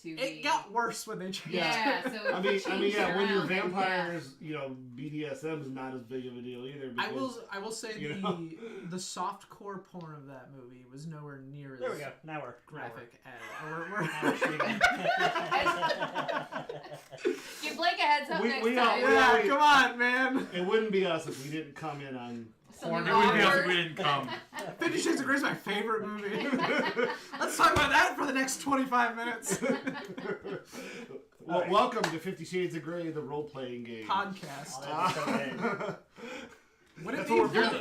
to It got worse when they changed. Yeah, so I mean, yeah. When you're around, vampires, BDSM is not as big of a deal either. Because, I will say the softcore porn of that movie was nowhere near There we as go. Now we're graphic as Give Blake a heads up next time. Yeah, come on, man. It wouldn't be us if we didn't come in on porn. It wouldn't be us if we didn't come. 50 Shades of Grey is my favorite movie. Let's talk about that for the next 25 minutes. Well, welcome to 50 Shades of Grey, the role-playing game. Podcast. Would it be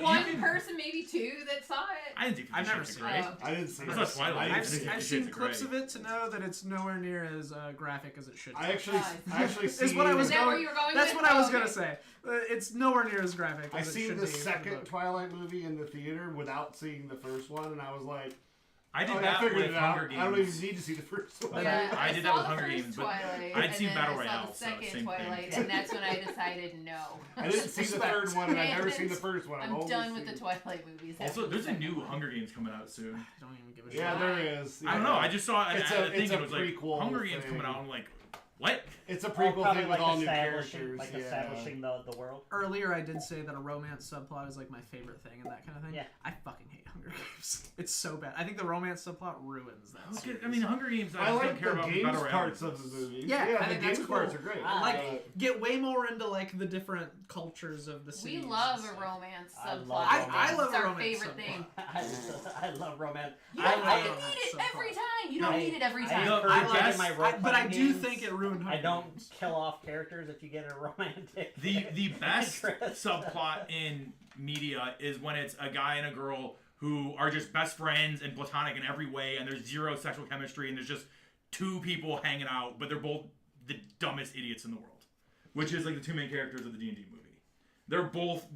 one person, maybe two, that saw it? I didn't see I've never Shades of seen Grey. it. I didn't see it. I saw Twilight. I've Fifty seen Shades of clips Grey. of it to know that it's nowhere near as graphic as it should be. I actually see. Is what I was Is that going, where you were going That's with? what I was Oh, going okay. to say. It's nowhere near as graphic I as it seen should the be. second Twilight movie in the theater without seeing the first one, and I was like, I did I that figured with it out. Hunger Games. I don't even need to see the first one. Yeah, I did that with saw the Hunger first Games, but Twilight, I'd seen and Battle then I Royale, saw the so second same Twilight, thing. and that's when I decided no. I didn't see the third one, and I've never seen the first one. I'm done with the Twilight movies. Also, after there's a the new second one. Hunger Games coming out soon. I don't even give a shit. Yeah, there is. I don't know. I just saw it. It's I a think it was like prequel Hunger Games thing. coming out. I'm like, what? It's a prequel probably thing with like all new establishing, characters. like yeah. establishing the world. Earlier, I did say that a romance subplot is like my favorite thing and that kind of thing. Yeah. I fucking hate Hunger Games. It's so bad. I think the romance subplot ruins that. I mean, Hunger Games. I don't like care the about games Battle Royale. parts of the movie. Yeah, I the think that's games cool. parts are great. Like, get way more into like the different cultures of the cities. We love and a stuff. romance I subplot. love I love It's a our romance favorite subplot. thing. I love romance. You don't I- need it every time. You don't need it every I time. encourage I- it in my role but I playing do games. think it ruined Hunger I don't Games. kill off characters if you get a romantic. The best interest. subplot in media is when it's a guy and a girl who are just best friends and platonic in every way, and there's zero sexual chemistry, and there's just two people hanging out, but they're both the dumbest idiots in the world, which is like the two main characters of the D&D movie. They're both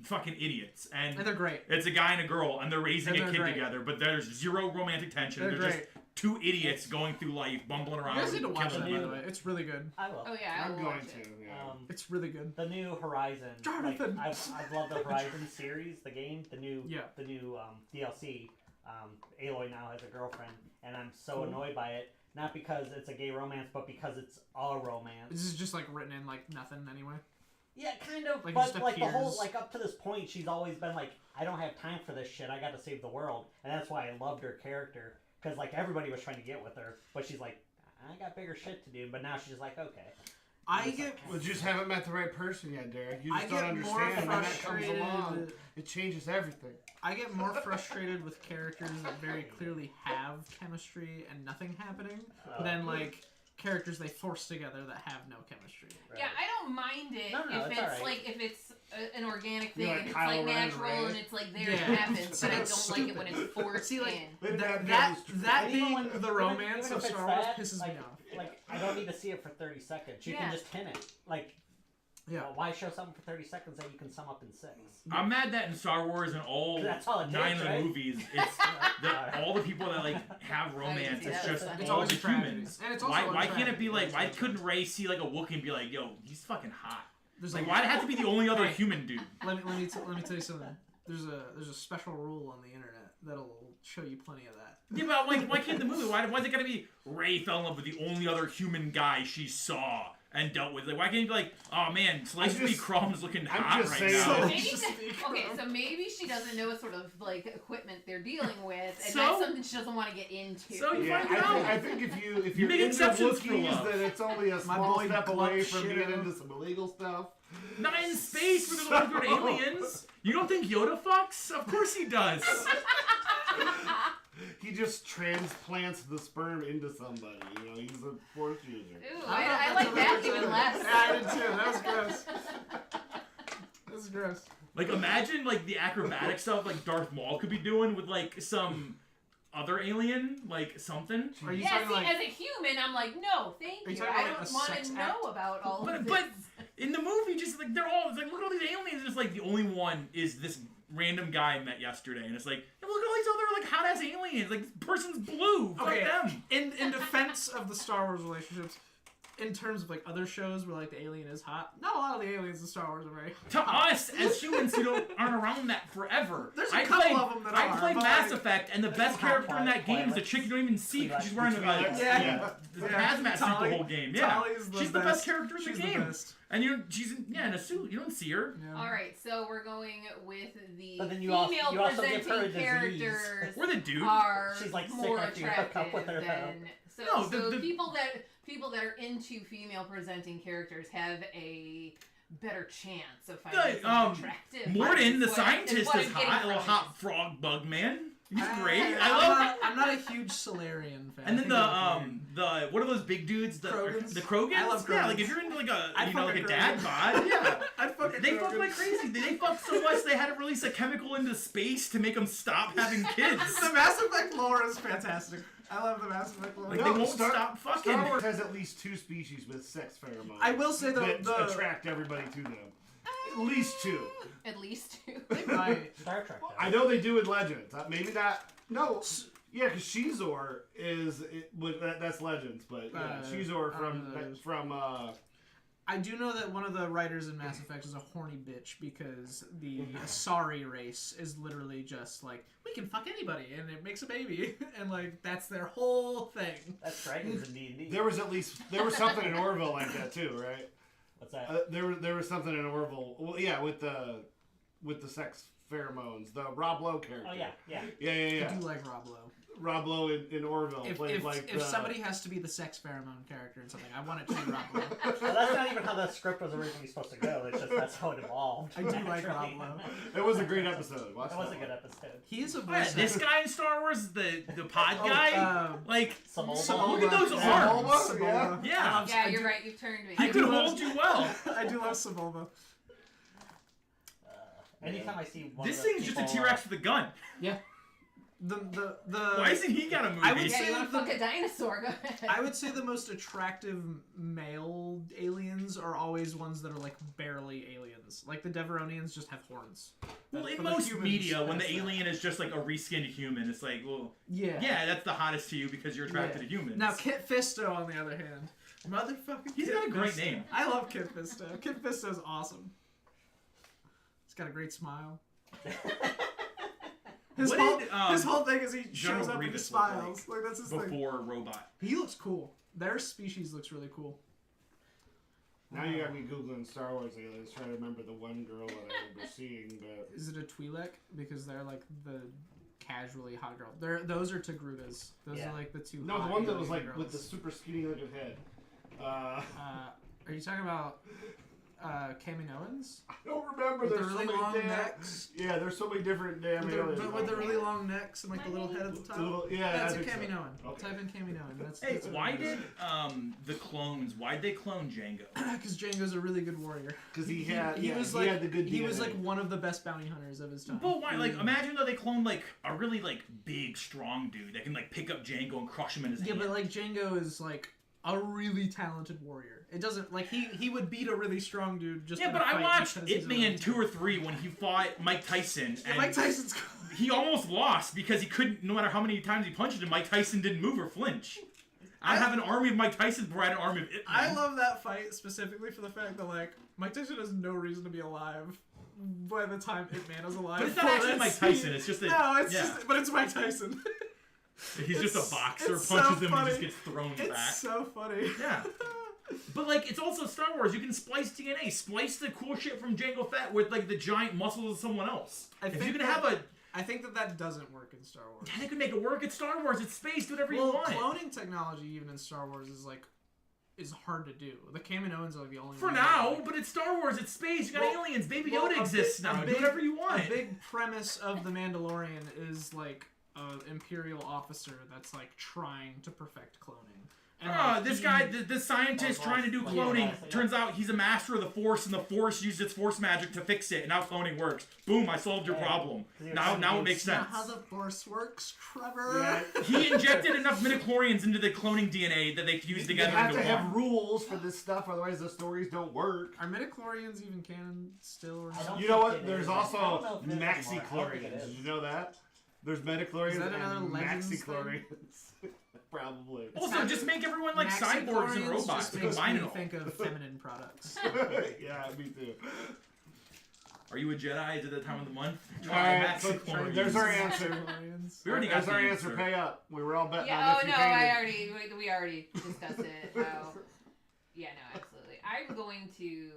fucking idiots, and they're great. It's a guy and a girl, and they're raising And a they're kid great. together, but there's zero romantic tension. They're They're great. just two idiots going through life, bumbling around. You guys need to watch that, killing by the people. way. It's really good. I will. Oh yeah, I I'm will going watch it. to. Yeah. It's really good. The new Horizon. Jonathan! Like, I've loved the Horizon series, the game, the new DLC. Aloy now has a girlfriend, and I'm so annoyed by it. Not because it's a gay romance, but because it's a romance. This is just like written in like nothing anyway. Yeah, kind of. Like, but just like the whole, appears. like up to this point, she's always been like, I don't have time for this shit. I got to save the world, and that's why I loved her character. Because like everybody was trying to get with her, but she's like, I got bigger shit to do. But now she's just like, okay. I get Well, you just haven't met the right person yet, Derek. You I just don't get more understand. When that comes frustrated- along, it changes everything. I get more frustrated with characters that very clearly have chemistry and nothing happening than like characters they force together that have no chemistry. Right. Yeah, I don't mind it No, if it's it's alright. like if it's an organic thing, You like and it's Kylo like Ren, natural right? and it's like there Yeah. it happens. See, But I don't that's like it stupid. when it's forced See, like, in. That And even being when- the romance even of if it's Star Wars that, pisses like, me off. Like, I don't need to see it for 30 seconds. You Yeah. can just pin it. Like, Yeah. why show something for 30 seconds that you can sum up in 6? I'm mad that in Star Wars and all That's all it 9 takes, of the right? movies, it's all the people that like have romance. see It's that. just It's all always the a tragedy. humans. And it's also Why a can't it be like? tragedy. Why couldn't Ray see like a Wookiee and be like, "Yo, he's fucking hot"? There's Like, why'd it have to be the only other human dude? let me tell you something. There's a special rule on the internet that'll show you plenty of that. Yeah, but like, why can't the movie? Why's it gotta be Ray fell in love with the only other human guy she saw and dealt with? Like, why can't you be like, oh man, Slice B. Crumb's looking hot just right saying- now? So- Maybe Just that- speak okay, from- so maybe she doesn't know what sort of like equipment they're dealing with, and So? that's something she doesn't want to get into. So you Yeah, find out. I think if you're make into exceptions for Wookiees, love. then it's only a My small boy step away Gluck from shit being out. into some illegal stuff. Not in space where there's all weird aliens. You don't think Yoda fucks? Of course he does. He just transplants the sperm into somebody. You know, he's a force user. Ooh, I like that even less. Yeah, I did too. That was gross. That was gross. Like, imagine like the acrobatic stuff like Darth Maul could be doing with like some other alien, like something. Are you Yeah, talking see, like as a human, I'm like, no, thank Are you you. talking I about, don't like, a want sex to know act? about all of But this. in the movie, just like they're all it's like, look at all these aliens. It's like the only one is this random guy I met yesterday, and it's like, hey, look at all these other like hot ass aliens. Like this person's blue. Fuck okay, them. in defense of the Star Wars relationships, in terms of like other shows where like the alien is hot, not a lot of the aliens in Star Wars are very To hot. us, as humans who aren't around that forever. There's a couple of them that I are, played but, Mass like, Effect, and the best character in that game is the chick you don't even see because she's wearing the hazmat suit the whole game. Yeah, she's the best character in the game. And she's in a suit. You don't see her. Yeah. All right, so we're going with the But then you female also give her a presenting disease. characters Or the dude. are She's, like, sick more after you hook up with attractive her, than No, so the people that are into female presenting characters have a better chance of finding someone attractive. Morden, the Is what scientist, I'm is getting hot. A from little this. hot frog bug man. He's great. I'm not a huge Solarian fan. And then the what are those big dudes? The Krogans? The Krogans? I love Yeah, Krogans. like if you're into like a I'd fuck like a a dad Krogan. bod, yeah. I'd fucking They fuck Krogan. like crazy. They fuck so much they had to release a chemical into space to make them stop having kids. The Mass Effect lore is fantastic. I love the Mass Effect lore. Like they won't stop fucking. Star Wars has at least 2 species with sex pheromones. I will say that the attract everybody to them. At least 2. At least 2. Right. Star Trek. I know they do in Legends. Maybe not. No. Yeah, because Shizor that's Legends, but yeah, Shizor from I do know that one of the writers in Mass Effect is a horny bitch because the Asari race is literally just like, we can fuck anybody and it makes a baby. And like, that's their whole thing. That's dragons in D&D. There was something in Orville like that too, right? What's that? There was something in Orville. Well, yeah, with the sex pheromones, the Rob Lowe character. Oh yeah. Yeah. I do like Rob Lowe. Rob Lowe in Orville played If somebody has to be the sex pheromone character in something, I want it to be Rob Lowe. Well, that's not even how the script was originally supposed to go. It's just that's how it evolved. I do like Rob Lowe. It was a great episode. It was a good episode. He is a Yeah, voice. this guy in Star Wars, the pod guy, like Samolba. look at those arms. Samolba. Yeah. Yeah, you're right. You've turned me. He could hold you well. I do love Samolba. Anytime I see one This of the thing's just a people, T-Rex with a gun. Yeah. The Why isn't he got a movie? I would Yeah, say you want to the- fuck a dinosaur? Go ahead. I would say the most attractive male aliens are always ones that are like barely aliens. Like the Deveronians just have horns. Well, But in the most humans, media, when the that's alien is just like a reskinned human, it's like, well, Yeah. yeah, that's the hottest to you because you're attracted to humans. Now Kit Fisto, on the other hand, motherfucking. He's Kit got a great Fisto. name. I love Kit Fisto. Kit Fisto's awesome. He's got a great smile. His whole thing is he General shows up and he Grievous look smiles. Like that's his thing. before Robot. He looks cool. Their species looks really cool. Now you got me googling Star Wars aliens, trying to remember the one girl that I remember seeing. But Is it a Twi'lek? Because they're like the casually hot girl. Those are Togrutas. Those are like the two. no, the hot one that was alien like girls. with the super skinny looking head. Are you talking about Kaminoans? I don't remember. With the There's really so many long damn, necks. Yeah, there's so many different damn aliens. But with the really long necks and like the little head at the top. That's a Kaminoan. Okay. Type in Kaminoan. That's Hey, why did the clones? Why'd they clone Django? Because Django's a really good warrior. Because he had the good DNA. He was like one of the best bounty hunters of his time. But why? Like, imagine though they cloned like a really like big, strong dude that can like pick up Django and crush him in his hand. Yeah, but like Django is like a really talented warrior. It doesn't like he would beat a really strong dude just. Yeah, in but a I fight watched because he's Ip a Man really 2 or 3 when he fought Mike Tyson, and Mike Tyson's. he almost lost because he couldn't. No matter how many times he punched him, Mike Tyson didn't move or flinch. I have an army of Mike Tyson before I had an army of Ip Man. I love that fight specifically for the fact that like Mike Tyson has no reason to be alive by the time Ip Man is alive. But it's not For actually that Mike scene. Tyson. It's just a No, it's yeah. just, but it's Mike Tyson. He's just a boxer, it's punches so him, and funny. he just gets thrown It's back. so funny. Yeah. But like, it's also Star Wars. You can splice DNA, splice the cool shit from Jango Fett with like the giant muscles of someone else. If you can have a, I think that doesn't work in Star Wars. they can make it work. It's Star Wars. It's space. Do whatever you Well, want. cloning technology even in Star Wars is hard to do. The Kaminoans are like the only For one now, that, like, but it's Star Wars. It's space. You got Well, aliens. Baby well, Yoda exists now. Do whatever you want. A big premise of the Mandalorian is like an Imperial officer that's like trying to perfect cloning. And like, This guy, the scientist trying to do cloning, yeah. turns out he's a master of the Force, and the Force used its Force magic to fix it, and now cloning works. Boom! I solved your problem. Now it makes sense. Not how the Force works, Trevor. Yeah. He injected enough midichlorians into the cloning DNA that they fused together You have into to one. have rules for this stuff, otherwise the stories don't work. Are midichlorians even canon still? Or I don't You know think what? it There's is. I don't know also if it is anymore. I don't think it maxi-chlorians. is. Did you know that? There's metachlorians Is that another and Legends maxi-chlorians. probably. Also, just make everyone like cyborgs and robots. Just makes Combine me it all. think of feminine products. Yeah, me too. Are you a Jedi? Is it the time of the month? Alright, so there's our answer. We already got There's our answer. Pay up. We were all betting on Yeah. if Oh you no, paid it. we already discussed it. How, yeah, no, absolutely. I'm going to.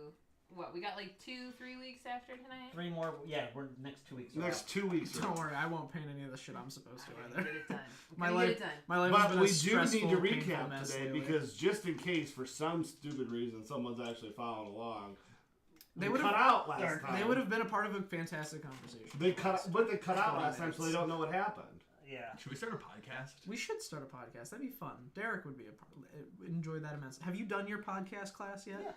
What, we got like 2-3 weeks after tonight? 3 more. Yeah, we're next 2 weeks. Next 2 weeks. Don't worry, I won't paint any of the shit I'm supposed to either. Get it done. My Get it done. life has But been a we do stressful, need to painful recap mess today lately. because just in case, for some stupid reason, someone's actually following along. They we would cut have out last time. They would have been a part of a fantastic conversation. They cut out last time, so they don't know what happened. Yeah. Should we start a podcast? We should start a podcast. That'd be fun. Derek would be enjoy that immensely. Have you done your podcast class yet? Yeah.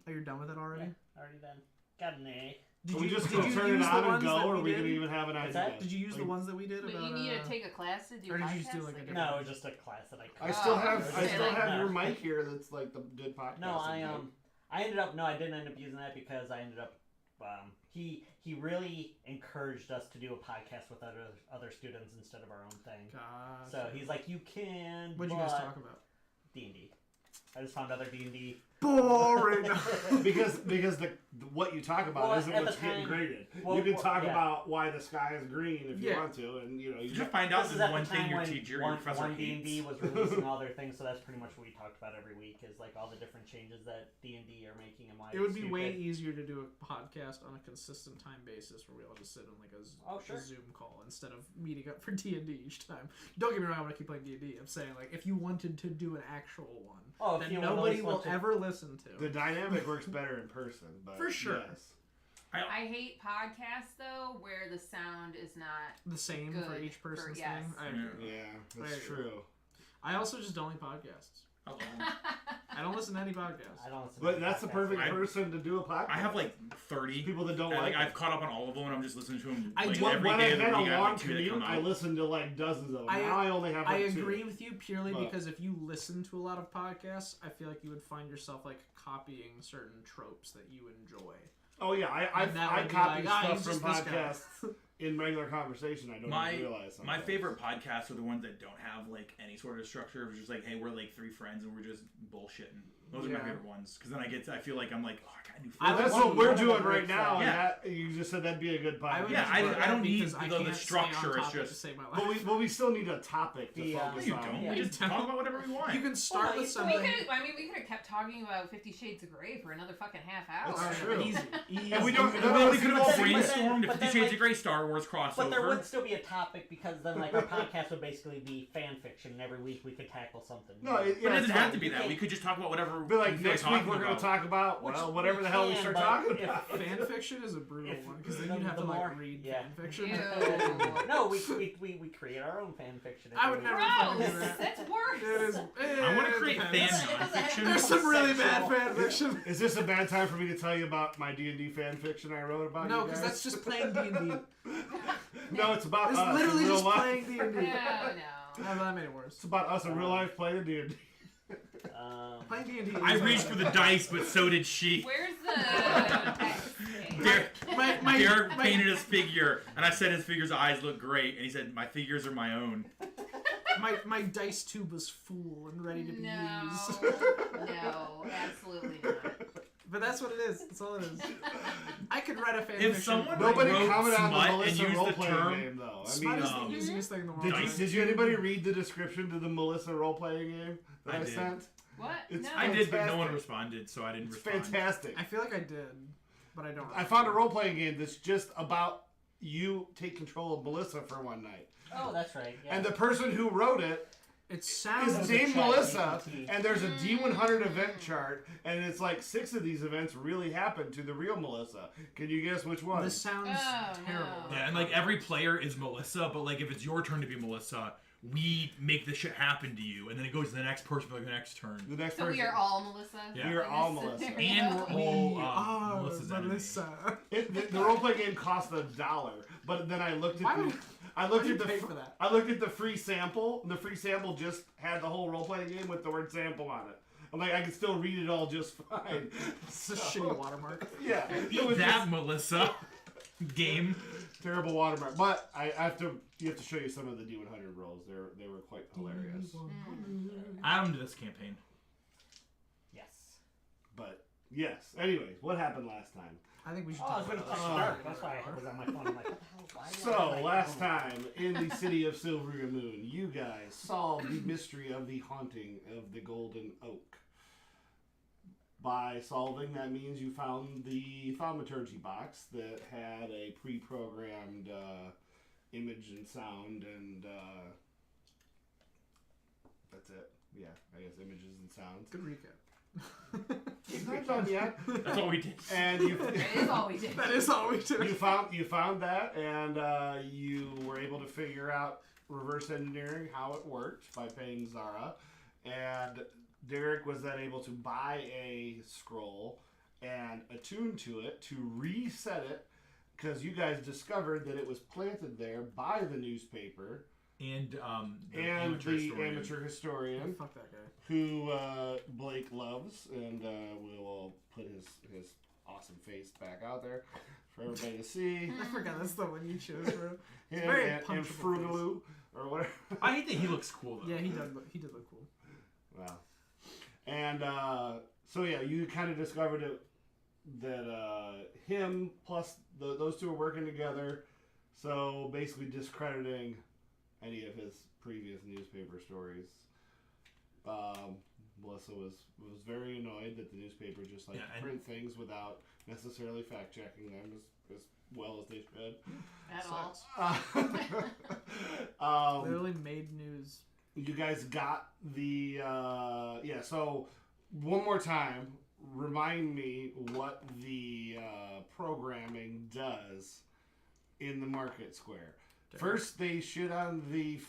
Oh, you're done with it already? Yeah, already done. Got an A. Did we just did you turn it use the on and ones go, that or we are we did? going to even have an What's idea? that? Did you use the ones that we did? But about, you need to take a class to do or did you podcasts? just do like a different- No, just a class that I. I still have I still have your mic here. That's like the good podcast. No, I ended up. No, I didn't end up using that because I ended up. He really encouraged us to do a podcast with other students instead of our own thing. Gotcha. So he's like, you can. What'd you guys talk about? D&D. I just found other D&D. Boring. because what you talk about Well, isn't at what's the getting time- graded. well, you can well, talk yeah. about why the sky is green if you Yeah. want to, and you Did you find out This this is at one the thing time your when teacher, your one professor D&D hates? was releasing all their things, so that's pretty much what we talked about every week is like all the different changes that D&D are making and why It would it's be way stupid. easier to do a podcast on a consistent time basis where we all just sit on like a Zoom call instead of meeting up for D&D each time. Don't get me wrong, I want to keep playing D&D. I'm saying like if you wanted to do an actual one if that you nobody want will to- ever listen to. the dynamic works better in person, but For sure. Yes. I hate podcasts though where the sound is not. The same Good for each person's yes. thing. I agree. Yeah, that's I agree. true. I also just don't like podcasts. Hello. I don't listen to any podcasts. I don't listen But to that's the podcasts. perfect person to do a podcast. I have like 30 people that don't and, like I've it. caught up on all of them, and I'm just listening to them I like, do- every When day I of the had week. a I have long like 2 that commute, come I out. listened to like dozens of them. I- Now I only have I like 2. agree with you purely But- because if you listen to a lot of podcasts, I feel like you would find yourself like copying certain tropes that you enjoy. Oh yeah, And that I would be copy like, "Ah, stuff he's from just this guy." podcasts in regular conversation. I don't even realize. My sometimes. favorite podcasts are the ones that don't have like any sort of structure. It's just like, hey, we're like 3 friends and we're just bullshitting. Those are my Yeah. favorite ones because then I feel like I'm like, oh, I got a new. I Well, friend. that's would what we're want doing to right break now. that. And that you just said that'd be a good I would podcast. Yeah, just I prefer don't that need because I the can't structure, stay on it's topic just- to save my But life. we still need a topic to The, No, focus you on. don't. Yeah. We just talk about whatever we want. You can start Well, with you- We something. could have kept talking about 50 Shades of Grey for another fucking half hour. That's true. Easy. And we don't. Well, we could have all But then- brainstormed but if then, 50 Shades like- of Grey Star Wars crossover. But there would still be a topic because then like our podcast would basically be fan fiction and every week we could tackle something. No, it, But yeah, it it's doesn't have fine. to be that. We could just talk about whatever. Be like we feel next week talking we're going to about. talk about Which whatever the hell we can, start but talking if- about. Fan fiction is a brutal If- one because then the- you'd have the to like more- read yeah. fan fiction. Ew. No, we create our own fan fiction. I would never fucking do Gross! that. That's worse! It is. I want to create fan It doesn't have nonfiction. to There's some really bad Sexual. fan fiction. Is this a bad time for me to tell you about my D&D fan fiction I wrote about? No, you because guys? that's just playing D&D. No, it's about It's us in literally real just life. playing D&D. No, no. That made it worse. It's about us in real life playing D&D. Playing D&D. I reached for the dice, but so did she. Where's the text page? Derek painted his figure, and I said his figure's eyes look great, and he said, my figures are my own. my dice tube was full and ready to be No, used. no, absolutely not. But that's what it is. That's all it is. I could write a fan If fiction. someone Nobody wrote commented on smut the and Melissa used the role-playing term, game, though. I Smut mean, is the easiest thing in the world. did you anybody read the description to the Melissa role-playing game that I I did. sent? What? It's No. I did, but no Fantastic. one responded, so I didn't It's respond. fantastic. I feel like I did, but I don't. I found a role-playing game that's just about you take control of Melissa for one night. Oh, that's right. Yeah. And the person who wrote it It is sounds. named Chat Melissa, GPT. and there's a D100 event chart, and it's like 6 of these events really happened to the real Melissa. Can you guess which one? This sounds Oh, terrible. no. Yeah, and like every player is Melissa, but like if it's your turn to be Melissa, we make the shit happen to you, and then it goes to the next person for like the next turn. The next So person. we are all Melissa? Yeah. We are in all this Melissa. scenario? And we're all We are Melissa's enemy. Melissa. The role-play game cost $1, but then I looked at Why the. would- I Why looked do you at the pay fr- for that? I looked at the free sample, and the free sample just had the whole role-playing game with the word sample on it. I'm like, I can still read it all just fine. It's a shitty watermark. Yeah. It Eat was that, Melissa. game. Terrible watermark. But you have to show you some of the D100 rolls. They were quite hilarious. Add them to this campaign. Yes. But yes. Anyways, what happened last time? I think we should I talk was going to about push that. start. That's why I was on my phone. I'm like, what the hell? Why So, last time in the city of Silverymoon, you guys solved the mystery of the haunting of the Golden Oak. By solving, that means you found the thaumaturgy box that had a pre-programmed image and sound, and that's it. Yeah, I guess images and sounds. Good recap. It's not done yet. That's all we did. And you. That is all we did. That is all we did. You found that, and you were able to figure out reverse engineering how it worked by paying Zara, and Derek was then able to buy a scroll and attune to it to reset it, because you guys discovered that it was planted there by the newspaper And the amateur historian, Fuck that guy. who Blake loves, and we'll put his awesome face back out there for everybody to see. I forgot that's the one you chose, bro. Him very and punchable Fruit Loop, or whatever. I think he looks cool though. Yeah, he did look cool. Wow. And so yeah, you kind of discovered it, that him plus those two are working together. So basically discrediting any of his previous newspaper stories. Melissa was very annoyed that the newspaper just like to print things without necessarily fact checking them as well as they should. At all. Literally made news. You guys got the so one more time, remind me what the programming does in the market square. First they shit on the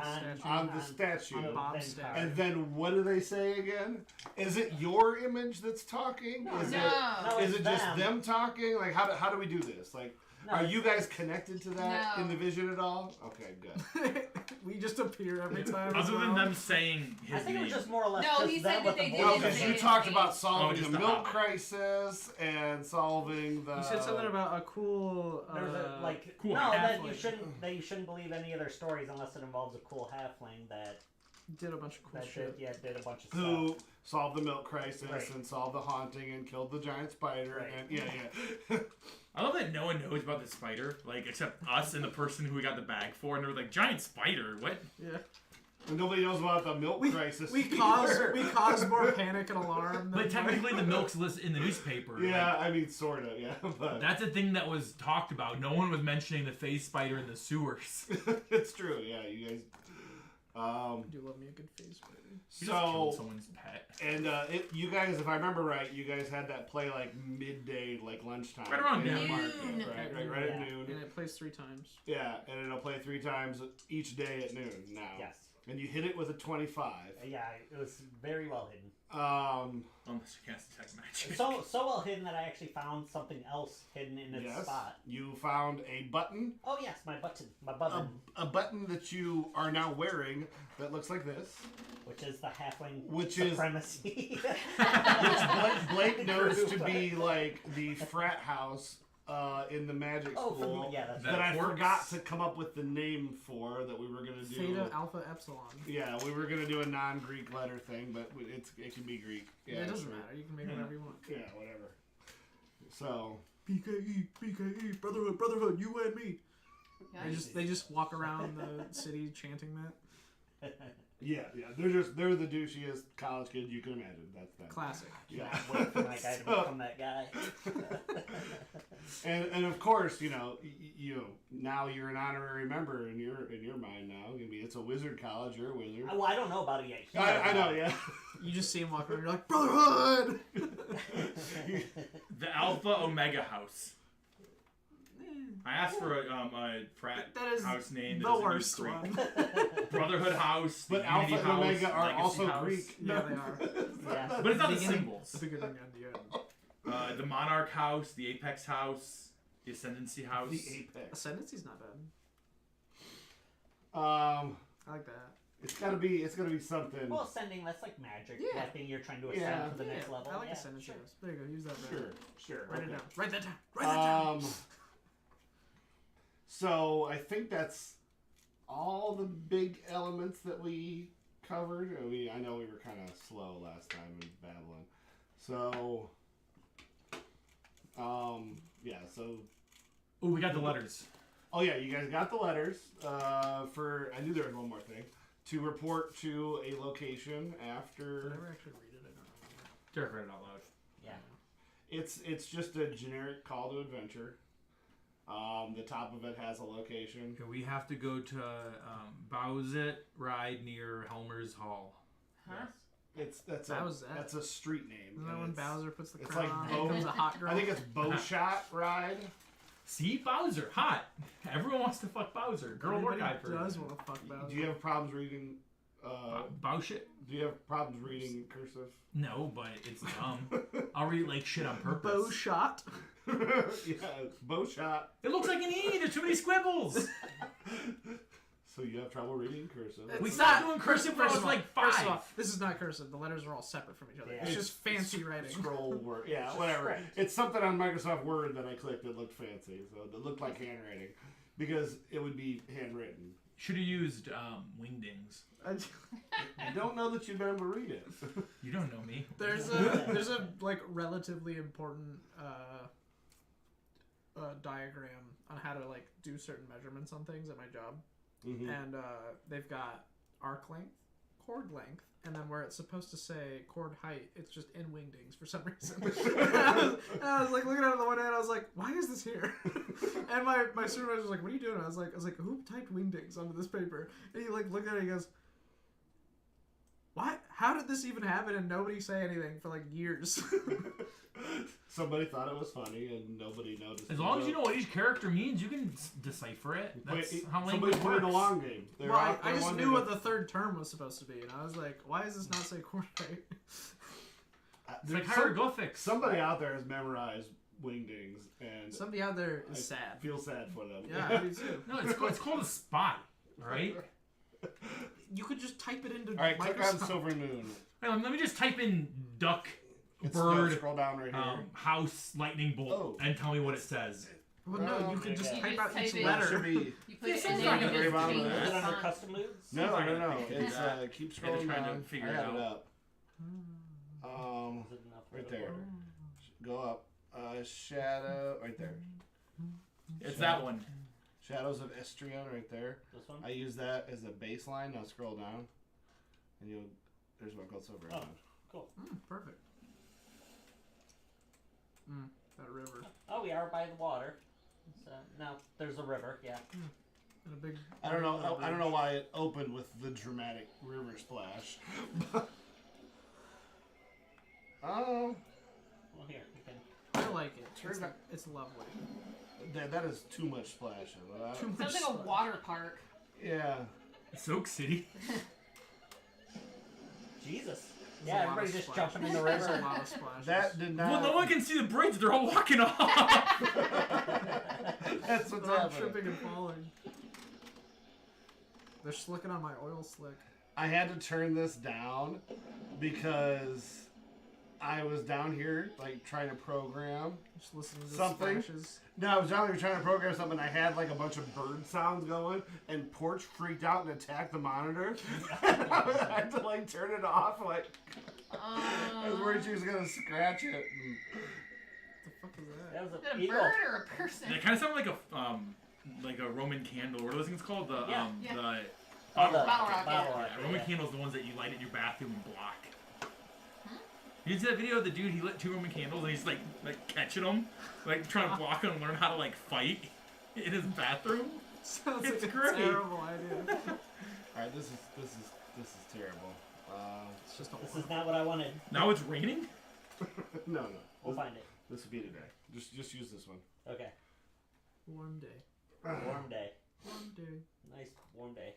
statue. On Bob's statue. And then what do they say again? Is it your image that's talking? Is it just them talking? Like how do we do this? Like are you guys connected to that in the vision at all? Okay, good. We just appear every time. Other than them saying his I think name. it was just more or less. No, he said that they didn't. No, because you talked about Oh, solving just the the milk Hobbit. crisis and solving the. You said something about a cool. There was a, like cool no that halfling. you shouldn't believe any of their stories unless it involves a cool halfling that Did a bunch of cool shit. did a bunch of who stuff. solved the milk crisis Right. and solved the haunting and killed the giant spider Right. and yeah. I love that no one knows about the spider, like except us and the person who we got the bag for, and they're like, giant spider, what? Yeah. And nobody knows about the milk crisis. We caused more panic and alarm. But technically the milk's listed in the newspaper. Yeah, like, I mean, sort of, yeah. But that's a thing that was talked about. No one was mentioning the phase spider in the sewers. it's true, yeah. You guys. You love me a good face, baby. You just killed So someone's pet. and you guys, if I remember right, you guys had that play like midday, like lunchtime, Right around in the noon. market, right at Yeah. noon. And it plays 3 times. Yeah, and it'll play 3 times each day at noon now. Yes. And you hit it with a 25. Yeah, it was very well hidden. Unless you cast detect magic. So well hidden that I actually found something else hidden in its Yes, spot. you found a button. Oh yes, my button, A button that you are now wearing that looks like this. which is the halfling Which is- supremacy. Which Blake knows to be like the frat house in the magic Oh, school yeah, that's That that I works. forgot to come up with the name for that we were going to do. Theta, Alpha, Epsilon. Yeah, we were going to do a non-Greek letter thing, but it can be Greek. Yeah, it doesn't sure. matter. You can make whatever you want. Yeah, whatever. So, BKE, brotherhood, you and me. Yeah, They just walk around the city chanting that. yeah, they're the douchiest college kids you can imagine. That's that. Classic. Yeah. Wait for that guy to become that guy. And of course, you now you're an honorary member in your mind now. I mean, it's a wizard college. You're a wizard. Well, I don't know about it yet. He I knows know, about it. yeah. You just see him walk around, you're like, brotherhood! The Alpha Omega House. I asked for a frat That is house name. the worst one. Brotherhood House. But the Alpha Unity and House, Omega are Legacy also House. Greek. Yeah, they are. Yeah. But it's not the Beginning- symbols. The beginning and the end. The Monarch House, the Apex House, the Ascendancy House. The apex. Ascendancy's not bad. Um, I like that. It's gotta be something. Well, ascending, that's like magic. Yeah. That thing you're trying to ascend to the next level. I like yeah, ascending sure. skills. There you go. Use that. Sure. Write Okay. it down. Write that down. Write that down. So I think that's all the big elements that we covered. I know we were kind of slow last time in Babylon. So, yeah. So. Oh, we got the letters. Oh yeah, you guys got the letters. I knew there was one more thing. To report to a location after. Did I ever actually read it? I don't remember. Derek read it out loud. Yeah. It's just a generic call to adventure. The top of it has a location. Okay, we have to go to Bowsit Ride near Helmer's Hall. Huh? That's a street name. Isn't that when Bowser puts the it's crown like on? Bo- Becomes a hot girl. I think it's Bowshot Ride. See, Bowser, hot. Everyone wants to fuck Bowser. Girl or guy Everybody does want to fuck Bowser. Do you have problems reading? Bowshit? Do you have problems reading cursive? No, but it's dumb. I'll read like shit on purpose. Bow shot. Yeah, Bowshot. It looks like an E. There's too many squibbles. So you have trouble reading cursive? We stopped doing cursive when I was like First of 5. all, this is not cursive. The letters are all separate from each other. Yeah. It's just fancy writing. Scroll word. Yeah, whatever. It's something on Microsoft Word that I clicked that looked fancy. So it looked like handwriting. Because it would be handwritten. Should have used wingdings. I don't know that you'd be able to read it. You don't know me. There's a like relatively important diagram on how to like do certain measurements on things at my job, and they've got arc length, chord length, and then where it's supposed to say chord height, it's just in wingdings for some reason. and I was like looking at it on the one hand, I was like, why is this here? And my supervisor was like, what are you doing? I was like, who typed wingdings onto this paper? And he like looked at it and he goes, what? How did this even happen and nobody say anything for like years? Somebody thought it was funny and nobody noticed. As long as you know what each character means, you can decipher it. That's how language somebody's playing works. a long game. Well, I just knew what the third term was supposed to be, and I was like, why does this not say chord height? It's like hieroglyphics. Somebody out there has memorized wingdings, and Somebody out there is sad. I feel sad for them. Yeah, me too. No, it's called a spy, right? You could just type it into All right, click on Microsoft. Silverymoon. Hey, let me just type in duck, No, bird, scroll down right here. house, lightning bolt, and tell me what it says. Well, no, you could just You type just out type each in- letter. Should be. You put Yeah, it sounds in like there a and very just bottom change of Is the it under font. custom moods? No, Sorry. It's Yeah. keep Yeah, they're scrolling trying to down. figure I it have out. it up. Is it enough Right for there. the Go up. Shadow. Right there. It's that one. Shadows of Estrion right there. This one? I use that as a baseline. Now scroll down, and there's what goes over. Oh. Cool. Perfect. That river. Oh, we are by the water. So now there's a river. Yeah. And a big. I don't know. I don't know why it opened with the dramatic river splash. Oh, Well, here you can. I like it. Turn It's, back. it's lovely. that is too much splashing. Too Sounds like a water park. Yeah. Soak City. Jesus. There's Yeah, a lot everybody of just splashes. jumping in the There's a river. lot of splashes. That did not. Well, no one can see the bridge. They're all walking off. That's what's They're all happening. tripping and falling. They're slicking on my oil slick. I had to turn this down because I was down here like trying to program. Just listening to the Something. splashes. No, I was down here trying to program something. I had like a bunch of bird sounds going, and Porch freaked out and attacked the monitor. I had to like turn it off. Like I was worried she was gonna scratch it. What the fuck is that? That was Is it an a eagle. bird or a person? They kind of sound like a Roman candle. What are those things called? The Yeah. Yeah. the Oh, the Bottle rocket. bottle yeah, rocket, Roman yeah. candles, the ones that you light in your bathroom and block. You see that video of the dude? He lit 2 Roman candles and he's like catching them, like trying to block them and learn how to like fight in his bathroom. Sounds It's like great. a terrible idea. All right, this is terrible. It's just a This is not what I wanted. Now it's raining. No. We'll find it. This would be today. Just use this one. Okay. warm day. Warm day. Warm day. Nice warm day.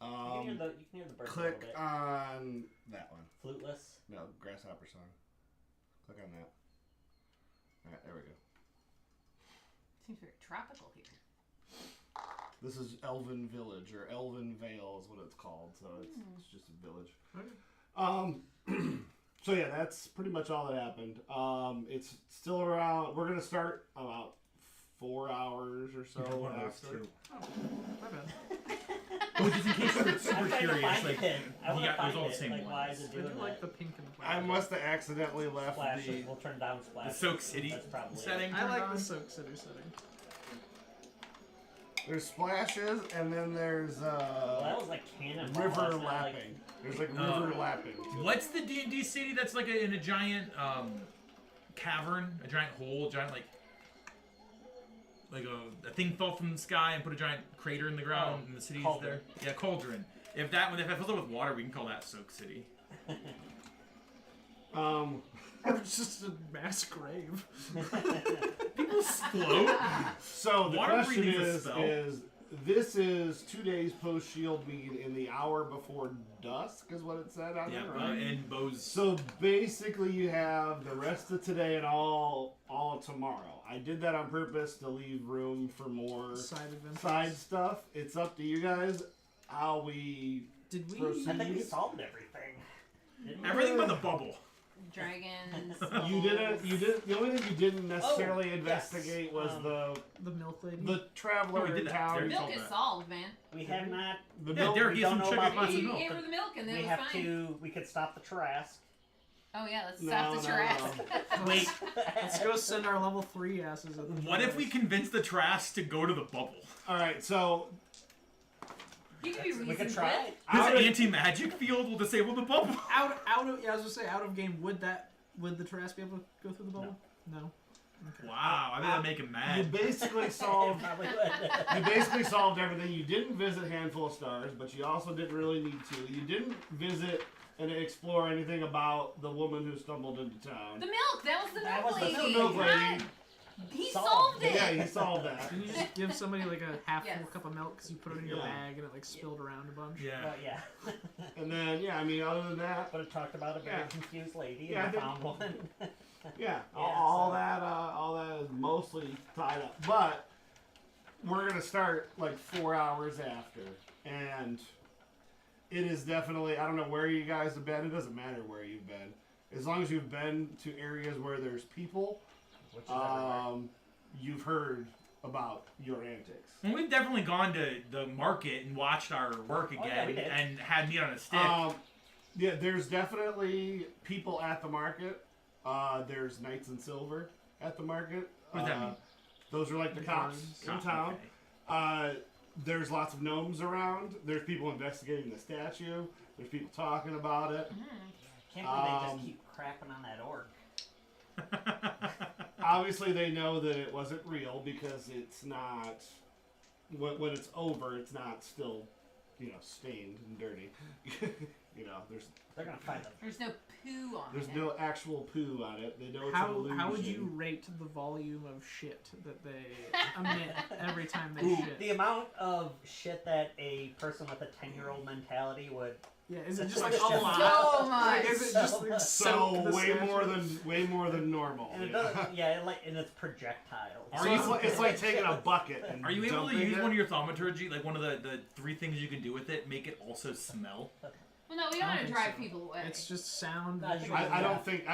You can hear the birds a little Click bit. on that one. Fluteless. No, grasshopper song. Click on that. All right, there we go. Seems very tropical here. This is Elven Village, or Elven Vale is what it's called. So it's just a village. Okay. So yeah, that's pretty much all that happened. It's still around. We're gonna start about 4 hours or so after. Oh, my bad. Oh, just in case you're super I'm trying to curious, find like it. I want to it was find all the it. same Like, why ones. is it I doing do that? like the pink and I black. must have accidentally left Splashes. the. We'll turn down splashes. The Soak City That's probably setting. I like on. the Soak City setting. There's splashes, and then there's Well, that was like cannonball. river That's not lapping. like- There's like river lapping. What's the D&D city that's like in a giant cavern, a giant hole, a giant like a thing fell from the sky and put a giant crater in the ground and the city's Cauldron. there? Yeah, Cauldron. If that fills up with water, we can call that Soak City. Or it's just a mass grave. People float. So the Water question breathing's a spell. is this is 2 days post Shield Mead in the hour before dusk is what it said on Yeah, there, right? and Bo's. So basically, you have the rest of today and all tomorrow. I did that on purpose to leave room for more Side adventures. side stuff. It's up to you guys how we Did we? proceed. I think we solved everything. Didn't we? Everything but the bubble. Dragons. You didn't. You did. The only thing you didn't necessarily yes. investigate was The milk lady. the traveler Oh, we did in that. town. There you Milk go. is solved, man. We have not. The Yeah, milk. Derek we gets don't some know sugar about glass of You milk. gave her the milk and then We it was have fine. to. We could stop the Trask. Oh yeah, let's No, stop the no, Trask. Wait, Let's go send our level 3 asses at the what if we convince the Trask to go to the bubble? All right. So You can be reasoned We could with. try it. Out His of- anti-magic field will disable the bubble. out of yeah, I was gonna say out of game. Would the Trask be able to go through the bubble? No. Okay. Wow, I bet that'd make him you mad. basically It solved. probably would. You basically solved everything. You didn't visit Handful of Stars, but you also didn't really need to. You didn't visit and explore anything about the woman who stumbled into town. The milk. That was the That milk was the lady. milk lady. God. He Solved. solved it. Yeah, he solved that. Can you just give somebody like a half full Yes. cup of milk because you put it in your Yeah. bag and it like spilled around a bunch? Yeah. Yeah. And then, yeah, I mean, other than that, But it talked about a very Yeah. confused lady Yeah, I and I think- found one. yeah, Yeah, all so- that is mostly tied up. But we're gonna start like 4 hours after, and it is definitely. I don't know where you guys have been. It doesn't matter where you've been, as long as you've been to areas where there's people. Which is everywhere. You've heard about your antics. Well, we've definitely gone to the market and watched our work yeah, again we did. and had meat on a stick. Yeah, there's definitely people at the market. There's Knights in Silver at the market. What does that mean? Those are like the cops in Cops, town. okay. There's lots of gnomes around. There's people investigating the statue. There's people talking about it. Can't believe they just keep crapping on that orc. Obviously, they know that it wasn't real because it's not. When it's over, it's not still, stained and dirty. They're gonna find them. There's no poo on There's it. no actual poo on it. They know it's an illusion. How would you rate the volume of shit that they emit every time they Ooh, shit? the amount of shit that a person with a 10-year-old mentality would. Yeah, is it just It's like just a so lot? much. Like, is it just like So soak the way statue? more than normal. And it yeah. doesn't. Yeah, and it's projectiles. Are So you- it's like taking a bucket and Are you able to dumping use it? one of your thaumaturgy, like one of the 3 things you can do with it, make it also smell? Well, no, we I don't don't want to think drive so. people away. It's just sound. I think visual. I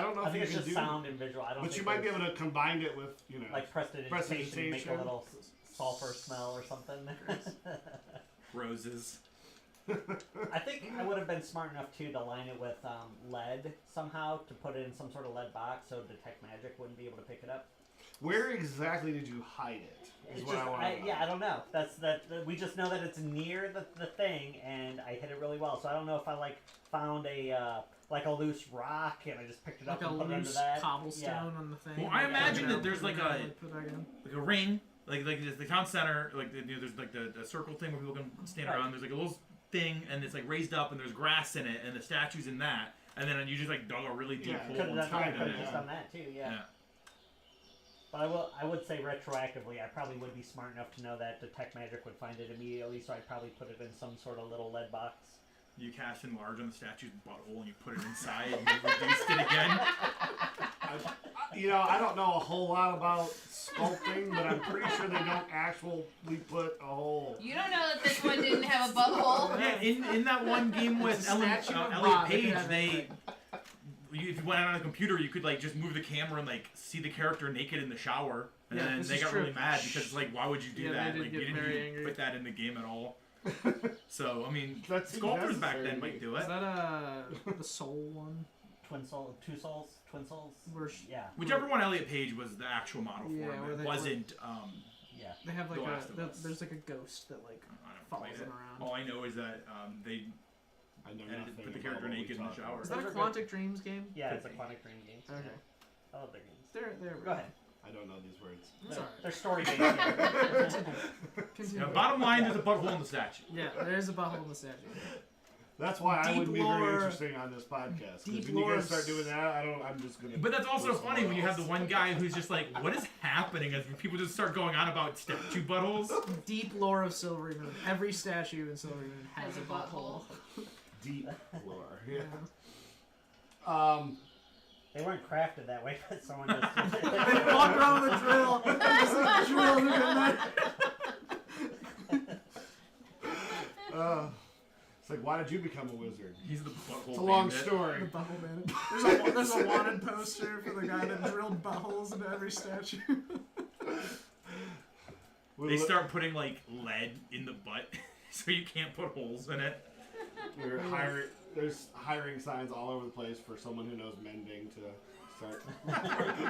don't know I if think you it's can just do sound and visual. I don't. but think you might be there's, able to combine it with, like prestidigitation, and make a prestidigitation. little sulfur smell or something. Roses. I think I would have been smart enough too to line it with lead somehow to put it in some sort of lead box so detect magic wouldn't be able to pick it up. Where exactly did you hide it? Is It's what just, I want to know. yeah, I don't know. We just know that it's near the thing, and I hit it really well. So I don't know if I found a like a loose rock and I just picked it like up a and put it under loose that. cobblestone Yeah. on the thing. Well, I Like, imagine put it that there's out, like put it a- out, put it back in. Like a ring, like the town center, like there's like the circle thing where people can stand Right. around. There's like a little thing, and it's like raised up, and there's grass in it, and the statue's in that. And then you just like dug a really deep Yeah, hole Could and have stuck it in just it. done that too, yeah. Yeah. But I would say retroactively, I probably would be smart enough to know that detect magic would find it immediately, so I'd probably put it in some sort of little lead box. You cast enlarge on the statue's butthole, and you put it inside, and you reduced it again. I don't know a whole lot about sculpting, but I'm pretty sure they don't actually put a hole. You don't know that this one didn't have a butthole. Yeah, in that one game with Elliot Page, if you went out on a computer, you could like just move the camera and like see the character naked in the shower, and then they got really mad because it's like, why would you do that? Like, you didn't even put that in the game at all. So I mean, sculptors back then might do it. Is that the Soul one? Twin Souls? Yeah. Whichever one Elliot Page was the actual model for, it wasn't. Yeah. They have like there's like a ghost that like follows them around. All I know is that they put the character naked in the shower. Is that a Quantic Dreams game? Yeah, it's a Quantic Dream game. Okay. I love their games. They're Go ahead. I don't know these words. They're story games. Yeah. Continue. Now, bottom line, there's a butthole in the statue. Yeah, there's a butthole in the statue. That's why I wouldn't be lore, very interesting on this podcast. Because when you guys start doing that, I'm just gonna. But that's also funny when you have the one guy who's just like, "What is happening?" As people just start going on about statue buttholes. Deep lore of Silverymoon. Every statue in Silverymoon has a butthole. Deep lore. Yeah. They weren't crafted that way, but someone just. They walk around with a drill. Just like drill them in there. It's like, why did you become a wizard? He's the butthole. It's a long bandit. story. The butthole bandit. There's a wanted poster for the guy that drilled buttholes into every statue. They start putting like lead in the butt, so you can't put holes in it. There's hiring signs all over the place for someone who knows mending to start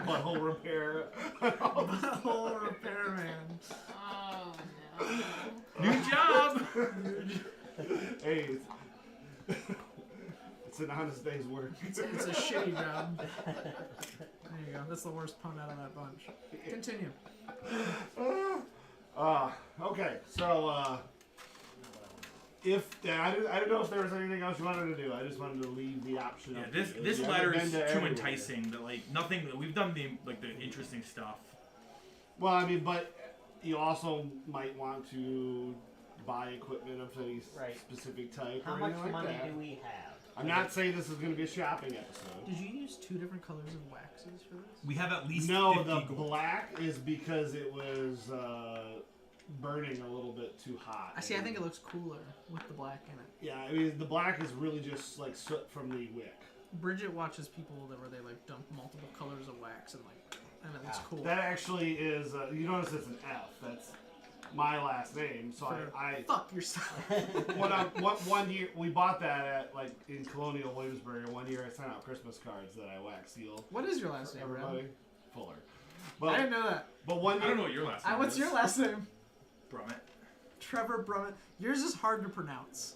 butthole repair. Butthole repairman. Oh no. New job. Hey, it's an honest day's work. It's a shitty job. There you go. That's the worst pun out of that bunch. Continue. Okay, so I didn't know if there was anything else you wanted to do. I just wanted to leave the option. Yeah, up this to letter is too enticing. That like nothing. We've done the interesting stuff. Well, I mean, but you also might want to buy equipment of any specific type. How much money do we have? I'm not saying this is going to be a shopping episode. Did you use 2 different colors of waxes for this? We have at least No, 50 the gold. black is because it was burning a little bit too hot. I think it looks cooler with the black in it. Yeah, I mean, the black is really just like soot from the wick. Bridget watches people where they like dump multiple colors of wax and it looks cool. That actually is, you notice it's an F. That's my last name, so I fuck yourself. One year we bought that at in Colonial Williamsburg, and 1 year I sent out Christmas cards that I wax seal. What is your last name, everybody? Brad? Fuller. But, I didn't know that. But 1 year. I don't know what your last name What's is. your last name? Brummett. Trevor Brummett. Yours is hard to pronounce,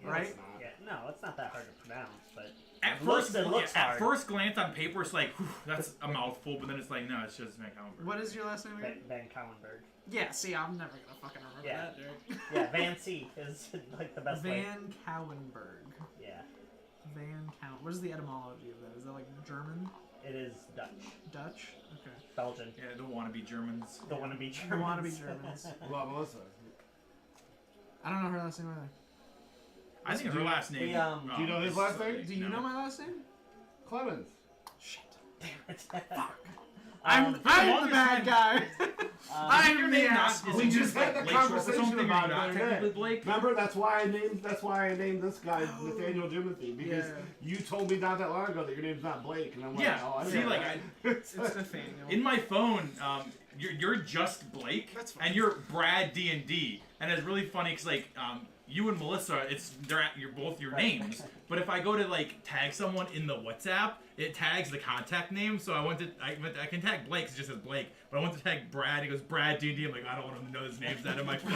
right? It's not. Yeah, no, it's not that hard to pronounce, but At first glance on paper, it's like, whew, that's a mouthful, but then it's like, no, it's just Van Cowenberg. What is your last name again? Van Cowenberg. Yeah, see, I'm never gonna fucking remember that, dude. Yeah, Van C is like the best way. Van Cowenberg. Yeah. Van Cowen. What is the etymology of that? Is that like German? It is Dutch. Dutch? Okay. Belgian. Yeah, the wannabe Germans. The wannabe Germans. The wannabe Germans. What about Melissa? I don't know her last name either. I think her last name. do you know his last name? Do you know my last name? Clemens. Shit. Damn it. Fuck. I'm the bad guy. I'm the asshole. We just had the conversation about not it. technically Blake. Remember, that's why I named this guy Nathaniel Jimothy, because you told me not that long ago that your name's not Blake, and I'm like, oh, I see, know like that. It's Nathaniel. in my phone, you're just Blake, That's fine. and you're Brad D&D, and it's really funny because you and Melissa, you're both your names. But if I go to tag someone in the WhatsApp, it tags the contact name. So I can tag Blake, 'cause it just says Blake. But I want to tag Brad. He goes Brad D&D. I'm like, I don't want him to know his name's that in my phone.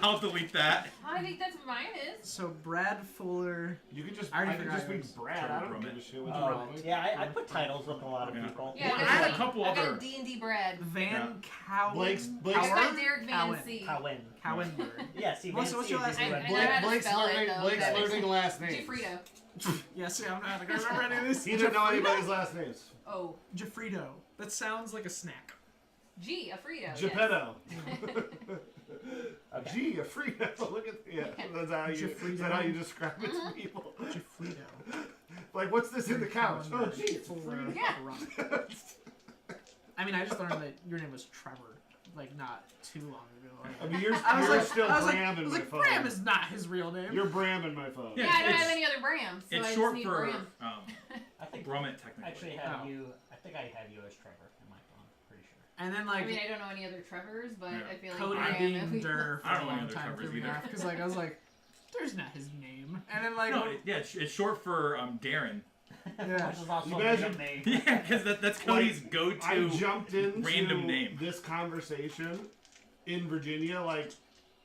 I'll delete that. I think that's what mine is. So Brad Fuller. You could just, I already could forgot just be yours. Brad. I don't give a shit what you Oh, call me. yeah, I put titles with a lot of people. Yeah, Well, I there's had a couple I other. got D&D Brad. Van Cowen. Blake's I got Derek Van Cowen. C. Cowenberg. Yeah, see, What's Van C your is last usually name? I know how to Blake's spell it, learning, though. Blake's That makes learning last names. Jeffrito. Yeah, see, I'm not gonna remember any of this. He didn't know anybody's last names. Oh. Jeffrito. That sounds like a snack. G, a Frito. Geppetto. Okay. Gee, a Frito. Look at that's how you. Is that how you describe it to people? Jeffrito. Like, what's this in the couch? Oh, jeez. Yeah. I mean, I just learned that your name was Trevor, like, not too long ago. I mean, you're like, still Bram in my phone. Bram is not his real name. You're Bram in my phone. Yeah, I don't have any other Brams. So It's I short just need for Bram. I think Brummett, technically. actually have you. I think I have you as Trevor in my phone. Pretty sure. And then, I like, mean, I don't know any other Trevors, but I feel like Cody Bram. being Durr for I a don't know long any other time Trevors threw me either. off. Because, like, I was like, there's not his name. And then, like... No, it's short for Darren. Yeah. Which is also Imagine- a name. Yeah, because that's Cody's go-to I jumped into random name. this conversation in Virginia, like,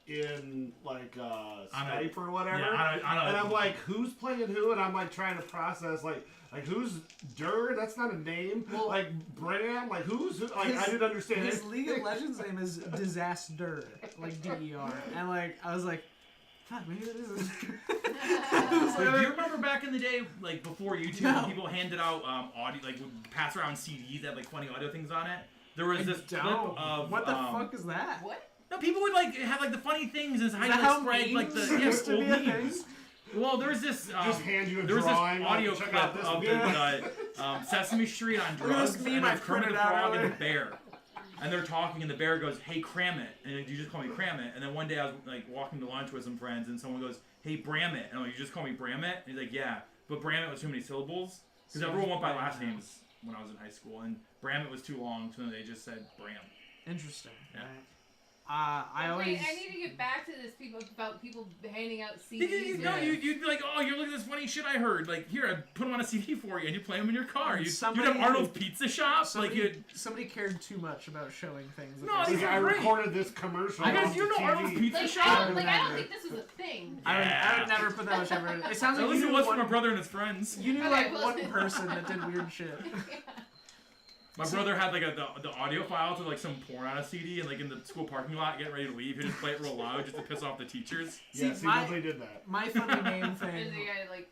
in, like, Skype or whatever. Yeah, and I'm like, who's playing who? And I'm, like, trying to process, like who's Durr? That's not a name. Well, like, Bram? Like, who's... Like, I didn't understand His it. League of Legends name is Disaster, like D-E-R. And, like, I was like, fuck, maybe that is... Like, do you remember back in the day, like before YouTube, when people handed out audio, like would pass around CDs that had like funny audio things on it? There was this clip of what the fuck is that? What? No, people would like have like the funny things and how Is you that like how spread like the memes used to old be a memes. Well, there was this Just hand you a there was this drawing. audio Check clip out this of one. the Sesame Street on Look at this drugs, meme and I it was Kermit the printed out Frog and earlier. the bear. And they're talking, and the bear goes, "Hey, cram it," and you just call me Cram it. And then one day I was like walking to lunch with some friends, and someone goes, "Hey, Bram it," and I'm like, "You just call me Bram it?" And he's like, "Yeah, but Bram it was too many syllables because everyone went by last names when I was in high school, and Bram it was too long, so they just said Bram." Interesting. Yeah. I always... Wait, I need to get back to this about people handing out CDs. No, you'd be like, "Oh, you're looking at this funny shit I heard. Like, here, I put them on a CD for you, and you play them in your car. You'd have Arnold's Pizza Shop. Somebody cared too much about showing things. No, Like, these are I great. recorded this commercial. You guys, on you know TV. Arnold's Pizza Like, Shop? I don't think this was a thing. I would never put that much effort in. It sounds At like least you it knew was one, from my brother and his friends. you knew Okay, like well- one person that did weird shit. My brother had like the audio files with like some porn on a CD, and like in the school parking lot, getting ready to leave, he'd just play it real loud just to piss off the teachers. Yeah, See, see, my- nobody did that. My funny name And thing. the guy, like,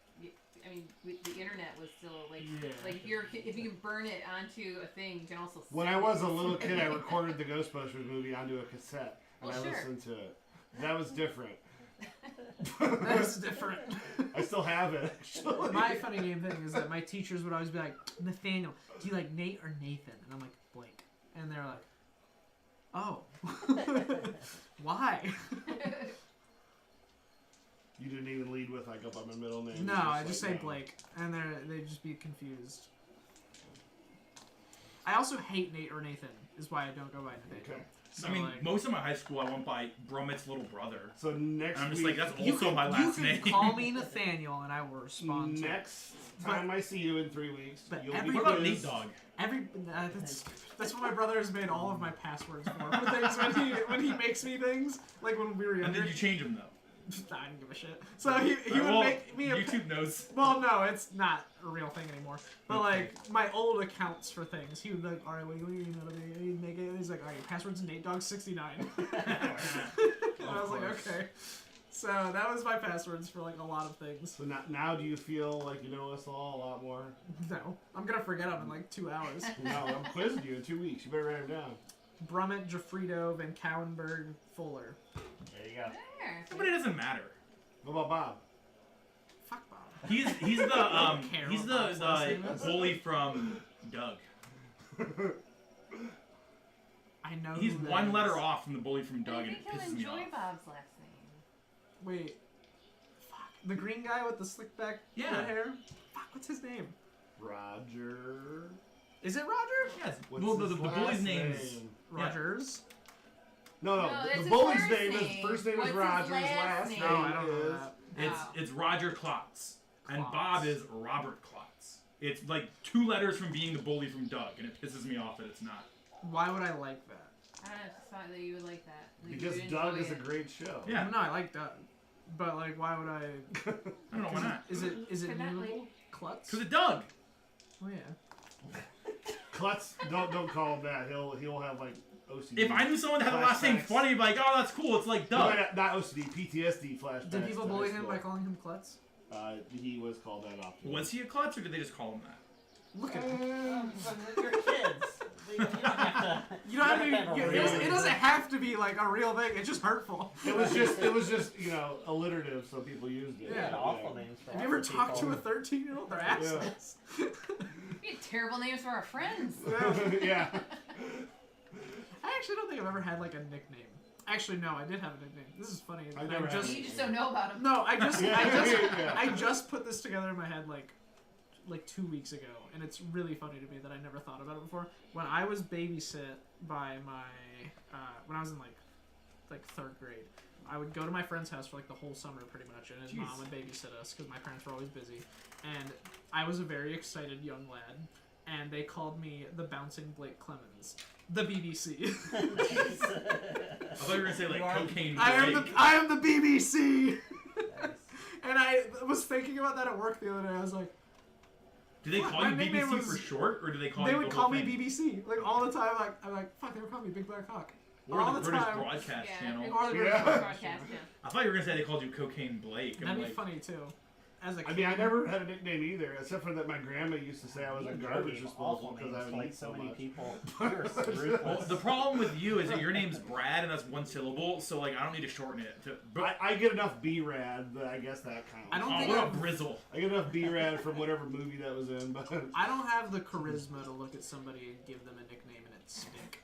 I mean, the internet was still like, Yeah. like if you can burn it onto a thing, you can also. When send I was it. a little kid, I recorded the Ghostbusters movie onto a cassette, and Well, I sure. listened to it. That was different. That's different. I still have it, actually. My funny name thing is that my teachers would always be like, Nathaniel, do you like Nate or Nathan? And I'm like, Blake. And they're like, oh. Why? You didn't even lead with, I go by my middle name. No, You're I just like, say no. Blake. And they'd just be confused. I also hate Nate or Nathan, is why I don't go by Nathaniel. Okay. So, I mean, like, most of my high school, I went by Brummett's little brother. So next And I'm just week, like, that's you also can, my last you name. can call me Nathaniel and I will respond to it. next time I see you in 3 weeks, But you'll every- be What about quizzed. Nate Dogg? That's what my brother has made all of my passwords for things when he makes me things, like when we were And younger. then you change them, though. I didn't give a shit. So he would Well, make me a YouTube knows. Well, no, it's not a real thing anymore. But like my old accounts for things, he would be like, all right, what do you email to me? He'd make it. He's like, all right, your password's NateDog69. And I was like, course. okay. So that was my passwords for like a lot of things. So now do you feel like you know us all a lot more? No, I'm gonna forget them in like 2 hours. No, I'm quizzing you in 2 weeks. You better write them down. Brummett, Jafrito, Van Cowenberg, Fuller. There you go. There. But it doesn't matter. What about Bob? Fuck Bob. He's the care he's what the, Bob's last name is. bully from Doug. I know. He's who that one is. letter off from the bully from I Doug, and think it he'll pisses me enjoy off. Bob's last name. Wait. Fuck. The green guy with the slick back Yeah. hair? Fuck, what's his name? Roger. Is it Roger? Yes. What's Well, his the bully's last name is name? Yeah. Rogers? No, No, that's the his bully's first name is name. first name What's is his Roger. His last last name? name No, I don't know is that. It's Roger Klotz, and Klotz. Bob is Robert Klotz. It's like 2 letters from being the bully from Doug, and it pisses me off that it's not. Why would I like that? I just thought that you would like that. That you because would Doug enjoy is a it. great show. Yeah. No, I like Doug. But like, why would I? I don't know why not. Is it Could that, mutable? like- Klutz? Because it's Doug. Oh yeah. Klutz, don't call him that. He'll have like OCD. If I knew someone that had a last name Flashbacks. funny, I'd be like, oh, that's cool. It's like He Doug. might have- not OCD, PTSD flashbacks. Did people to bully high him school. by calling him Klutz? He was called that often. Was he a klutz, or did they just call him that? Look at him. You're kids. You don't have to. You don't have to. have a real It name. doesn't have to be like a real thing. It's just hurtful. It was just alliterative, so people used it. Yeah, awful names. For Have you ever awful talked to people. a 13-year-old? They're assholes. We had terrible names for our friends. Yeah. I actually don't think I've ever had like a nickname. Actually, no, I did have a nickname. This is funny. I never had You just don't know about them. No, I Yeah. just put this together in my head like 2 weeks ago, and it's really funny to me that I never thought about it before. When I was babysit by my when I was in like 3rd grade, I would go to my friend's house for like the whole summer pretty much, and his mom would babysit us because my parents were always busy. And I was a very excited young lad, and they called me the Bouncing Blake Clemens, the BBC. I thought you were gonna say like cocaine. I am the BBC. Nice. And I was thinking about that at work the other day. I was like, Do they call My you nickname BBC was- for short, or do they call they you would the call whole me thing? BBC like all the time. Like I'm like, fuck, they would call me Big Black Hawk. Or all the the British time. Broadcast Channel. Or the Yeah. British Broadcast, Channel. yeah. I thought you were gonna say they called you Cocaine Blake. I'm That'd be like, funny too. As a kid. I mean, I never had a nickname either, except for that my grandma used to say I was a garbage disposal because I would like eat so so many much. people. You're Well, ruthless. the problem with you is that your name's Brad and that's one syllable, so like I don't need to shorten it. I get enough B-Rad, but I guess that counts. I don't Oh, think what a I've- brizzle. I get enough B-Rad from whatever movie that was in, but I don't have the charisma to look at somebody and give them a nickname and it stick.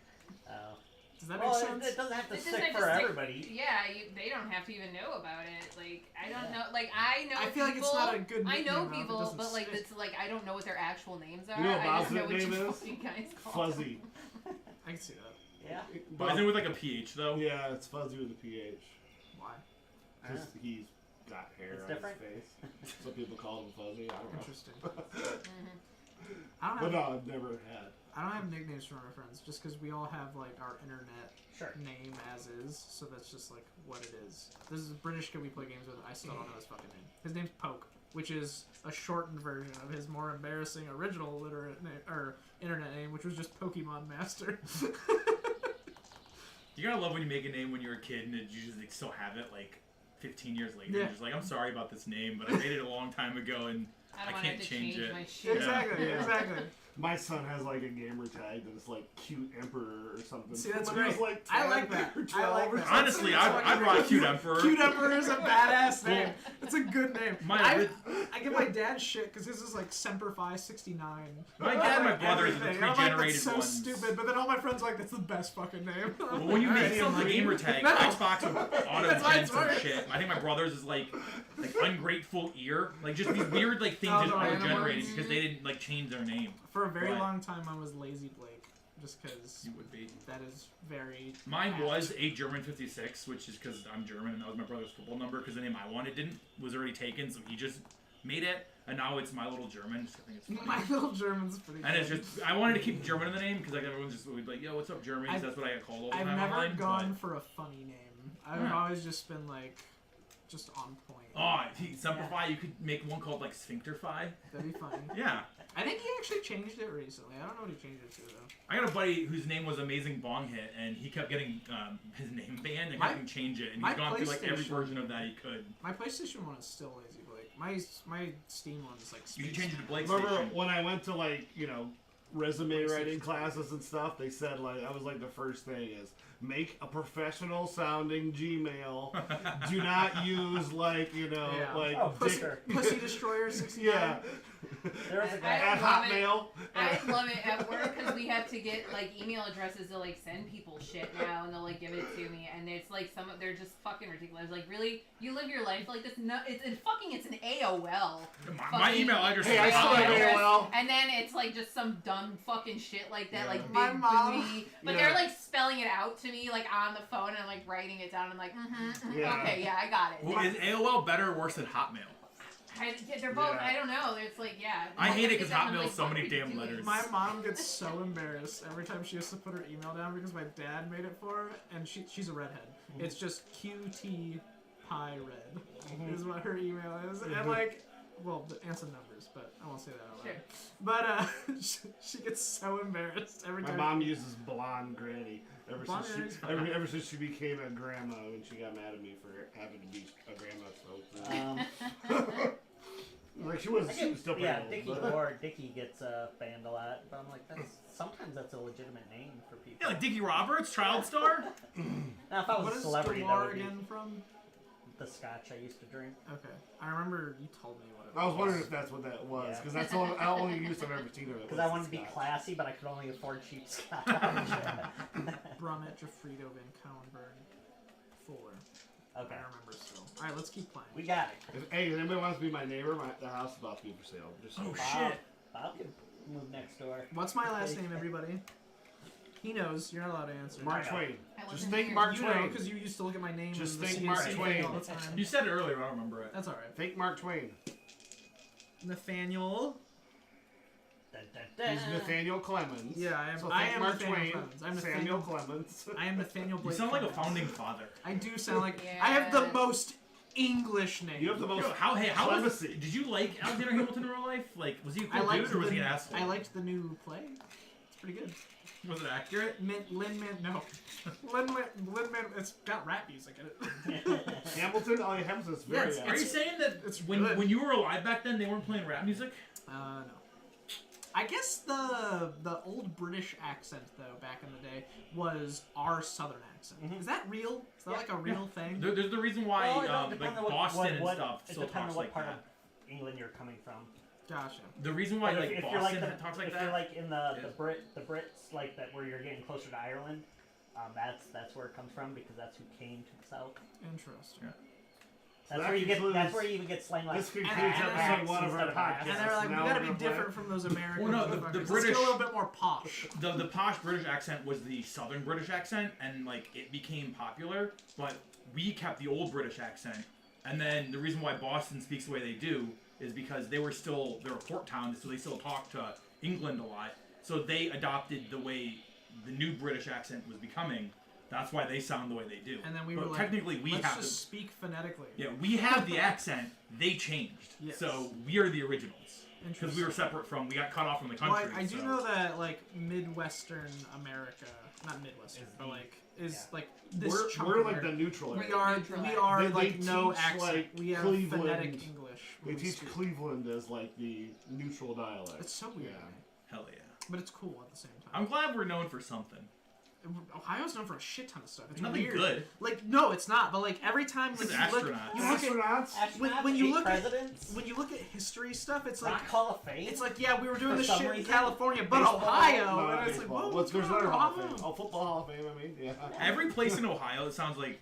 Does that make Well, sense? it doesn't have to It doesn't stick have to for stick- everybody. Yeah, they don't have to even know about it. Like, I don't know. Like, I know I feel like people. it's not a good I know nickname, though, if it people, doesn't but like, stick. it's like I don't know what their actual names are. You know what I Bob's just know what nickname you is? fucking guys call Fuzzy. I can see that. Yeah. But isn't it with like a PH though? Yeah, it's Fuzzy with a PH. Why? Because he's got hair It's on different. his face. Some people call him Fuzzy. I don't know. Interesting. Mm-hmm. I don't But have. no, I've never had. I don't have nicknames for my friends, just because we all have like our internet Sure. name as is, so that's just like what it is. This is a British kid we play games with. I still don't know his fucking name. His name's Poke, which is a shortened version of his more embarrassing original internet name, which was just Pokemon Master. You gotta love when you make a name when you're a kid and you just like, still have it like 15 years later. Yeah. You're just like, I'm sorry about this name, but I made it a long time ago and I don't I want to can't have to change change it. my shit. Exactly, Yeah. exactly. My son has like a gamer tag that is like cute emperor or something. See, that's When he was, great. like, I like 10 that. or I 12 like or that. something. Honestly, That's I'd fucking rock great. Cute Emperor. Cute Emperor is a badass name. It's a good name. My- I give my dad shit because his is like Semper Fi 69. My dad and my brother is the Everything. I'm like, pre-generated that's so ones. stupid, but then all my friends are like, that's the best fucking name. Well, when you make yourself a gamer tag, No. Xbox will auto That's why gen it's some worse. shit. I think my brother's is like ungrateful ear, like just these weird like things Oh, just the auto random generated ones. because they didn't like change their name. For a very Right. long time, I was Lazy Blake, just because You would be. that is very. Mine apt. was a German 56, which is because I'm German and that was my brother's football number because the name I wanted was already taken, so he just made it, and now it's My Little German. Just, I think it's funny. My Little German's pretty. And it's good. just I wanted to keep German in the name because like everyone just would be like, yo, what's up, German? 'Cause I've- that's what I got called all the I've time never online. gone for a funny name. I've Yeah. always just been like, just on point. Oh, Semperfi, you could make one called like Sphincterfi. That'd be funny. Yeah. I think he actually changed it recently. I don't know what he changed it to though. I got a buddy whose name was Amazing Bong Hit, and he kept getting his name banned and My- having to change it, and my he's gone through like every PlayStation- version of that he could. My PlayStation one is still Lazy Blake. My Steam one is like. You should Space change it to Blake Remember Station. when I went to like, resume writing classes and stuff, they said like that was like the first thing is make a professional sounding Gmail. Do not use like, Yeah. like Oh, dick- sure. Pussy Destroyer 69. yeah. There was a I guy. At love it. Hotmail. I love it at work because we have to get like email addresses to like send people shit now, and they'll like give it to me, and it's like they're just fucking ridiculous. Like, really, you live your life like this? No, it's an AOL. My fucking email address Hey, is I still have Hotmail. AOL. And then it's like just some dumb fucking shit like that, Yeah. like big My mom- booty. But Yeah. they're like spelling it out to me like on the phone, and I'm like writing it down. I'm like, Yeah. okay, yeah, I got it. Well, is AOL better or worse than Hotmail? They're both. Yeah. I don't know. It's like, yeah. I hate it 'cause It's definitely Hotmail's so many what are you damn doing? letters. My mom gets so embarrassed every time she has to put her email down because my dad made it for her, and she's a redhead. It's just QT Pie Red is what her email is, and like, well, and some numbers, but I won't say that out loud. Sure. But she gets so embarrassed every My time. mom uses blonde granny Blonde granny's fine. ever since she became a grandma when she got mad at me for having to be a grandma. So Like she was still pretty old. Dickie or Dickie gets banned a lot, but I'm like, sometimes that's a legitimate name for people. Yeah, like Dickie Roberts, child star. Now, if I was What a is celebrity, that Galar would be again from? the scotch I used to drink. Okay, I remember you told me what it was. I was wondering if that's what that was, because that's the only use I've ever seen of it. Because I wanted to be classy, but I could only afford cheap scotch. Brummett, Jafrito, Van Cowenberg, Fuller. Okay. I remember still. All right, let's keep playing. We got it. Hey, if anybody wants to be my neighbor, the house is about to be for sale. Just so Shit. Bob can move next door. What's my last name, everybody? He knows. You're not allowed to answer. Mark Twain. I Just wasn't think here. Mark You know, Twain. because you used to look at my name. Just in the think CNC Mark thing Twain. all the time. You said it earlier, but I don't remember it. That's all right. Think Mark Twain. Nathaniel. Dun, dun, dun. He's Nathaniel Clemens. Yeah, I am. So I think am Mark Nathaniel Twain. Clemens. I'm Samuel Nathaniel. Clemens. I am Nathaniel You Blake. sound like a Clemens. founding father. I do sound like. Yeah. I have the most English name. You have the most. Yo, how was, clemency. did you like Alexander Hamilton in real life? Like, was he a I cool liked dude or was the, he an asshole? I liked the new play. It's pretty good. Was it accurate? Lin-Man, no. Lin-Man, it's got rap music in it. Hamilton? Oh, yeah, Hamilton's very. Yeah, Are you saying that it's when good. you were alive back then, they weren't playing rap music? No. I guess the old British accent though back in the day was our Southern accent. Mhm. Is that real? Is that like a real thing? There's the reason why Well, it depends like on what- Boston what- and stuff it still depends talks on what like part that. of England you're coming from. Gotcha. The reason why But like if Boston you're like talks like if that. you're like in the Yeah. the Brits like that where you're getting closer to Ireland, that's where it comes from because that's who came to the south. Interesting. Yeah. That's that where you get. concludes- That's where you even get slang like. This concludes ass episode 1 of our instead of ass. podcast. And they're like, Now we gotta we're be gonna play- different from those Americans. Well, no, the motherfuckers. Let's British- get a little bit more posh. The posh British accent was the southern British accent, and like it became popular. But we kept the old British accent, and then the reason why Boston speaks the way they do is because they're a port town, so they still talk to England a lot. So they adopted the way the new British accent was becoming. That's why they sound the way they do. And then we but were like, technically we let's have just to, speak phonetically. yeah, we have the accent. They changed, Yes. so we are the originals because we were separate from. We got cut off from the country. Well, I do so. know that like Midwestern America, not Midwestern, Is but the- like is yeah. like this chunk We're of like the America. neutral area. We are They like no teach, accent. like, we have Cleveland. phonetic English. They when we teach speak. Cleveland as like the neutral dialect. It's so weird, Yeah. Hell yeah! but it's cool at the same time. I'm glad we're known for something. Ohio's known for a shit ton of stuff. It's Nothing weird. good. Like no, it's not. But like every time This like, is you look, astronauts. you look at Astronauts? when you 8 look at- presidents, when you look at history stuff, it's like Rock Hall of Fame. it's like yeah, we were doing For this some shit in reason, California, but baseball, Ohio, No, and not it's like baseball. whoa, What's there's going another on Hall of in Fame. Ohio? Oh, football Hall of Fame. I mean, yeah. Every place in Ohio, it sounds like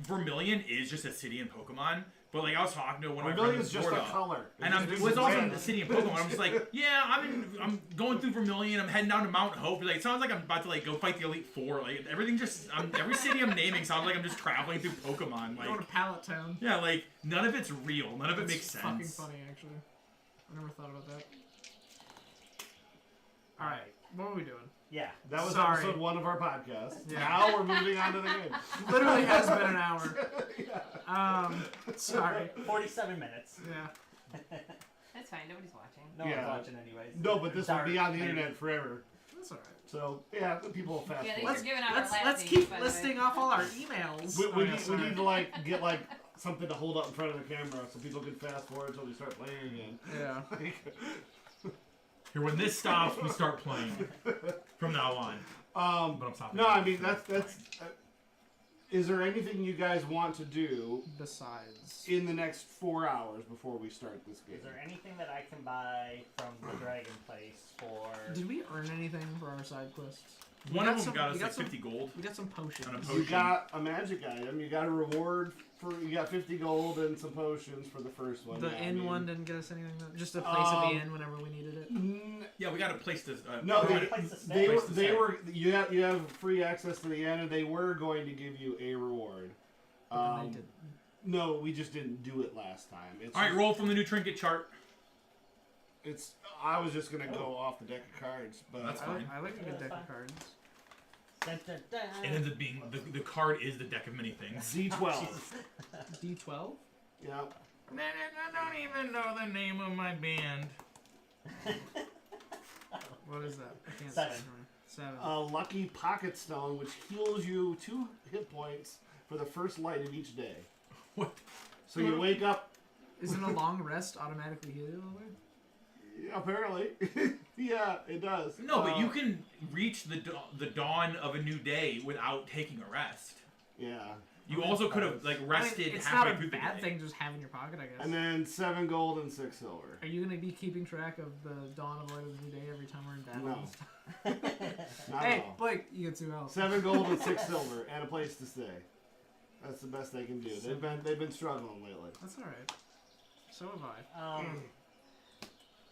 Vermilion is just a city in Pokemon. But like I was talking to one of my Vermilion's friends in just a Florida, color. and I'm It's was also in red. the city of Pokemon. I'm just like, yeah, I'm going through Vermilion. I'm heading down to Mount Hope. Like it sounds like I'm about to like go fight the Elite Four. Like everything just every city I'm naming sounds like I'm just traveling through Pokemon. Going to Like Pallet Town. yeah, like none of it's real. None of it It's makes sense. fucking funny, actually. I never thought about that. All right, what are we doing? yeah. That was Sorry. episode 1 of our podcast. Yeah. Now we're moving on to the game. Literally has been an hour. Sorry. 47 minutes. Yeah. That's fine. Nobody's watching. No Yeah. one's watching anyways. No, but this will Dark, be on the maybe. internet forever. That's all right. So yeah, the people will fast Yeah, forward. these are giving out our last Let's names, keep by the way. listing off all our emails. We Oh, yeah, need sorry. to like get like something to hold up in front of the camera so people can fast forward until we start playing again. Yeah. Here, when this stops, we start playing from now on. But I'm stopping. No, I mean that's. Is there anything you guys want to do Besides. in the next 4 hours before we start this game? Is there anything that I can buy from the Dragon Place for? Did we earn anything for our side quests? One We of them some- got we us like some- 50 gold. We got some potions. On a You potion. got a magic item. You got a reward for. You got 50 gold and some potions for the first one. The Yeah, I inn mean- one didn't get us anything. Just a place at the inn whenever we needed it. Yeah, we got a place to. No, Right. they, Place to stay. they, were, Place to they stay. were. You have free access to the inn, and they were going to give you a reward. But then they didn't. No, we just didn't do it last time. It's All right, roll from the new trinket chart. It's. I was just gonna go off the deck of cards, but That's fine. I like a good Yeah, deck of that's cards. Dun, dun, dun. It ends up being the card is the deck of many things. D12. D12? Yeah. I don't even know the name of my band. What is that? I can't 7. see. 7. A lucky pocket stone, which heals you 2 hit points for the first light of each day. What? So you wake up. Isn't a long rest automatically heal you all the way? Yeah, apparently. Yeah, it does. No, but you can reach the dawn of a new day without taking a rest. Yeah. You also could have rested it's halfway not a through the bad day. thing just have in your pocket, I guess. And then 7 gold and 6 silver. Are you going to be keeping track of the dawn of light of the new day every time we're in battle? No. and stuff? Not Hey, at all. Blake, you get 2 health. 7 gold and 6 silver and a place to stay. That's the best they can do. They've been struggling lately. That's alright. So have I.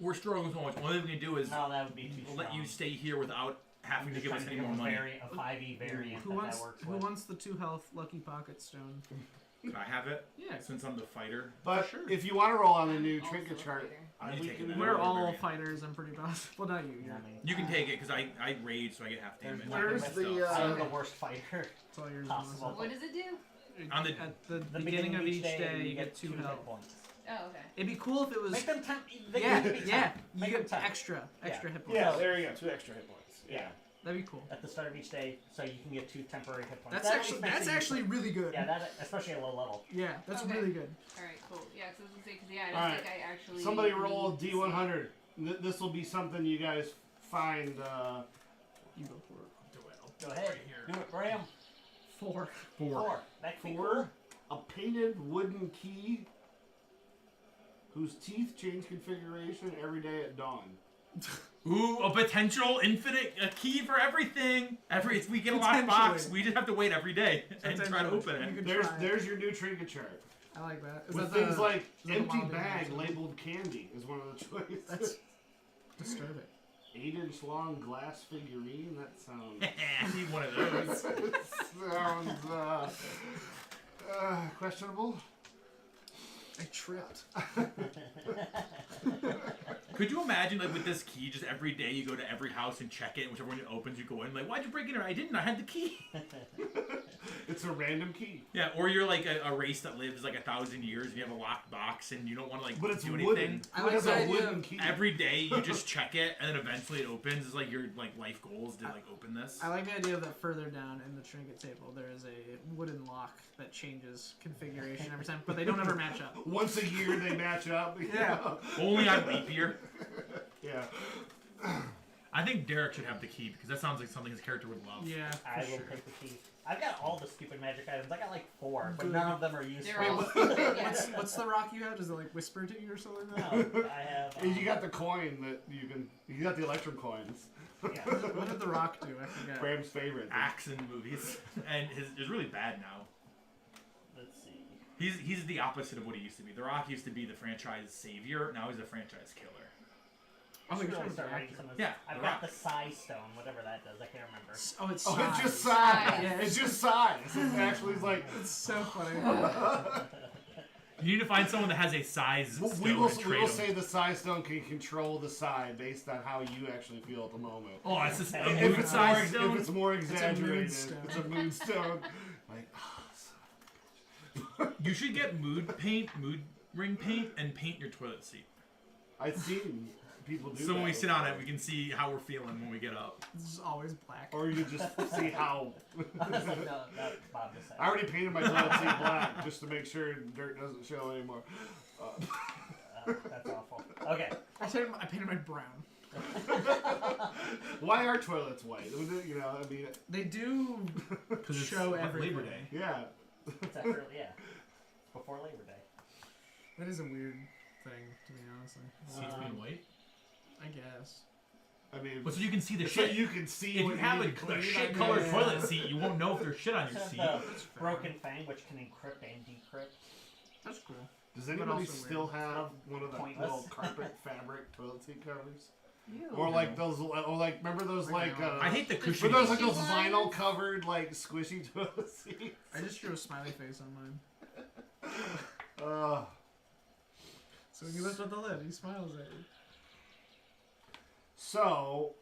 We're struggling so much. One thing we can do is No, that would be too we'll strong. let you stay here without having to give us any more money. A 5e variant Who that works who with. wants the 2 health lucky pocket stone? Can I have it? Yeah. Since I'm the fighter. But sure. if you want to roll on the I'm new also trinket a chart, fighter. You we take can it. We're all variant. fighters, I'm pretty positive. Well, not you. Yeah, You're, I mean, You can take it because I rage, so I get half damage. Where's and the, stuff. I'm the worst fighter. it's all yours. Possible. What does it do? On the- At the The beginning of each day, you you get 2 hit health. points. Oh, okay. It'd be cool if it was. Make them temp. Yeah, They can be yeah. temp. You Make get them temp. extra hit points. Yeah, there you go. 2 extra hit points. Yeah. That'd be cool. At the start of each day, so you can get 2 temporary hit points. That's That at least makes it actually useful. really good. Yeah, that especially at low level. Yeah, that's Okay. really good. All right, cool. Yeah, because I was gonna say, because I don't Alright. think I actually. Somebody roll need D100. This will be something you guys find. You go for it. Do it. I'll Go do it ahead. right here. Do it, Graham. 4. 4. That could be 4. cool. A painted wooden key whose teeth change configuration every day at dawn. Ooh, a potential infinite key for everything. If we get a locked box, Potentially. we just have to wait every day and try to open You it. could try. There's your new trinket chart. I like that. Is With that things the, like is that the empty wild bag animal? labeled candy is one of the choices. That's disturbing. 8-inch long glass figurine. That sounds I need one of those. sounds questionable. I tripped. Could you imagine, with this key, just every day you go to every house and check it, and whichever one it opens, you go in, why'd you break in? I didn't. I had the key. It's a random key. Yeah, or you're like a race that lives 1,000 years, and you have a locked box, and you don't want to But it's do wooden. anything. I It like has the a idea wooden of- key. Every day you just check it, and then eventually it opens. It's your life goal is to open this. I like the idea that further down in the trinket table there is a wooden lock that changes configuration every time, but they don't ever match up. Once a year they match up. Yeah. Only on leap year. Yeah. I think Derek should have the key because that sounds like something his character would love. Yeah, I for will sure. take the key. I've got all the stupid magic items. I got 4, but Good. none of them are useful. They're all Wait, stupid, yeah. What's the rock you have? Does it whisper to you or something like that? No, I have. And you got the coin that you got the electrum coins. Yeah. What did the rock do? I forgot. Graham's favorite. Acts in movies, and is really bad now. Let's see. He's the opposite of what he used to be. The Rock used to be the franchise savior. Now he's a franchise killer. Oh, Should you're really trying to start be writing actor. some of this. Yeah, I've The got Rock. the size stone, whatever that does. I can't remember. Oh, it's Oh, it's just size. size. Yeah, It's just size. It actually is like. It's so funny. You need to find someone that has a size stone We will and trade them. say the size stone can control the side based on how you actually feel at the moment. Oh, it's just a If mood it's size more, stone. if it's more exaggerated, stone. it's a moon stone. Like, You should get mood ring paint, and paint your toilet seat. I've seen people do So that. when we sit on it, we can see how we're feeling when we get up. It's just always black. Or you just see how. I was like, no, that Bob just said. I already painted my toilet seat black just to make sure dirt doesn't show anymore. That's awful. Okay. I painted my brown. Why are toilets white? You know, I mean, They do Because it's show like everything. Labor Day. yeah. It's after, yeah. Before Labor Day. That is a weird thing, to be honest. Seats being white. I guess. I mean, But so you can see the so shit. you can see If what you have need a to clean, shit I colored guess. toilet seat, you won't know if there's shit on your Except seat. the That's fair. Broken Fang, which can encrypt and decrypt. That's cool. Does But anybody also still have one of the Pointless. little carpet fabric toilet seat covers? Ew. Or like those, or like remember those like I hate the were cushion. those like those Squishy vinyl ones? covered like squishy toilet seats? I just drew a smiley face on mine. So when you lift up the lid, he smiles at you. So,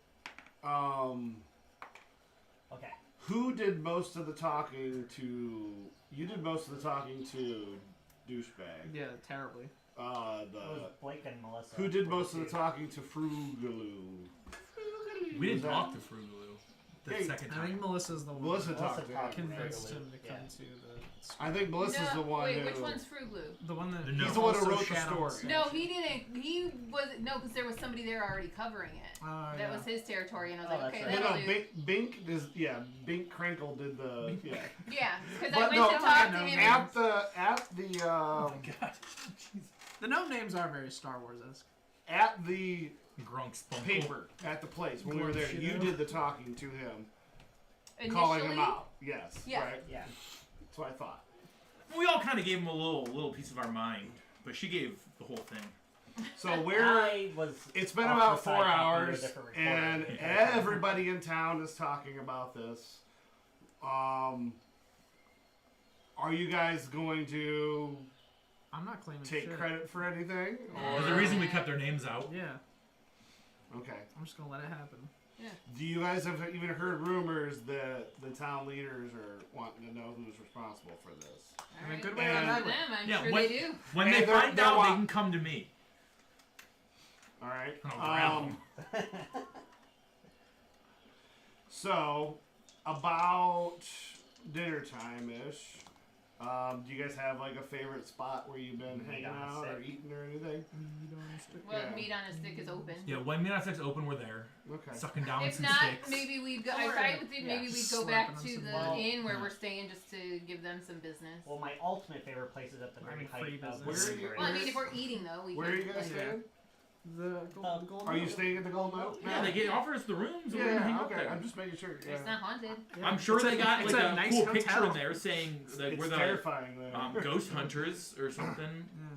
Okay. who did most of the talking to? You did most of the talking to douchebag. Yeah, terribly. It was Blake and Melissa. Who did most of the talking to Frugaloo? We didn't Was talk to Frugaloo. the Yeah, second I time. think Melissa's the one Melissa that talked to him. convinced him to Yeah. come to the. I think Melissa's the one Wait, who. which one's Fruglu? The one that He's the one who also wrote the shat on story. statue. No, he didn't. He was because there was somebody there already covering it. Oh, That yeah. was his territory, and I was Oh, like, that's okay, right. No, that'll no, do. Bink is Bink Krankle did the Yeah, because But I went no, to talk to no, him. at the Oh my god. The gnome names are very Star Wars-esque. at the Grunk Spunkle. paper at the place when we were there. You Glumshido. did the talking to him, Initially, calling him out. Yes, Yeah. right. Yeah. That's what I thought. We all kind of gave him a little piece of our mind, but she gave the whole thing. So we're. I was. It's been off about the side 4 talking to a hours, different reporter. and everybody in town is talking about this. Are you guys going to I'm not claiming take shit. credit for anything? There's a reason we kept their names out. Yeah, Okay. I'm just gonna let it happen. Do you guys have even heard rumors that the town leaders are wanting to know who's responsible for this? All In a right, good way good or for bad them. way. I'm Yeah, sure what- they do. When Hey, they they're- find they're out, wa- they can come to me. All right. And I'll grab 'em. So, about dinner time ish, do you guys have like a favorite spot where you've been hanging on a out or stick. eating or anything? Well, Yeah. meat on a stick is open. Yeah, when Meat on Sticks open, we're there. Okay. Sucking down If some not, sticks. maybe we'd go. Or- I would think maybe yeah. we'd go Slapping back on to some the balls. inn where Yeah. we're staying just to give them some business. Well, my ultimate favorite place is at the I very mean, free height of business. Where are you- Well, I mean, if we're eating though, we Where are could, you guys like, staying? The gold. Are you staying at the Golden Oak? Yeah, they offer us the rooms. Yeah, we're gonna hang out okay. there. I'm just making sure. It's Yeah. not haunted. I'm sure It's they got it's like a nice cool hotel. picture in there saying that It's we're the terrifying there. ghost hunters or something. Yeah.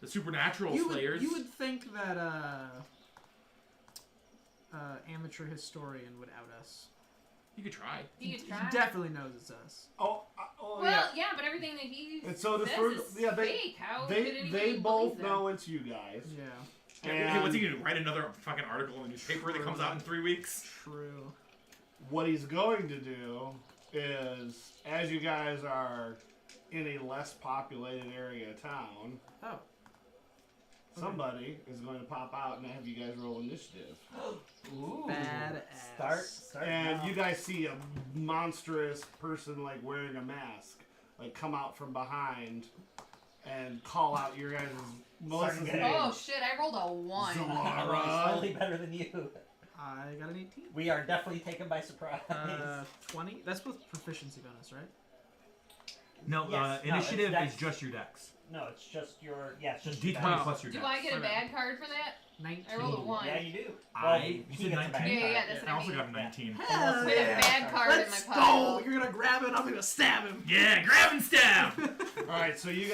The supernatural You slayers. would think that amateur historian would out us. You could try. You could He try. definitely knows it's us. Oh Well, yeah. yeah, but everything that he And so the says fruit- is yeah, they- fake. How could They anybody both believe them? know it's you guys. Yeah, Hey, what's he gonna do? Write another fucking article in the newspaper that comes out in 3 weeks? true. What he's going to do is, as you guys are in a less populated area of town, Oh. somebody is going to pop out and have you guys roll initiative. Ooh. Badass. Start And now. you guys see a monstrous person like wearing a mask like come out from behind and call out your guys' Melissa's Starting name. Oh shit! I rolled a 1. Oh, Zalara. slightly better than you. I got an 18. We are definitely taken by surprise. 20. That's with proficiency bonus, right? No, Yes, no, initiative it's is just your dex. No, it's just your it's just D20 your plus your Do dex. I get a Okay. bad card for that? 19. I rolled a 1. Yeah, you do. You he said gets a bad 19? Yeah, card. that's I also what got a 19. Hell With yeah. a bad card Let's in my pile. go! You're gonna grab it, I'm gonna stab him! Yeah, grab and stab! Alright, so you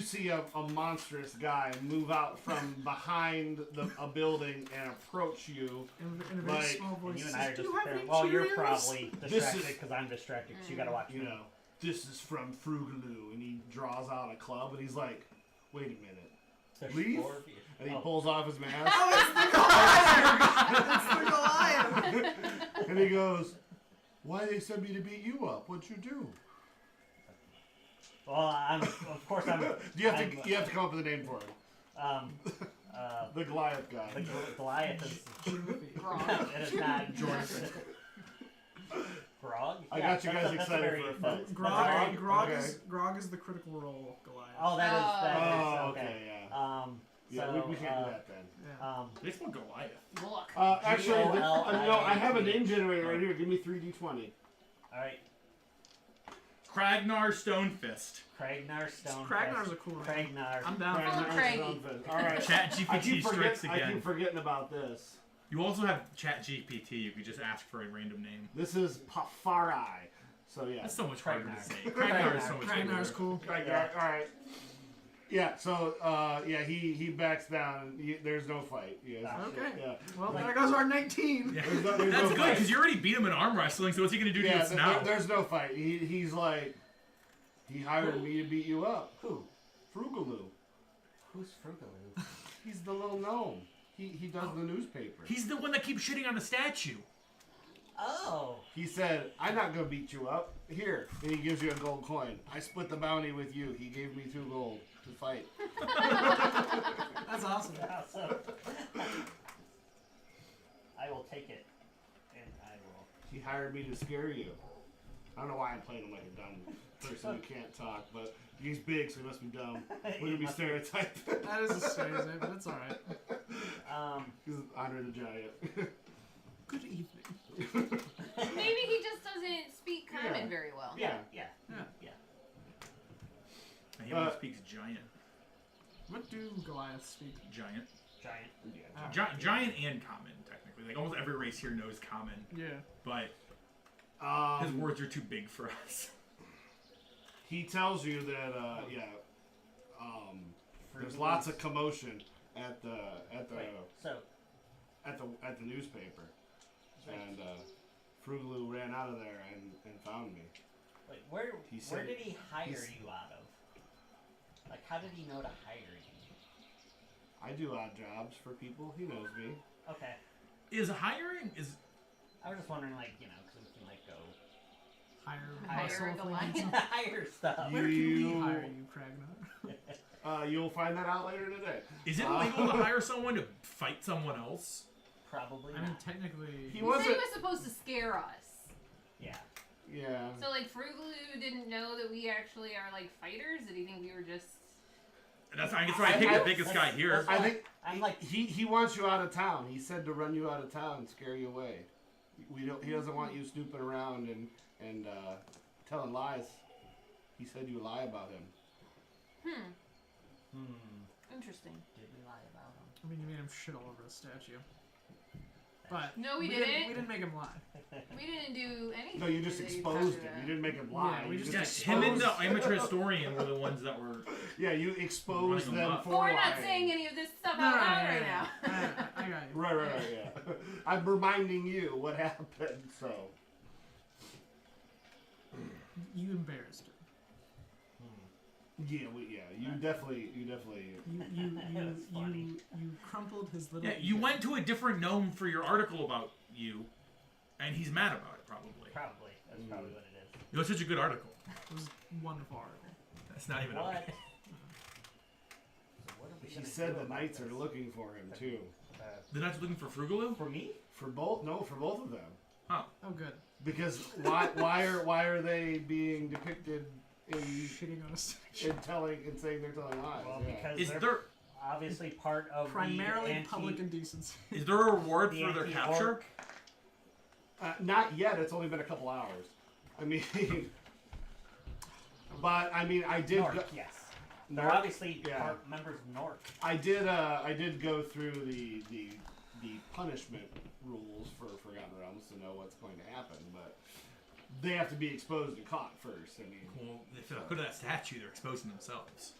see a monstrous guy move out from behind a building and approach you. In a very Like, small voice. And you and says, I are "Do just you have any well, you're Cheerios?" probably This distracted is- because I'm distracted because you gotta watch You me. know, this is from Frugaloo, and he draws out a club, and he's like, "Wait a minute," The Leaf? scorpion. and he Oh. pulls off his mask, It's the Goliath! and he goes, "Why they sent me to beat you up? What'd you do?" Well, of course I'm. You have to come up with a name for him. The Goliath guy. The Goliath is. Wrong. It is not Jordan. Grog. I Yeah, got you that's guys that's excited very- for a fight. that's- that's Grog, very- Grog, okay. Grog is the critical role Goliath. Oh, that is Oh, okay. okay, yeah. So, Yeah, we can't do that then. Yeah. They spelled Goliath. Look. Actually, no, I have a G-O-L-I-A-T. name generator right here. Give me 3d20. All right, Kragnar Stonefist. Kragnar Stone. Kragnar's a cool name. Kragnar. I'm down. Call him Craigie. All right. Chat I GPT keep, strikes I again. keep forgetting about this. You also have Chat GPT. You could just ask for a random name. This is Pafarai. So yeah. That's so much harder to Kragnar. say. Kragnar is so much Kragnar's cooler. cool. All right. Yeah. So he backs down. There's no fight. Yeah. Okay. Yeah. Well, there goes our 19. Yeah. There's no That's good fight. because you already beat him in arm wrestling. So what's he gonna do to Yeah. us now? There's no fight. He's like, he hired me to beat you up. Who? Frugaloo. Who's Frugaloo? He's the little gnome. He does the newspaper. He's the one that keeps shitting on the statue. Oh. He said, "I'm not gonna beat you up. Here," and he gives you a gold coin. I split the bounty with you. He gave me 2 gold to fight. That's awesome. Awesome. I will take it, and I will. hired me to scare you. I don't know why I'm playing him like a dumb person who can't talk, but he's big, so he must be dumb. Wouldn't be stereotyped. That is a stereotype, but it's alright. He's Andre the Giant. Good evening. Maybe he just doesn't speak Common very well. Yeah. And he only speaks giant. What do Goliaths speak? Giant. Giant. And common, technically. Like, almost every race here knows common. Yeah. But his words are too big for us. He tells you that, there's lots of commotion at the newspaper, and Frugaloo ran out of there and found me. Wait, where said did he hire you out of? Like, how did he know to hire you? I do odd jobs for people. He knows me. Okay. I was just wondering, like, because we can, like, go Hire a Goliath. hire stuff. Where can we hire you, Kragnar? You'll find that out later today. Is it illegal to hire someone to fight someone else? Probably I mean, not. technically... He said he was supposed to scare us. Yeah. Yeah. So, like, Frugaloo didn't know that we actually are, like, fighters? Did he think we were just... I guess I picked the biggest guy here. I think I'm like... He wants you out of town. He said to run you out of town and scare you away. He doesn't want you snooping around and telling lies. He said you lie about him. Interesting. Did we lie about him? I mean, you made him shit all over the statue. But No, we didn't. We didn't make him lie. We didn't do anything. No, you just that exposed him. talked You didn't make him lie. Yeah, we You just Yes, exposed him and the amateur historian were the ones that were... Yeah, you exposed Running him them up. for But we're lying. not saying any of this stuff No, out no, loud yeah, right yeah, now. yeah. I got you. Right, yeah. I'm reminding you what happened, so... You embarrassed him. You definitely... You crumpled his little... Yeah, you went to a different gnome for your article about you, and he's mad about it, probably. Probably. That's probably what it is. It was such a good article. It was a wonderful article. That's not even What? okay. So what are we He gonna said do the about knights this? are looking for him, too. The Knights looking for Frugaloo? For me? For both of them. Oh, good. Because why are they being depicted in Shitting on a statue. in saying they're telling lies? Well, Yeah. because Is they're there obviously part of Primarily the public indecency. is there a reward the for their anti-orc. capture? Not yet. It's only been a couple hours. I mean, but I mean, I did. Nork, yes. They're Nork? obviously Yeah. part members of Nork. I did go through the punishment rules for Forgotten Realms to know what's going to happen, but they have to be exposed and caught first. I mean, Well, if they go to that statue, they're exposing themselves.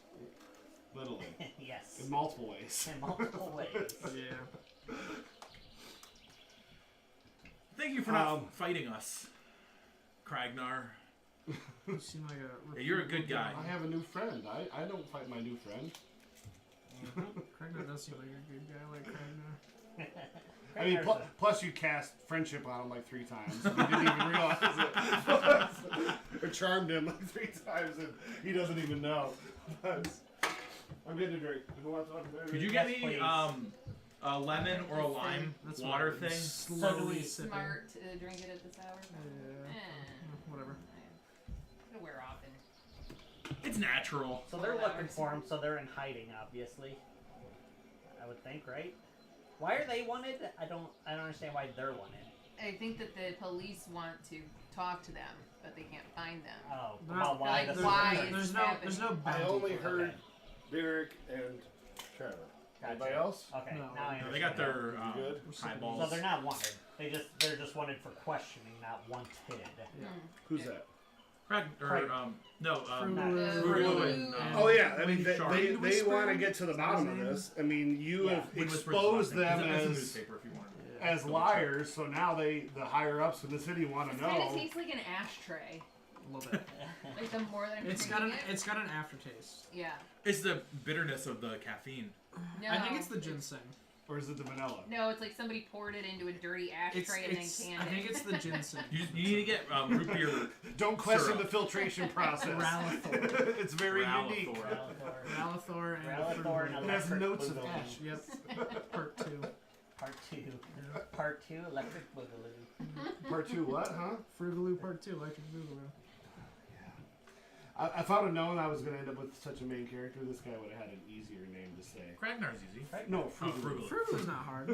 literally Yes. in multiple ways. In multiple ways. Yeah. Thank you for not fighting us, Kragnar. You seem like a... Yeah, you're a good guy. I have a new friend. I don't fight my new friend. Kragnar does seem like a good guy, like Kragnar. I mean, plus you cast friendship on him like 3 times. He didn't even realize it. Or charmed him like 3 times, and he doesn't even know. But I'm getting a drink. Who wants one? Could you get Yes, me please. a lemon or a lime That's water what thing? Slowly sipping. Smart to drink it at this hour. Yeah. Whatever. It'll wear off in. It's natural. So they're looking for him, so they're in hiding, obviously. I would think, right? Why are they wanted? I don't understand why they're wanted. I think that the police want to talk to them, but they can't find them. Oh, They're about not- why like, the why Silverymoon. is There's no I bounty. only for it. heard Derek and Trevor. Gotcha. Anybody else? Okay, No. now I understand. They got their You good? eyeballs. So they're not wanted. They're just wanted for questioning, not wanted. Yeah. Who's that? Frugaloo. Frugaloo and, Oh yeah, I mean Wind they Whisperer? want to get to the Is that bottom his of name? this. I mean, you Yeah. have Wind Whisperer's exposed last name. them It's in the as newspaper if you want. as liars, so now the higher ups in the city want to It kind of know. tastes like an ashtray. A little bit. Like the more that I'm It's drinking got an it. it's got an aftertaste. Yeah. It's the bitterness of the caffeine. No. I think it's the ginseng. Or is it the vanilla? No, it's like somebody poured it into a dirty ashtray and then canned I think it. it's the ginseng. You need to get root beer. Don't question Syrup. the filtration process. Ralathor. It's very unique. Ralathor and Ralathor and It has electric notes of boogaloo. ash. Yep. Part 2. Part 2. Part 2, Electric Boogaloo. Part 2 what, huh? Frugaloo Part 2, Electric Boogaloo. If I would have known I was going to end up with such a main character, this guy would have had an easier name to say. Kragnar's easy. No, Oh, Frugaloo. Frugaloo. Frugaloo's not hard.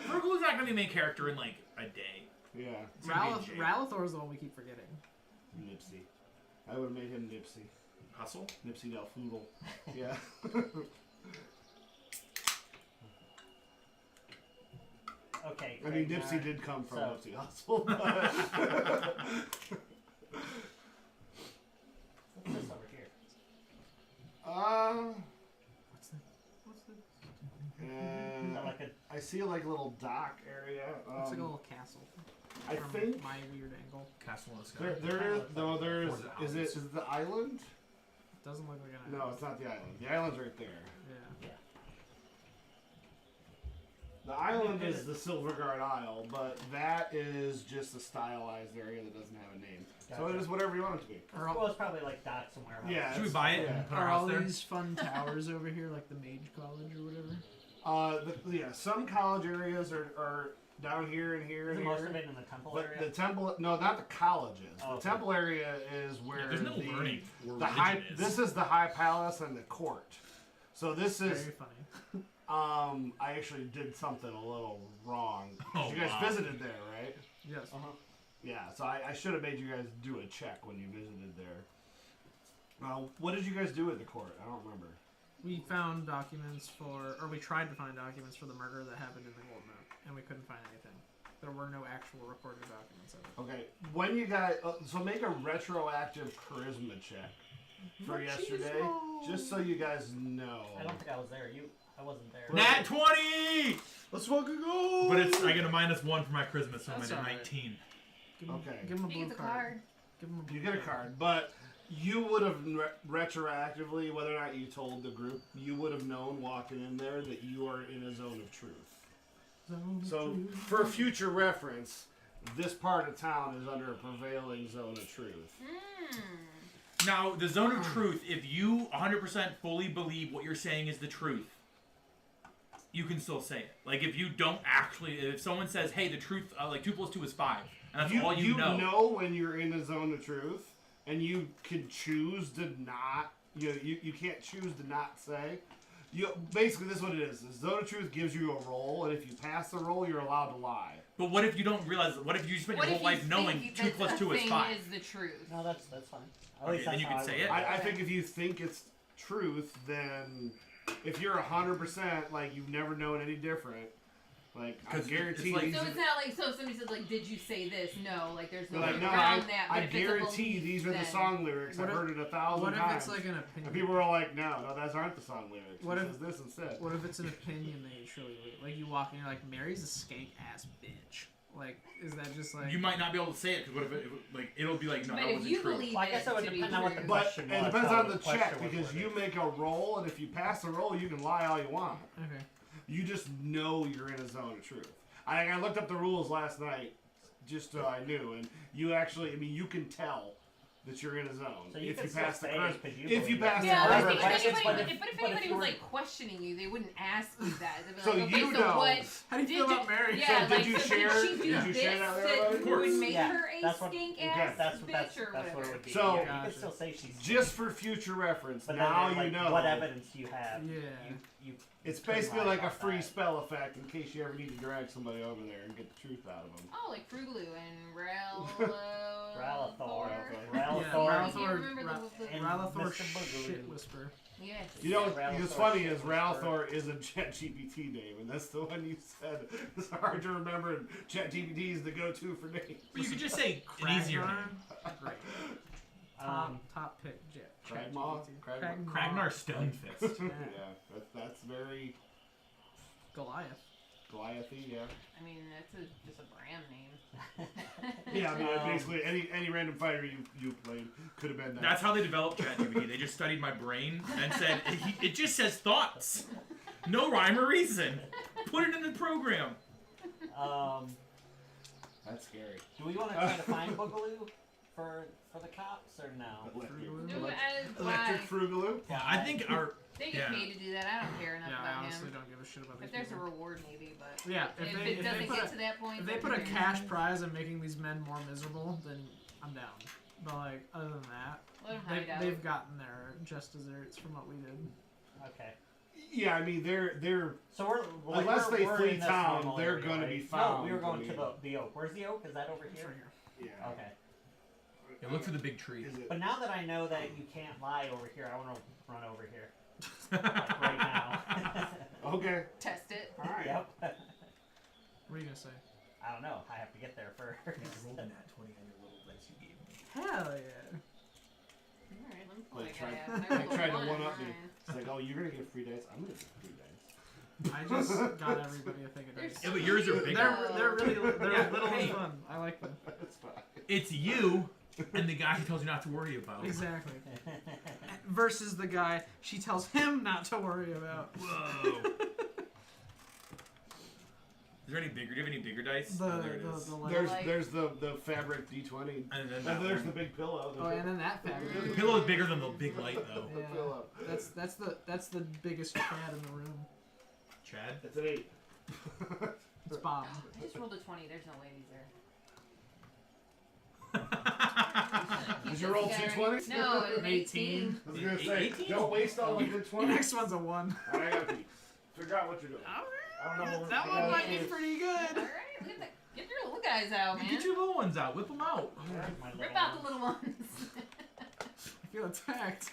Frugaloo's not gonna be a main character in like a day. Yeah, It's gonna be in jail. Ralathor's the one we keep forgetting. Nipsey. I would have made him Nipsey. Hustle. Nipsey Del Foodle. Yeah. Okay. I mean, Kragnar. Nipsey did come from So- Nipsey Hussle. But What's this over here? What's the and Is that like a I see like a little dock area. looks like a little castle. I from think my weird angle. Castle in the sky. there is though. There's Or the is it the island? Doesn't look like an No, island. it's not the island. The island's right there. Yeah. The island is the Silverguard Isle, but that is just a stylized area that doesn't have a name. So it Gotcha. is whatever you want it to be. Are all, well, it's probably like docked somewhere. around. Yeah. Should we buy it Yeah. and put our are house all there? these fun towers over here like the Mage College or whatever? Yeah, some college areas are down here and here Is and it most here. of it in the temple But area? the temple, no, not the colleges. Oh, The okay. temple area is where Yeah, there's no the, learning where the religion high. is. This is the high palace and the court. So this is. Very funny. I actually did something a little wrong. 'Cause Oh, you guys wow. visited there, right? Yes. Uh-huh. Yeah. So I should have made you guys do a check when you visited there. What did you guys do at the court? I don't remember. We found documents or we tried to find documents for the murder that happened in the Gold Moon, and we couldn't find anything. There were no actual recorded documents of it. Okay. When you guys, so make a retroactive charisma check for yesterday, just so you guys know. I don't think I was there. I wasn't there. Nat 20! Let's fucking go. But it's I get a -1 for my charisma, so I'm That's at a alright. 19. Give him, Okay. Give him a He blue gets a card. card. Give him a blue You get a card, but you would have retroactively, whether or not you told the group, you would have known walking in there that you are in a zone of truth. So, for future reference, this part of town is under a prevailing zone of truth. Now, the zone of truth, if you 100% fully believe what you're saying is the truth, you can still say it. Like, if you don't actually, if someone says, hey, the truth, like 2 + 2 is 5, and that's all you know. When you're in a zone of truth, and you can choose to not, you can't choose to not say. Basically, this is what it is. The zone of truth gives you a roll, and if you pass the roll, you're allowed to lie. But what if you don't realize, what if you spend your whole life knowing 2 + 2 is 5? Is the truth. No, that's fine. At Okay, least then that's you how can I say would it. do I think if you think it's truth, then if you're 100%, like, you've never known any different, like, I 'Cause guarantee it's like- these So are it's not like, so if somebody says, like, did you say this? No, like, there's no They're way like, no, around that. But I if it's a guarantee belief, these are the then- song lyrics. What I've if- heard it 1,000 What if times. it's like an opinion? And people are like, no, those aren't the song lyrics. What It if- says this instead? What if it's an opinion that you truly believe? Like you walk in, you're like, Mary's a skank ass bitch. Like, is that just like? You might not be able to say it, because what if it, like, it'll be like, no, But that if wasn't you true. believe Well, I guess it that would to be depend on what the true. But question it was, depends how on the the question check was because worded. you make a roll, and if you pass the roll, you can lie all you want. Okay. You just know you're in a zone of truth. I looked up the rules last night just so I knew, and you actually, I mean, you can tell that you're in a zone So you if can you still pass the say charisma. because you If you believe pass it. Yeah, the but However, if charisma. questions, anybody, but if but anybody you was were- like questioning you, they wouldn't ask you that. They'd be So like, okay, you so know. what? How do you Did feel about Mary? Yeah, So did like, you so share- did she do did you this share that with that everybody? would make Yeah, her a that's what- skink okay. ass That's bitch or what it whatever? would be. So- Yeah, you Gotcha. can still say she's Just for future reference, But now then, like, you know. what evidence do you have. Yeah. You It's couldn't basically lie like a about free that. spell effect in case you ever need to drag somebody over there and get the truth out of them. Oh, like Frugaloo and Ralathor. Yeah, Ralathor. You remember Ra- the and Ralathor Mr. Boogaloo. shit whisper. Yes. You know, Ralathor what's funny is shit Ralathor is a ChatGPT name, and that's the one you said. It's hard to remember, and ChatGPT is the go-to for names. But you could just say an easier name. Great. Um, Top pick, Jet. Cragmaw? Kragnar Stonefist. Yeah, that's very Goliath. Goliath-y, yeah. I mean, that's just a brand name. Yeah, I mean, basically any random fighter you played could have been that. That's how they developed ChatGPT. They just studied my brain and said, it just says thoughts. No rhyme or reason. Put it in the program. That's scary. Do we want to try to find Boogaloo for the cops or no? Electric, Do it as electric why. Frugaloo? Yeah, I think They get paid to do that. I don't care enough I about honestly him. don't give a shit about these If there's people. a reward, maybe, but Yeah, if it doesn't get to that point, if they put a cash prize in making these men more miserable, then I'm down. But like, other than that, let them hide out. they've gotten their just desserts from what we did. Okay. Yeah, I mean they're so unless they we're flee in this town, normal they're area, going to right? be found. No, we were going I to mean, the oak. Where's the oak? Is that over It's here? right here. Yeah. Okay. Yeah, look for the big tree. But now that I know that you can't lie over here, I want to run over here. Like right now. Okay. Test it. All right. Yep. What are you gonna say? I don't know. I have to get there first. Roll that 20 on your little dice you gave me. Hell yeah! Alright, let me pull Like, that guy try- out. There like, goes try to one one of up me. mine. It's like, oh, you're gonna get free dice. I'm gonna get free dice. I just got everybody a thing of dice. Yeah, but yours are bigger. They're Yeah, little hey. and fun. I like them. That's fine. It's you and the guy who tells you not to worry about. Exactly. Versus the guy she tells him not to worry about. Whoa. Is there any bigger? Do you have any bigger dice? The, Oh, there it is. the like, There's the fabric D20. And then And that there's one. the big pillow. oh, and then that fabric. The pillow is bigger than the big light, though. The pillow. Yeah, that's the biggest Chad in the room. Chad? It's an 8. It's Bob. I just rolled a 20. There's no way these are. Did you roll 220s? No, an 18. I was gonna say, 18? don't waste all the good The 20s. next one's a 1. Alright, okay. Figure out what you're doing. I don't know what That we're one doing. might be pretty good. Alright, look at that. Get your little guys out, man. Get your little ones out. Whip them out. Rip out the little ones. I feel attacked.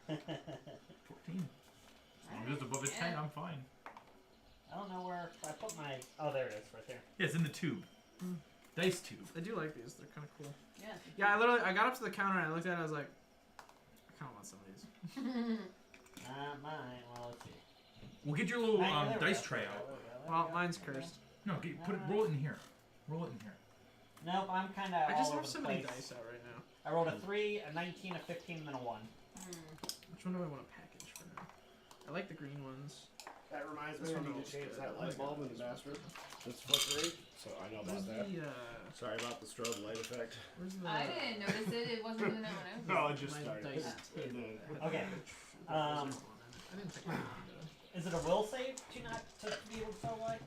14. As long as it's above a 10, I'm fine. I don't know where I put my. Oh, there it is, right there. Yeah, it's in the tube. Dice tube. I do like these. They're kind of cool. Yeah. Yeah, I got up to the counter and I looked at it. I was like, I kind of want some of these. Not mine. Well, let's see. We'll get your little There we dice go, tray there we out. go, there we Well, go, mine's there we go. cursed. No, roll it in here. Roll it in here. Nope, I'm kind of. I just all have over so the many place. dice out right now. I rolled a 3, a 19, a 15, and then a 1. Which one do I want to package for now? I like the green ones. That reminds This me, I one need looks to change good. that I light like bulb it. in the bathroom. It's flickering, so I know Where's about that. the, Sorry about the strobe light effect. where's the... I didn't notice it. It wasn't even that one. No, it just my started. dice tip And then- that had Okay, the um, wizard one in it. I didn't think I would. Is it a will save to not to be able to sell light?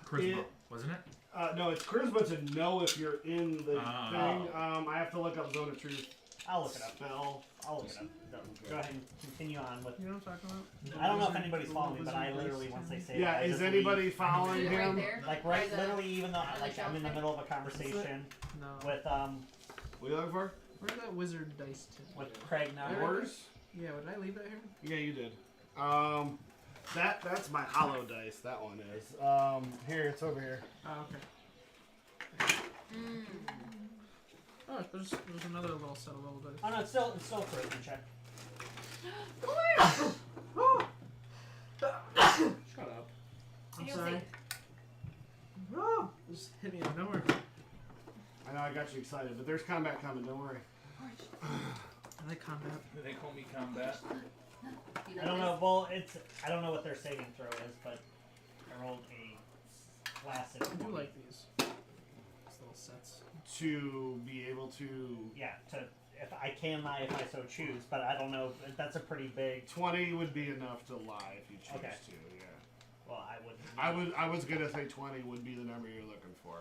Charisma, It- wasn't it? No, it's charisma to know if you're in the Ah. thing. I have to look up Zone of Truth. I'll look it up. Spell. I'll look it up. Go ahead and continue on with. You know what I'm talking about? I don't know if anybody's following me, but I literally, once they say Yeah, that, I is just anybody leave. following Is it right him? there? Like By right, the- literally, even though the like I'm in the shelf middle of a conversation No. with What are you looking for? Where's that wizard dice tip? with Craig now. Yours? Yeah, would I leave that here? Yeah, you did. That's my hollow dice. That one is. Here, it's over here. Oh, okay. Oh, there's another little set of little dice. Oh no, it's still a charisma check. Shut up. I'm You'll sorry. see. Oh, just hit me out of nowhere. I know I got you excited, but there's combat coming. Don't worry. I like combat. They call me combat. You I don't like know. Well, I don't know what their saving throw is, but I rolled a classic. I do 20. like these. These little sets. To be able to. Yeah, if I can lie if I so choose, but I don't know. That's a pretty big. 20 would be enough to lie if you choose Okay. to. Yeah. Well, I wouldn't. I was gonna say 20 would be the number you're looking for.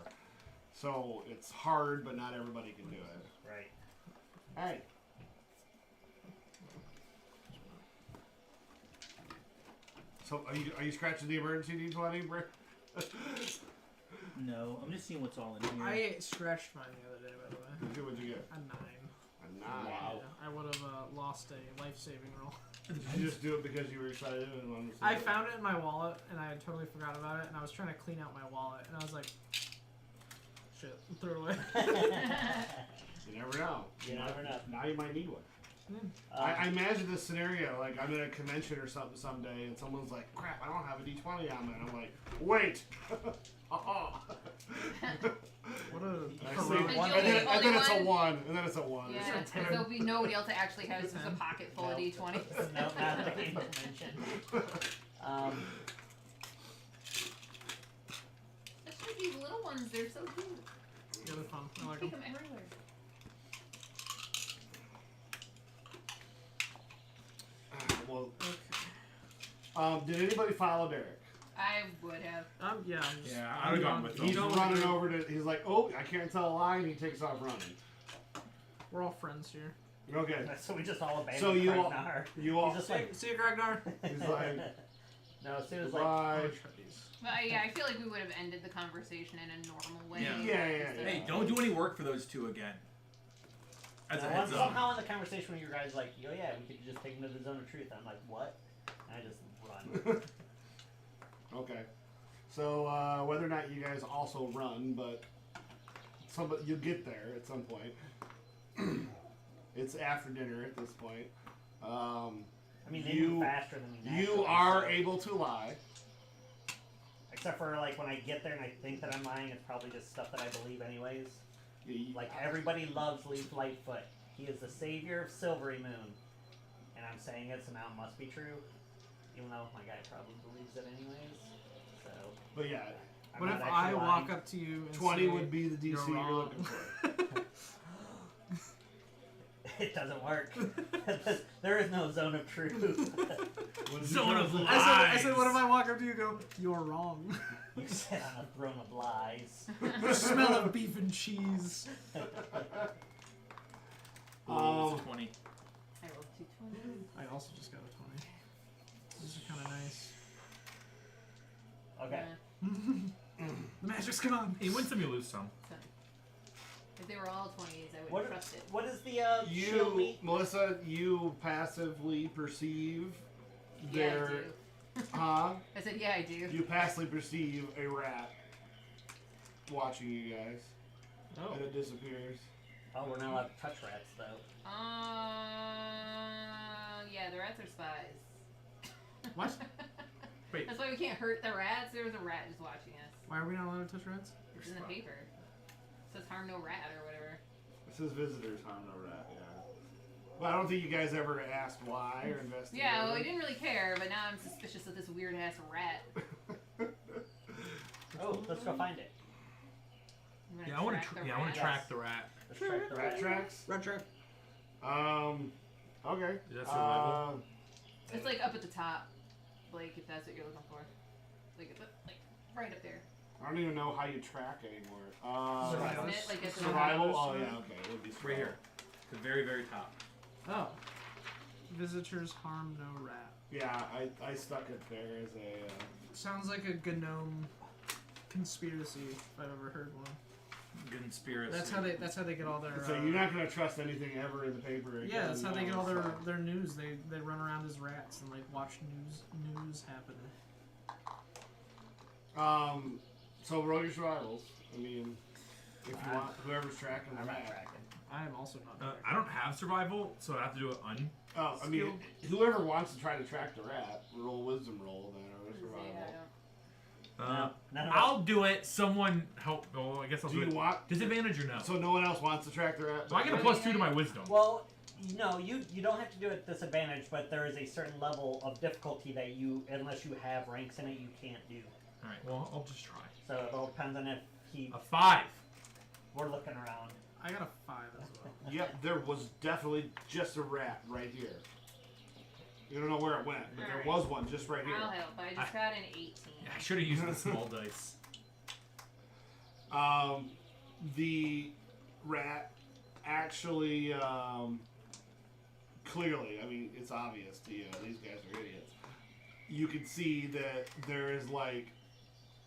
So it's hard, but not everybody can do it. Right. All right. So are you scratching the emergency D20, Brick? No, I'm just seeing what's all in here. I scratched mine the other day, by the way. What'd you get? A 9. A 9. Yeah, I would have lost a life-saving roll. Did you just do it because you were excited and wanted to see I it? found it in my wallet, and I had totally forgot about it, and I was trying to clean out my wallet, and I was like, shit, threw it away. You never know. You never know. Now you might need one. Uh, I imagine this scenario, like I'm in a convention or something someday, and someone's like, "Crap, I don't have a D20 on me." And I'm like, "Wait." What a... And I And say, you'll and be then, the and then only it's a one? 1, and then it's a 1. Yeah, It's a so 10. there'll be nobody else that actually has just a pocket full of No. D20s. no, not the game mentioned. Especially these little ones, they're so cute. Yeah, they're fun. I like Take them. them everywhere. Well, Well, Okay. did anybody follow Derek? I would have. Yeah. I'm just, Yeah, I'd have gone with He's them. running over to. He's like, oh, I can't tell a lie, and he takes off running. We're all friends here. Okay. So we just all abandoned So you all, Ragnar. you all. He's just like, See you, Ragnar. He's like, no, as soon as like, bye. But yeah, I feel like we would have ended the conversation in a normal way. Yeah. Hey, don't do any work for those two again. As a heads up. somehow in the conversation when you guys like, oh yeah, we could just take him to the zone of truth. I'm like, what? And I just run. Okay. So whether or not you guys also run, but you'll get there at some point. It's after dinner at this point. I mean, they move faster than me naturally. You are able to lie. Except for like when I get there and I think that I'm lying, it's probably just stuff that I believe anyways. Like everybody loves Leaf Lightfoot. He is the savior of Silverymoon. And I'm saying it, so now it must be true. Even though my guy probably believes it anyways. So. But yeah. What if I walk up to you and 20 say, would be the DC you're wrong. looking for. It doesn't work. There is no zone of truth. Zone of lies. I said, what if I walk up to you and go, you're wrong. You sit on a throne of lies. The smell of beef and cheese. 20. I rolled 2 20s. I also just got a 20. These are kind of nice. Okay. The magic's gone. You win some, you lose some. So, if they were all 20s, I wouldn't trust it. What is the shield meat? Melissa, you passively perceive Yeah, their... I do. Huh? I said, yeah, I do. You passively perceive a rat watching you guys. Oh. And it disappears. Oh, we're not allowed to touch rats, though. Yeah, the rats are spies. What? Wait. That's why we can't hurt the rats. There was a rat just watching us. Why are we not allowed to touch rats? It's in the paper. It says harm no rat or whatever. It says visitors harm no rat, yeah. Well, I don't think you guys ever asked why or investigated. Yeah, well, we didn't really care, but now I'm suspicious of this weird ass rat. Oh, let's go find it. Yeah, I want to track the rat. Let's track the Rat tracks? Rat trap. Okay. Is that survival? It's like up at the top, like if that's what you're looking for, like right up there. I don't even know how you track anymore. Survival. Isn't it? Like it's Survival? Oh, yeah, okay. It would be Right here. The very, very top. Oh. Visitors harm no rat. Yeah, I stuck it there as a... Sounds like a gnome conspiracy, if I've ever heard one. Conspiracy. That's how they get all their... So you're not going to trust anything ever in the paper again? Yeah, that's how they get all their news. They run around as rats and like watch news happen. So roll your survivals. I mean, if you want, whoever's tracking the I'm not rat. tracking. I am also not. I don't have survival, so I have to do it Oh, I mean, whoever wants to try to track the rat, roll a wisdom roll then, or a survival. I'll do it. Someone help. Oh, I guess I'll do it. Do you want... Disadvantage or no? So no one else wants to track the rat? So I get a +2 to my wisdom. Well, no, you don't have to do it at disadvantage, but there is a certain level of difficulty that you, unless you have ranks in it, you can't do. Alright, well, I'll just try. So it all depends on if he... A 5. We're looking around. I got a 5 as well. Yep, there was definitely just a rat right here. You don't know where it went, but there was one just right here. I'll help. I just got an 18. Yeah, I should have used the small dice. The rat actually, clearly, I mean, it's obvious to you, these guys are idiots. You can see that there is like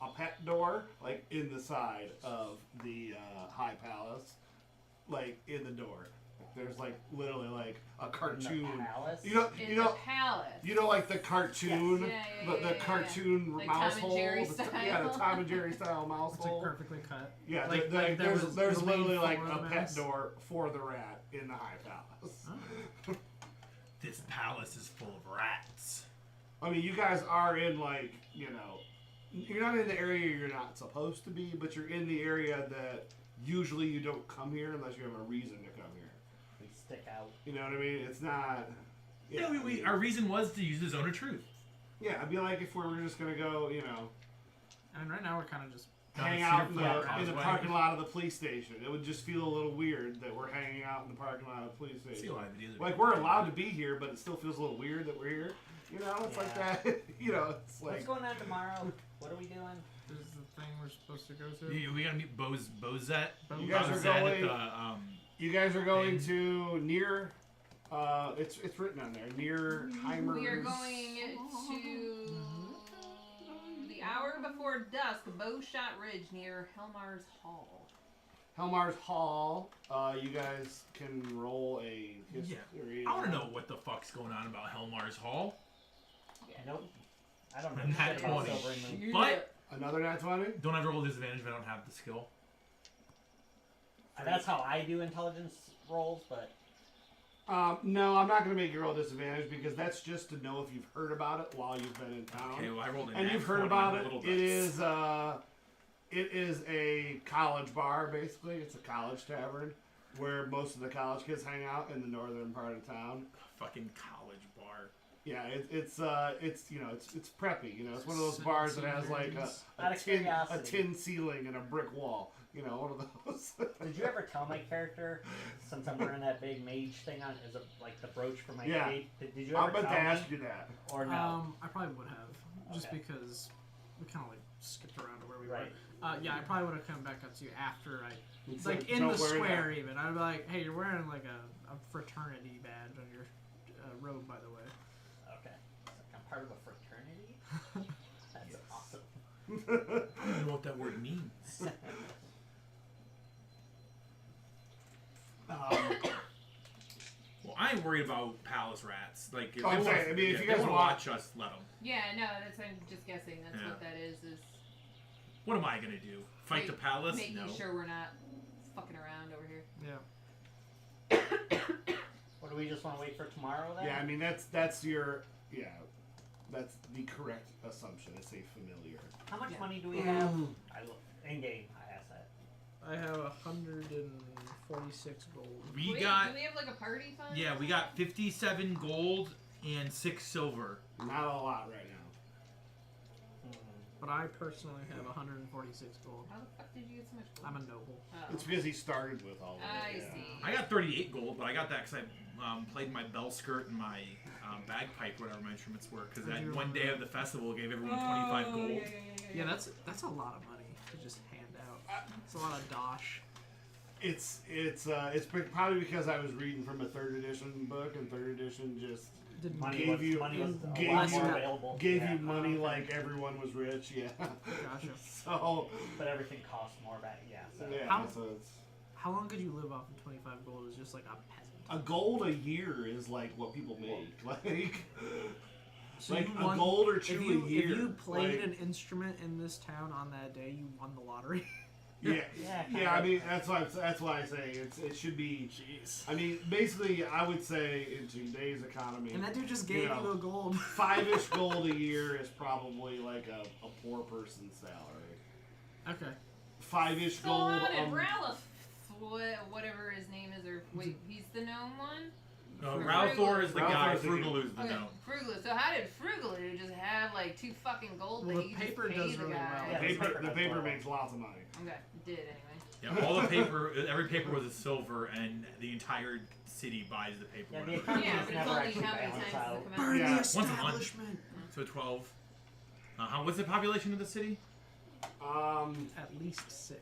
a pet door, like in the side of the High Palace, like in the door. There's like literally like a cartoon. In the palace? You know, In the palace. you know, like the cartoon, Yes. Yeah, the cartoon Like mouse Tom and hole. Jerry The style. Tom and Jerry style mouse It's like hole. perfectly cut. Yeah, Like there's it was literally made like for a the pet mouse. door for the rat in the High Palace. Oh. This palace is full of rats. I mean, you guys are in like, you know, you're not in the area you're not supposed to be, but you're in the area that usually you don't come here unless you have a reason to come here. We stick out. You know what I mean? It's not. Yeah, our reason was to use the zone of truth. Yeah, I'd be like if we were just gonna go, you know. I mean, right now we're kind of just hang out in the parking lot of the police station. It would just feel a little weird that we're hanging out in the parking lot of the police station. Like, we're allowed to be here, but it still feels a little weird that we're here. You know, it's like that. You know, it's like... What's going on tomorrow? What are we doing? This is the thing we're supposed to go to. We gotta meet Bozette. You guys are going to near... it's written on there. Near Heimer's... We are going to the hour before dusk, Bowshot Ridge near Helmar's Hall. Helmar's Hall. You guys can roll a history. I want to know what the fuck's going on about Helmar's Hall. Yeah, nope. I don't know. Nat 20. Silverymoon. But another nat 20? Don't have to roll disadvantage if I don't have the skill. That's how I do intelligence rolls, but... No, I'm not going to make you roll disadvantage because that's just to know if you've heard about it while you've been in town. Okay, well I rolled a and nat you've heard 20 about on it. the little dice. It is a college bar, basically. It's a college tavern where most of the college kids hang out in the northern part of town. Fucking college bar. Yeah, it's you know it's preppy. You know, it's one of those bars that has like a tin ceiling and a brick wall. You know, one of those. Did you ever tell my character, since I'm wearing that big mage thing on, is like the brooch for my cape? Did you ever I'm about tell to me? ask you that. Or no? I probably would have, just Okay. because we kind of like skipped around to where we Right. were. Yeah, I probably would have come back up to you after I, It's like in don't the worry square that. even. I'd be like, hey, you're wearing like a fraternity badge on your robe, by the way. Okay. It's like I'm part of a fraternity? That's awesome. I don't know what that word means. Well, I ain't worried about palace rats. Like, if I'm they saying, wanna- I mean, if if you they guys wanna want- watch us, let them. Yeah, no, that's I'm just guessing. That's Yeah. what that is. What am I gonna do? Fight the palace? Making No. sure we're not fucking around over here. Yeah. Or do we just want to wait for tomorrow then? Yeah, I mean that's the correct assumption. It's a familiar. How much Yeah. money do we have? In game, I asked that. I have 146 gold. We Do got we have like a party fund? yeah, we got 57 gold and 6 silver. Not a lot right now. But I personally have 146 gold. How the fuck did you get so much gold? I'm a noble. Oh. It's because he started with all of it. I yeah. see. I got 38 gold, but I got that because I played my bell skirt and my bagpipe, whatever my instruments were. Because that one day of the festival gave everyone 25 gold. Yeah, that's a lot of money to just hand out. It's a lot of dosh. It's probably because I was reading from a 3rd edition book, and 3rd edition just Didn't Money gave was you a lot more available. gave Yeah. you money like everyone was rich. Yeah. Gotcha. So But everything costs more back. Yeah. So. yeah, How- so it's How long could you live off of 25 gold as just like a peasant? a gold a year is like what people make. Like So like you a won- gold or two if you, a year. If you played like, an instrument in this town on that day, you won the lottery. yeah, Yeah, yeah. I mean, that's why I say it should be. Jeez. I mean, basically, I would say in today's economy, And that dude just gave you know, the gold. 5-ish gold a year is probably like a poor person's salary. Okay. 5-ish So gold. how did Ralph, whatever his name is, or wait, he's the gnome one? No, Ralthor is the guy. Ralthor's the- Frugalu's the Okay, gnome. Frugaloo. So how did Frugaloo just have like 2 fucking gold Well, that the you paper just pay does the really guy? well. Yeah. the paper makes lots of money. Okay, did anyway. Yeah, all the paper, every paper was a silver, and the entire city buys the paper. Yeah, the whatever. economy Yeah, is but it's never only actually how many balanced times out. does it come out? Burn Yeah. the Once a month. establishment. So 12. What's the population of the city? At least 6.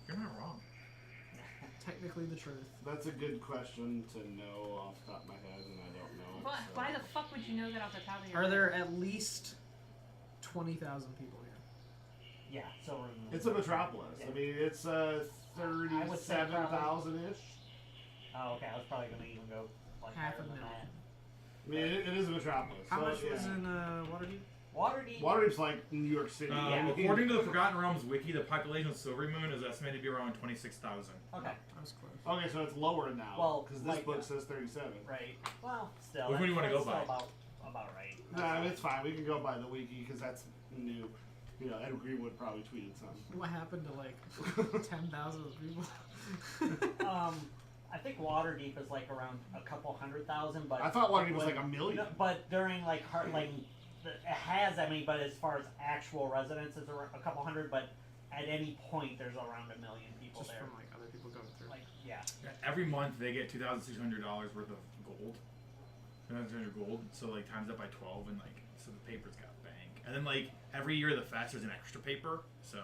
You're not wrong. Technically the truth. That's a good question to know off the top of my head, and I don't know it. Why, so. why the fuck would you know that off the top of your Are head? there at least 20,000 people here? Yeah. Silverymoon. It's a metropolis. Yeah. I mean, it's I would say 37,000-ish. Oh, okay. I was probably gonna even go like Half higher a than million. that. I mean, it is a metropolis. How so, much yeah. was in Waterdeep? Waterdeep. Waterdeep's like New York City. Yeah. According to the Forgotten Realms wiki, the population of Silverymoon is estimated to be around 26,000. Okay. I was close. Okay, so it's lower now. Well, because this like, book says 37. Right. Well, still. Which one do you wanna that's go by? still About right. No, I mean, it's fine. We can go by the wiki because that's new. You know, Ed Greenwood probably tweeted something. What happened to like 10,000 people? I think Waterdeep is like around a couple 100,000, but I thought Waterdeep was like a million. No, but during like it has, I mean, but as far as actual residents, it's a couple hundred, but at any point there's around 1 million people Just there. from like other people going through. Like, yeah. Every month they get $2,600 worth of gold. 2,600 gold. So like times that by 12, and like so the paper's got bank. And then like every year the fest there's an extra paper, so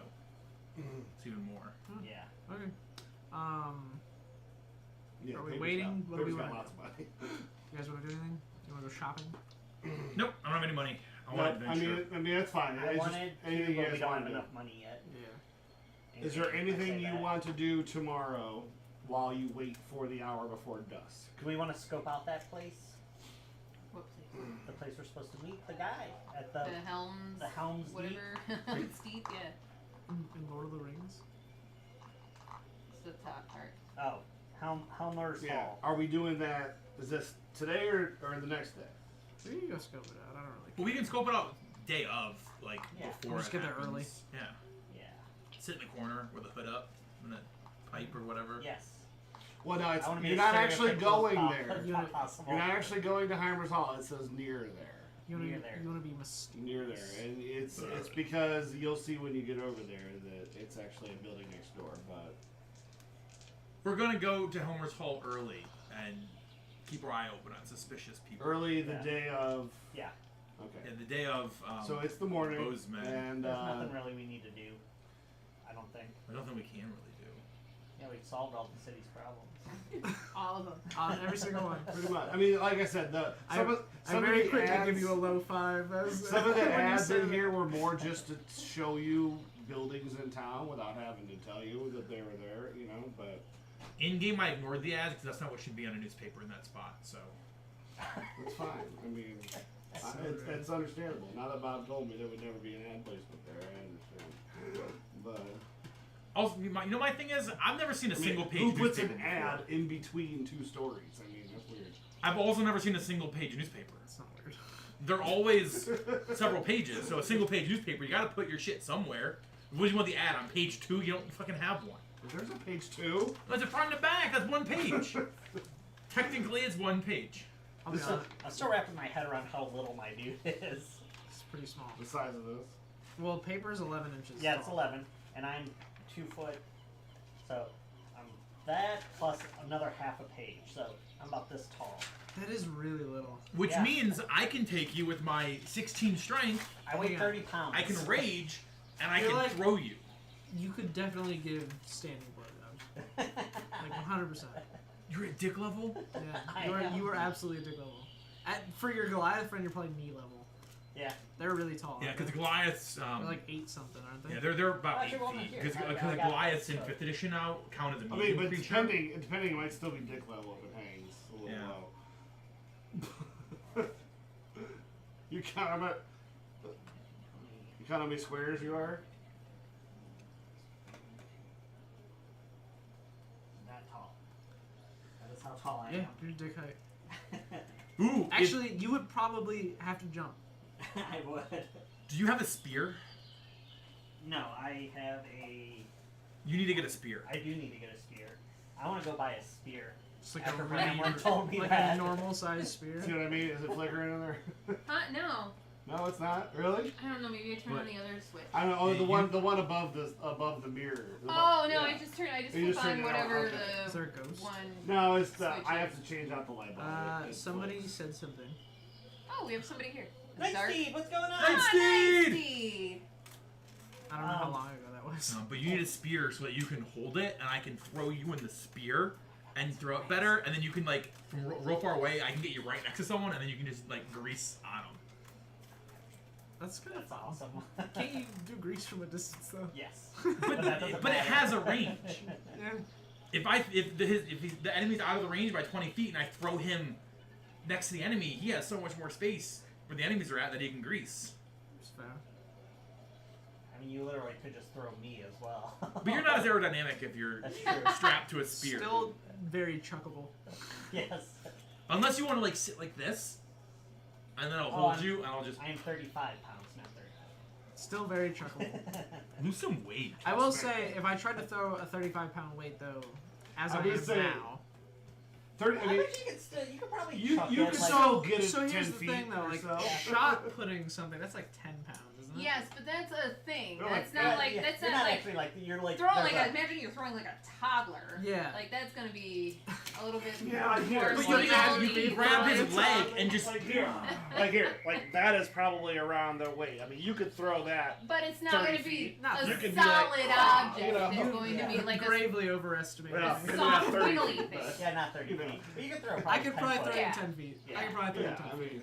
it's even more. Yeah. Okay. Yeah, Are we Paper's waiting? What do we Paper's got want? lots of money. You guys want to do anything? You want to go shopping? Nope, I don't have any money. I No, want adventure. I mean, that's fine. I It's just wanted anything to, you but guys we don't want have to do. enough money yet. Yeah. Is there I anything say you that. want to do tomorrow while you wait for the hour before dusk? Do we want to scope out that place? What place? The place we're supposed to meet the guy at the Helms. the Helms Deep? Whatever. Steep, yeah. In Lord of the Rings? It's the top part. Oh, Helmer's Yeah. Hall. Are we doing that? Is this today or the next day? We can go scope it out. I don't really Well, we can scope it out day of, like Yeah. before. We'll just it get there happens. early. Yeah. Yeah. Sit in the corner with a hood up and a pipe or whatever. Yes. Well, no, it's, I wanna be you're as not actually stereotypical going as there. You're- possible. You're not actually going to Heimer's Hall. It says near there. You want Near to there. You want to be mysterious. Near there, and it's because you'll see when you get over there that it's actually a building next door. But We're gonna go to Homer's Hall early and keep our eye open on suspicious people. early the Yeah. day of. Yeah. Okay. Yeah, the day of. So it's the morning, Bozeman. and There's nothing really we need to do. I don't think. There's nothing we can really do. Yeah, we solved all the city's problems. All of them. Every single one. pretty much. I mean, like I said, I'm some very of the quick to ads, give you a low five. some of the when you ads said in that. here were more just to show you buildings in town without having to tell you that they were there. You know, but In game, I ignored the ads because that's not what should be on a newspaper in that spot. So it's fine. I mean, it's understandable. Now that Bob told me there would never be an ad placement there, I understand. But also, my thing is, I've never seen a single page. Who puts an newspaper ad before. in between two stories? I mean, that's weird. I've also never seen a single page newspaper. It's not weird. They're always several pages. So a single page newspaper, you got to put your shit somewhere. What do you want the ad on page 2? You don't fucking have one. There's a page 2. That's a front and back. That's one page. Technically, it's one page. I'll be This honest. I'm still wrapping my head around how little my dude is. It's pretty small. The size of this. Well, paper is 11 inches. Yeah, it's tall. 11, and I'm 2 foot. So I'm that plus another half a page. So I'm about this tall. That is really little. Which Yeah. means I can take you with my 16 strength. I weigh Yeah. 30 pounds. I can rage, and I You're can like- throw you. You could definitely give standing blowjob. Like 100%. You're at dick level. I Yeah, you am. are absolutely dick level. For your Goliath friend, you're probably knee level. Yeah. They're really tall. Yeah, aren't because they? Goliaths. They're like 8 something, aren't they? Yeah, they're about Actually, 8 well, feet. here, Because I got Goliaths this, in so- 5th edition now count as a I medium mean, but creature. depending, it might still be dick level if it hangs a little Yeah. low. You count how much? You count how many squares you are? That tall. That is how tall I Yeah, am. you're dick height. Ooh, Actually, you would probably have to jump. I would. do you have a spear? No, I have a. You need to get a spear. I do need to get a spear. I want to go buy a spear. It's like After a Grandma really, told me like that. a normal sized spear. See what I mean? Is it flickering in there? Huh? No. No, it's not. Really? I don't know. Maybe I turned on What? the other switch. I don't know. Oh, Yeah, the one above the mirror. Oh no! Yeah. I just You flip just turned on it on, whatever okay. Is there a ghost? one. No, it's I Switch have is- to change out the light bulb. It Somebody flips. said something. Oh, we have somebody here. Night Dark. Steve, what's going on? Night Ah, Steed! Night Steed! I don't know how long ago that was. But you need a spear so that you can hold it, and I can throw you in the spear and throw it better, and then you can like from real far away, I can get you right next to someone, and then you can just like grease on them. That's kind of That's awesome. Can't you do grease from a distance though? Yes. But, that doesn't but it matter. has a range. Yeah. If the enemy's out of the range by 20 feet, and I throw him next to the enemy, he has so much more space where the enemies are at that he can grease. It's fair. I mean, you literally could just throw me as well. But you're not as aerodynamic if you're That's true. strapped to a spear. Still very chuckable. Yes. Unless you want to like sit like this, and then I'll Oh, hold I'm- you, and I'll just I am 35 pounds, not Still very chuckable. 35. lose some weight. I will say, if I tried to throw a 35-pound weight though, as I I would am say- now, 30. I mean, you could probably you chuck could it, still get it so 10 here's the feet thing, though. or Like, so. shot putting something, that's like 10 pounds, isn't it? Yes, but that's a thing. They're That's like- not yeah, like yeah, that's you're not like actually like you're like throwing there's like imagine you're throwing like a toddler. Yeah. Like that's gonna be a little bit Yeah, more I hear it. But slowly. you grab his leg and just. like that is probably around their weight. I mean, you could throw that. But it's not 30 going to be feet. Not a You could solid be like, object. you know, It's going to be like a gravely overestimated. Yeah. soft, 30 wiggly feet, thing. but- Yeah, not 30 You know. feet. But you could throw. I could probably 10 throw foot. you Yeah. 10 feet. Yeah. I could probably throw you Yeah, 10 I feet. mean,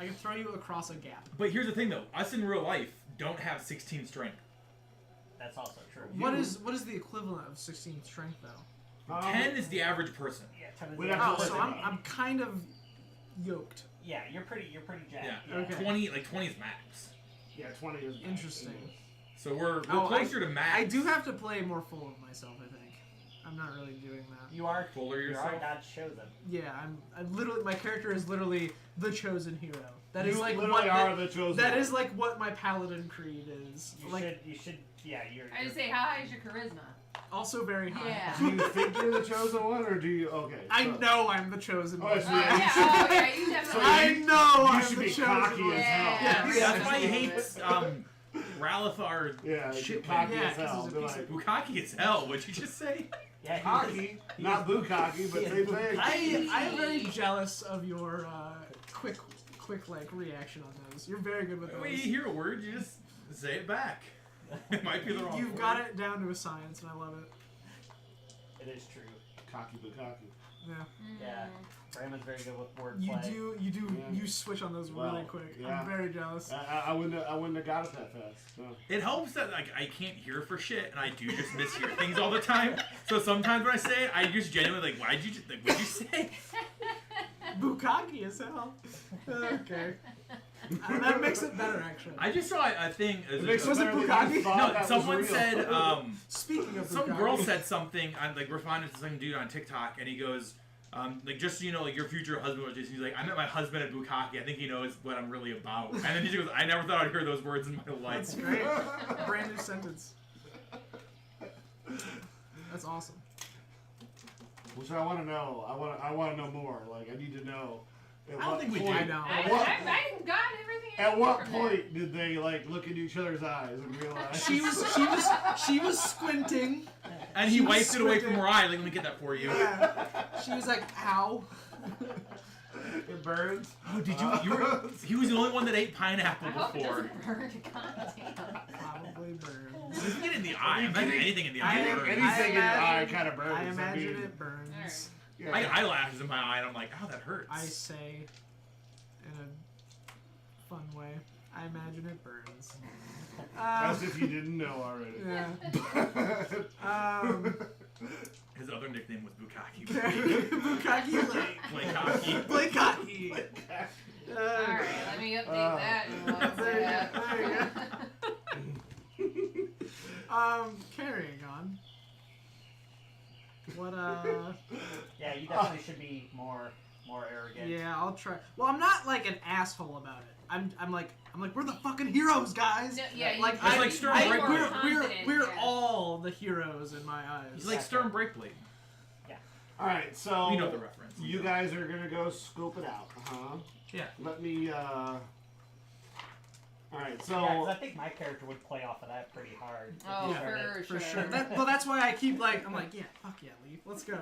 I could throw you across a gap. But here's the thing, though. Us in real life don't have 16 strength. That's also true. What is the equivalent of 16 strength, though? 10 is the average person. Yeah, 10 is We'd the have to Oh, average. so I'm kind of yoked. Yeah, you're pretty jacked. Yeah. Okay. 20 is max. yeah, 20 is max. Interesting. So we're Oh, closer to max. I do have to play more full of myself, I think. I'm not really doing that. You are Fuller You yourself. are God's chosen. Yeah, I'm literally, my character is literally the chosen hero. That is You like literally what are the chosen that one. is like what my paladin creed is. You should, yeah, you're. I just say, how high is your charisma? Also very high. Yeah. Do you think you're the chosen one, or do you? Okay. I so- know I'm the chosen Oh, one. so Oh, yeah, yeah, you should- oh, yeah, you definitely. I know You I'm should the be chosen cocky one. as hell. Yeah. Yeah, That's why he absolutely. hates Ralithar. Yeah, Shit, cocky man. as hell. Yeah, 'cause They're he's a like, Bukaki is hell. What'd you just say? Yeah, cocky, not bukkake, but same thing. I'm very jealous of your quick like reaction on those. You're very good with those. When you hear a word, you just say it back. It might be the wrong You've word. got it down to a science, and I love it. It is true. Cocky bukkake. Yeah. Yeah. Brandon's very good with wordplay. You Yeah. switch on those Well, really quick. yeah. I'm very jealous. I wouldn't have got it that fast. No. It helps that like I can't hear for shit, and I do just mishear things all the time. So sometimes when I say it, I just genuinely like, what'd you say? Bukkake as hell. Okay. That makes it better, actually. I just saw a thing. It makes Was it better than bukkake? you thought No, that someone was real. said. Speaking of Some bukkake, girl said something. I'm like responding to some dude on TikTok, and he goes, like just so you know, like your future husband was just. He's like, I met my husband at Bukkake. I think he knows what I'm really about. And then he goes, I never thought I'd hear those words in my life. That's great. Brand new sentence. That's awesome. Which I want to know. I want to know more. Like I need to know. At I don't what think we point, do. I know. I got everything. I At need what from that. point did they like look into each other's eyes and realize She was squinting. And he She was wiped it away from squinting. her eye. Like, let me get that for you. Yeah. She was like, "How?" it burns? Oh, did you? He was the only one that ate I pineapple hope it before. doesn't burn. Goddamn. Probably burns. Doesn't get in the eye. I imagine anything in the eye I- burns. Anything in the eye imagine- kind of burns. I imagine mean, it burns. Alright. yeah. I got eyelashes in my eye, and I'm like, oh, that hurts. I say, in a fun way, I imagine it burns. As if you didn't know already. Yeah. His other nickname was Bukkake. Bukkake Lake. Play cocky. Blake Hockey. Alright, let me update that in one there you second. Carrying on. What, Yeah, you definitely should be more arrogant. yeah, I'll try. Well, I'm not like an asshole about it. I'm like, we're the fucking heroes, guys. No, yeah, Like, you, It's you like be Stern more Breaker. confident, we're yeah. all the heroes in my eyes. He's like Stern Breakblade. All right, so You know the reference. you guys are gonna go scope it out, huh? Yeah. Let me. All right, so. Yeah, 'cause I think my character would play off of that pretty hard. if Oh, he started- for For sure. sure. Well, that's why I keep I'm like, yeah, fuck yeah, Leaf, let's go.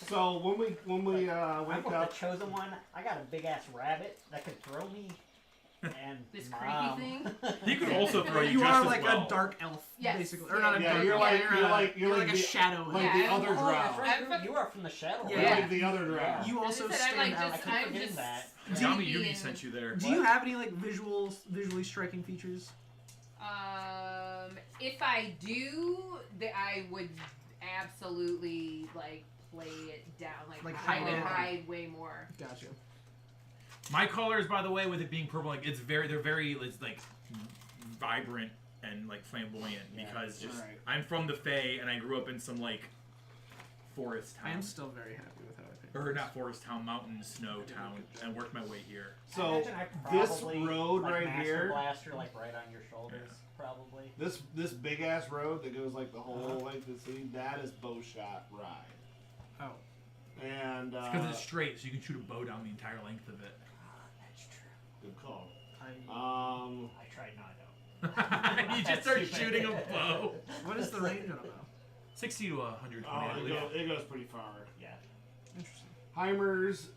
So when we I'm wake with up, the chosen one. I got a big ass rabbit that could throw me. And This Mom. creepy thing? He could also throw you You just are as like well. a dark elf, Yes. basically, or not a Yeah, dark you're elf. like- you're like a the- shadow like elf. the Yeah, other I'm- drow. That's right, I'm you are from the shadow. You're Yeah. like the other drow. Yeah. You also As I said, I'm stand like out. just, I keep I'm forgetting just that. Yami creepy Yugi and- sent you there. Do you have any like visually striking features? If I do, I would absolutely like play it down, like I hide would it. hide way more. Gotcha. My colors, by the way, with it being purple, like it's like vibrant and like flamboyant because just Right. I'm from the Fae and I grew up in some like forest I am town, still very happy with how I picked. or not forest town, mountain snow town, and worked my way here. So I imagine I this probably, road like, right Master here, Blaster, like right on your shoulders, probably. this big ass road that goes like the whole length of the city, that is Bowshot Ride. Oh. And It's because it's straight, so you can shoot a bow down the entire length of it. That's true. good call. I tried, no, I don't. You just That's start stupid. shooting a bow. What is the range on a bow? 60 to 120, I Oh, believe. it goes pretty far. Yeah. Interesting. Heimer's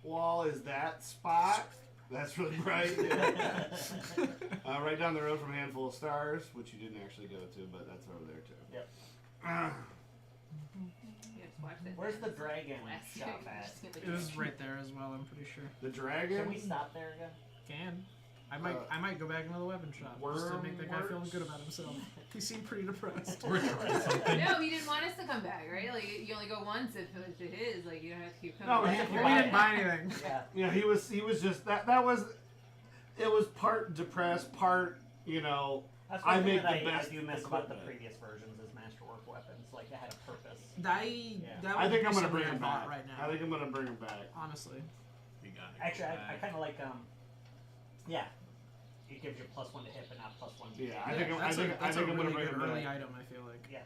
wall is that spot. That's really bright. Right down the road from Handful of Stars, which you didn't actually go to, but that's over there too. Yep. Yeah, just watch that. Where's the dragon Last shop year, at? just get the It was right there as well. I'm pretty sure. The dragon. Can we stop there again? Can. I might go back into the weapon shop just to make that guy feel Wormworks? good about himself. He seemed pretty depressed. We're trying something. No, he didn't want us to come back, right? Like you only go once if it's his. Like you don't have to keep coming. No, back. he- We didn't buy anything. Yeah. Yeah, he was just that was. It was part depressed, part That's I one thing make that the I best do miss about the equipment. previous versions is masterwork weapons. Like it had a purpose. That I would think be I'm gonna something bring I him bought back. right now. I think I'm gonna bring him back. Honestly. You got it. Actually, I kind of like yeah. It gives you +1 to hit, but not +1 to Yeah, hit. I think that's I'm a gonna really bring good him early back. item. I feel like. Yeah.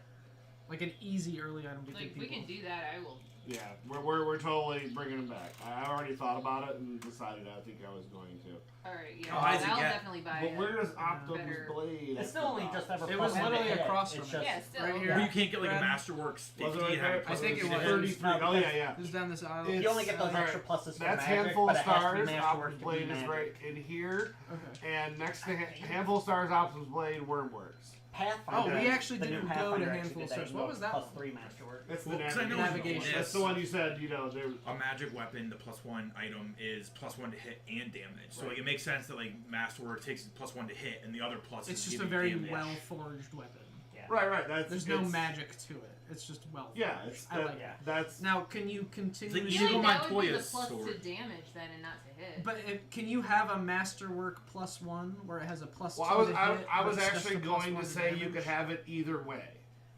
Like an easy early item to Like give we people. can do that. I will. Yeah, we're totally bringing him back. I already thought about it and decided I think I was going to. All right. Yeah. Oh, how's it I'll get? definitely buy But it. where's Optimus better. Blade? It's still only just ever. It was +1 to literally hit. across It's from it. just, Yeah, still. Right here. Or you can't get like a Brad? Masterworks 50 Was it and right have there? it I think it +1 was. to hit. 33. No, Oh yeah, yeah. Just down this aisle. It's- You only get those Alright, extra pluses for That's magic, Handful but of it has to Stars. be Optimus masterwork to Blade be is magic. right in here, Okay. and next to Handful of Stars, Optimus Blade, Wormworks. Pathfinder. Oh, we actually the new didn't go to Pathfinder Handful actually of did Stars. that. What was that +3 masterwork. That's the Well, 'cause I know navigation. That's the one you said. There. A magic weapon, the +1 item is +1 to hit and damage. So Right. like, it makes sense that like Masterwork takes +1 to hit, and the other plus It's is just a giving very damage. well forged weapon. Yeah. Right. That's There's no it's- magic to it. It's just well. Yeah, it's I that, like Yeah. that's Now, can you continue? Like, I you feel go like that would be the Montoya's plus sword. to damage then, and not to hit. But can you have a masterwork +1 where it has a +2 Well, I was to I, hit, I but was it's just actually a going +1 to say you damage? could have it either way.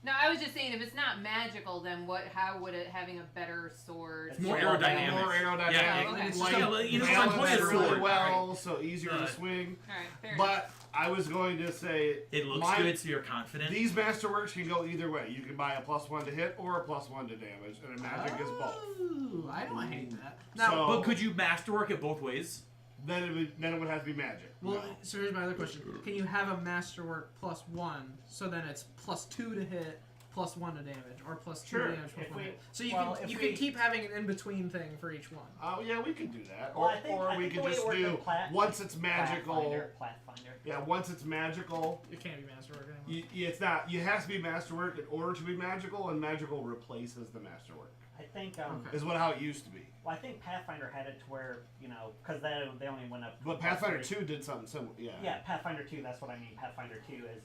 No, I was just saying if it's not magical, then what? How would it having a better sword? It's more more aerodynamic. More aerodynamic. Yeah, okay. It's Like, just a- you know, balance Montoya's really sword, well, so easier to Uh, swing. All right, fair enough. But I was going to say It looks my- good, so you're confident. these Masterworks can go either way. You can buy a +1 to hit or a +1 to damage, and a magic is both. Ooh, I don't hate that. Now, So- But could you Masterwork it both ways? Then it would have to be magic. well, No. so here's my other question: can you have a masterwork +1 so then it's +2 to hit, +1 to damage, or +2 Sure. to damage, +1 to hit? So you well, can if you we- can keep having an in between thing for each one. Oh yeah, we could do that. Well, I think- or I we think could the way just it worked do in once it's magical. Pathfinder. Yeah, once it's magical, It can't be masterwork anymore. it's not. You have to be masterwork in order to be magical, and magical replaces the masterwork. I think Okay. Is what how it used to be. well, I think Pathfinder had it to where because they only went up. But Pathfinder 2 did something similar. Yeah. Yeah, Pathfinder 2. That's what I mean. Pathfinder 2 is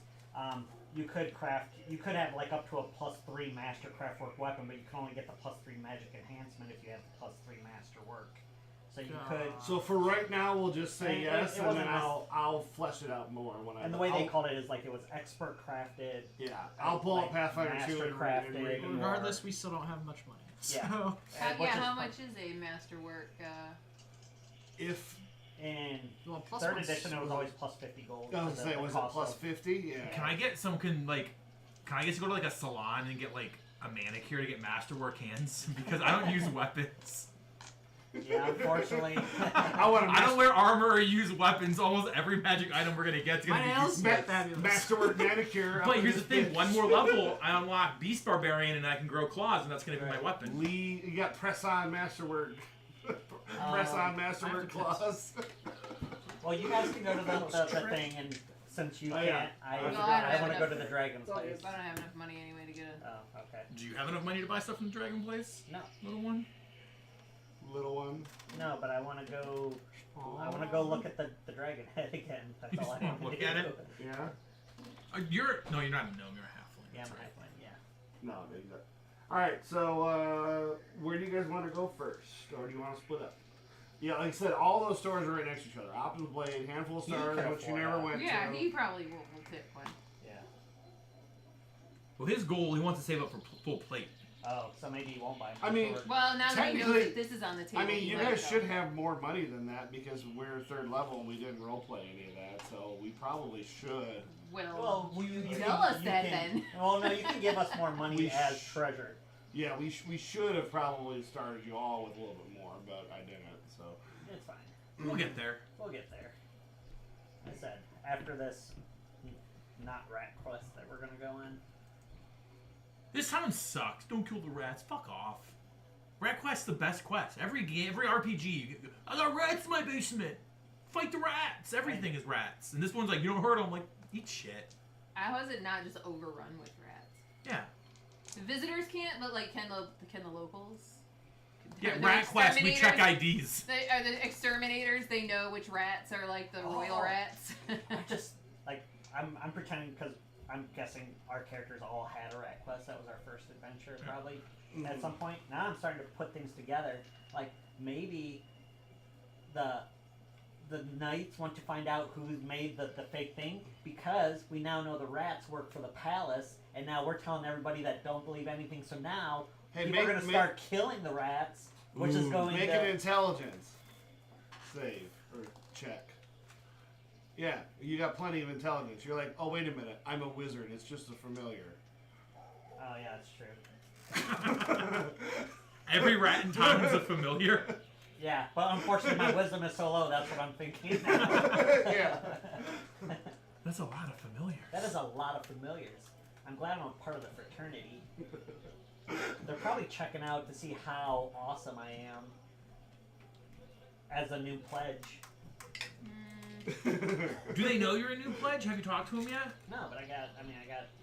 you could have like up to a +3 master craftwork weapon, but you can only get the +3 magic enhancement if you have the +3 master work. So you could. So for right now, we'll just say And yes, it and wasn't then as- I'll flesh it out more when I. And the way they I'll- called it is like it was expert crafted. Yeah, I'll pull like up Pathfinder 2 master and crafted. read it. Regardless, we still don't have much money. Yeah. So which is how fun. much is a masterwork? If In well, plus third one's edition, it was so- always +50 gold. I was for gonna say, the was it cost plus of- 50? Yeah. Can I get some can I just go to like a salon and get like a manicure to get Masterwork hands? Because I don't use weapons. Yeah, unfortunately. I don't wear armor or use weapons. Almost every magic item we're gonna get is My gonna be nails used. look fabulous. Masterwork manicure. But here's the thing: one more level, I unlock Beast Barbarian, and I can grow claws, and that's gonna be my weapon. Lee, you got press on masterwork. Press on masterwork claws. Well, you guys can go to the thing, and since you Oh, can't, yeah. I Well, I want to don't go to have- the dragon's I place. don't have enough money anyway to get a. Oh, okay. Do you have enough money to buy stuff from the Dragon Place, No, little one? Little one. no, but I want to go. I want to go look at the dragon head again. That's You all just I wanna want look to at do. it? Yeah. You're not a gnome. You're a halfling. Yeah, That's I'm right. halfling, yeah. No, maybe not. All right. So where do you guys want to go first, or do you want to split up? Yeah, like I said, all those stores are right next to each other. Optimus Blade, Handful of You Stars, can which you afford never that. went Yeah, to. he probably will pick one. Yeah. Well, his goal, he wants to save up for full plate. Oh, so maybe he won't buy. I mean, sword. Well, now that he knows Technically- that this is on the table. I mean, he you might guys go. should have more money than that because we're third level and we didn't roleplay any of that, so we probably should. Well, Well, you tell us you that can, then. Well, no, you can give us more money We as sh- treasure. Yeah, we should have probably started you all with a little bit more, but I didn't. So It's fine. We'll get there. We'll get there. I said, after this not rat quest that we're gonna go in. This town sucks. Don't kill the rats. Fuck off. Rat Quest's the best quest. Every game, every RPG, I got rats in my basement. Fight the rats. Everything is rats. And this one's like, you don't hurt them. I'm like, eat shit. How is it not just overrun with rats? Yeah. The visitors can't, but like, can the locals? Yeah, The Rat Quest, we check exterminators- IDs. Are the exterminators? They know which rats are like the royal rats. I just like I'm pretending because I'm guessing our characters all had a rat quest. That was our first adventure, probably at some point. Now I'm starting to put things together. Like maybe the knights want to find out who made the fake thing because we now know the rats work for the palace, and now we're telling everybody that don't believe anything. So now people are going to start killing the rats, which is going make to an intelligence save or check. Yeah, you got plenty of intelligence. You're like, oh wait a minute, I'm a wizard. It's just a familiar. Oh yeah, that's true. Every rat in town is a familiar. Yeah, but unfortunately my wisdom is so low. That's what I'm thinking. Yeah. That's a lot of familiars. That is a lot of familiars. I'm glad I'm a part of the fraternity. They're probably checking out to see how awesome I am as a new pledge. Do they know you're a new pledge? Have you talked to them yet? No, but I got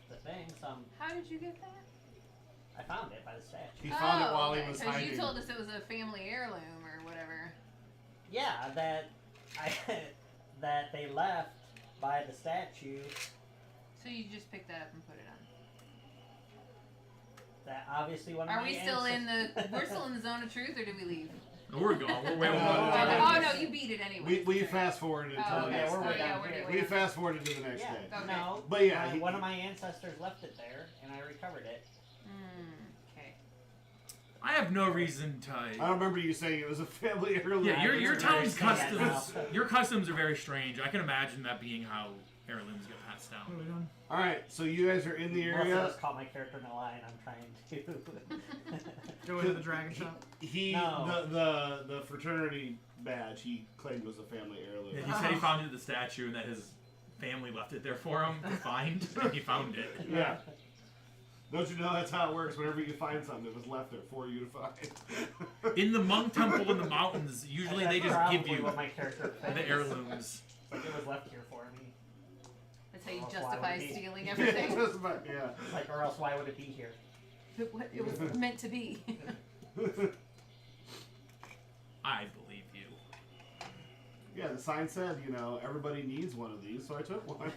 the thing, so How did you get that? I found it by the statue. He found it while he was Because hiding. you told us it was a family heirloom or whatever. Yeah, that they left by the statue. So you just picked that up and put it on. That obviously one of Are my we still in ancestors- the? We're still in the zone of truth, or did we leave? No, we're gone. We're way No, over. Oh no, you beat it anyway. We fast forwarded until Oh, the okay. next we're way day. down we're here. way We down. fast forwarded to the next Yeah, day. Okay. no. But yeah, one of my ancestors left it there, and I recovered it. Okay. I have no reason to. I don't remember you saying it was a family heirloom. Yeah, your You're town's very sad customs. now. Your customs are very strange. I can imagine that being how heirlooms get passed down. What are we doing? All right, so you guys are in the Melissa area. just caught my character in a lie, and I'm trying to. Go into the dragon shop. He No. the fraternity badge he claimed was a family heirloom. Yeah, he said he found it at the statue and that his family left it there for him to find, and he found it. Yeah. Don't you know that's how it works? Whenever you find something, it was left there for you to find. In the monk temple in the mountains, usually they just give you what my character the thinks. heirlooms. Like it was left here for me. That's how you Well, why justify would he? stealing Yeah, everything. just about- yeah. Like, or else why would it be here? It was meant to be. I believe you. Yeah, the sign said, you know, everybody needs one of these, so I took one.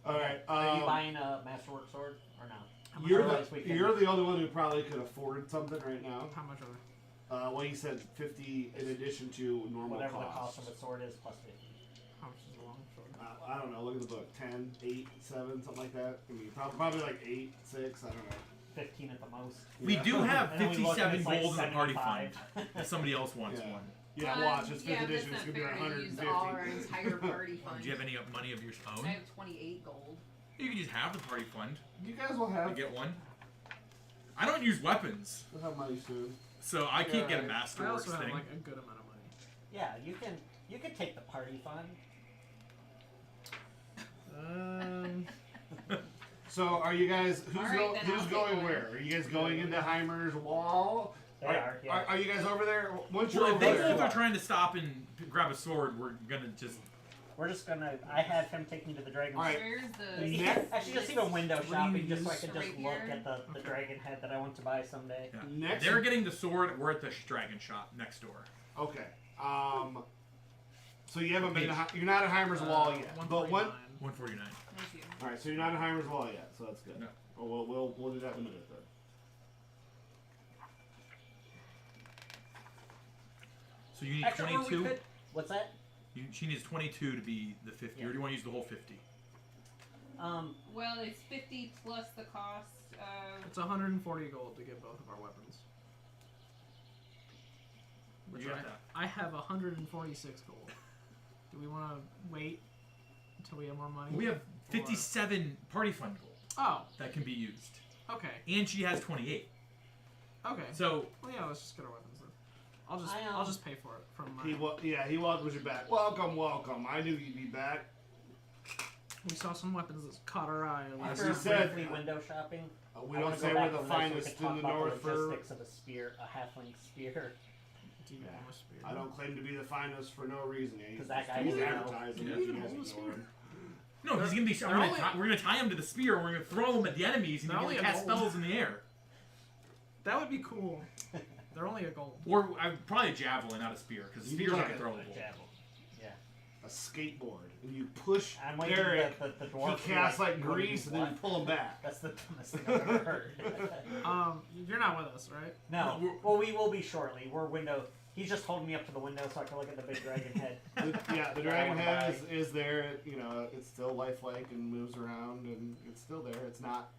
All right. Are you buying a Masterwork sword or no? You're Otherwise we can- the only one who probably could afford something right now. How much are they? Well, he said 50 in addition to normal whatever the cost. cost of a sword is plus 50. How much is a long sword? I don't know. Look at the book. 10, 8, 7, something like that. I mean, probably like 8, 6. I don't know. 15 at the most. We Yeah. do have And then we look and 57 it's like gold in the party fund. 75. If somebody else wants Yeah. one. Yeah, watch. It's 5th yeah, edition. that's It's not going to be fair to use 150. all our entire party fund. Do you have any money of your I own? have 28 gold. You can just have the party fund. You guys will to have. get one. I don't use weapons, We'll have money soon. so I can't get a Yeah. I Masterworks also have thing. like a good amount of money. Yeah, you can take the party fund. So, are you guys? Who's, All right, then who's I'll going take one. where? Are you guys going into Heimer's wall? They are, yeah. Are you guys over there? Once you're Well, if over they there, think they're trying to stop and grab a sword, we're gonna just. We're just gonna. I have him take me to the dragon. All right. Where's the... Next- Actually, just even window What do shopping, you just so I use? can just Right look here? at the dragon head that I want to buy someday. Yeah. Next- They're getting the sword. We're at the dragon shop next door. Okay. So you haven't been. You're not at Heimer's wall yet. But what? 149. Thank you. All right. So you're not at Heimer's wall yet. So that's good. No. Well, we'll do that in a minute then. So you need Actually, or we 22. could- What's that? She needs 22 to be the 50. Yeah. Or do you want to use the whole 50? Well, it's 50 plus the cost of... It's 140 gold to get both of our weapons. Where'd Which you get that? I have 146 gold. Do we want to wait until we have more money? We have 57 party fund gold. that can be used. Okay. And she has 28. Okay. So. Well, yeah, let's just get our weapons then. I'll just pay for it from my... He welcomes you back. Welcome. I knew you'd be back. We saw some weapons that caught our eye. After briefly window shopping, we don't say we're the finest in the north for logistics of a spear, a halfling spear. Do you want a spear? I don't claim to be the finest for no reason. Because that guy is is advertising. Do you even hold a spear? No, he's gonna be. We're gonna tie him to the spear. And we're gonna throw him at the enemies, and he's gonna cast spells in the air. That would be cool. They're only a gold. Or probably a javelin, not a spear, because spears are throwable. Yeah. A skateboard, and you push I'm Derek. The dwarf he casts like grease, and then you pull him back. That's the dumbest thing I've ever heard. You're not with us, right? No. Well, we will be shortly. We're window. He's just holding me up to the window so I can look at the big dragon head. The dragon head is there. You know, it's still lifelike and moves around, and it's still there. It's not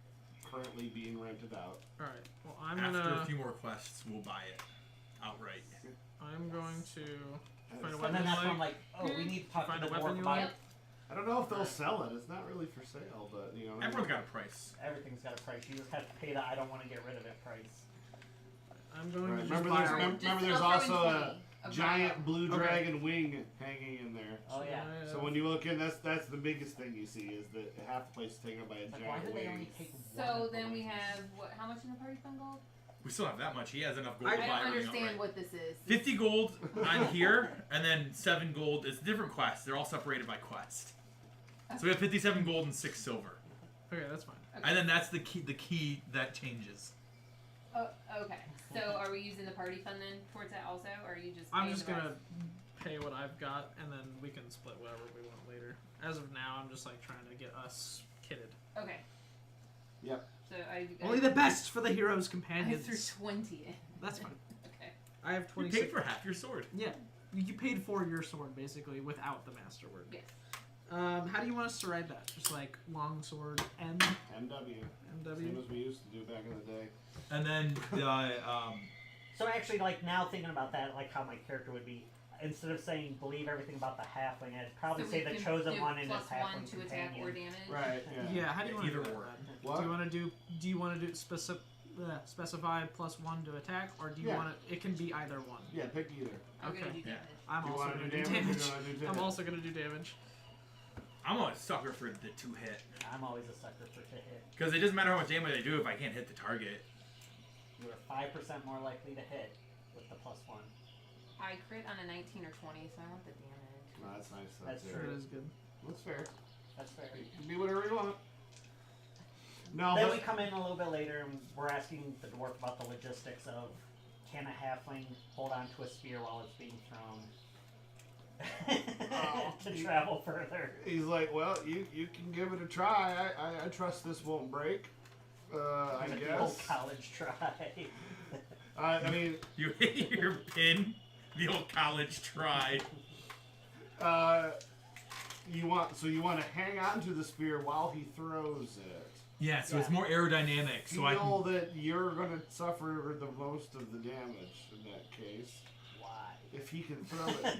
currently being rented out. All right. Well, After a few more quests, we'll buy it outright. I'm going to find a And weapon. then that's when I'm like, we need to talk to the dwarf about it. I don't know if they'll sell it. It's not really for sale, but you know. Everyone's got a price. Everything's got a price. You just have to pay the I don't want to get rid of it price. I'm going to remember there's also a giant blue dragon wing hanging in there. Oh yeah. So when you look in, that's the biggest thing you see is that half the place is taken up by a giant why did wing. they only take So then we have how much in the party fund gold? We still have that much. He has enough gold to buy I don't everything understand outright. what this is. 50 gold on here, and then 7 gold. It's different quests. They're all separated by quest. So we have 57 gold and 6 silver. Okay, that's fine. Okay. And then that's the key that changes. Okay. So are we using the party fund then towards that also, or are you just? I'm just gonna pay what I've got, and then we can split whatever we want later. As of now, I'm just like trying to get us kitted. Okay. Yep. So only the best for the hero's I companions. threw 20 in. That's fine. Okay. I have You 26. paid for half your sword. Yeah, you paid for your sword basically without the masterwork. Yes. How do you want us to write that? Just like long sword N. MW. Same as we used to do back in the day. And then So actually, like now thinking about that, like how my character would be, instead of saying believe everything about the halfling, I'd probably So say we the can chosen do one and his +1 halfling to attack companion. or damage. Right. Yeah. How do you want to Either do or. that? What? Do you want to do specify +1 to attack, or do you want to? It can be either one. Yeah, pick either. I'm Okay. gonna do damage. I'm You also wanna going do to do damage or damage. you wanna do I'm damage? also going to do damage. I'm a sucker for the 2-hit. I'm always a sucker for to hit. Because it doesn't matter how much damage I do if I can't hit the target. You are 5% more likely to hit with the +1. I crit on a 19 or 20, so I want the damage. No, that's nice. That's it. true. That is good. That's fair. That's fair. You can be whatever you want. No, Then but we come in a little bit later and we're asking the dwarf about the logistics of can a halfling hold on to a spear while it's being thrown to travel further. he's like, well, you can give it a try. I trust this won't break. I Give it the old guess. college try. I mean, You hit your pin, the old college try. you want to hang on to the spear while he throws it. Yeah, so it's more aerodynamic. So I Feel can. that you're going to suffer the most of the damage in that case. Why? If he can throw it.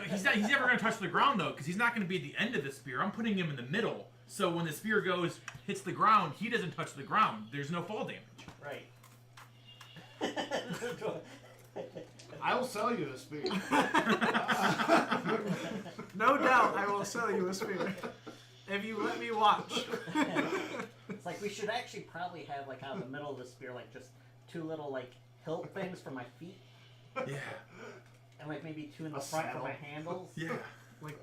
He's never going to touch the ground though, because he's not going to be at the end of the spear. I'm putting him in the middle. So when the spear hits the ground, he doesn't touch the ground. There's no fall damage. Right. I will sell you the spear. No doubt, I will sell you a spear if you let me watch. It's like we should actually probably have like out of the middle of the spear like just 2 little like hilt things for my feet Yeah. and like maybe 2 in the A front saddle. for my handles. Yeah. Like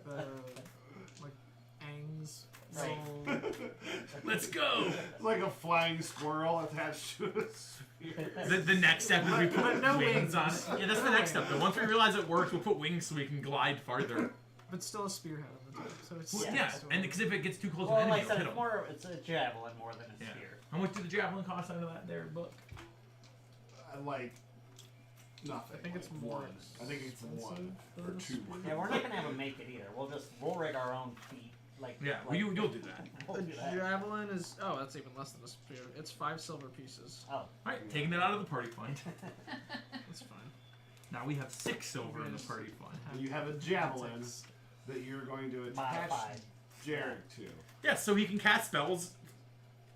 Aang's Right. soul. Let's go. It's like a flying squirrel attached to a spear. The next step is we put But no wings on wings. it. Yeah, that's the next step. Though. Once we realize it works, we'll put wings so we can glide farther. But still a spearhead on the top. So it's Well, Yeah. yeah, and because if it gets too close to Well, the like enemy, I it'll said, hit him. it's a javelin more than a Yeah. spear. How much did the javelin cost out of that there book? Like nothing. I think it's like more one. I think it's one than or a 2. spear. Yeah, we're not gonna have them make it either. We'll rig our own feet. Like Yeah, well, you'll do that. We'll The do that. javelin is that's even less than a spear. It's 5 silver pieces. Oh. Alright, taking it out of the party fund. That's fine. Now we have 6 silver in the party fund. And you have a javelin that you're going to attach Modified. Jarek to. Yeah, so he can cast spells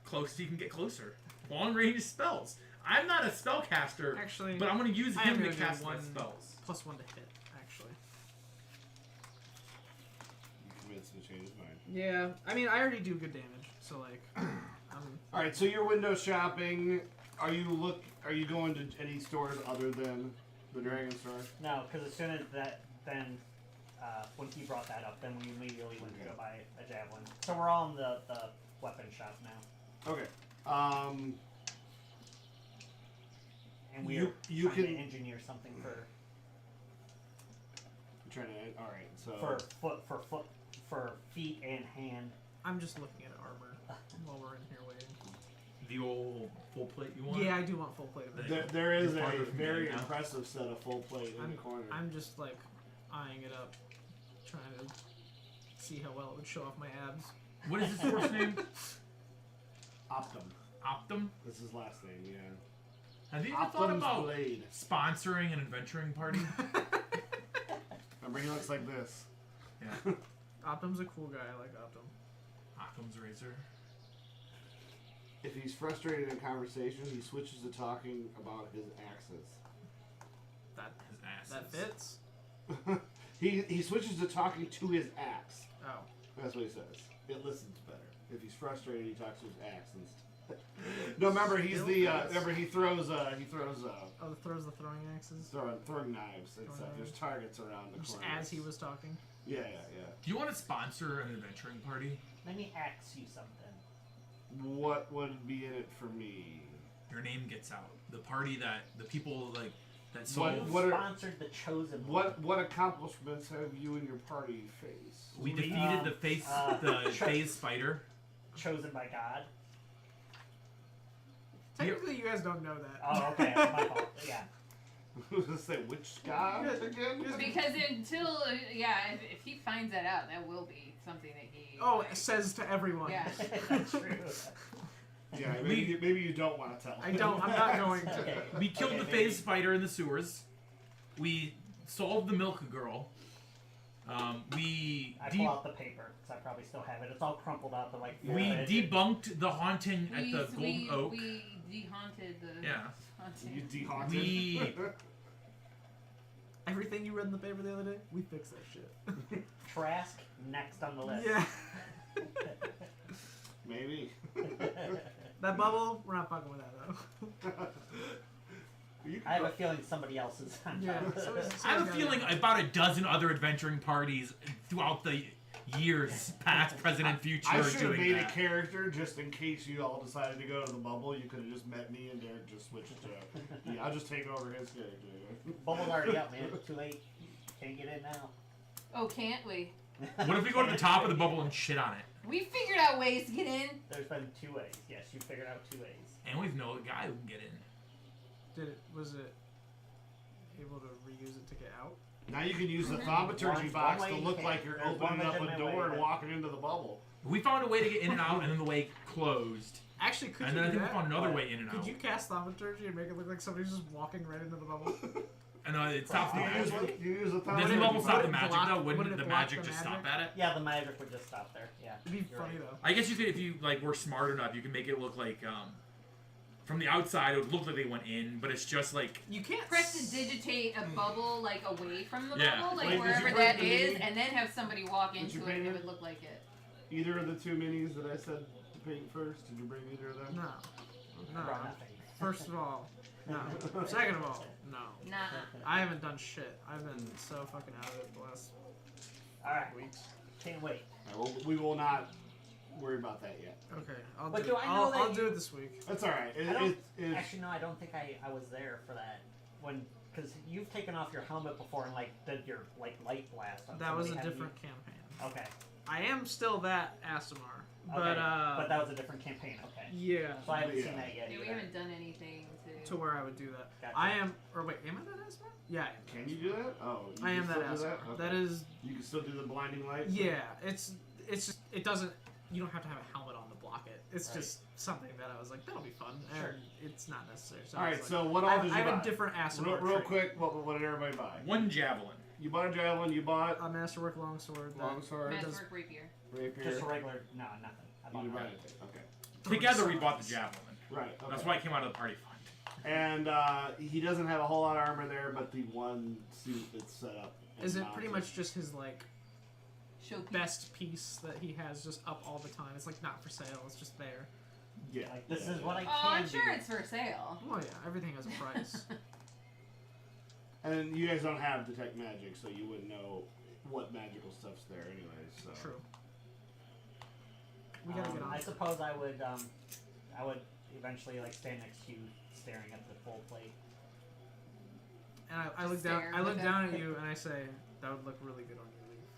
close he can get closer. Long range spells. I'm not a spellcaster, Actually, but I'm going to use I am him to gonna do cast my one spells. +1 to hit. Actually. You convinced him to change his mind. Yeah, I mean, I already do good damage, so like, All right, so you're window shopping. Are you going to any stores other than the Dragon Store? No, because as soon as when he brought that up, then we immediately went to go buy a javelin. So we're all in the weapon shop now. Okay. And we You are trying can- to engineer something for I'm trying to. All right, so for feet and hand. I'm just looking at armor while we're in here waiting. The old full plate you want? Yeah, I do want full plate of it. there is You're a farther from very getting now. impressive set of full plate in the corner. I'm just like eyeing it up, trying to see how well it would show off my abs. What is his first name? Optum. Optum? That's his last name. Yeah. Have you ever thought Optum's about blade. sponsoring an adventuring party? Remember, he looks like this. Yeah. Optum's a cool guy. I like Optum. Optum's razor. If he's frustrated in conversation, he switches to talking about his axes. His ass. That fits. he switches to talking to his axe. Oh. That's what he says. It listens better. If he's frustrated, he talks to his axe instead. No, remember he's Still the. fits. Remember he throws Oh, throws the throwing axes. throwing knives and Throwing stuff. There's knives. targets around the Just corner. as he was talking. Yeah. Do you want to sponsor an adventuring party? Let me ask you something. What would be in it for me? Your name gets out. The party that the people like that solve. What are- Sponsored the Chosen One. What accomplishments have you and your party faced? We defeated the phase spider. Chosen by God. Technically, you guys don't know that. Oh, okay. My fault. Yeah. Say which god again? Because until if he finds that out, that will be something that he. Oh, it says to everyone. Yeah. That's true. Yeah, maybe you don't want to tell. I don't. I'm not going to. Okay. We killed the maybe. phase spider in the sewers. We solved the milk girl. We I pull out the paper because I probably still have it. It's all crumpled out the like. we debunked the haunting at the Golden Oak. We dehaunted the. Yeah. Haunting. You dehaunted. We Everything you read in the paper the other day, we fixed that shit. Trask next on the list. Yeah. Maybe. That bubble, we're not fucking with that though. I have a feeling somebody else is on Yeah. top of So it. I have a feeling about a dozen other adventuring parties throughout the years, past, present, and future, I are should have doing made that. a character just in case you all decided to go to the bubble. You could have just met me and Derek just switched to. Yeah, I'll just take over his character. Bubble's already up, man. Too late. Can't get in now. Oh, can't we? What if we go to the top of the bubble and shit on it? We figured out ways to get in. There's been 2 ways. Yes, you figured out 2 ways. And we know a guy who can get in. Was it able to reuse it to get out? Now you can use the thaumaturgy One box way to you look can. like you're There's one opening up a legitimate way, door and but- walking into the bubble. We found a way to get in and out, and then the way closed. Actually, could And you then I do think we that? found another What? way in and Could out. you cast thaumaturgy and make it look like somebody's just walking right into the bubble? And it stops the You use, magic. you use the Doesn't the thaumaturgy bubble box. stop the Would it magic block- though? Wouldn't wouldn't it the block magic the just magic? stop at it? Yeah, the magic would just stop there. Yeah. It'd be You're funny right. though. I guess you could, if you like were smart enough, you could make it look like from the outside it would look like they went in, but it's just like You can't Prestidigitate a bubble like away from the Yeah. bubble, like Wait, did you wherever bring that the is, mini? and then have somebody walk Did you into it bring and it it? would look like it. Either of the 2 minis that I said to paint first? Did you bring either of them? No. I No. brought nothing. First of all, no. Second of all, no. Nah. I haven't done shit. I've been so fucking out of it the last Alright. weeks. Can't wait. We will not worry about that yet. Okay, I'll But do do it. I know that I'll do you- it this week. That's alright. I don't- It's Actually, no, I don't think I was there for that. Because you've taken off your helmet before and like did your like light blast. On That was a somebody, different haven't campaign. you? Okay. I am still that Asimar, but Okay. But that was a different campaign. Okay. yeah, So I haven't Yeah. seen that yet. Yeah, we either. haven't done anything to where I would do that. Gotcha. I am, or wait, am I that Asimar? Yeah, I am. Can you do that? Oh, you I am can that still do Asimar. Okay. That is, You can still do the blinding light. yeah. It's just it doesn't. You don't have to have a helmet on to block it. It's Right. just something that I was like, that'll be fun, and Sure. it's not necessary. So All I right. was So like, what all did you I have buy? a different Asimar. Real trait. quick, what did everybody buy? one javelin. You bought a javelin. You bought A masterwork longsword. longsword, does- Masterwork rapier. rapier. Just a regular. No, nothing. I You bought didn't buy nothing. anything. Okay. Together we bought the javelin. Right. Okay. That's why it came out of the party fund. And he doesn't have a whole lot of armor there, but the one suit that's set up. Is it pretty much just his like Showpiece. best piece that he has just up all the time? It's like not for sale. It's just there. Yeah. Like, this is what I can Oh, I'm sure do. it's for sale. Oh yeah, everything has a price. And you guys don't have detect magic, so you wouldn't know what magical stuff's there, anyways. So. True. We gotta get on. I suppose I would eventually like stand next to you, staring at the full plate. And I Just look down. stare I look with down it. at you and I say, "That would look really good on your leaf."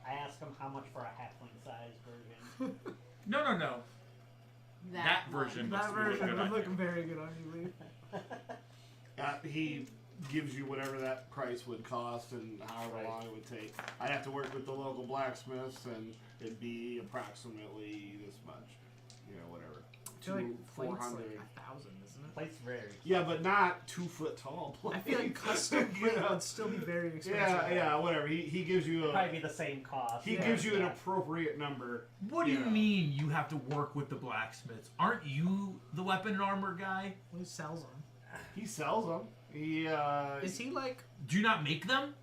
I ask him how much for a halfling-sized version. No. That version. That looks really version good would on look you. very good on you, leaf. He gives you whatever that price would cost and however long it would take. I'd have to work with the local blacksmiths, and it'd be approximately this much. You know, whatever. I feel like plate's 400. like 1,000, isn't it? Plate's very. Yeah, but not 2 foot tall. I feel like custom You plate know? would still be very expensive. Yeah, whatever. He gives you Probably a. be the same cost. He gives you an appropriate number. What do you Yeah. mean you have to work with the blacksmiths? Aren't you the weapon and armor guy? Well, he sells them. He sells them. He Is he like? Do you not make them?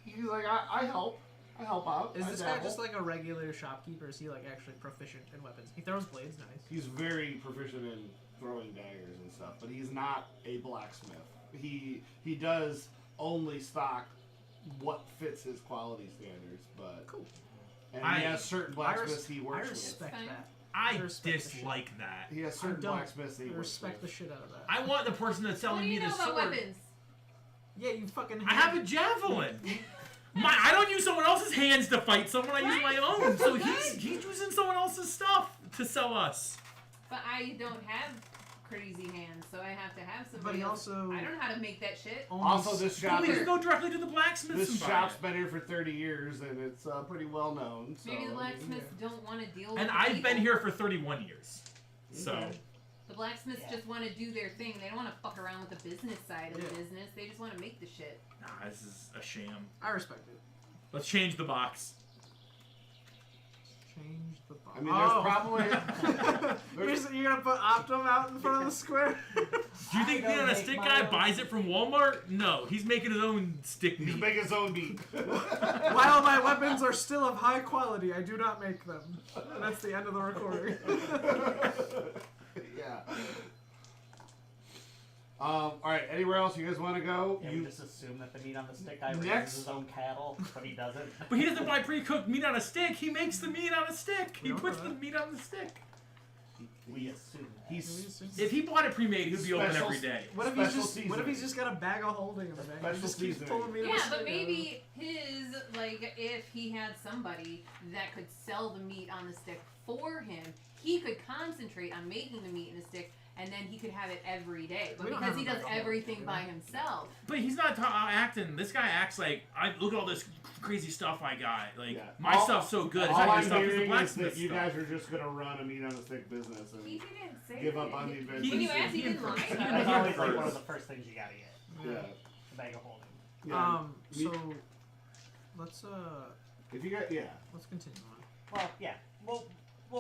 he's like I help. I help out. Is I this guy dabble. just like a regular shopkeeper? Is he like actually proficient in weapons? He throws blades nice. He's very proficient in throwing daggers and stuff, but he's not a blacksmith. He does only stock what fits his quality standards, but Cool. and I- he has certain blacksmiths he I works with. respect Fine. that. I respect the dislike that. He has I certain don't. blacksmiths that he I works respect the with. shit out of that. I want the person that's What selling do me you the know about sword. weapons? Yeah, you fucking. I have a javelin. I don't use someone else's hands to fight someone. I use my own. So he's using someone else's stuff to sell us. But I don't have crazy hands, so I have to have somebody But he else. also. I don't know how to make that shit. Also, this shop We is, can go directly to the blacksmith. this and buy shop's it. been here for 30 years, and it's pretty well known. So, Maybe the I mean, blacksmiths don't want to deal with And the I've people. been here for 31 years. So Okay. The blacksmiths Yeah. just want to do their thing. They don't want to fuck around with the business side of Yeah. the business. They just want to make the shit. nah, this is a sham. I respect it. Let's change the box. Change the box. I mean, there's probably You're gonna put Optum out in front of the square? Do you think I being don't on a make stick my guy own. buys it from Walmart? No, he's making his own stick he's meat. making his own beat. While my weapons are still of high quality, I do not make them. And that's the end of the recording. Yeah. All right. Anywhere else you guys want to go? Yeah, we just assume that the meat on the stick guy Next- raises his own cattle, but he doesn't. But he doesn't buy pre-cooked meat on a stick. He makes the meat on a stick. We He don't puts know the that. meat on the stick. We assume that. He's If he bought it pre-made, he would be open Special- every day. What if he's Special just? What if he's just got a bag of holding in the bag? Special He just keeps seasoning. pulling me. Yeah, but maybe his, like, if he had somebody that could sell the meat on the stick for him, he could concentrate on making the meat in the stick, and then he could have it every day. But We don't because have he a does bag of holding, everything do we? by himself, But he's not acting. This guy acts like, look at all this crazy stuff I got. Like, Yeah. my All- stuff's so good. It's all not your I'm stuff, it's the hearing is blacksmith that you stuff. guys are just gonna run a meat on a stick business and he didn't say give up that. on the When adventure. you asked, he didn't lie He about That's it. always like first. one of the first things you gotta get. Yeah. The bag of holding. Yeah. So let's If you got let's continue on. Well, yeah. We'll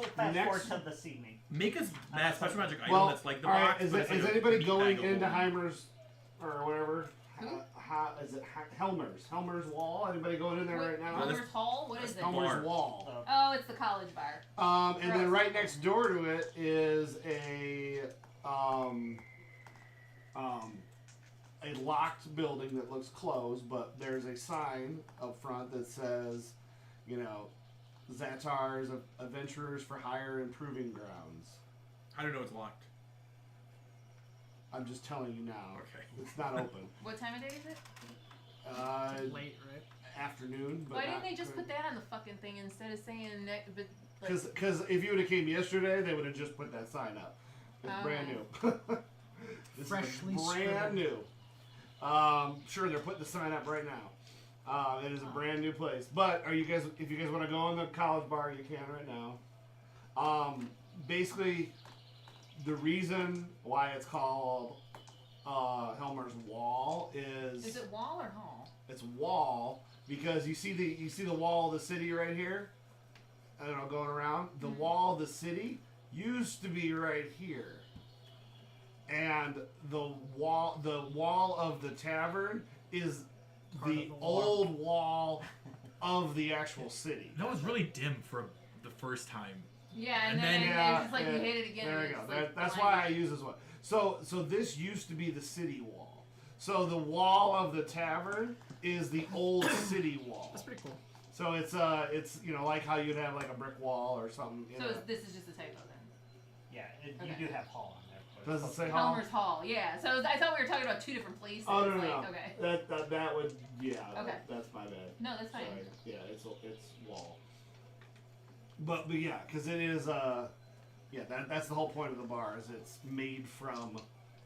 fast Next- forward to this evening. Make us that special magic item well, that's like the all right. box. Is, but it, it's like is a anybody meat going bag of into holding. Heimer's or whatever? Who? Is it Helmer's? Helmer's Wall? Anybody going in there right now? Well, Homer's Hall? What is it? Home- Helmer's bar. Wall. Oh, it's the college bar. And then Gross. right next door to it is a locked building that looks closed, but there's a sign up front that says, you know, Zatar's Adventurers for Hire and Proving Grounds. I don't know it's locked. I'm just telling you now. Okay. It's not open. What time of day is it? Late, right? Afternoon, but Why didn't they just put that on the fucking thing instead of saying that? But like, Because if you would have came yesterday, they would have just put that sign up. It's Oh. brand new. This Freshly is brand scribbled. new. Sure, they're putting the sign up right now. It is a brand new place. But are you guys? If you guys want to go in the college bar, you can right now. Basically, the reason why it's called Helmer's Wall is it wall or hall? it's wall because you see the wall of the city right here. I don't know, going around. The wall of the city used to be right here, and the wall of the tavern is the old wall of the actual city. That was really dim for the first time. Yeah, and then it's just like you hit it again. There and we go. it's like That's blinding. why I use this one. So this used to be the city wall. So the wall of the tavern is the old city wall. That's pretty cool. So it's like how you'd have like a brick wall or something. So this is just a typo then. Yeah, Okay. you do have hall on there. but Does it it's say hall? Helmer's Hall, yeah. So I thought we were talking about two different places. Oh no. Okay. That would Okay. That's my bad. No, that's fine. Sorry. Yeah, it's wall. But yeah, because it is that's the whole point of the bar is it's made from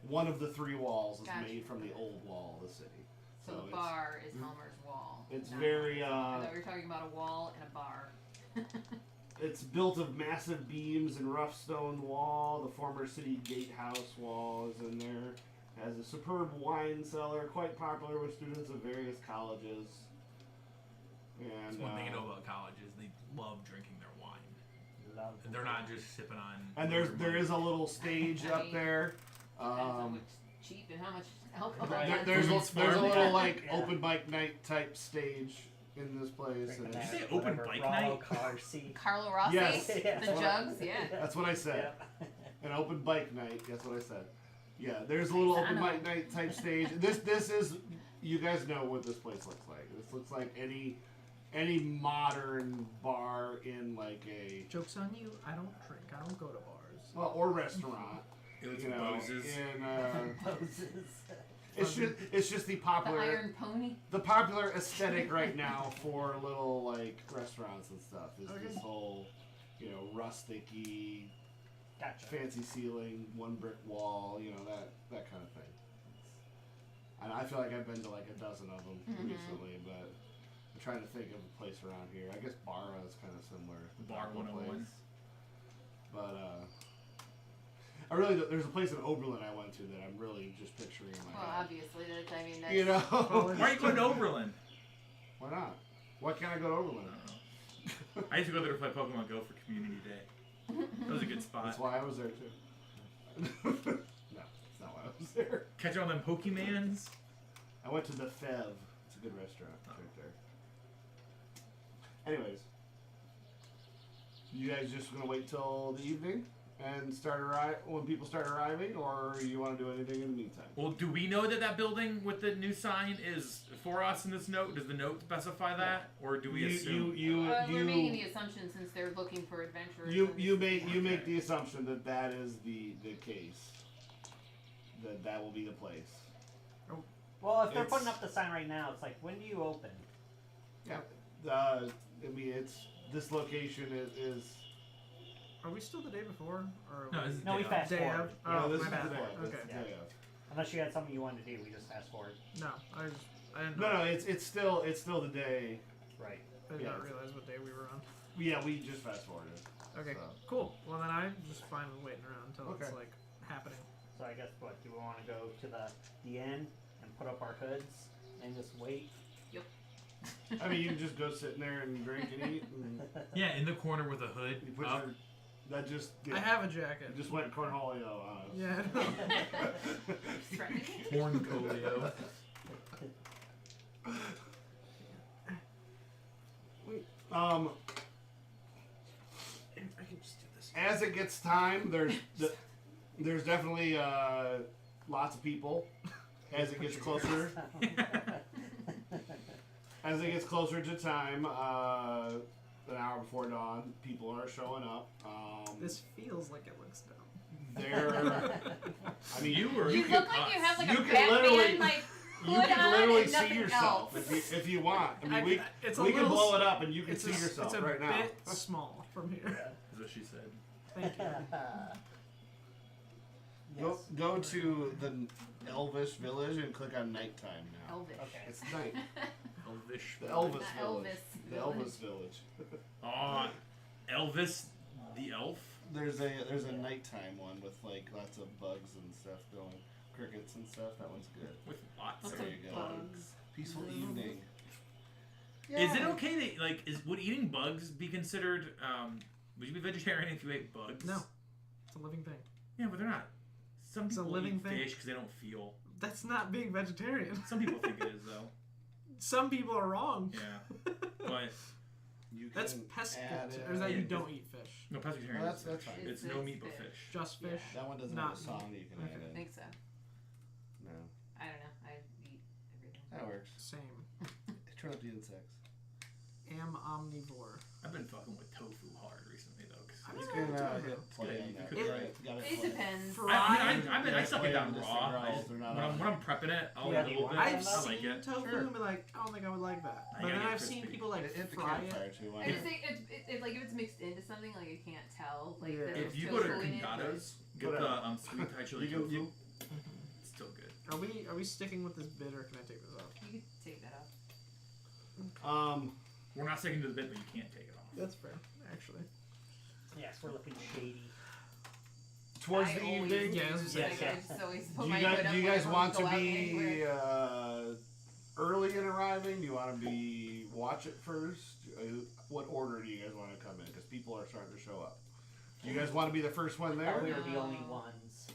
one of the three walls is Gotcha. made from the old wall of the city. So So the it's- bar is Helmer's Wall. It's not- very I thought we were talking about a wall and a bar. It's built of massive beams and rough stone wall. The former city gatehouse wall is in there. Has a superb wine cellar, quite popular with students of various colleges. And That's one thing I know about colleges. They love drinking their wine. Love And they're not just sipping on... and there is a little stage up there. Depends on what's cheap and how much alcohol. There's Food's a little farm. like Yeah. open bike night type stage in this place. Drink And the it's- Did you say back, open whatever, bike Bravo, night? Car C. Carlo Rossi, Yes. Yeah. the jugs, yeah. that's what I said. Yep. An open bike night. That's what I said. Yeah, there's a little open bike night type stage. This is, you guys know what this place looks like. This looks like any modern bar in like a Joke's on you. I don't drink. I don't go to bars. or restaurant. It's You know, Bose's. in it's just the The popular Iron Pony. the popular aesthetic right now for little like restaurants and stuff is Okay. this whole rustic-y, Gotcha. fancy ceiling, one brick wall, that kind of thing. And I feel like I've been to like a dozen of them recently, but I'm trying to think of a place around here. I guess Barra is kind of similar. The Bar Barra 101. place. But I really there's a place in Oberlin I went to that I'm really just picturing in my Well, head. obviously, that's. You know, Why are you going to Oberlin? why not? Why can't I go to Oberlin? I don't know. I used to go there to play Pokemon Go for Community Day. That was a good spot. That's why I was there too. No, that's not why I was there. Catch all them Pokemans. I went to the Fev. It's a good restaurant right there. Anyways, you guys just gonna wait till the evening and when people start arriving, or you want to do anything in the meantime? Well, do we know that building with the new sign is for us in this note? Does the note specify that, or do we assume? We're making the assumption since they're looking for adventurers. You make the assumption that is the case. That will be the place. Well, if they're It's- putting up the sign right now, it's like, when do you open? Yeah. This location is. Are we still the day before? Or No, this is No, we day fast day forward. of? No, Oh, this my is bad. the day of. This Okay. is the day of. Unless you had something you wanted to do, we just fast forward. No, I didn't know. No, it's still the day. Right. I did yeah. not realize what day we were on. Yeah, we just fast forwarded. Okay, So. cool. Well, then I'm just fine with waiting around until it's Okay. like happening. So I guess what, do we want to go to the inn and put up our hoods and just wait? I mean, you can just go sit in there and drink and eat. And Yeah, in the corner with a hood. you put up. your, that just. I have a jacket. You just went cornholio on us. Yeah. Threatening. Corncolio. I can just do this. As it gets time, there's definitely lots of people. As it gets closer, to time, an hour before dawn, people are showing up. This feels like it looks dumb. I mean, You were. You could look like you us. have like You a can literally- Batman like you hood can on literally and see nothing yourself else. if you want. I mean, we it's a can little blow it up and you can It's see a, yourself it's a right now. bit small from here. Is what she said. Thank you. Go to the Elvish village and click on nighttime now. Elvish. Okay. It's night. Elvish. The Elvis Not village. Elvis The village. Elvis village. Oh, Elvis, the elf. There's a nighttime one with like lots of bugs and stuff going, crickets and stuff. That one's good. With lots of There you go. Bugs. Peaceful evening. Yeah. Is it okay that like would eating bugs be considered? Would you be vegetarian if you ate bugs? No, it's a living thing. Yeah, but they're not. Some It's a people living eat thing. fish because they don't feel. That's not being vegetarian. Some people think it is though. Some people are wrong. Yeah, but You That's can pescatarian. add, Or is that yeah, you don't eat fish? no pescatarian. No, is that's fish. fine. It's no meat but fish. Just Yeah. fish? That one doesn't Not have a song that you can okay. add I in. think so. No, I don't know. I eat everything. that works. Same. Turn up the insects. Am omnivore. I've been fucking with tofu hard recently though. 'Cause I You don't can know. hit play good. on You that. could It- Right, you gotta It play. depends. I suck it down Just raw. the I girls, just, they're when not I'm prepping it, I'll Yeah, eat a do little you bit. want I've that? I like seen it. tofu Sure. and be like, I don't think I would like that. I But then gotta I've get seen crispy. people like Hit the fry campfire it. too. Why I not? just think like if it's mixed into something, like I can't tell. Like Yeah. that If there's you go to tofu in it, but Kingada's, get Put the sweet Thai chili You can- tofu. It's still good. Are we sticking with this bit or can I take this off? You could take that off. We're not sticking to the bit, but you can't take it off. That's fair, actually. Yes, we're looking shady. Towards I the always evening, Yeah, I was do, gonna like, say. I just always put do my you hood guys, up do you whenever guys we want go to out be anywhere. early in arriving? Do you want to be watch it first? What order do you guys want to come in? Because people are starting to show up. Do you guys want to be the first one We there? were the No. only ones.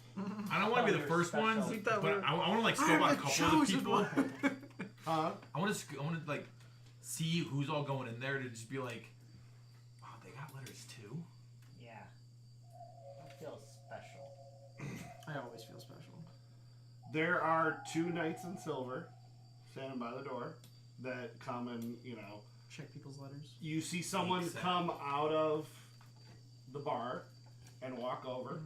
I don't want to be the We're first special. ones, We thought but we were- I want to like scope I'm out a the couple of the chosen people. one. Huh? I want to like see who's all going in there to just be like, wow, they got letters too. Yeah. I feel special. I always feel special. There are 2 knights in silver standing by the door that come and, Check people's letters. you see someone Makes sense. come out of the bar and walk over,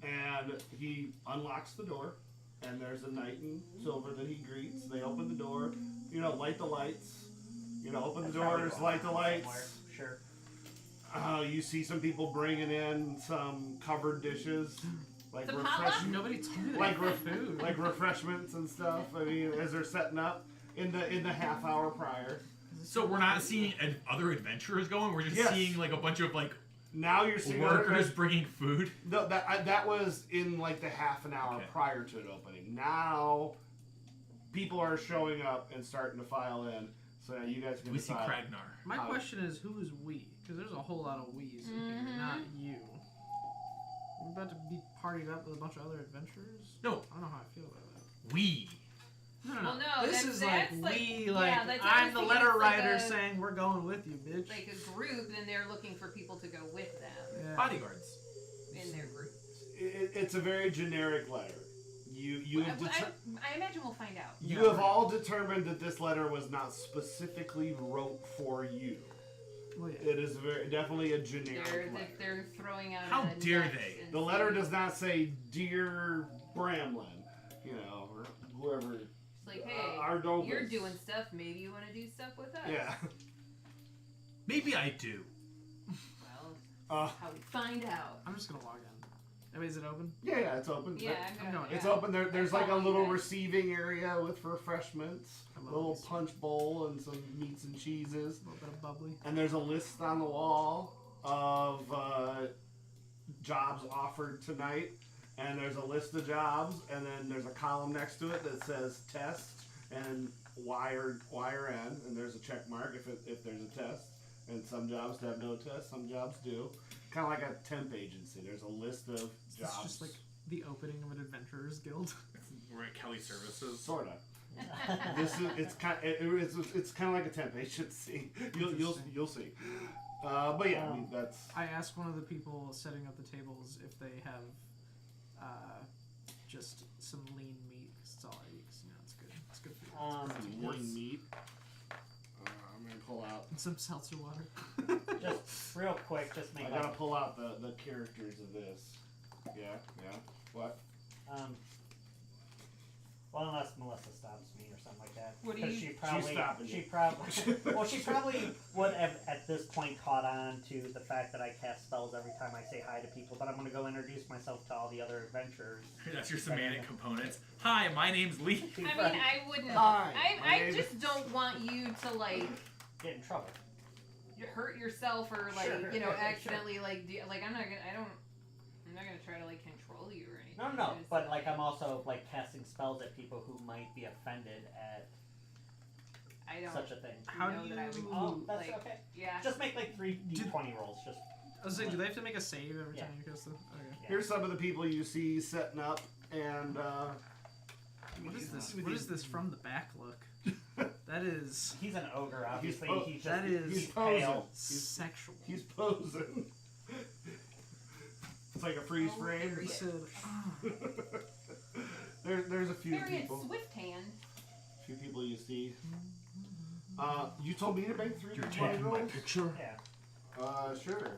and he unlocks the door, and there's a knight in silver that he greets. They open the door, light the lights, open the That's probably doors, going light the on lights. somewhere. Sure. You see some people bringing in some covered dishes, like Some potluck? Nobody told me like that food. like refreshments and stuff. I mean, as they're setting up in the half hour prior. So we're not seeing other adventurers going. We're just Yes. seeing like a bunch of like Now you're seeing workers bringing food. No, that was in like the half an hour Okay. prior to it opening. Now people are showing up and starting to file in. So now you guys Do can we see decide. Kragnar? My question is, who is we? Because there's a whole lot of we's in here, not you. We're about to be partied up with a bunch of other adventurers? No. I don't know how I feel about that. We. No. Well, no, This that's- is that's like like- we, yeah, like, that's what I I'm was the thinking. letter It's like writer a- saying we're going with you, bitch. Like a group, then they're looking for people to go with them Yeah. Bodyguards. in their group. It's a very generic letter. You have I imagine we'll find out. you have all determined that this letter was not specifically wrote for you. Well, yeah. It is definitely a generic letter. They're throwing out. How a dare net they? and The letter saying- does not say "Dear Bramlin," or whoever. It's like, hey, Ardovas. you're doing stuff. Maybe you want to do stuff with us. Yeah. Maybe I do. Well, how we find out. I'm just gonna log in. I mean, is it open? Yeah, it's open. Yeah, I'm going. It's yeah. open. There's like a following little you guys. receiving area with refreshments, I a love little these. punch bowl, and some meats and cheeses. A little bit of bubbly. And there's a list on the wall of jobs offered tonight. And there's a list of jobs, and then there's a column next to it that says test and Y or N, and there's a check mark if there's a test. And some jobs have no test, some jobs do. Kind of like a temp agency. There's a list of It's jobs. just like the opening of an adventurers guild. We're at Kelly Services. Sorta. It's kind of like a temp agency. You'll see. But yeah, I mean that's. I asked one of the people setting up the tables if they have just some lean meat. 'Cause it's all I eat. 'Cause, it's good. It's good food. Lean meat. I'm gonna pull out. And some seltzer water. Just real quick, just make I like, gotta pull out the characters of this. Yeah. What? well, unless Melissa stops me or something like that. What do 'Cause you- she probably, stopping she you. probably, well, she probably would have at this point caught on to the fact that I cast spells every time I say hi to people. But I'm gonna go introduce myself to all the other adventurers. That's your semantic components. Hi, my name's Lee. I mean, I wouldn't. Hi, my I name just don't want you to like Get in trouble. hurt yourself or like Sure, accidentally like I'm not gonna try to like control you or anything. No, Just, but like I'm also like casting spells at people who might be offended at. I don't such a thing. How know do that I would. you- Oh, that's like, okay. Yeah. Just make like 3 D20 rolls. Just. I was saying, do they have to make a save every Yeah. time you cast them? Okay. Yeah. Here's some of the people you see setting up, and What is this? What is this from the back look? That is He's an ogre, obviously. po- He's just that is he's pale. sexual. He's posing. It's like a freeze Oh, frame. there he He is. said, There's a few Very people. swift hand. Few people you see. You told me to make 3 You're D20 taking my rolls? picture. Yeah. Sure.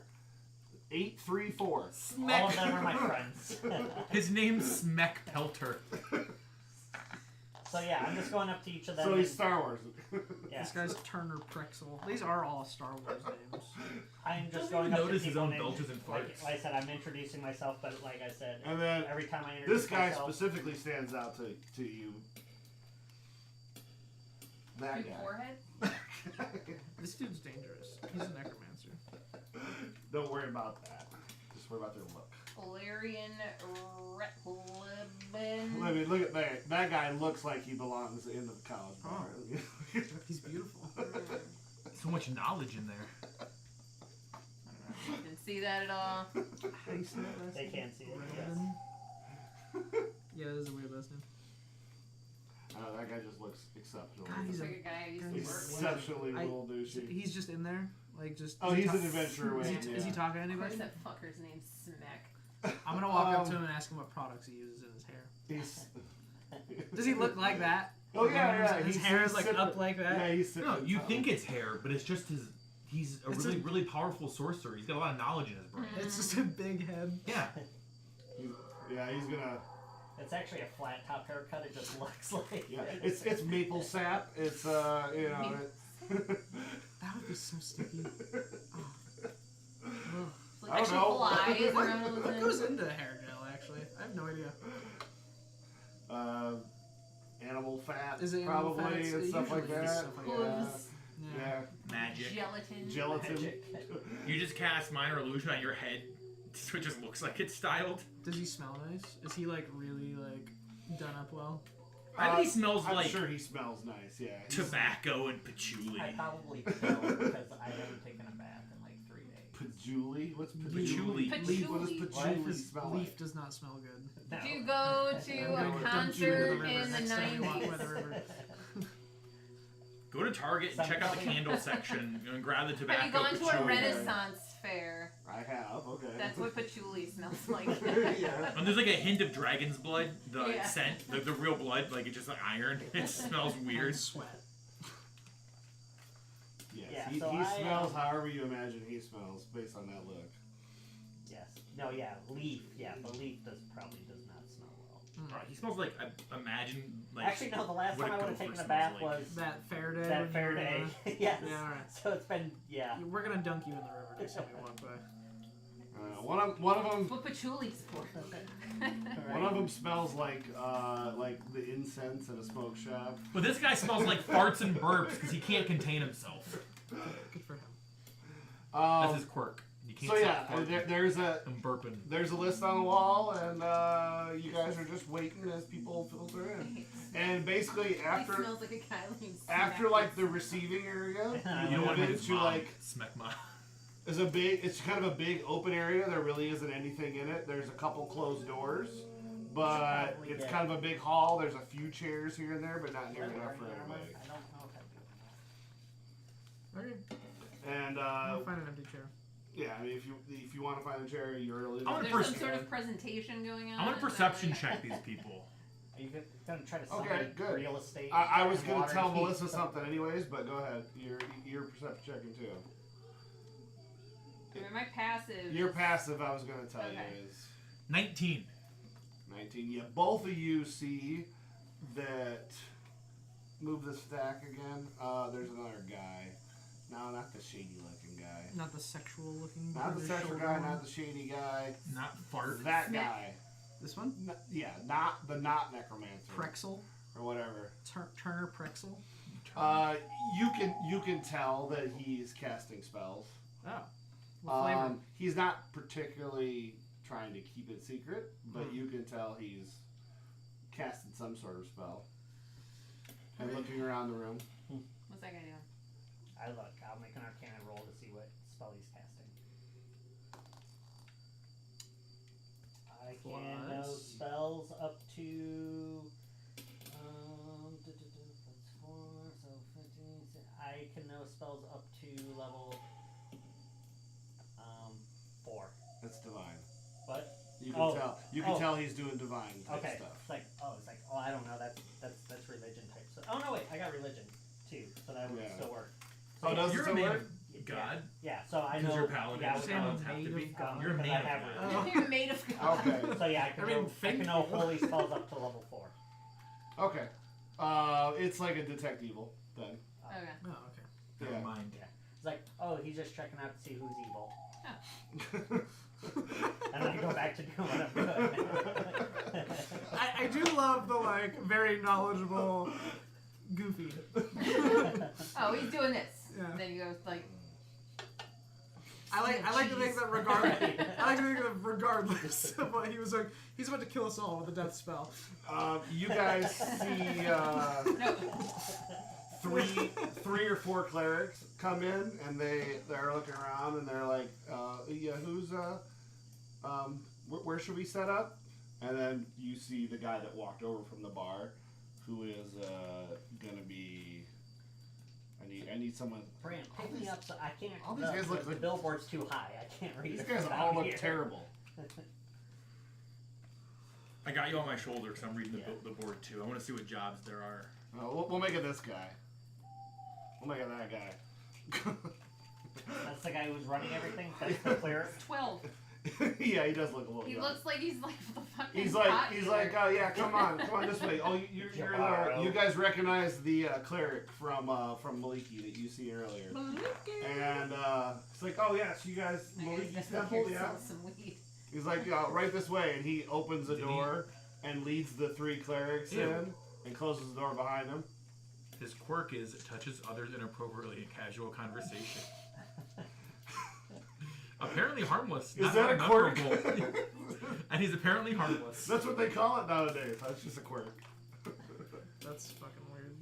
8, 3, 4. All of them are my friends. His name's Smek Pelter. So yeah, I'm just going up to each of them. So he's and- Star Wars. yeah. This guy's Turner Prexel. These are all Star Wars names. I'm just Doesn't going even up to notice his people own and belches and like farts. I said, I'm introducing myself, but like I said, And then every time I introduce this guy myself, specifically stands out to you. That Big guy. forehead. This dude's dangerous. He's a necromancer. Don't worry about that. Just worry about their look. Valerian Retlibin. I mean, look at that. That guy looks like he belongs in the college bar. He's beautiful. So much knowledge in there. I don't know. You didn't see that at all. How do you say that last they name? can't see it. Yes. Redden? Yeah, that is a weird last name. That guy just looks exceptional. God, Looks he's like a guy I used to he's work with. Exceptionally I- little douchey. He's just in there, like just. Oh, is he he's ta- an adventurer. Is he, Wayne, is he yeah. talking to Of anybody? course, that fucker's name's Smek. I'm gonna walk up to him and ask him what products he uses in his hair. He's. Does he look like that? Oh yeah. His He's hair is like sitting- up like that. Yeah, he's sitting. No, you on top. think it's hair, but it's just his. He's a It's really, a- really powerful sorcerer. He's got a lot of knowledge in his brain. It's just a big head. Yeah. Yeah, he's gonna. It's actually a flat top haircut. It just looks like. Yeah, it's maple sap. It's you know. That would be so sticky. Oh. Ugh. It's like I don't extra know. flies around all the What time. goes into hair gel? Actually, I have no idea. Animal fat, Is it animal probably, fats? and It stuff like usually is that. stuff like Hooves, Yeah. Magic. gelatin. Gelatin. Magic. You just cast minor illusion on your head, so it just looks like it's styled. Does he smell nice? Is he like really like done up well? I think he smells I'm like sure he smells nice. Yeah. He's- tobacco and patchouli. I probably don't because I haven't taken a bath in like 3 days. Patchouli? What's Patchouli. patchouli? What does Patchouli. patchouli Leaf, smell leaf like? does not smell good. No. Did you go to I'm a gonna dump you into the concert river in the next time you walk by 90s? the river. Go to Target and check out the candle section and grab the tobacco. Have you gone to a patchouli. Renaissance fair? I have. Okay. That's what patchouli smells like. Yeah. And there's like a hint of dragon's blood, the Yeah. scent, the real blood, like it's just like iron. It smells weird. Sweat. Yes. Yeah, he so he I, smells however you imagine he smells based on that look. Yes. No. Yeah. Leaf. Yeah. The leaf probably does not smell well. He smells like I imagine like. Actually, no. The last what time a I would have gopher taken a smells bath like. was That fair day. when that you fair were day. gonna- Yes. Yeah, alright. So it's been We're gonna dunk you in the river next time we walk by. One of them. What patchouli's for? One of them smells like the incense in a smoke shop. But this guy smells like farts and burps because he can't contain himself. Good for him. That's his quirk. You can't So yeah, stop farting there's and burping. a list on the wall, and you guys are just waiting as people filter in. And basically He after smells like a guy named after Smack. like the receiving area, You you don't want move his into mom. like Smegma. it's kind of a big open area. There really isn't anything in it. There's a couple closed doors, but Probably, it's yeah. kind of a big hall. There's a few chairs here and there, but not near enough for everybody. I don't know if I'd be Okay. And I'll find an empty chair. yeah, I mean if you want to find a chair, you're early. I wanna There's first- some sort of presentation going on. I want to is that perception like- check these people. Are you gonna try to sell Okay, me good. real estate? I was and gonna water tell heat? Melissa something anyways, but go ahead. You're perception checking too. I mean, my passive. Your passive, I was gonna tell Okay. you, is 19. 19. Yeah, both of you see that. Move the stack again. There's another guy. No, not the shady looking guy. Not the sexual looking. Not the British sexual shoulder guy. one. Not the shady guy. Not fart. That Smith. guy. This one? Yeah, not the not necromancer Prexel. or whatever. Turner Prexel. You can tell that he's casting spells. Oh. What flavor? He's not particularly trying to keep it secret, but you can tell he's casting some sort of spell. And looking around the room. Was What's that guy doing? I'll make an Arcana roll to see what spell he's casting. I can know spells up to that's 4, so 15. I can know spells up to level 4. That's divine. What? You can tell. You can tell he's doing divine type stuff. It's like I don't know. That's religion type stuff. Oh no, wait, I got religion too, so that would still work. So does you're it a man work? of God. Yeah, so I know. You're a paladin. Yeah, Paladins have to be. You're a because man I of have God. You're made of God. Okay. So yeah, I can know holy spells up to level 4. Okay. It's like a detect evil then. Okay. Oh, okay. Never mind. Yeah. It's like, oh, he's just checking out to see who's evil. Oh. And then I go back to doing what I'm doing. I do love the like very knowledgeable Goofy. Oh, he's doing this. Yeah. And then he goes like. I like to think that regardless of what he was like, he's about to kill us all with a death spell. You guys see No. three or 4 clerics come in, and they're looking around, and they're like, yeah, who's where should we set up? And then you see the guy that walked over from the bar, who is gonna be. I need someone. Brand, pick me up so I can't. All these guys look the like billboard's too high. I can't read. These it guys down all look here. terrible. I got you on my shoulder because I'm reading the board too. I want to see what jobs there are. We'll make it this guy. We'll make it that guy. That's the guy who's running everything. That's the cleric. 12. Yeah, he does look a little. He young. looks like he's like the fucking. He's pot like, dealer. oh yeah, come on this way. Oh, you guys recognize the cleric from Maliki that you see earlier, and it's like, oh yeah, so you guys Maliki's temple, yeah. Some weed. He's like, right this way, and he opens a door and leads the 3 clerics in and closes the door behind him. His quirk is it touches others inappropriately in casual conversation. Apparently harmless. Is that a quirk? And he's apparently harmless. That's what they call it nowadays. That's just a quirk. That's fucking weird.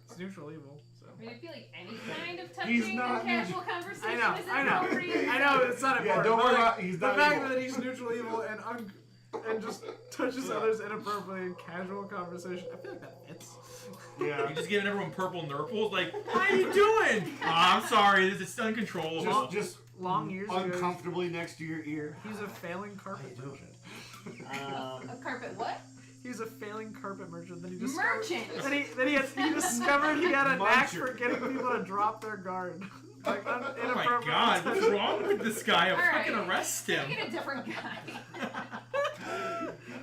It's neutral evil. So. I mean, I feel like any kind of He's touching not and casual conversation is I appropriate. know it's not important. Yeah, don't worry but, about. He's the not fact evil. that he's neutral evil and just touches others inappropriately in casual conversation, I feel like that fits. Yeah. You're just giving everyone purple nurples, like, how you doing? Oh, I'm sorry, this is uncontrollable. Just long years ago, uncomfortably next to your ear. he's a failing carpet merchant. A carpet what? He's a failing carpet merchant. Then he Merchant! Then he discovered he had a knack Muncher. for getting people to drop their guard. Like, Oh my inappropriate god, what's touching. wrong with this guy? I'll Alright. fucking arrest him. Get a different guy.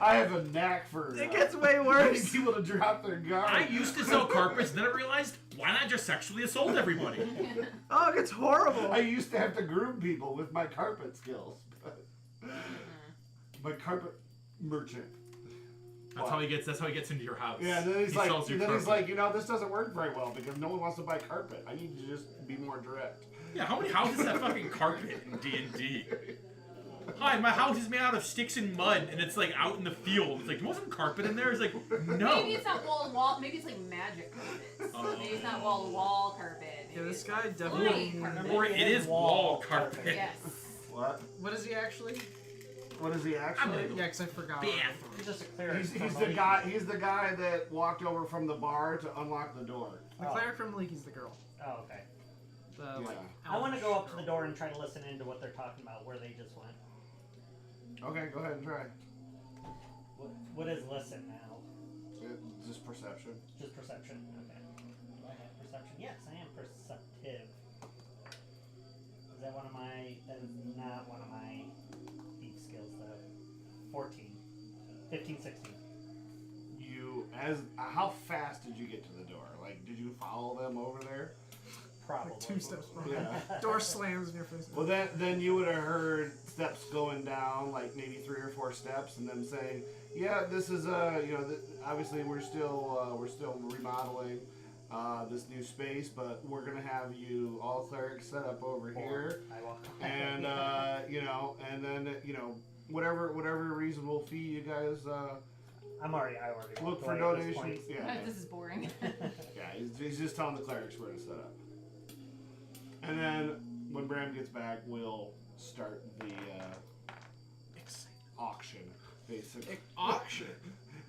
I have a knack for It gets way getting worse. people to drop their guard. I used to sell carpets, then I realized, why not just sexually assault everybody? Oh, it gets horrible. I used to have to groom people with my carpet skills. My carpet merchant. That's how he gets into your house. Yeah, and then he's He like, sells you he's carpet. like, this doesn't work very well because no one wants to buy carpet. I need to just be more direct. Yeah, how many houses have fucking carpet in D&D? Hi, my house is made out of sticks and mud, and it's like out in the field. It's like, there wasn't carpet in there. It's like, no. Maybe it's not wall to wall. Maybe it's like magic carpets. Oh. Maybe it's not wall to wall carpet. Yeah, Maybe this it's guy like definitely. light carpet. Or it is wall carpet. Yes. What? What is he actually? What is he actually? Yeah, because I forgot. He's just a cleric. He's from the Maliki. guy. He's the guy that walked over from the bar to unlock the door. The cleric from Leaky's the girl. Oh, okay. The, like, I want to go up to the girl. door and try to listen into what they're talking about, where they just went. Okay, go ahead and try. What is listen now? Just perception. Just perception. Okay. Do I have perception? Yes, I am perceptive. Is that one of my? That is not one of my deep skills, though. 14. 15, 16. How fast did you get to the door? Like, did you follow them over there? Probably. Like 2 steps behind. Yeah. Door slams in your face. Well, then you would have heard steps going down, like maybe 3 or 4 steps, and them saying, "Yeah, this is obviously we're still remodeling this new space, but we're gonna have you all clerics set up over here, I will. and and then whatever reasonable fee you guys I already look walked for away at this donations. point. Yeah, This is boring. yeah. He's just telling the clerics where to set up. And then when Bram gets back, we'll start the auction, basically. Auction?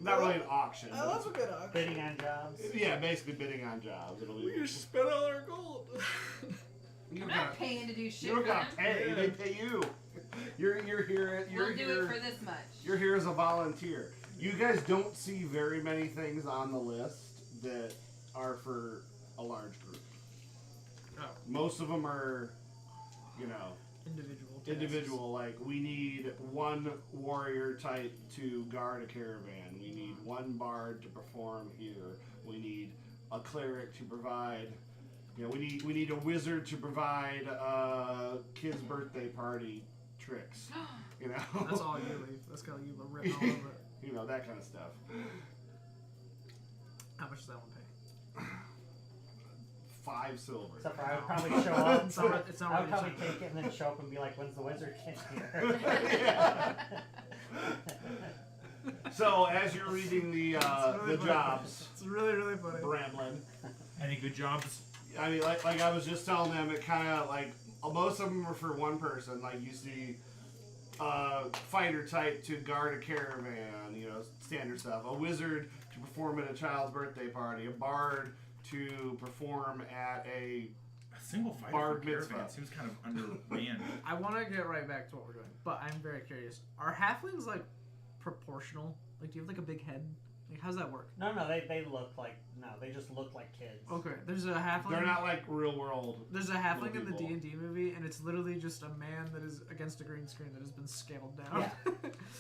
Not really an auction. I love a good auction. Bidding on jobs. Yeah, basically bidding on jobs. It'll be. We just spent all our gold. I'm not paying to do shit. You don't for gotta them. pay. They pay you. You're here. You're We'll do here. it for this much. You're here as a volunteer. You guys don't see very many things on the list that are for a large group. Oh. Most of them are, you know, individual. Like, we need one warrior type to guard a caravan. We need one bard to perform here. We need a cleric to provide. You know, we need a wizard to provide kids' birthday party tricks. You know, That's all you leave. That's got you written all over it. You know, that kind of stuff. How much does that one pay? 5 silver. Except for I would probably show up. It's not I would really probably cheap. take it and then show up and be like, "When's the wizard in here?" Yeah. So as you're reading the really funny. jobs, It's really, really funny. Bramlin. Any good jobs? I mean, like I was just telling them, it kind of like most of them are for one person. Like you see, fighter type to guard a caravan, you know, standard stuff. A wizard to perform at a child's birthday party. A bard to perform at a Single fighter Bar for caravan mitzvah. seems kind of undermanned. I want to get right back to what we're doing, but I'm very curious. Are halflings like proportional? Like, do you have like a big head? Like, how's that work? No, they look like they just look like kids. Okay, there's a halfling. They're not like real world. There's a halfling in the people. D&D movie, and it's literally just a man that is against a green screen that has been scaled down.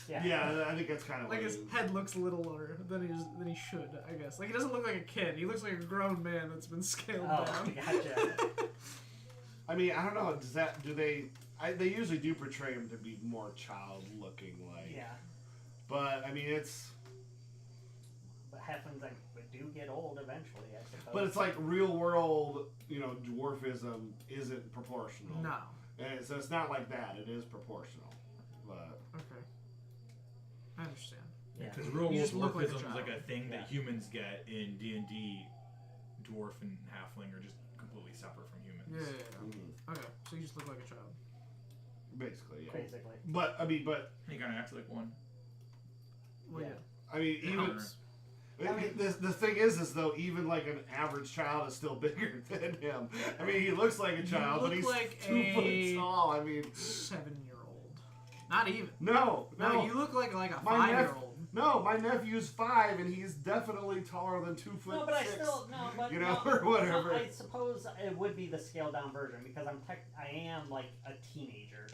Yeah. Yeah, I think that's kind of Like what his it is. head looks littler than he should, I guess. Like, he doesn't look like a kid. He looks like a grown man that's been scaled Oh, down. gotcha. I mean, I don't know. They usually do portray him to be more child looking, like. Yeah. But I mean, it's. But halflings like do get old eventually, I suppose. But it's like real world, you know, dwarfism isn't proportional. No. And so it's not like that. It is proportional. But Okay. I understand. Yeah. Because real You world just look like a dwarfism is like a child. thing Yeah. that humans get in D&D. Dwarf and halfling are just completely separate from humans. Yeah. Okay, so you just look like a child. basically, yeah. Basically. But I mean, He kind of acts like one. Well, Yeah. I mean, even. The thing is though, even like an average child is still bigger than him. I mean, he looks like a child, but look he's like 2 foot tall. I mean, 7-year-old. Not even. no. No, you look like a My 5-year-old. No, my nephew's 5, and he's definitely taller than 2 foot. No, but 6, I still but you know, no, or whatever. No, I suppose it would be the scaled down version because I am like a teenager,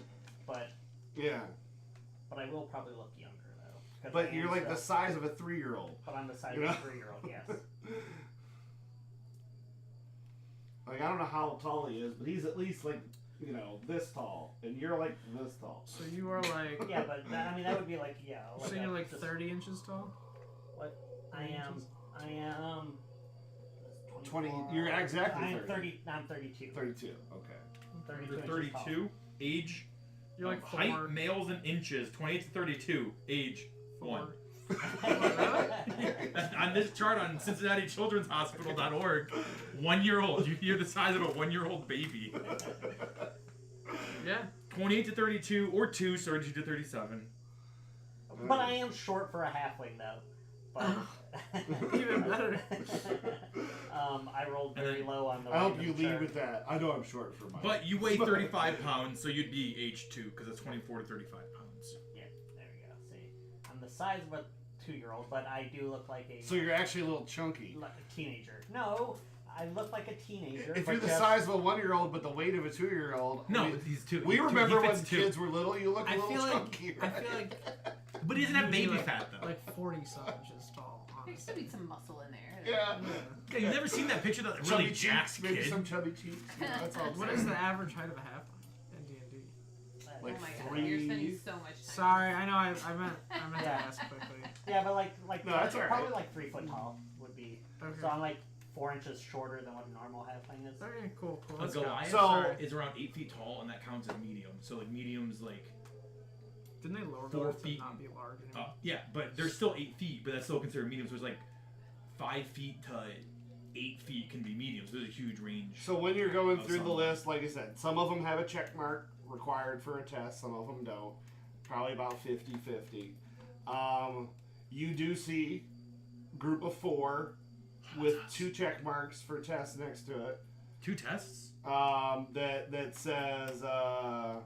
but Yeah, I will probably look younger though. 'Cause I but am you're like the still- size of a 3-year-old. But I'm the size you of know? a 3-year-old. Yes. Like, I don't know how tall he is, but he's at least like, you know, this tall, and you're like this tall. So you are like. Yeah, but that would be like Like So you're like 30 inches tall? What? I am. 20. You're exactly I'm 30. 30. I'm 32. 32. Okay. 32 You're inches tall. 32. Age. You're like 4. Height, males in inches. 28 to 32. Age. 1. On this chart on Cincinnati Children's Hospital.org, 1-year-old. You're the size of a 1-year-old baby. Yeah. 28 to 32 or 2, 32 to 37. But I am short for a halfling though. But Even better. I rolled very low on the. I hope random you lead chart. with that. I know I'm short for my. But you weigh 35 pounds, so you'd be age 2, because it's 24 to 35 pounds. Yeah, there we go. See, I'm the size of a 2-year-old, but I do look like a So you're actually a little chunky. like a teenager. No, I look like a teenager. If but you're the just- size of a 1-year-old but the weight of a 2-year-old. No, I mean, he's 2. we remember he when fits 2. kids were little. You look a I little feel like. chunky. I Right? feel like. But he doesn't have you'd be baby like, fat, though. Like 40-some inches tall. There Honestly. should be some muscle in there. Yeah. Yeah, you've never seen that picture of that Chubby really jacked cheeks, maybe kid? some chubby cheeks. Yeah, that's all. I'm What saying. is the average height of a halfling in D&D? Like oh my god, 3? you're spending so much time. Sorry, I know I meant to Yeah. ask quickly. Yeah, but like No, that's all right. probably like 3 foot tall would be. Okay. So I'm like 4 inches shorter than what a normal halfling is. Okay, cool. A Let's go. Goliath So- is around 8 feet tall, and that counts as medium. So like medium's like Didn't they lower 4 guards feet. to not be large anymore? Yeah, but they're still 8 feet, but that's still considered medium. So it's like 5 feet to 8 feet can be medium. So there's a huge range. So when you're going through the list, like I said, some of them have a check mark required for a test. Some of them don't. Probably about 50-50. You do see group of 4 with 2 check marks for tests next to it. 2 tests? That says out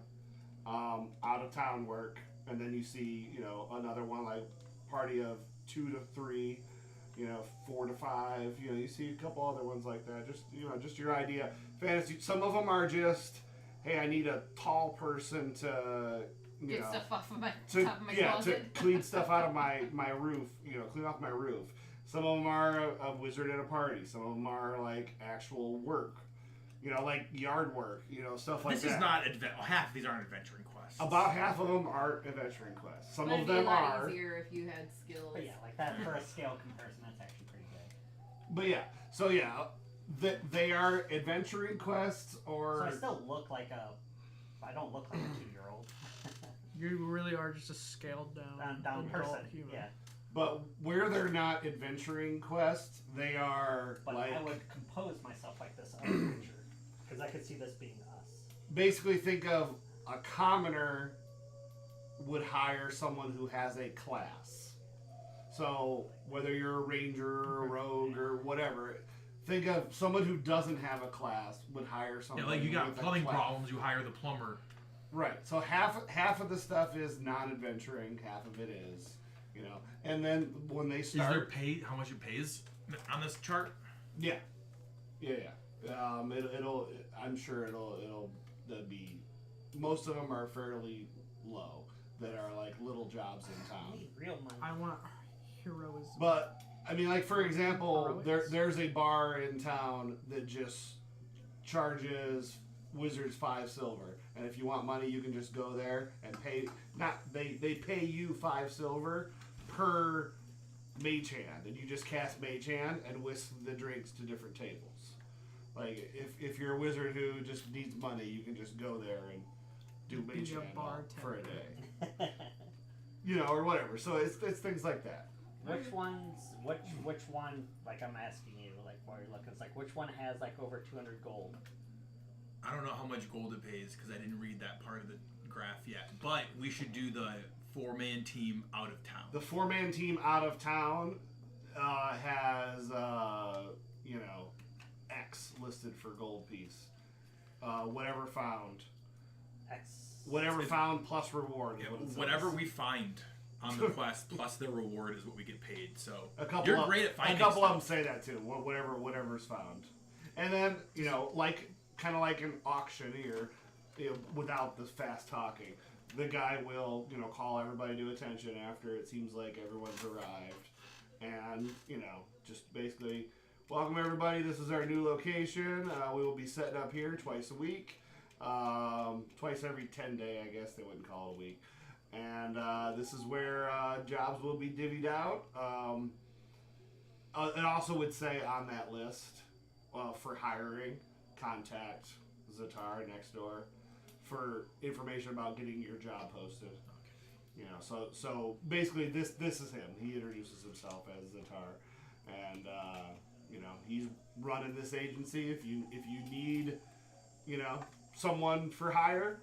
of town work, and then you see another one like party of 2 to 3, 4 to 5. You see a couple other ones like that. Just your idea. Fantasy. Some of them are just, hey, I need a tall person to get stuff off of my top of my closet. To clean stuff out of my roof. Clean off my roof. Some of them are a wizard at a party. Some of them are like actual work. Like yard work, stuff like that. This is not half of these aren't adventuring quests. About half of them are adventuring quests. Some of them are. It'd be a lot easier if you had skills. But yeah, like that for a scale comparison, that's actually pretty good. But yeah, so yeah, they are adventuring quests, or. So I still look like I don't look like a 2-year-old. You really are just a scaled down person. Human. Yeah. But where they're not adventuring quests, they are but like. I would compose myself like this adventure. Because I could see this being us. Basically, think of a commoner would hire someone who has a class. So, whether you're a ranger or a rogue or whatever, think of someone who doesn't have a class would hire someone. Yeah, like you got with plumbing a class. problems, you hire the plumber. Right. So half of the stuff is non-adventuring, half of it is, And then when they start, is there pay? How much it pays on this chart? Yeah. It'll. I'm sure it'll be. Most of them are fairly low. That are like little jobs in town. Real money. I want heroism. But I mean, like for example, Heroics? there's a bar in town that just charges wizards 5 silver, and if you want money, you can just go there and pay. They pay you 5 silver per mage hand, and you just cast mage hand and whisk the drinks to different tables. Like, if you're a wizard who just needs money, you can just go there and do mage hand for a day. Or whatever. So it's things like that. Which one, like I'm asking you, like while you're looking, it's like, which one has like over 200 gold? I don't know how much gold it pays because I didn't read that part of the graph yet. But we should do the 4-man team out of town. The 4-man team out of town has, X listed for gold piece. Whatever found. X. Whatever found plus reward. Yeah, Is whatever we find on the quest plus the reward is what we get paid. So you're great at finding. A couple stuff. of them say that too. Whatever's found, and then kind of like an auctioneer, without the fast talking. The guy will, call everybody to attention after it seems like everyone's arrived, and just basically welcome everybody. This is our new location. We will be setting up here twice a week, twice every 10 day. I guess they wouldn't call it a week. And this is where jobs will be divvied out. It also would say on that list for hiring, contact Zatar next door for information about getting your job posted. Okay. So basically this is him. He introduces himself as Zatar, and he's running this agency. If you need someone for hire,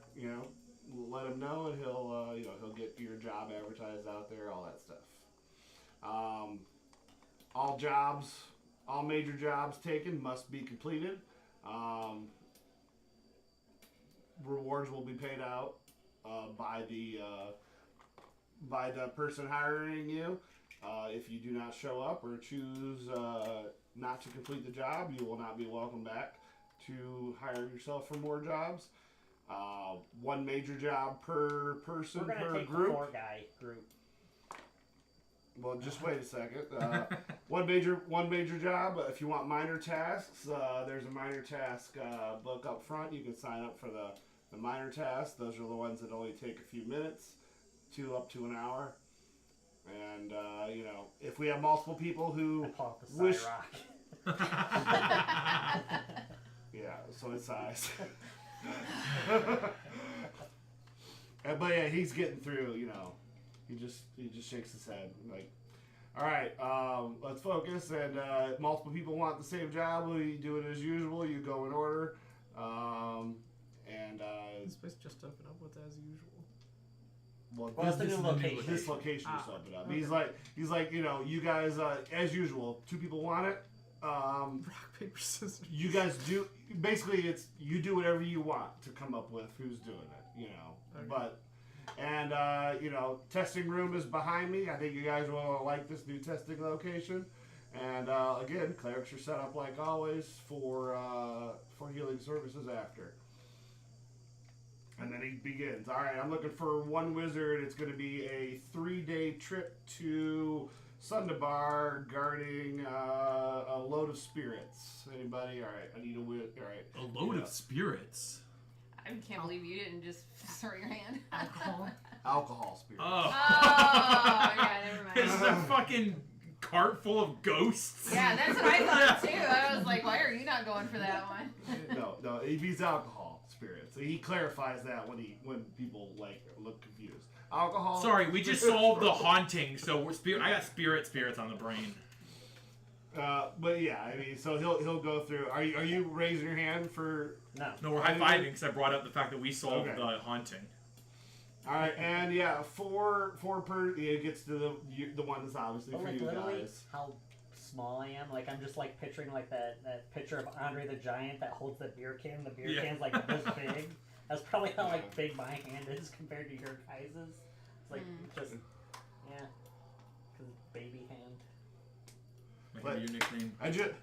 let him know, and he'll get your job advertised out there, all that stuff. All major jobs taken must be completed. Rewards will be paid out by the person hiring you. If you do not show up or choose not to complete the job, you will not be welcome back to hire yourself for more jobs. 1 major job per person We're gonna per take group. The 4-guy group. Well, just wait a second. One major job. If you want minor tasks, there's a minor task book up front. You can sign up for the minor tasks. Those are the ones that only take a few minutes, up to an hour. And if we have multiple people who I call it the wish, Cyrock. yeah, so it's size. but yeah, he's getting through. You know, he just shakes his head like, all right, let's focus. And multiple people want the same job. We do it as usual. You go in order. This place just opened up. What's as usual? Well, it's the new location. This location just opened up. Okay. He's like, you know, you guys, as usual, 2 people want it. Rock, paper, scissors. You guys do, basically it's, you do whatever you want to come up with who's doing it, you know. Okay. But, and, you know, testing room is behind me. I think you guys will like this new testing location. And, again, clerics are set up like always for healing services after. And then he begins. All right, I'm looking for 1 wizard. It's going to be a 3-day trip to Sundabar guarding a load of spirits. Anybody? All right, I need a wizard. All right. A load of spirits. I can't believe you didn't just throw your hand. Alcohol spirits. Oh. Yeah, never mind. This is a fucking cart full of ghosts. Yeah, that's what I thought too. I was like, why are you not going for that one? No, he means alcohol spirits. He clarifies that when people like look confused. Alcohol. Sorry, we just solved the haunting, so I got spirits on the brain. But yeah, I mean, so he'll go through. Are you raising your hand for? No, we're high fiving because I brought up the fact that we solved Okay. the haunting. All right, and yeah, four per. It gets to the one that's obviously but for like you literally guys. how small I am. Like I'm just like picturing like that picture of Andre the Giant that holds the beer can. The beer can's like this big. That's probably how like big my hand is compared to your guys's. It's like just because baby hand. Might be your nickname.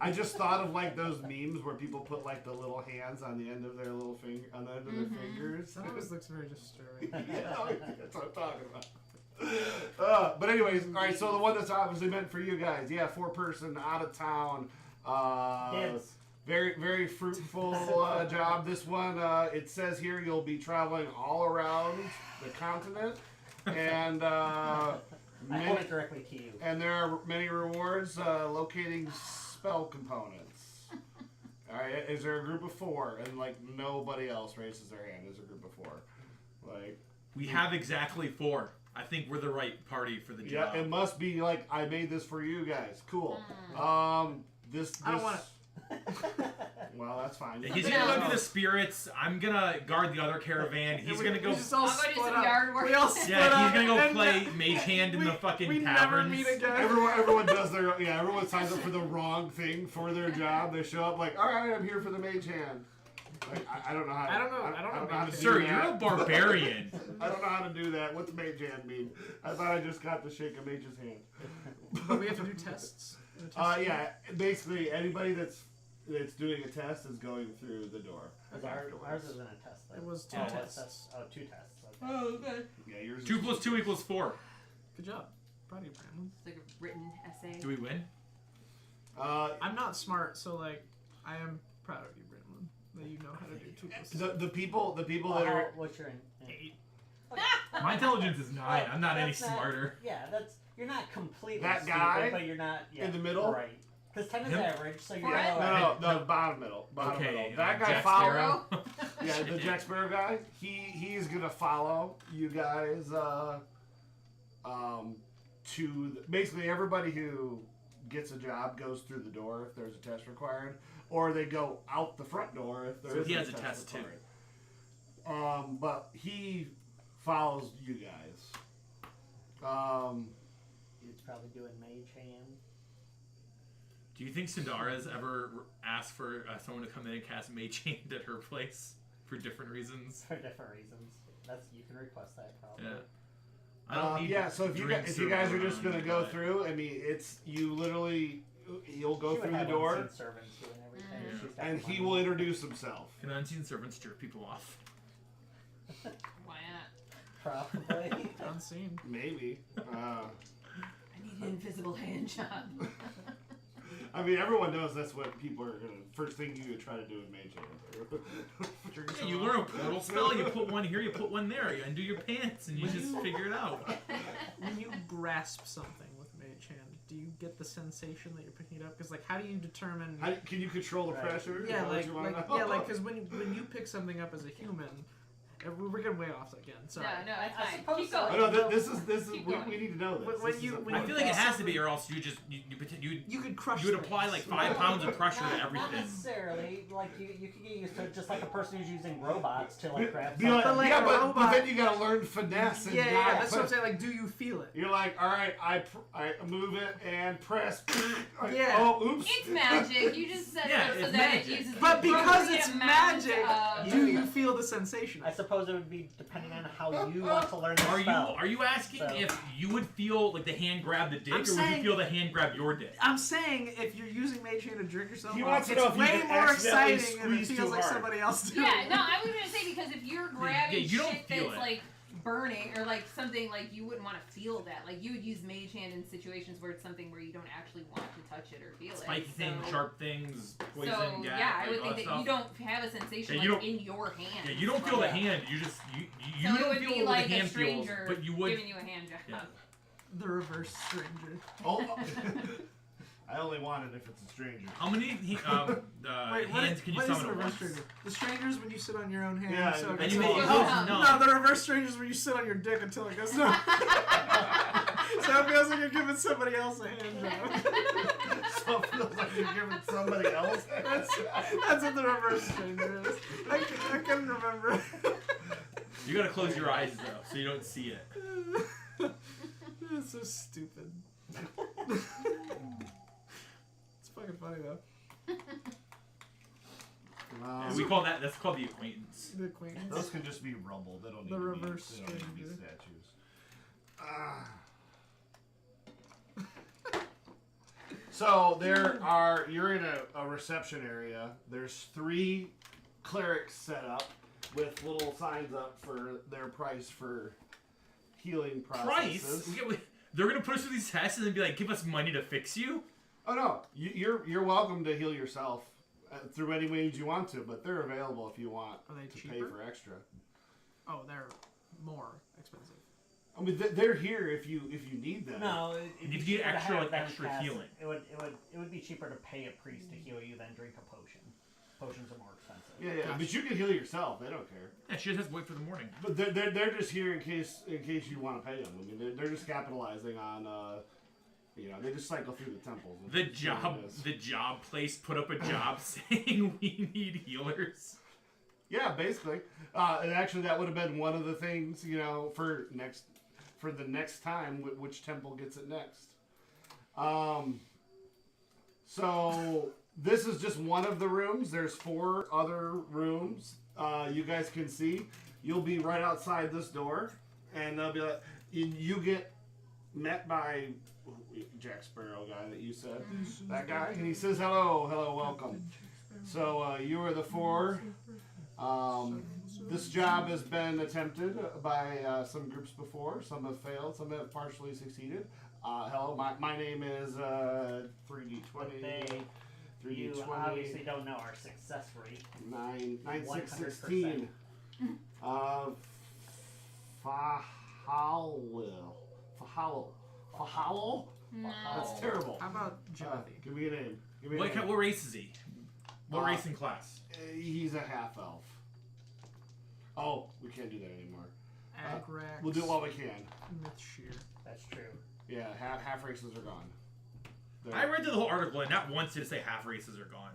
I just thought of like those memes where people put like the little hands on the end of their little finger on the end of their fingers. That always looks very disturbing. Yeah, that's what I'm talking about. But anyways, all right. So the one that's obviously meant for you guys, 4-person out of town. Yes. Very very fruitful job. This one, it says here you'll be traveling all around the continent, and I hold it directly to you. and there are many rewards locating spell components. All right, is there a group of 4? And like nobody else raises their hand. There's a group of 4. Like We have exactly 4. I think we're the right party for the job. yeah, it must be like I made this for you guys. Cool. This I don't want it. Well, that's fine. He's gonna go do the spirits. I'm gonna guard the other caravan. He's gonna go. We just all I'll go do split some up. yard work. We all split Yeah, up, he's gonna go and play mage hand in the fucking we taverns. never meet again. Everyone does their everyone signs up for the wrong thing for their job. They show up like, all right, I'm here for the mage hand. Like, I don't know how. I don't know how to do Sir, that. you're a barbarian. I don't know how to do that. What's mage hand mean? I thought I just got to shake a mage's hand. But we have to do tests. Yeah. Basically, anybody that's doing a test is going through the door. Ours isn't a test. Though. It was 2 tests. 2 tests. Okay. Oh, okay. Yeah, yours. 2 + 2 = 4. Good job. Proud of you, Brandon. It's like a written essay. Do we win? I'm not smart, so like I am proud of you, Brandon, that you know how to do 2 + 2. The people that are. What's your 8. My intelligence is 9. I'm not any That's not- smarter. Yeah, you're not completely That stupid, guy but you're not in the middle? Right. Because 10 is Him? average, so you're What? No, bottom middle. Bottom Okay, middle. That guy Jack follow. Sparrow. Yeah, the Jack Sparrow guy. He's gonna follow you guys. Basically everybody who gets a job goes through the door if there's a test required, or they go out the front door if there So is he a has a test test, too. required. But he follows you guys. It's probably doing mage hand. Do you think Sindara's ever asked for someone to come in and cast Mage Hand at her place for different reasons? For different reasons. You can request that probably. Yeah. I don't need So if you guys are just gonna go through, I mean, you'll go She would through the have door, unseen servants doing everything. Yeah. She's got and the he money. will introduce himself. Can unseen servants jerk people off? Why not? Probably. Unseen. Maybe. I need an invisible hand job. I mean, everyone knows that's what people are gonna. First thing you try to do with mage hand. Yeah, you learn a portal spell, you put one here, you put one there, you undo your pants, and you just figure it out. When you grasp something with Mage Hand, do you get the sensation that you're picking it up? Because like, how do you determine? Can you control the Right. pressure? Is Yeah, that what like you wanna know? because when you pick something up as a human, we're getting way off again. Sorry. No, it's I fine. suppose Keep so. going. Oh, no, this is Keep we going. need to know this. When This you- is when I important. feel like it has to be, or else You could crush. you would apply like 5 pounds of pressure to Not everything. necessarily. Like you can get used to it just like a person who's using robots to like grab Be like, But like yeah, a but robot- then you gotta learn finesse and Yeah, not that's what I'm put- saying. Like, do you feel it? You're like, all right, I move it and press. Yeah. Oh, oops. It's magic. You just set Yeah, it up so it's that magic. it uses But the because appropriate it's amount magic, of- do you feel the sensation? I suppose it would be depending on how you want to learn the Are spell. you asking So- if you would feel like the hand grab the dick, I'm or would saying- you feel the hand grab your dick? I'm saying if you're using Mage Hand to drink yourself He off, wants to it's know if you way can more accidentally exciting and it squeeze feels too like hard. somebody else doing Yeah, it. no, I was gonna say because if you're grabbing you don't shit feel that's it. like burning or like something like you wouldn't want to feel that. Like you would use Mage Hand in situations where it's something where you don't actually want to touch it or feel Spiky it. things, sharp things, poison, So gas, yeah, I like would all think that that you stuff. don't have a sensation Yeah, you like don't- in your hand. Yeah, you don't feel the hand. You just you So it don't would feel be what like the a hand feels, stranger but you would. giving you a hand job. Yeah. The reverse stranger. Oh, I only want it if it's a stranger. How many Wait, hands can you what is summon the at reverse once? stranger? The stranger's when you sit on your own hand. Yeah, so it and gets you all- make- Oh, no. No, the reverse stranger's when you sit on your dick until it goes numb. So it feels like you're giving somebody else a hand job. So it feels like you're giving somebody else. That's what the reverse stranger is. I couldn't remember. You gotta close your eyes though, so you don't see it. It's so stupid. It's fucking funny though. And we call that's called the acquaintance. The acquaintance. Those can just be rubble. They don't need The to reverse be, they don't need to be stranger. statues. Ah. So you're in a reception area. There's 3 clerics set up with little signs up for their price for healing processes. Price? They're gonna put us through these tests and then be like, give us money to fix you? Oh no, you're welcome to heal yourself through any means you want to, but they're available if you want Are they to cheaper? pay for extra. Oh, they're more expensive. I mean, they're here if you need them. No, it'd be If you get cheaper to extra, have like, them extra cast- healing. It would be cheaper to pay a priest to heal you than drink a potion. Potions are more expensive. Yeah, Gotcha. but you can heal yourself. They don't care. Yeah, she just has to wait for the morning. But they're just here in case you want to pay them. I mean, they're just capitalizing on they just cycle through the temples. The job place put up a job saying we need healers. Yeah, basically. And actually, that would have been one of the things for the next time which temple gets it next. So this is just one of the rooms. There's 4 other rooms you guys can see. You'll be right outside this door, and they'll be like, you get met by Jack Sparrow guy that you said, that guy, and he says, hello, welcome. So you are the 4. This job has been attempted by some groups before. Some have failed. Some have partially succeeded. Hello, my name is 3D20. You 3D20. obviously don't know our success rate. 9616. Fahalo? No. That's terrible. How about Jimothy? Give me a name. Give me a What name. race is he? What race and class? He's a half elf. Oh, we can't do that anymore. Agrax. We'll do what we can. Mythshear. That's true. Yeah, half races are gone. I read through the whole article and not once did it say half races are gone.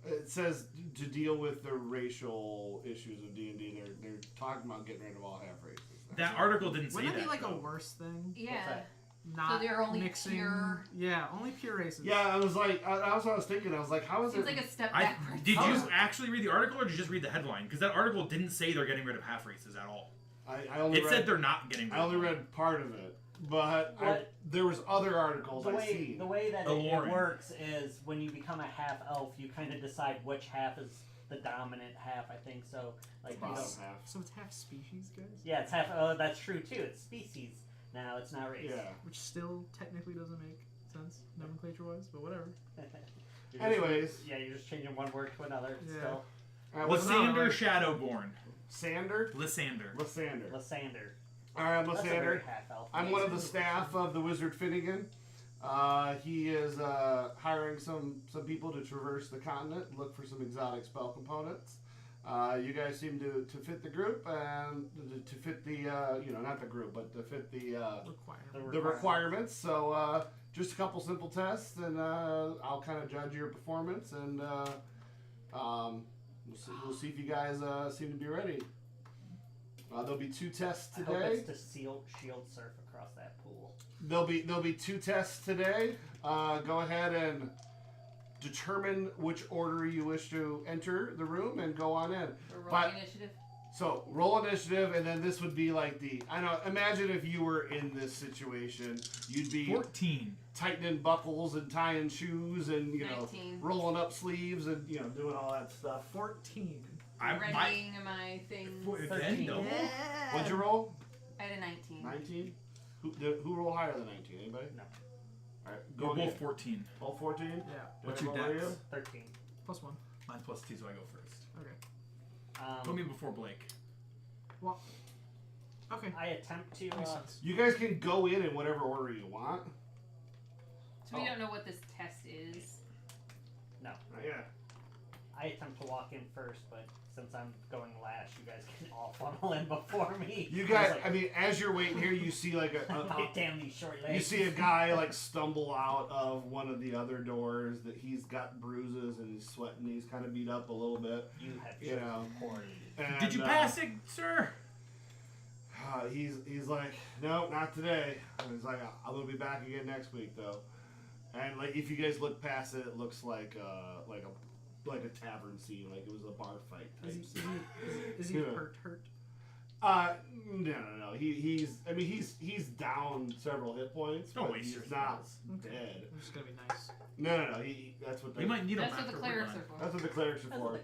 It says to deal with the racial issues of D&D, they're talking about getting rid of all half races. That article didn't say Wouldn't that. that be like though. a worse thing? Yeah. that? Not they're only mixing. pure- Yeah, only pure races. Yeah, I was like, I was thinking, I was like, how is Seems it? like a step I, backwards. did How you is it- actually read the article or did you just read the headline? Because that article didn't say they're getting rid of half races at all. I only It read, said they're not getting rid I only of them. read part of it, but What? there was other articles The I way seen. the way that it Alluring. works is when you become a half elf, you kind of decide which half is the dominant half. I think so. Like you Bottom don't, half. So it's half species, guys? yeah, it's half. Oh, that's true too. It's species now. It's not race. Yeah. Which still technically doesn't make sense nomenclature-wise, but whatever. You're just- Anyways. yeah, you're just changing one word to another. Yeah. Still, All right, what's Lysander no, Shadowborn. Sander? Lysander. Lysander. Lysander. All right, I'm That's a very Lysander. half elf. I'm one of the staff of the Wizard Finnegan. He is hiring some people to traverse the continent, look for some exotic spell components. You guys seem to fit the group and to fit the not the group, but to fit the requirements. So just a couple simple tests, and I'll kind of judge your performance, and we'll see if you guys seem to be ready. There'll be 2 tests today. I hope it's to shield surf across that pool. There'll be 2 tests today. Go ahead and determine which order you wish to enter the room and go on in. We're rolling initiative. So roll initiative, and then this would be like imagine if you were in this situation, you'd be 14. tightening buckles and tying shoes and 19. rolling up sleeves and doing all that stuff. 14. Readying my things. 13. Yeah. What'd you roll? I had a 19. 19. Who rolled higher than 19? Anybody? No. All right, We're go both again. 14. Both 14. Yeah. What's your Derek, what dex? were you? 13. +1. Mine's +2, so I go first. Okay. Put me before Blake. Well. Okay. I attempt to. Makes sense. You guys can go in whatever order you want. So we don't know what this test is. No. Yeah. I attempt to walk in first, but since I'm going last, you guys can all funnel in before me. You guys, as you're waiting here, you see like damn these short legs. you see a guy like stumble out of one of the other doors. That he's got bruises and he's sweating. He's kind of beat up a little bit. You have poorly. And, Did you pass it, sir? He's like, no, not today. And he's like, I'm gonna be back again next week though. And like, if you guys look past it, it looks like a tavern scene, like it was a bar fight type scene. Is he hurt? No. He's down several hit points. Don't but waste he's your not spells. dead. I'm just gonna be nice. No. That's what We might need them That's what after the we're clerics done. are for. That's what the clerics are That's for. what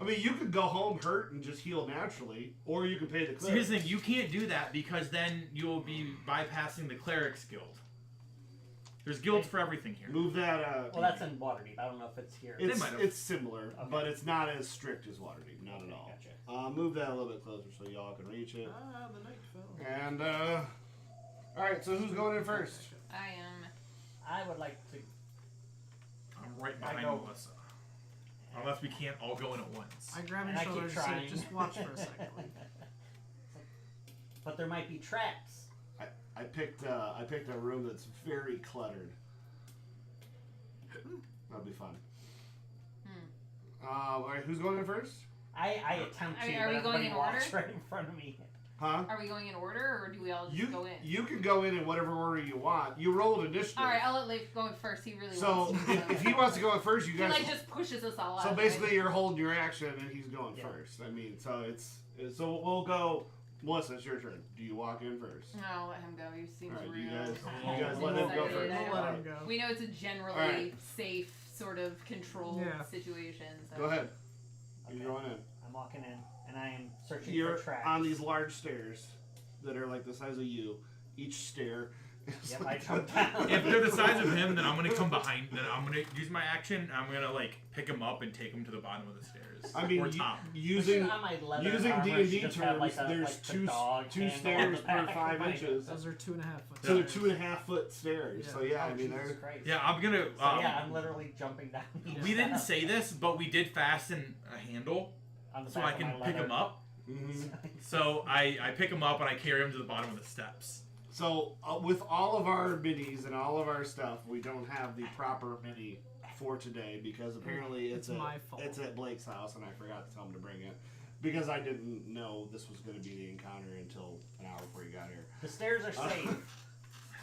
I mean, you could go home hurt and just heal naturally, or you can pay the See, here's clerics. the thing. You can't do that because then you'll be bypassing the Clerics Guild. There's guilds for everything here. Move that. Well, that's in Waterdeep. I don't know if it's here. It's similar, Okay. but it's not as strict as Waterdeep. Not at all. Gotcha. Move that a little bit closer so y'all can reach it. The night fell. And all right. So who's going in first? I am. I would like to. I'm right behind go- Melissa. Unless we can't all go in at once. I grab And your I keep shoulders and say, trying. just watch for a second. But there might be traps. I picked a room that's very cluttered. That'll be fun. All right, who's going in first? I attempt to. Are we but going everybody in walks order? right in front of me. Huh? Are we going in order, or do we all just go in? You can go in whatever order you want. You rolled initiative. All right, I'll let Leif go in first. He really So wants to. if he wants to go in first, you He guys. like just pushes us all out. So of basically, it. you're holding your action, and he's going Yeah. first. I mean, so so we'll go. Melissa, it's your turn. Do you walk in first? No, let him go. He seems All right, real. you guys excited. let him go first. We'll let him go. We know it's a generally All right. safe sort of controlled Yeah. situation. So. Go ahead. Okay. You're going in. I'm walking in, and I am searching You're for traps. on these large stairs that are like the size of you. Each stair. is Yep, I like jump down. If they're the size of him, then I'm gonna come behind. Then I'm gonna use my action. And I'm gonna like pick him up and take him to the bottom of the stairs. I mean, or top. using On my leather using armor, D&D should just have, terms, like, there's like the two dog two handle stairs on the per back 5 of my- inches. Those are 2.5 foot. So they're stairs. 2.5 foot stairs. Yeah. So yeah, I Oh, mean Jesus they're. Christ. Yeah, I'm gonna. So yeah, I'm literally jumping down. these We didn't steps say this, but we did fasten a handle on the so back I of can my pick leather. him up. Mhm. So I pick him up and I carry him to the bottom of the steps. So with all of our minis and all of our stuff, we don't have the proper mini for today because apparently It's my fault. It's at Blake's house and I forgot to tell him to bring it because I didn't know this was going to be the encounter until an hour before you got here. The stairs are safe.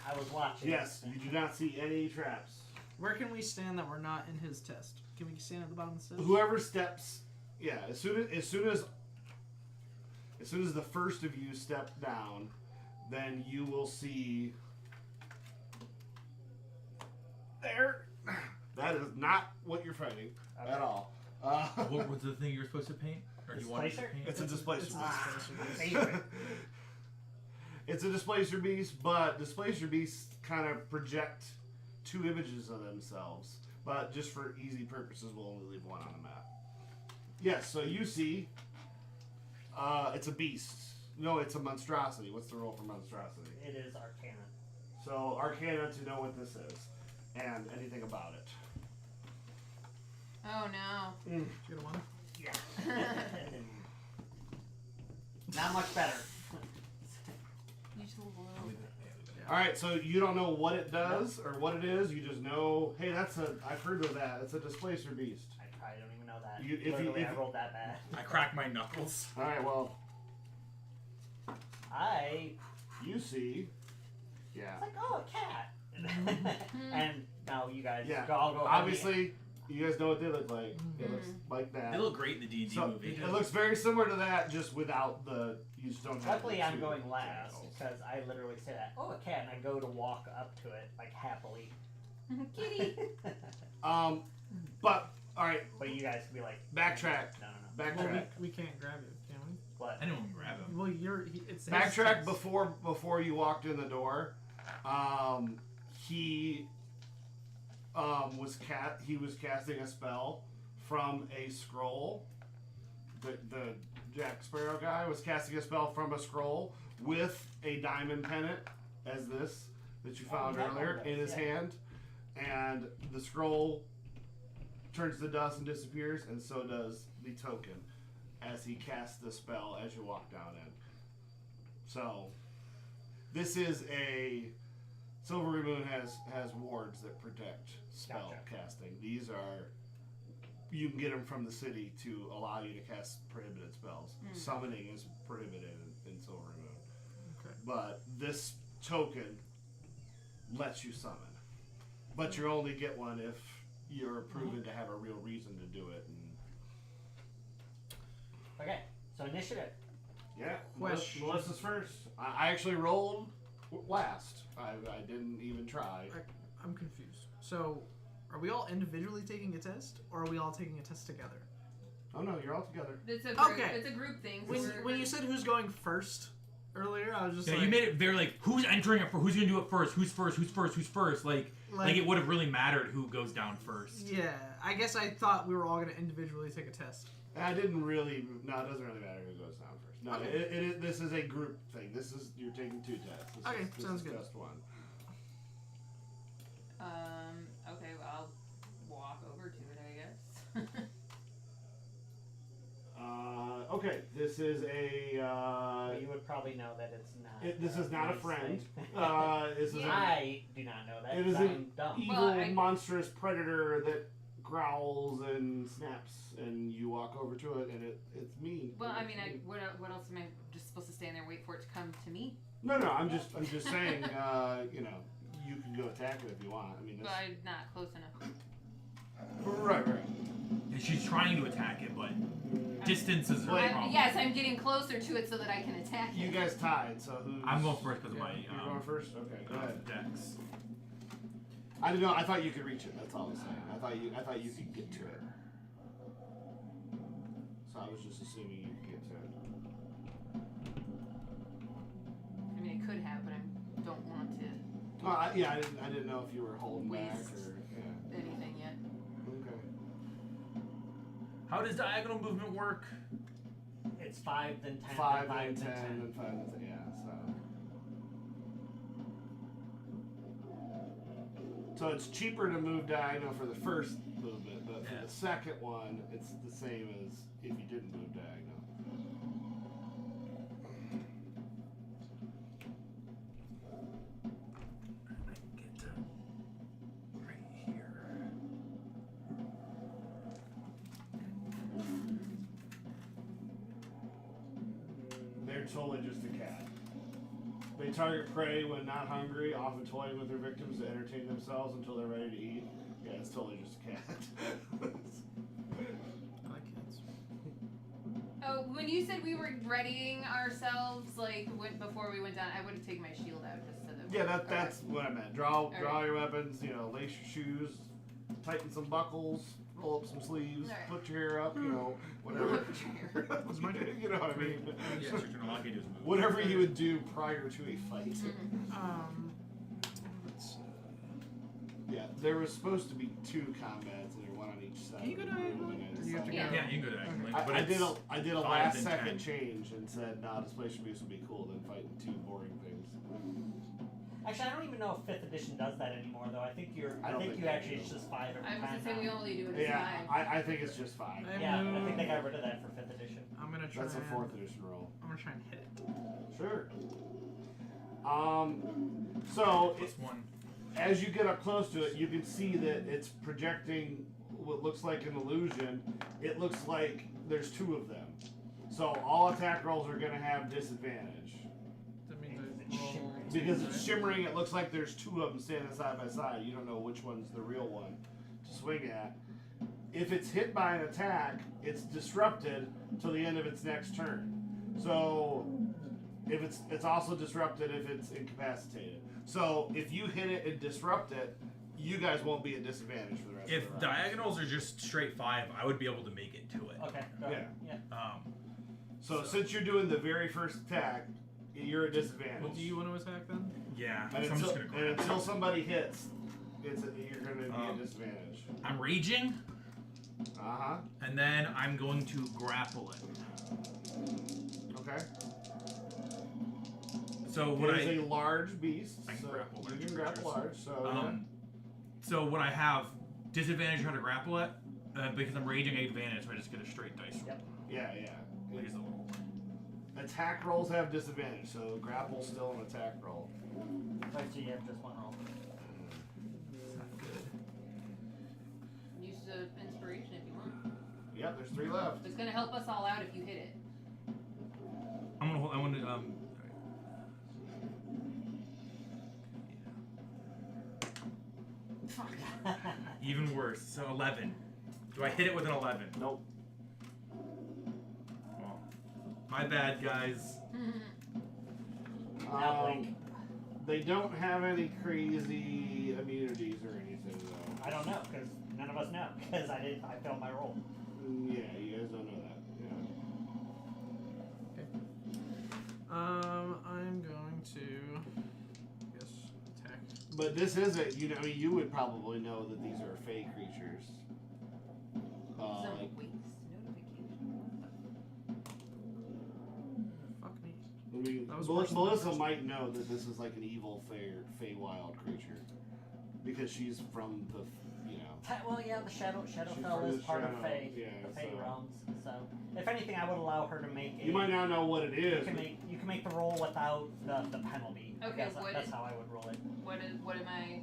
I was watching. Yes, you do not see any traps. Where can we stand that we're not in his test? Can we stand at the bottom of the steps? Whoever steps, yeah, as soon as the first of you step down, then you will see there. That is not what you're fighting Okay. at all. What was the thing you were supposed to paint? Or you wanted to Displacer? paint? It's a displacer Ah, beast. favorite. It's a displacer beast, but displacer beasts kind of project 2 images of themselves. But just for easy purposes, we'll only leave one on the map. Yes, so you see, it's a beast. No, it's a monstrosity. What's the roll for monstrosity? It is Arcana. So Arcana to know what this is and anything about it. Oh no. Did you get a 1? Yeah. Not much better. You just a little. All right, so you don't know what it does or what it is. You just know, hey, I've heard of that. It's a displacer beast. I probably don't even know that. If I rolled that bad. I crack my knuckles. All right, well, you see, yeah. It's like, oh, a cat. And now you guys, Yeah. I'll go. Obviously, you guys know what they look like. It looks like that. They look great in the D&D movie. It looks very similar to that, just without the. You just don't have. Luckily, I'm two going last tentacles. because I literally say that. Oh, a cat, and I go to walk up to it like happily. Kitty. But all right, But you guys can be like, backtrack. No. Well, Backtrack. we can't grab you, can we? What? Anyone can grab him. Well, it's his Backtrack choice. before you walked in the door. He was casting a spell from a scroll. The Jack Sparrow guy was casting a spell from a scroll with a diamond pennant, as this that you found earlier in his hand, and the scroll turns to dust and disappears, and so does the token as he casts the spell as you walk down in. So, this is a Silverymoon has wards that protect spell casting. These are you can get them from the city to allow you to cast prohibited spells. Summoning is prohibited in Silverymoon, but this token lets you summon. But you only get one if you're proven to have a real reason to do it. Okay, so initiative. Yeah, Question. Melissa's first. I actually rolled last. I didn't even try. I'm confused. So, are we all individually taking a test, or are we all taking a test together? Oh no, you're all together. It's a group, Okay. It's a group thing. So When you said who's going first earlier, I was just Yeah, like... you made it very like, who's entering it for? Who's gonna do it first? Who's first? Who's first? Who's first? Like it would have really mattered who goes down first. Yeah, I guess I thought we were all going to individually take a test. I didn't really. No, it doesn't really matter who goes down first. No, Okay. this is a group thing. You're taking two tests. This Sounds is good. Just one. Okay, well, I'll walk over to it, I guess. Okay, this is a. You would probably know that it's not. This is not a nice friend. thing. This is I do not know that. it is I'm an dumb. evil, monstrous predator that growls and snaps, and you walk over to it, and it's mean. Well, I mean, what else am I just supposed to stand there and wait for it to come to me? No, I'm just saying. You can go attack it if you want. I mean, But I'm not close enough. right. And she's trying to attack it, but distances are a problem. Yes, I'm getting closer to it so that I can attack it. You guys tied, so who's? I'm going first because of my You're going first. Okay, go ahead. dex. I didn't know. I thought you could reach it. That's all I was saying. I thought you could get to it. So I was just assuming you could get to it. I mean, it could have, but I don't want to Oh, I didn't know if you were holding back waste or anything yet. Okay. How does diagonal movement work? It's 5, then 10, 5 then 5, and then 10 10. and 5 and 10. Yeah. So it's cheaper to move diagonal for the first movement, but for the second one, it's the same as if you didn't move diagonal. They're totally just a cat. They target prey when not hungry, often toying with their victims to entertain themselves until they're ready to eat. Yeah, it's totally just a cat. I like cats. Oh, when you said we were readying ourselves, like before we went down, I would have taken my shield out just so that. Yeah, that's what I meant. Draw Alright. your weapons. Lace your shoes, tighten some buckles, roll up some sleeves, Alright. put your hair up. Whatever. What's my turn? You know what I mean? Yeah, it's your turn. All I can do is move. Whatever you would do prior to a fight. Let's Yeah, there was supposed to be 2 combats, and one on each side. Can you go diagonally? Or do you have to go? Yeah. Yeah, you can go diagonally. I But did it's a 5 last and second 10. change and said, "Nah, displacement boost would be cool than fighting 2 boring things." Actually, I don't even know if 5th edition does that anymore, though. I think I don't think you they actually do. it's just 5 every I was time. gonna say we now. only do it as Yeah, 5. I think it's just 5. Yeah, I think they got rid of that for 5th edition. I'm gonna try. That's a 4th edition roll. I'm gonna try and hit it. Sure. So Plus 1. as you get up close to it, you can see that it's projecting what looks like an illusion. It looks like there's 2 of them. So all attack rolls are going to have disadvantage. That means I roll Because it's shimmering, it looks like there's 2 of them standing side by side. You don't know which one's the real one to swing at. If it's hit by an attack, it's disrupted till the end of its next turn. So if it's also disrupted if it's incapacitated. So if you hit it and disrupt it, you guys won't be at disadvantage for the rest If of the round. diagonals are just straight 5, I would be able to make it to it. Okay. Go ahead. Yeah. So since you're doing the very first attack, you're at disadvantage. Well, do you want to attack then? Yeah, And so I'm just gonna grab. until somebody hits, you're going to be at disadvantage. I'm raging, Uh-huh. and then I'm going to grapple it. Okay. So what It is a large beast. I can so grapple you large can grapple creatures. large. So what I have disadvantage how to grapple it because I'm raging. I get advantage, so I just get a straight dice roll. Yep. Yeah. Like it's a little. Attack rolls have disadvantage, so grapple's still an attack roll. Right, so you have just 1 roll. It's not good. Use the inspiration if you want. Yep, there's 3 left. It's gonna help us all out if you hit it. I'm gonna hold. I want to Fuck. even worse. So 11. Do I hit it with an 11? Nope. Well, my bad, guys. Now blink. They don't have any crazy immunities or anything, though. I don't know, because none of us know, because I failed my roll. Yeah, you guys don't know that. Yeah. I'm going to, I guess, attack. But this isn't, you would probably know that these are fey creatures. Some weeks notification. Fuck me. I mean, That was worse than the Melissa first. might know that this is like an evil fey wild creature. Because she's from the, Well, yeah, the Shadowfell from is the part of Shadow, Fey, yeah, the Fey so- realms. So, if anything, I would allow her to make a. You might not know what it You is. can make the roll without the penalty. I Okay, guess what that's is- how I would roll it. What am I?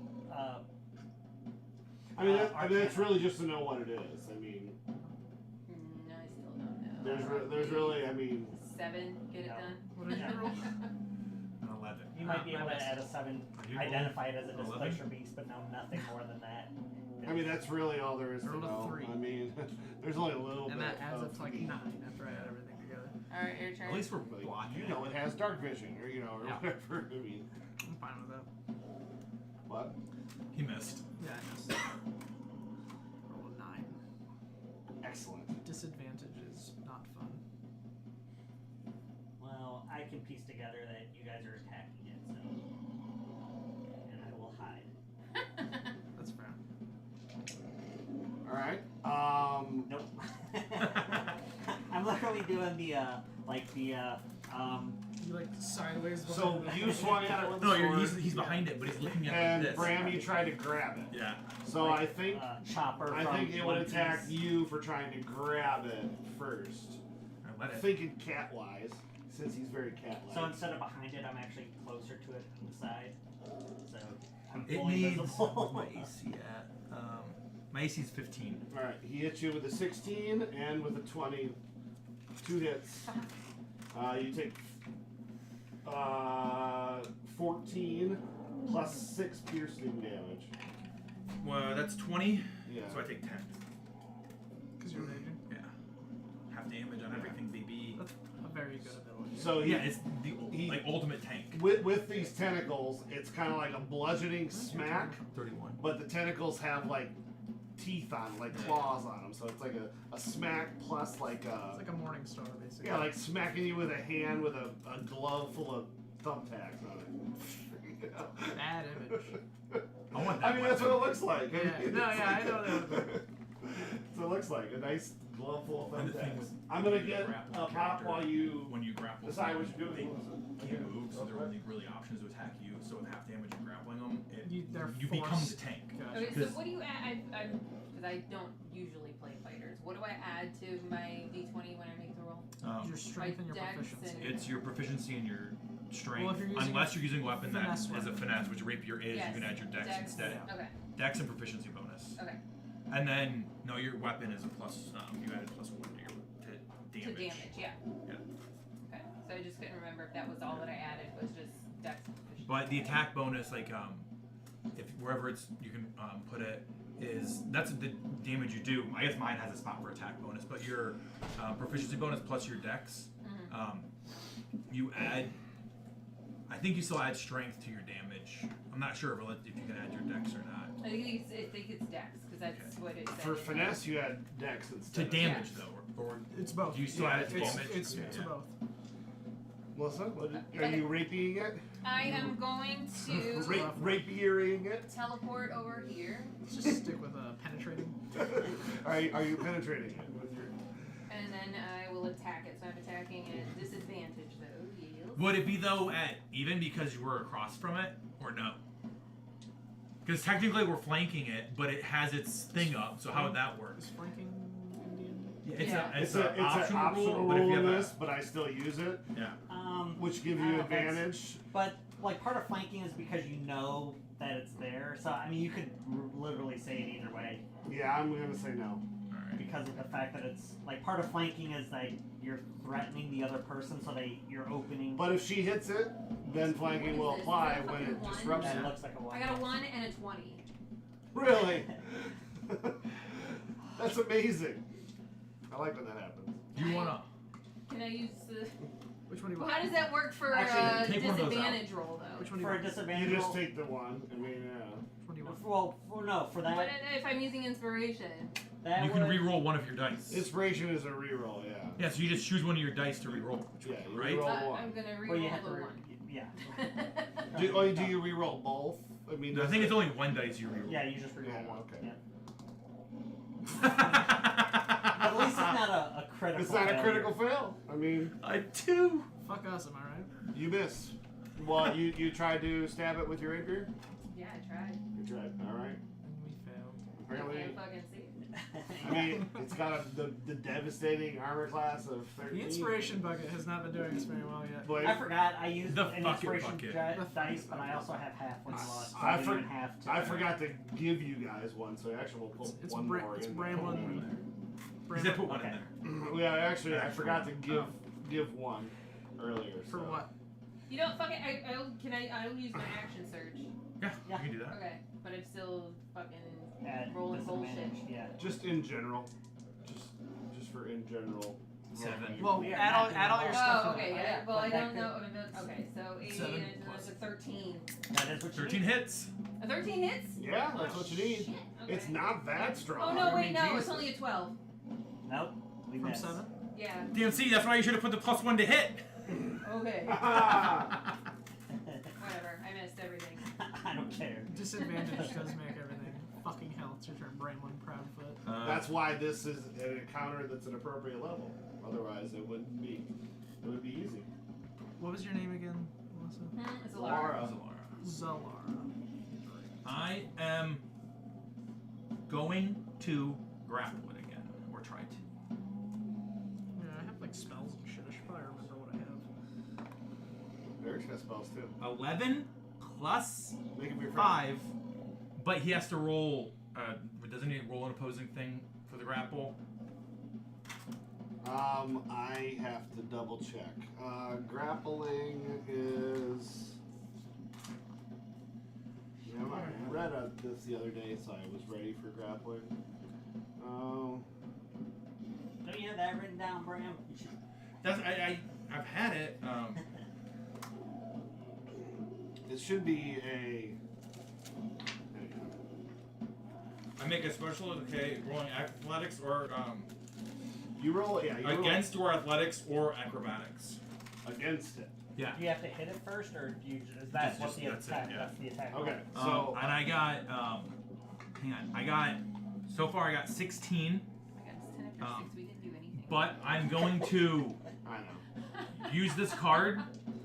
I mean, Arcana. it's really just to know what it is. I mean, No, I still don't know. there's really, I mean, 7. Get it No. done. What did you roll? An 11. You might be my able to best. add a 7, You identify it as a 11? displacer beast, but no, nothing more than that. I mean, that's really all there is I to rolled a know. 3. I mean, there's only a little And bit that adds of up to like meat. 9 after I add everything together. Alright, your turn. At least we're Like, blocking. you know, it has dark vision, or or Yeah. whatever. I mean, I'm fine with that. what? He missed. Yeah, I missed. Roll a 9. Excellent. Disadvantage is not fun. Well, I can piece together that you guys are attacking it, so. And I will hide. That's fair. All right. Nope. I'm literally doing the, You like sideways. So you swung at it with No, the sword, he's behind it, but he's looking at it and like this. Bram, you tried to grab it. Yeah. So Like, I think chopper. I from think it would One attack Piece. you for trying to grab it first. I let it. Thinking cat-wise, since he's very cat-like. So instead of behind it, I'm actually closer to it on the side. So I'm It fully needs. visible. What's my AC at? My AC is 15. All right, he hits you with a 16 and with a 20. 2 hits. You take 14 plus 6 piercing damage. Well, that's 20. Yeah. So I take 10. Because you're raging. Yeah. Half damage on everything, baby. That's a very good ability. So Yeah, it's the ultimate tank. with these tentacles, it's kind of like a bludgeoning smack, 31. but the tentacles have like teeth on, like claws on them. So it's like a smack plus like a It's like a morning star, basically. yeah, like smacking you with a hand with a glove full of thumbtacks on it. You know? Bad image. I want that I mean, that's what weapon. it looks like. Yeah. No, yeah, I know that. So it looks like a nice glove full of And the thing thumbtacks. with I'm gonna the get grapple a pop character, while you when you grapple decide what someone, you're doing. they can't move, so their only really option is to attack you. So with half damage and grappling them, They're you become the forced. tank. Gotcha. Okay, so what do you add? Because I don't usually play fighters. What do I add to my D20 when I make the roll? Your strength and your dex proficiency. and- It's your proficiency and your strength. Well, if you're using Unless you're using a weapon that finesse is a weapon. finesse, which rapier is, Yes, you can add your dex instead. Okay. Dex and proficiency bonus. Okay. And then no, your weapon is a plus. You added +1 to your to damage. To damage, yeah. Yeah. Okay. So I just couldn't remember if that was all that I added was just dex and proficiency. But the attack bonus, like if wherever it's you can put it is that's the damage you do. I guess mine has a spot for attack bonus, but your proficiency bonus plus your dex, you add. I think you still add strength to your damage. I'm not sure if you can add your dex or not. I think it's dex because that's what it said. For finesse, you add dex To instead. damage though, or It's both. do you still add it to it's, damage? It's Yeah. both. Melissa, are you raping it? I am going to Rapiering it? teleport over here, Let's just stick with penetrating. Are you penetrating it with your? and then I will attack it. So I'm attacking at disadvantage though. Yes. Would it be though at even because you were across from it, or no? Because technically we're flanking it, but it has its thing up. So how would that work? Is flanking Indian? It's an an optional rule, but if rule you in have this, but I still use it, yeah. which gives I you don't know, that's- advantage. But like part of flanking is because you know that it's there. So I mean, you could literally say it either way Yeah, I'm gonna say no. All right. because of the fact that it's like part of flanking is like you're threatening the other person, so you're opening. But if she hits it, then flanking will What is this? apply Is that a when it fucking disrupts that it. looks like a one. I got a 1 and a 20. Really? That's amazing. I like when that happens. Do you wanna? Can I use the? Which one do you Well, want? how does that work for Actually, take one of those out. disadvantage roll though? Which one do you For a want? disadvantage You just roll- take the one. I mean, yeah. Which one do you want? Well, no, for that. But if I'm using inspiration, that You can would- re-roll one of your dice. Inspiration is a reroll, yeah. Yeah, so you just choose one of your dice to re-roll. Yeah, you Right? reroll one. I'm gonna Well, you re-roll have the to. 1. Yeah. Do you reroll both? I mean, I does think it- it's only one dice you re-roll. Yeah, you just reroll Yeah, one. okay. Yeah. But at least it's not a critical. It's not a failure. critical fail. I mean, I do. Fuck us, am I right? you miss. Well, you tried to stab it with your rapier? Yeah, I tried. You tried. All right. And we failed. I Apparently, can't fucking see it. I mean, it's got the devastating armor class of 13. The inspiration bucket has not been doing us very well yet. But I forgot I used The an fucking inspiration bucket. dice, but I also have half one slot. So I I didn't for- even have to. I forgot to give you guys one, so actually we'll put It's one more it's in. Bramlin. He said put one in Okay. there. Yeah, actually, I forgot to give one earlier. For so. what? You know, fuck it. I'll use my action surge. Yeah, Yeah. you can do that. Okay, but I'm still fucking At rolling bullshit. disadvantage, yeah. Just in general. Just for in general. 7. Well, We are add not all doing your that. stuff. Oh, in okay. there. Yeah. Well, I But don't that know. Okay, so 80 7 and plus. that's a 13. That is what you 13 need. hits. A 13 hits? Yeah, that's what you need. Shit, okay. It's not that strong. Oh no! I Wait, mean, no. It's Jesus. only a 12. Nope. We From missed. 7? Yeah. DMC, that's why you should have put the +1 to hit. Okay. Ah, Whatever. I missed everything. I don't care. Disadvantage does make everything. Fucking hell, it's your turn, Bramlin, Proudfoot. that's why this is an encounter that's an appropriate level. Otherwise, it wouldn't be. It would be easy. What was your name again, Melissa? It's a Lara. Zalara. I am going to grapple it again, or try to. Yeah, I have like spells and shit. I should probably remember what I have. Eric's got spells too. 11 plus Make him your friend. 5, but he has to roll. Doesn't he roll an opposing thing for the grapple? I have to double check. Grappling is. Yeah, I read this the other day, so I was ready for grappling. Don't you have that written down, Bram? That's I've had it. It should be a. I make a special. Okay, rolling athletics or You roll, yeah. You roll against or athletics or acrobatics. against it. Yeah. Do you have to hit it first, or do you, is that Just- what the that's it, attack? yeah. That's the attack. Okay, roll. so And I got hang on. I got So far, I got 16. Oh my god, it's 10 after 6. We didn't do anything. But I'm going to I know. use this card,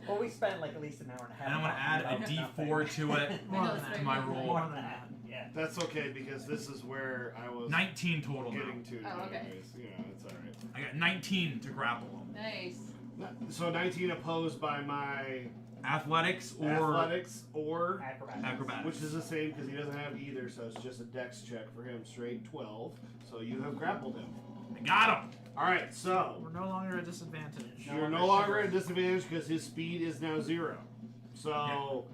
Well, we spent like at least an hour and a half. and I'm going to add a talking D4 about to it More I know, than it's that. to my very roll. more than that. Yeah. That's okay because this is where I was 19 total now. getting to. Oh, okay. anyways. You know, it's all right. I got 19 to grapple him. Nice. So 19 opposed by my Athletics or athletics or acrobatics. which is the same because he doesn't have either, so it's just a dex check for him. Straight 12. So you have grappled him. I got him. All right, so We're no longer at disadvantage. you're no longer at disadvantage because his speed is now 0. So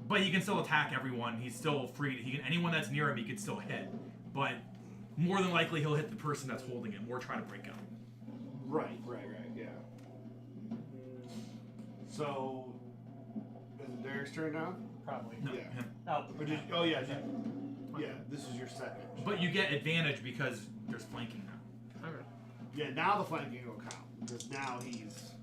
But he can still attack everyone. He's still free. He can, anyone that's near him, he can still hit. But more than likely, he'll hit the person that's holding him or try to break out. right, yeah. So is it Derek's turn now? Probably. No, Yeah. him. No. Or did, yeah. This is your second. But you get advantage because there's flanking now. Okay. Yeah, now the flanking will count because now he's.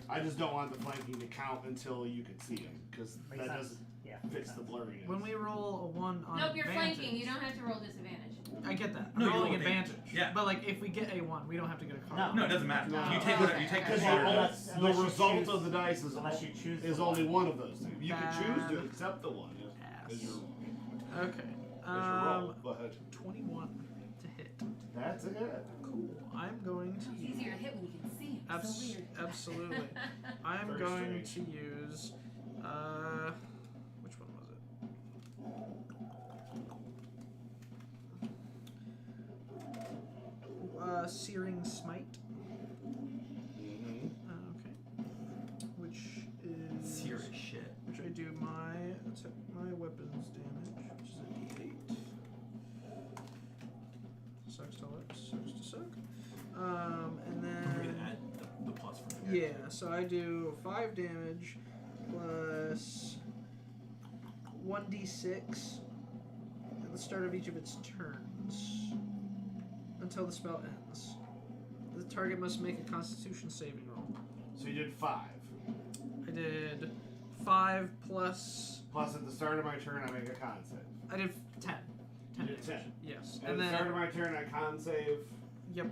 I just don't want the flanking to count until you can see him because Makes that sense. doesn't Yeah. fix the blurriness. When we roll a 1 on Nope, you're advantage, flanking. You don't have to roll disadvantage. I get that. No, I'm you rolling roll advantage. Yeah. But like, if we get a 1, we don't have to get a card. No, it doesn't matter. No. You take Oh, whatever. You take okay. Because the order. Unless the you result choose- of the dice is, Unless you choose is the only one. one of those things. You can choose to Bad. accept the one Ass. as your Okay. roll, but 21 to hit. that's it. Cool. I'm going to It's use. easier to hit when you can see him. So weird. Absolutely. I'm Very going strange. to use. Which one was it? Searing Smite. Mm-hmm. Okay. Which is. Serious shit. Which I do my weapons damage, which is a D8. Sucks to look, sucks to suck. And Don't forget to then add the plus for me. yeah, so I do 5 damage plus 1d6 at the start of each of its turns until the spell ends. The target must make a Constitution saving roll. So you did 5. I did 5 plus. Plus, at the start of my turn, I make a con save. I did 10. You did 10. Yes. At And the then. start of my turn, I con save Yep.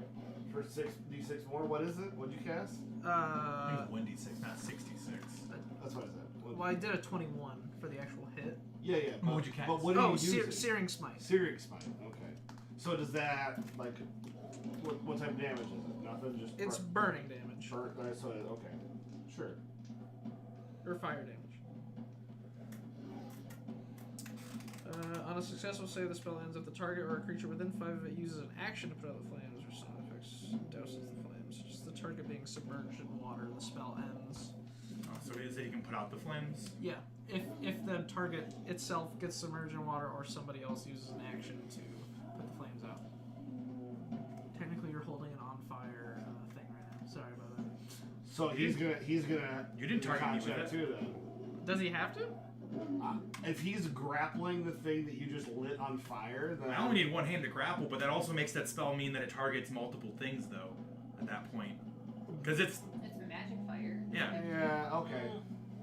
for 6d6 more. What is it? What'd you cast? I think 1d6, not 66. That's what I said. Well, I did a 21 for the actual hit. Yeah. What would you cast? But what do you use? Searing Smite. Searing Smite. Okay. So does that like what type of damage is it? Nothing. Just It's burning damage. burnt. So okay. Sure. Or fire damage. On a successful save, the spell ends if the target or a creature within 5 of it uses an action to put out the flames or sound effects douses the flames. Just the target being submerged in water, the spell ends. Oh, so is it you can put out the flames? Yeah. If the target itself gets submerged in water or somebody else uses an action to put the flames out. Technically, you're holding an on fire thing right now. Sorry about that. So he's gonna. You didn't do a target me con with check it. too then. Does he have to? If he's grappling the thing that you just lit on fire, then I only need one hand to grapple, but that also makes that spell mean that it targets multiple things, though, at that point. Because it's magic fire. Yeah. Yeah. Okay.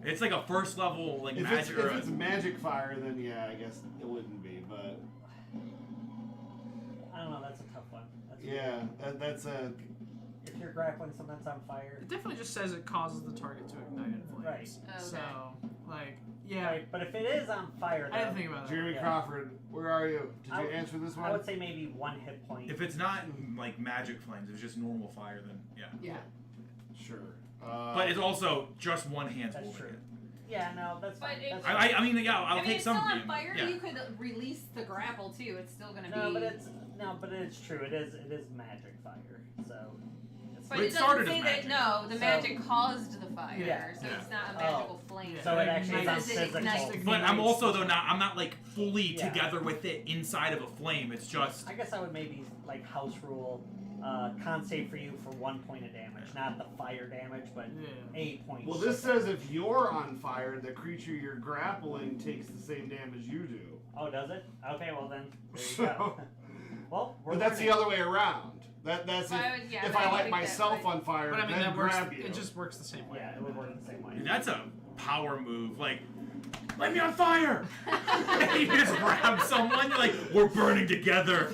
It's like a first level like If magic. if it's magic fire, then yeah, I guess it wouldn't be. But I don't know. That's a tough one. yeah, that's a. If you're grappling something that's on fire. It definitely just says it causes the target to ignite in flames. Right. Okay. So, like, yeah. Right, but if it is on fire, I though, didn't think about that. Jeremy Yeah. Crawford, where are you? Did I you would- answer this one? I would say maybe 1 hit point. If it's not like magic flames, it's just normal fire, then yeah. Yeah. Sure. But it's also just one hand's That's holding true. it. Yeah, no, that's But fine. if- That's I mean, yeah, I'll I mean, take it's some. still on damage. fire. Yeah. You could release the grapple too. It's still gonna no, be. but it's true. It is magic fire. So. But It it doesn't started say as that. magic. No, the So- magic caused the fire, Yeah. so Yeah. it's not a magical flame. So it actually It is on says it physical. ignites. But I'm also though I'm not like fully Yeah. together with it inside of a flame. It's just I guess I would maybe like house rule, con save for you for 1 point of damage, not the fire damage, but Yeah. 8 points. Well, this says if you're on fire, the creature you're grappling takes the same damage you do. Oh, does it? Okay, well then. There you So- go. Well, we're But that's the learning. other way around. That's Well, if, yeah, if I I would light think myself that, on fire, But I mean, then that works. grab you. It just works the same way. Yeah, it would work the same way. That's a power move. Like, light me on fire! You just grab someone, you're like, we're burning together.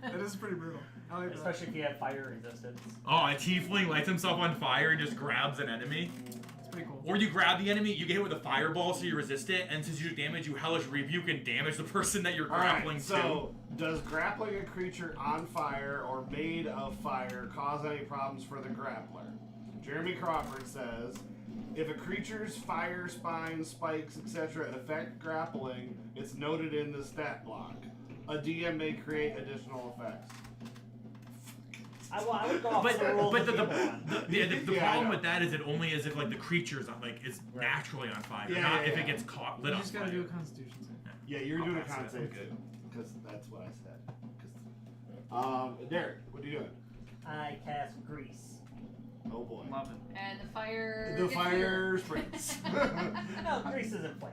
It is pretty brutal. I like that. Especially if you have fire resistance. Oh, a tiefling lights himself on fire and just grabs an enemy. It's pretty cool. Or you grab the enemy, you get hit with a fireball so you resist it, and since you do damage, you hellish rebuke and damage the person that you're grappling so does grappling a creature on fire or made of fire cause any problems for the grappler? Jeremy Crawford says, if a creature's fire, spines, spikes, etc. affect grappling, it's noted in the stat block. A DM may create additional effects. I would go off But the rules but of the Yeah, I problem know. with that is it only is if like the creature's is naturally on fire, Yeah, not yeah, if yeah. it gets caught lit You on just fire. gotta do a Constitution save. Yeah, you're doing a That's it. con save Good. too, because that's what I said. Derek, what are you doing? I cast Grease. Oh boy. Love it. And the fire. The gets fire springs. No, Grease isn't flame.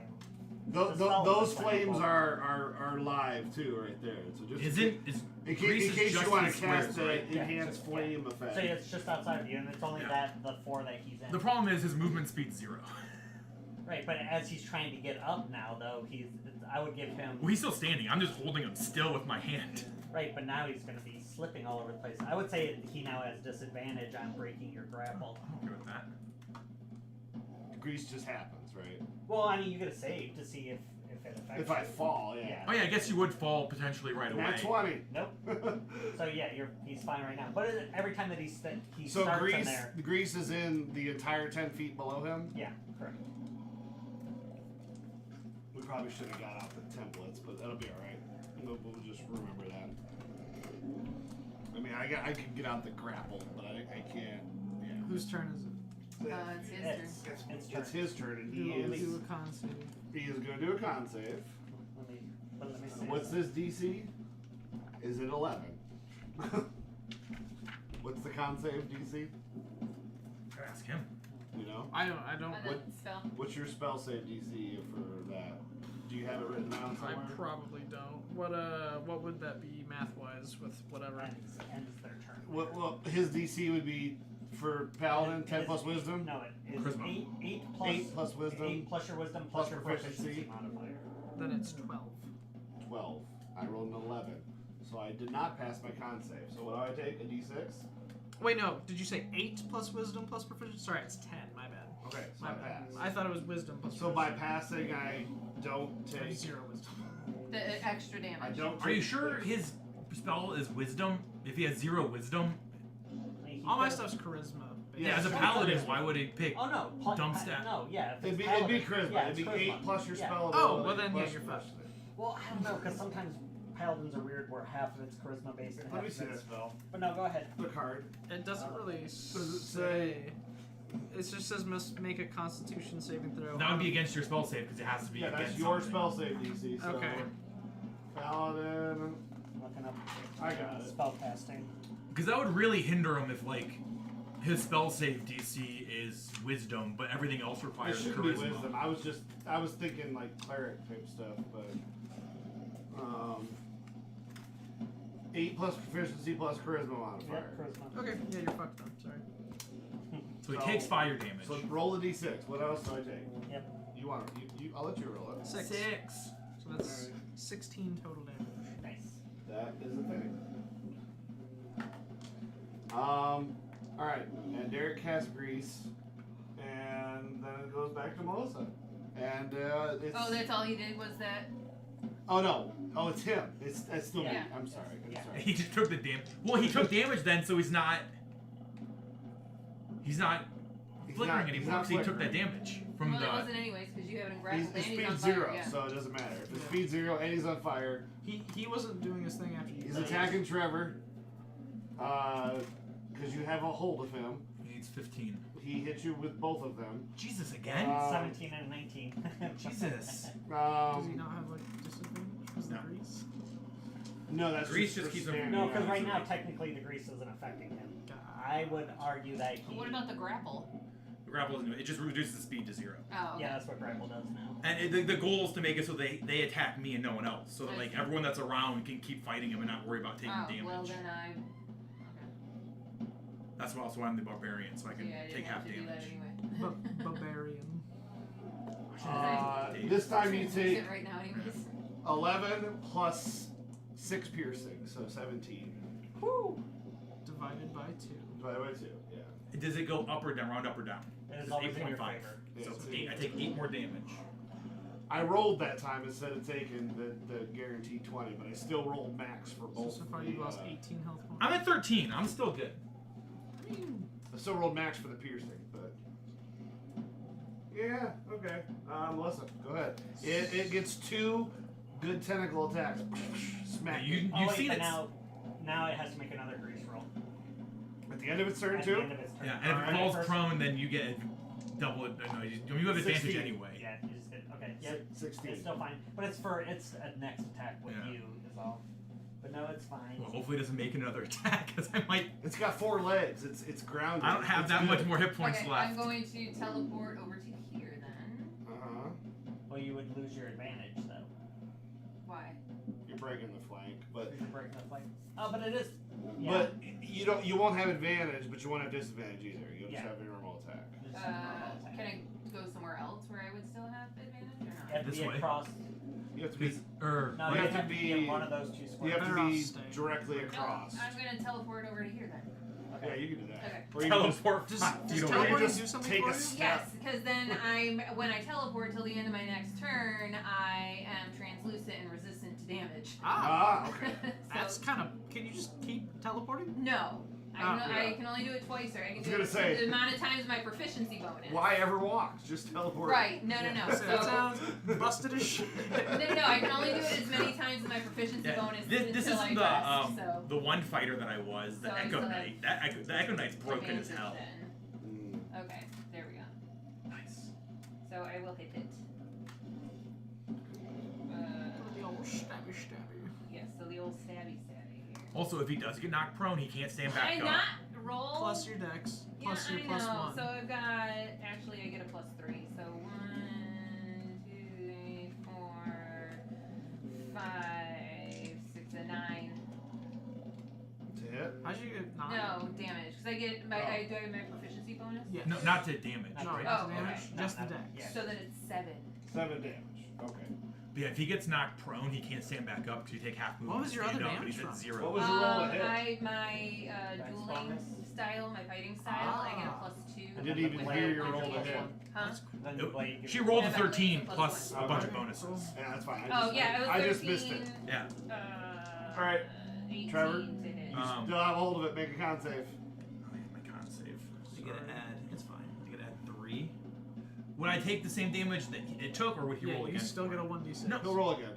Those flames are live too, right there. So just in Grease case just you want his to cast squares, an right? enhanced flame effect. So it's just outside of you, and it's only Yeah. the 4 that he's in. The problem is his movement speed's 0. Right, but as he's trying to get up now, though, I would give him. Well, he's still standing. I'm just holding him still with my hand. Right, but now he's going to be slipping all over the place. I would say he now has disadvantage on breaking your grapple. I'm okay with that. Grease just happens, right? Well, I mean, you get a save to see if it affects If I you. fall, yeah. Oh yeah, I guess you would fall potentially right away. Nat 20. Nope. So yeah, he's fine right now. But every time that he So starts in Grease, there. Grease is in the entire 10 feet below him. Yeah, correct. We probably should have got out the templates, but that'll be all right. We'll just remember that. I mean, I could get out the grapple, but I can't. Yeah. Whose turn is it? It's his turn. It's his turn, and he Do is a con save. going to do a con save. Let me see. What's this DC? Is it 11? What's the con save DC? Ask him. You know? I don't. And then What- spell. What's your spell save DC for that? Do you have it written down I somewhere? probably don't. What would that be math wise with whatever? Ends their turn. Well, his DC would be for Paladin 10 plus Wisdom. No, it is Charisma. 8 plus 8 plus Wisdom. 8 plus your wisdom plus plus your proficiency. proficiency modifier. Then it's 12. 12. I rolled an 11, so I did not pass my con save. So what do I take? A D6. Wait, no. Did you say 8 plus wisdom plus proficiency? Sorry, it's 10. My bad. Okay, so My I bad. pass. I thought it was wisdom plus. So by proficiency. passing, I don't take. 0 wisdom. The extra damage. I don't. Are you take sure his spell is wisdom? If he has 0 wisdom, All my stuff's charisma. yeah, as a sure. paladin, why would he pick? Oh no, Dumb stat. No, yeah. if It'd it's be paladin, charisma. Yeah, It'd be it's 8 charisma. plus your Yeah. spell. Oh, ability well then, yeah, plus you're your fine. proficiency. Well, I don't know because sometimes paladins are weird where half of it's charisma based and Let half me of see it's. that spell. But no, go ahead. The card. It doesn't really Does it say. It just says must make a Constitution saving throw. That would be against your spell save because it has to be Yeah, that's against your something. spell save DC. So Okay. Paladin. Looking up. I got it. Spell casting. Because that would really hinder him if his spell save DC is wisdom, but everything else It requires shouldn't be charisma. wisdom. I was thinking like cleric type stuff, but 8 plus proficiency plus charisma modifier. Yep, charisma. Okay, yeah, you're fucked then. Sorry. So he takes fire damage. So roll the d6. What else do I take? Yep. You want you I'll let you roll it. 6. 6. So that's 16 total damage. Nice. That is a thing. All right, and Derek casts Grease, and then it goes back to Melissa, and it's. Oh, that's all he did was that. Oh no! Oh, it's him. It's still me. Yeah. I'm sorry. I'm Yeah. sorry. He just took the damage. Well, he took damage then, so he's not He's flickering not- he's anymore not because he took that flickering. damage from Well, it the. wasn't anyways because you haven't grappled His and he's speed on fire. 0, Yeah. so it doesn't matter. If his Yeah. speed 0 and he's on fire, He wasn't doing his thing after you. he's said attacking Trevor. Because you have a hold of him. He needs 15. He hits you with both of them. Jesus again? 17 and 19. Jesus. Does he not have like disadvantage because No. of the grease? No, that's Grease just just keeps for him- standing No, because on right it. now technically the grease isn't affecting him. God. I would argue that he. What about the grapple? The grapple doesn't do it. It just reduces the speed to 0. Oh. Okay. Yeah, that's what grapple does now. And the goal is to make it so they attack me and no one else. So that like everyone that's around can keep fighting him and not worry about taking Oh, damage. well then I. Okay. That's also why I'm the barbarian, so I can Yeah, I take didn't have half to do that damage. anyway. Barbarian. This time you Use take it right now, anyways. 11 plus 6 piercing, so 17. Woo! Divided by 2. Divided by 2, yeah. Does it go up or down? Round up or down? It is It's always in your 8.5. favor. Yeah, So it's it's 8. I take 8 more damage. I rolled that time instead of taking the guaranteed 20, but I still rolled max for both. So far you've lost 18 health points. I'm at 13. I'm still good. I still rolled max for the piercing, but yeah, okay. Melissa, go ahead. It gets 2 good tentacle attacks. Smack You- Oh, You've wait, seen but it. now it has to make another grease roll. at the end of its turn At too. the end of its turn. Yeah, and if Alright. it falls First- prone, then you get double. No, you have advantage 16. anyway. Yeah, you just did. Okay, yeah. 16. It's still fine. But it's a next attack with Yeah. you is all. But no, it's fine. Well, hopefully it doesn't make another attack, because I might. It's got 4 legs. It's grounded. I don't have It's that good. much more hit points Okay, left. I'm going to teleport over to here then. Uh-huh. Well, you would lose your advantage though. Why? You're breaking the flank, but Because you're breaking the flank. Oh, but it is. Yeah. but you won't have advantage, but you won't have disadvantage either. You'll just Yeah. have your normal attack. You just have normal attack. Can I go somewhere else where I would still have advantage or You not? have to This be way? across. You have to be. No, You you have have to to be- be in one of those two You squares. have to Better be off staying. directly No, across. I'm gonna teleport over to here then. Yeah, you can do that. Okay. Or you can just, Teleport Does- 5 does feet or away. you teleporting just do something take for a you? step. Yes, because then when I teleport till the end of my next turn, I am translucent and resistant to damage. Ah, okay. that's kind of. Can you just keep teleporting? No. Ah, yeah. I can only do it twice, or I can was do gonna it say. the amount of times my proficiency bonus. Why ever walk? Just teleport. Right, no. That So, sounds busted as shit. no, I can only do it as many times as my proficiency Yeah, bonus this until isn't I rest, so. the one fighter that I was, the So I Echo still have Knight. The Echo Knight's broken as Advantage hell. then. Mm. Okay, there we go. Nice. So I will hit it. The old stabby stabby. Yes, so the old stabby here. Also, if he does get knocked prone, he can't stand back Can I up. not roll? Plus your dex. Yeah, Plus your I plus know. 1. So I've got actually I get a +3. So 1, 2, 3, 4, 5, 6, and 9. To hit. How'd you get 9? No damage because I get my I do I have my proficiency bonus. Yes. No, not to damage. No, Oh, not okay. damage. Just the Not- dex. yeah. So then it's 7. 7 damage. Okay. But yeah, if he gets knocked prone, he can't stand back up because you take half movement. What was to your stand other up, and damage he's at from? 0. What was your roll to hit? My Dex dueling bonus? style, my fighting style, I get a Ah. +2. I didn't even with hear my your roll to plus hit. 1. Huh? Then Nope. the blade gives She you- rolled a Yeah, my 13 blade plus plus a bunch of Okay. bonuses. Yeah, that's fine. Oh yeah, it was 13. I just missed it. Yeah. All Alright, 18 Trevor? to hit. You Um, still have hold of it. Make a con save. Oh, yeah, my con save. You Sorry. gotta add. It's fine. You gotta add 3. Would I take the same damage that it took, or would he Yeah, roll you again? still get a 1d6. No. He'll roll again.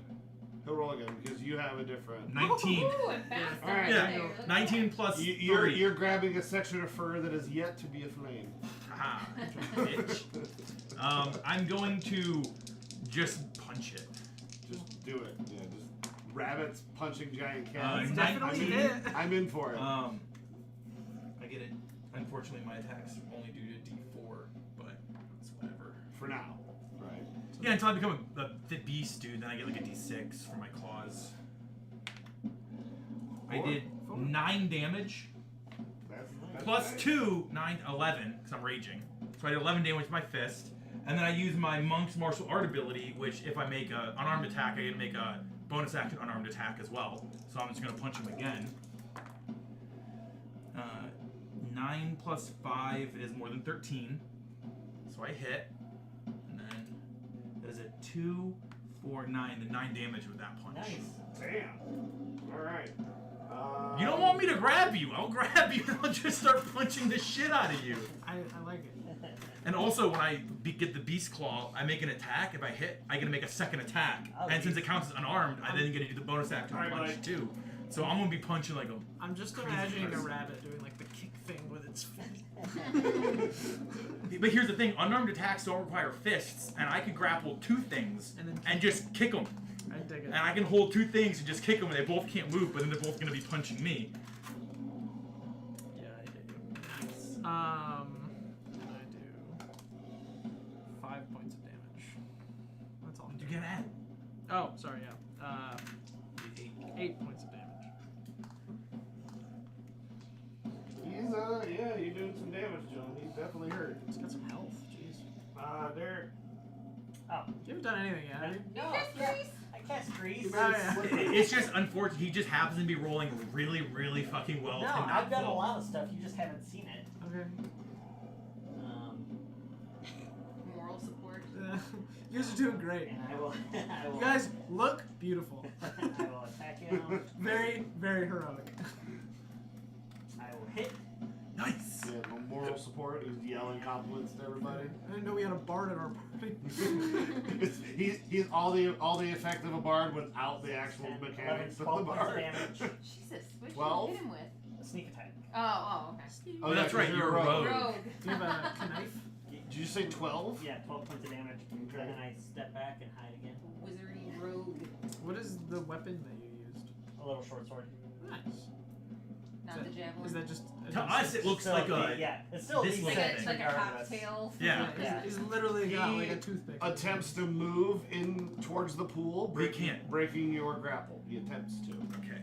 He'll roll again because you have a different. 19. Ooh, I'm fast All right. right Yeah, there. Look at 19 that. plus You're 3. you're grabbing a section of fur that is yet to be aflame. Ah, bitch. I'm going to just punch it. Just do it. Yeah, just rabbits punching giant Uh, cats. Definitely I'm hit. in, I'm in for it. I get it. Unfortunately, my attacks only do to D4, but it's whatever. For now, right? Yeah, until I become a beast, dude, then I get like a D6 for my claws. I did 9 damage. That's Plus nice. 2, 9, 11, because I'm raging. So I did 11 damage with my fist. And then I use my Monk's Martial Art ability, which if I make an unarmed attack, I can make a bonus action unarmed attack as well. So I'm just going to punch him again. 9 plus 5 is more than 13. So I hit. And then that is a 2, 4, 9. The 9 damage with that punch. Nice. Damn. All right. You don't want me to grab you. I'll grab you and I'll just start punching the shit out of you. I like it. And also, when I get the Beast Claw, I make an attack. If I hit, I get to make a second attack. Oh, and since it counts as unarmed, I then get to do the bonus action Alright, punch Mike. too. So I'm gonna be punching like a. I'm just Crazy imagining a person. rabbit doing like the kick thing with its feet. But here's the thing: unarmed attacks don't require fists, and I can grapple 2 things And then and just kick them. I dig it. And I can hold 2 things and just kick them, and they both can't move, but then they're both gonna be punching me. Yeah, I dig it. Nice. And I do 5 points of damage. That's all. You get at Oh, sorry, yeah. 8. 8 points of damage. He's definitely hurt. He's got some health. Jeez. Derek. Oh. You haven't done anything yet, have you? No, I cast grease. Oh, yeah. It's just unfortunate. He just happens to be rolling really, really fucking well. No, tonight. I've done a lot of stuff. You just haven't seen it. Okay. Moral support. You guys are doing great. And I will. You guys look beautiful. I will attack him. Very, very heroic. I will hit. Nice. Yeah, no moral support. He's yelling compliments to everybody. I didn't know we had a bard at our party. he's all the effect of a bard without the actual 10, mechanics 11, of the 12 points of bard. damage. Jesus, what did 12? you hit him with? Sneak attack. Oh, okay. Oh, that's right. You're a rogue. Rogue. Do you have a knife? Did you say 12? Yeah, 12 points of damage. Okay. And then I step back and hide again. Wizardy rogue. What is the weapon that you used? A little short sword. Nice. Not the javelin. Is that just? To us, it looks Still like a. yeah, it's still this these little like thing. a regardless. cocktail. Yeah. He's literally got like a toothpick. Attempts to move in towards the pool, He can't. breaking your grapple. He attempts to. Okay.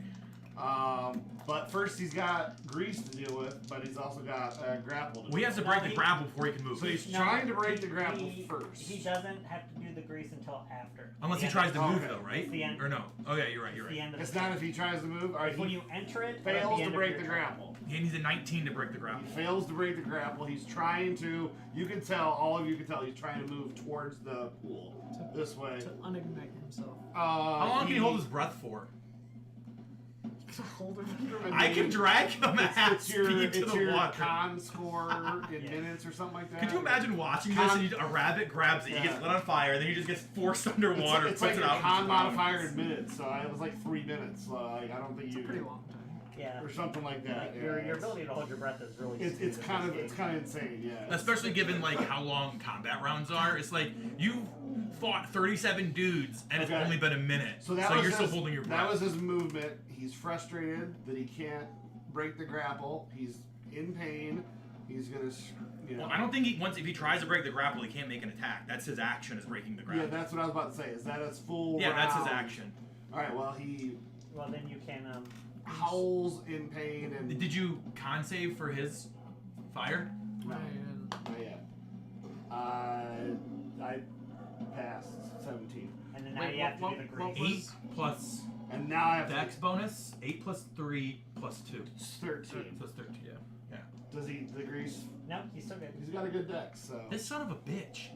But first he's got grease to deal with, but he's also got grapple to Well, he deal has to with. break the grapple before he can move. So he's No, trying to break the grapple first. He doesn't have to do the grease until after. Unless he The tries end to of- move, Okay. though, right? It's the end. Or no? Oh, yeah, you're right. You're It's the right. end of It's the not if he tries to move. Alright, when he you enter it, or at fails the to end break of the your turn. grapple. He needs a 19 to break the grapple. He fails to break the grapple. He's trying to. You can tell. All of you can tell. He's trying to move towards the pool this way. To unignite himself. How long can he hold his breath for? Hold him. I can drag him at half It's your, speed to it's the your water. con score in Yeah. minutes or something like that. Could you imagine watching this and a rabbit grabs it, he gets lit on fire, and then he just gets forced underwater, It's puts like it out. a con and modifier in minutes, so it was like 3 minutes. Like I don't think It's a you pretty long time. Yeah. or something like that. Like, your it's- ability to hold your breath is really. It's stupid kind in of this it's game. kind of insane, yeah. Especially given like how long combat rounds are. It's like you fought 37 dudes, and it's Okay. only been a minute. So that was you're still his, holding your breath. That was his movement. He's frustrated that he can't break the grapple. He's in pain. He's gonna, Well, I don't think if he tries to break the grapple, he can't make an attack. That's his action, is breaking the Yeah, grapple. that's what I was about to say. Is that his full? Yeah, that's his round? action. All right. Well, he Well, then you can. howls in pain and. Did you con save for his fire? No, not yet. I passed 17, And then now Wait, you have to what- do the what grease. 8 plus and now I have dex bonus. 8 plus 3 plus 2. 13. So it's 13. Yeah. Does he the grease? No, he's still good. He's got a good dex, so. This son of a bitch.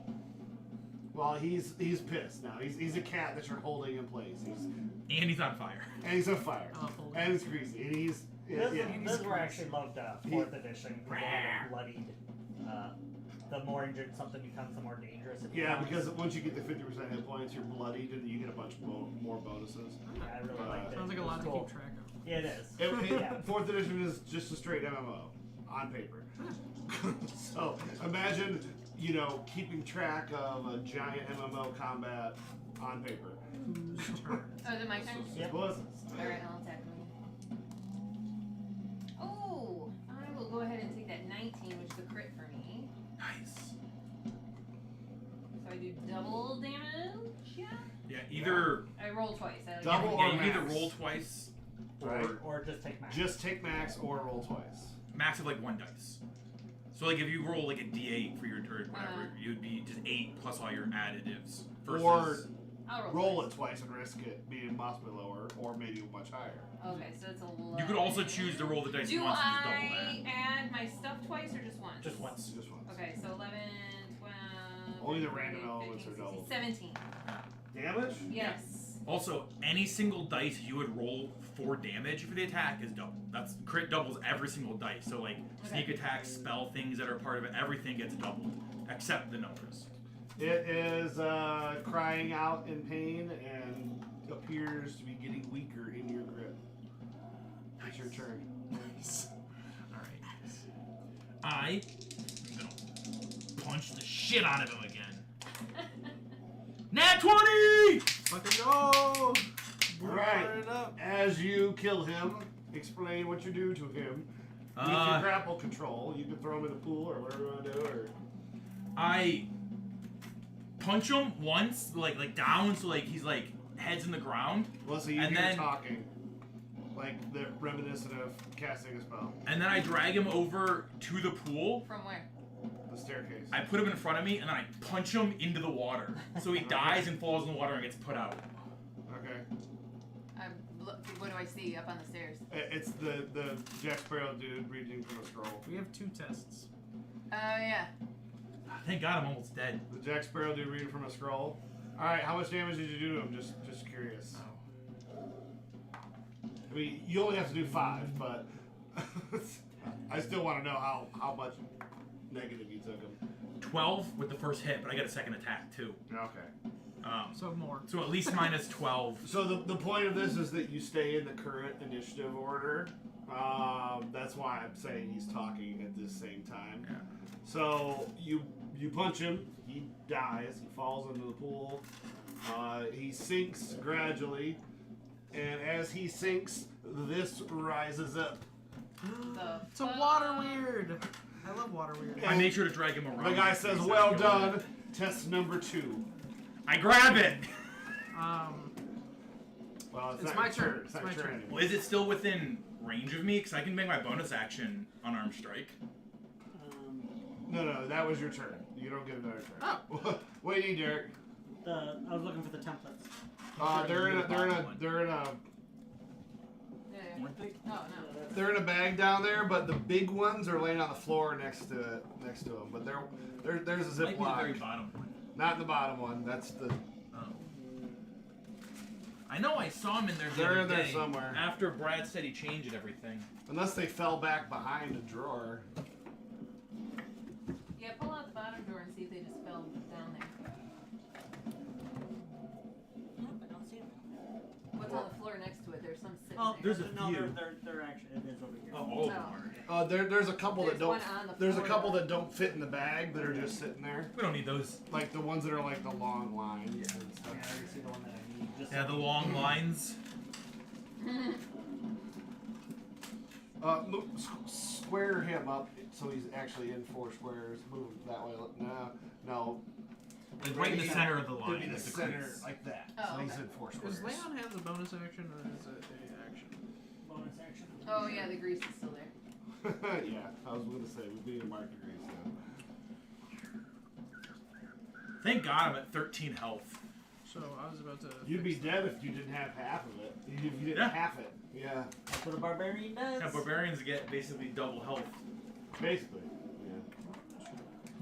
Well, he's pissed now. He's a cat that you're holding in place. And he's on fire. And he's on fire. Oh, holy. And it's greasy. And he's This, yeah. this is where I actually loved 4th edition. People get bloodied. The more injured something becomes, the more dangerous it becomes. Yeah, because once you get the 50% hit points, you're bloodied, and you get a bunch more bonuses. Yeah, I really liked it. Sounds like a It lot was to cool. keep track of. Yeah, it is. Yeah. 4th edition is just a straight MMO on paper. So imagine, keeping track of a giant MMO combat on paper. Whose turn? Oh, is it my turn? Yep. Alright, I'll attack him. Oh, I will go ahead and take that 19, which is a crit for me. Nice. So I do double damage. Yeah. Yeah, either I roll twice. Double yeah, or you either max. roll twice Right. Or just take max. Just take max or roll twice. max of like 1 dice. So like if you roll like a d8 for your turn, whatever, you would be just 8 plus all your additives. Versus, Or I'll roll twice. it twice and risk it being possibly lower, or maybe much higher. Okay, so it's 11. you could also choose to roll the dice Do once and just double I that. add my stuff twice or just once? Just once. Just once. Okay, so 11, 12. Only the 13, random 14, elements are 16, doubled. 17. Damage? Yes. Also, any single dice you would roll for damage for the attack is double. That's crit doubles every single dice. So like sneak attacks, spell things that are part of it, everything gets doubled except the numbers. It is crying out in pain and appears to be getting weaker in your grip. It's your turn. Nice. All right. I am gonna punch the shit out of him again. Nat 20! Fucking go! Alright. Burn it up. As you kill him, explain what you do to him. With your grapple control, you can throw him in the pool or whatever you want to do. Or I punch him once, like down, so like he's like head's in the ground, well, so you And hear then- talking, like the reminiscent of casting a spell. and then I drag him over to the pool. From where? the staircase. I put him in front of me, and then I punch him into the water. So he dies and falls in the water and gets put out. Okay. What do I see up on the stairs? It's the Jack Sparrow dude reading from a scroll. We have 2 tests. Yeah. Thank God I'm almost dead. The Jack Sparrow dude reading from a scroll. All right, how much damage did you do to him? Just curious. I mean, you only have to do 5, but I still want to know how much negative you took him. 12 with the first hit, but I get a second attack too. Okay. So more. So at least minus 12. So the point of this is that you stay in the current initiative order. That's why I'm saying he's talking at this same time. Yeah. So you punch him, he dies, he falls into the pool. He sinks gradually, and as he sinks, this rises up. It's a water weird. I love water weird. I made sure to drag him around. The guy says, "Well done." Test number 2. I grab it. Well, It's my turn. It's not It's my your turn. anymore. Well, is it still within range of me? Because I can make my bonus action unarmed strike. No, that was your turn. You don't get another turn. Oh. What do you need, Derek? I was looking for the templates. They're in a bag down there, but the big ones are laying on the floor next to them. But there's a Might be the very Ziploc. bottom one. Not in the bottom one. That's the. Oh. I know I saw him in there the They're other in there day, somewhere. After Brad said he changed everything. Unless they fell back behind a drawer. Yeah, pull out the bottom drawer and see if they just fell down there. Nope, I don't see them. What's on the floor next to it? There's some sitting Oh, there. There's a no, few. they're actually it is over here. Oh, all of them are. There's a couple that There's don't. one on the There's a floor. couple that don't fit in the bag that are just sitting there. We don't need those. Like the ones that are like the long lines and Yeah, stuff. I already see the one that I need. Just Yeah, the long lines. Square him up so he's actually in 4 squares. Move that way. No. Like right in the center of the It'd line. be the with the center crease. like that. Oh, so he's okay. in 4 squares. Does Leon have the bonus action or is it a action? bonus action. Oh yeah, the grease is still there. Yeah, I was going to say we need a mark degrees now. Thank God I'm at 13 health. So I was about to. You'd be fix dead if you didn't have half of it. If you didn't Yeah. half it. Yeah, That's what a barbarian does. Yeah, barbarians get basically double health. basically. Yeah.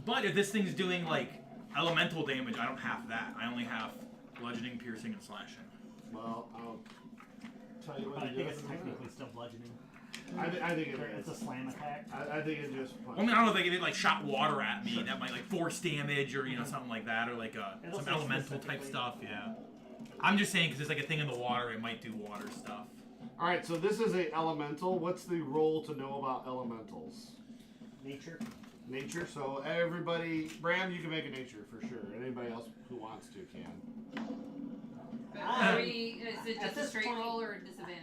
But if this thing's doing like elemental damage, I don't have that. I only have bludgeoning, piercing, and slashing. Well, I'll tell you what I it think does. it's technically still bludgeoning. I think it It's is. a slam attack. I think it just. I mean, I don't know if they like shot water at me. That might like force damage or something like that, or like It'll some say elemental type specifically. stuff. Yeah. I'm just saying because there's like a thing in the water, it might do water stuff. All right, so this is a elemental. What's the role to know about elementals? Nature. Nature. So everybody, Bram, you can make a nature for sure. Anybody else who wants to can. But are we, is it At just a this straight point- roll or a disadvantage?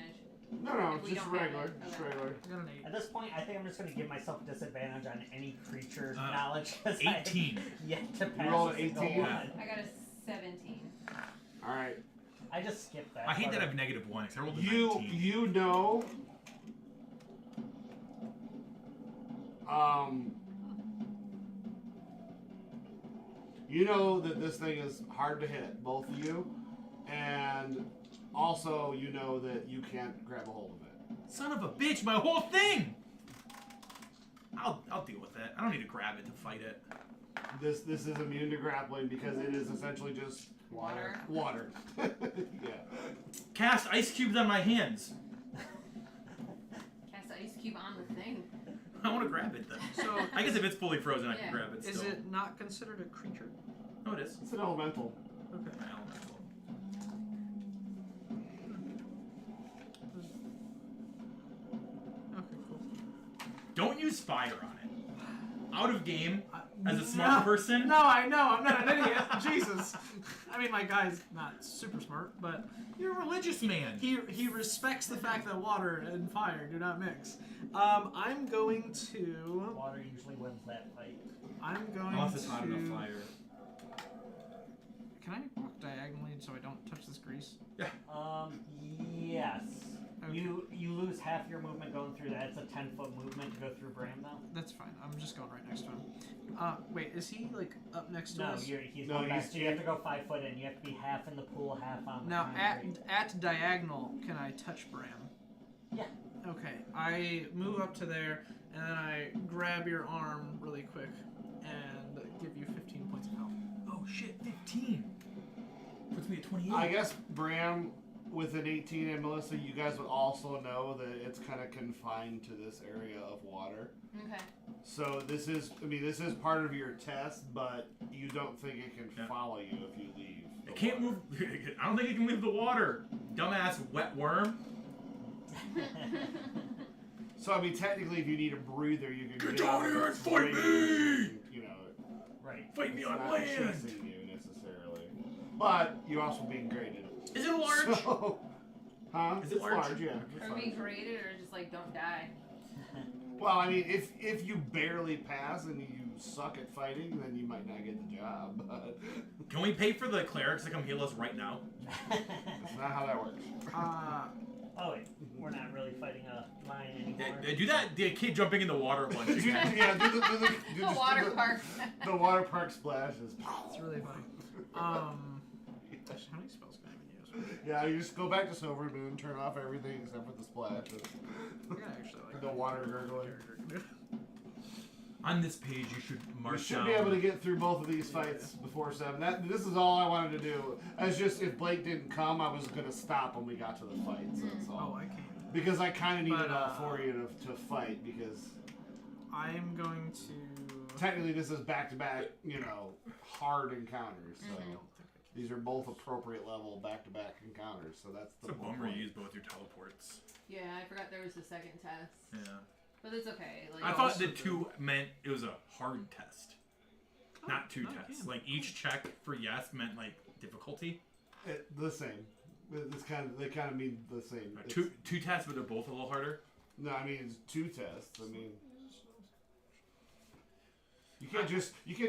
No, If we just don't have regular. it, Just okay. regular. I got an 8. At this point, I think I'm just going to give myself disadvantage on any creature Uh, knowledge. 'cause 18. I have yet to pass rolled a an single 18? one. I got a 17. All right. I just skipped that. I hate part. that I have -1 because I rolled a You 19. you know. You know that this thing is hard to hit, both of you, and also you know that you can't grab a hold of it. Son of a bitch, my whole thing! I'll deal with it. I don't need to grab it to fight it. This is immune to grappling because it is essentially just Water. Water. Yeah. Cast ice cubes on my hands. Cast ice cube on the thing. I want to grab it then. So I guess if it's fully frozen, I can Yeah. grab it is still. it not considered a creature? No, it is. It's an elemental. Okay. My elemental. Okay, cool. Don't use fire on it. Out of game, as a smart person. No, I know. I'm not an idiot. Jesus. I mean, my guy's not super smart, but You're a religious man. he respects the fact that water and fire do not mix. I'm going to. Water usually wins that fight. I'm going Unless it's to. hot enough fire. Can I walk diagonally so I don't touch this grease? Yes. You lose half your movement going through that. It's a 10-foot movement to go through Bram, though. That's fine. I'm just going right next to him. Wait, is he like up next to No, us? he's going back. So you have to go 5 foot in. You have to be half in the pool, half on the Now, concrete. at diagonal, can I touch Bram? Yeah. Okay, I move up to there, and then I grab your arm really quick and give you 15 points of health. Oh shit, 15. Puts me at 28. I guess Bram, with an 18, and Melissa, you guys would also know that it's kind of confined to this area of water. Okay. So this is part of your test, but you don't think it can follow you if you leave. It can't move. I don't think it can leave the water. Dumbass wet worm. So I mean, technically, if you need a breather, you can Get get down out here and fight me! You know, Right. Fight me it's on not land. chasing you necessarily, but you're also being graded. Is it large? So, huh? Is it It's large? Yeah. Are we graded or just like don't die? Well, I mean, if you barely pass and you suck at fighting, then you might not get the job. But Can we pay for the clerics to come heal us right now? that's not how that works. Oh wait, we're not really fighting a lion anymore. Do that. The kid jumping in the water bunch. do the Water park. The water park splashes. It's really funny. How many spells can I even use? Yeah, you just go back to Silverymoon, turn off everything except for the splash. Yeah, actually, like The water gurgling. On this page, you should mark You should down. be able to get through both of these fights before 7. This is all I wanted to do. As just if Blake didn't come, I was gonna stop when we got to the fights. That's all. Oh, I can't. Because I kind of needed But, all 4 of you to fight because I'm going to. technically this is back-to-back, hard encounters. So these are both appropriate level back-to-back encounters. So that's the It's a bummer point. you use both your teleports. Yeah, I forgot there was a second test. Yeah. But it's okay. Like, I thought the 2 meant it was a hard test. Not 2 no, tests. yeah. Like each check for yes meant like difficulty. The same. They kind of mean the same. Two tests, but they're both a little harder. No, I mean it's 2 tests. I mean, you can't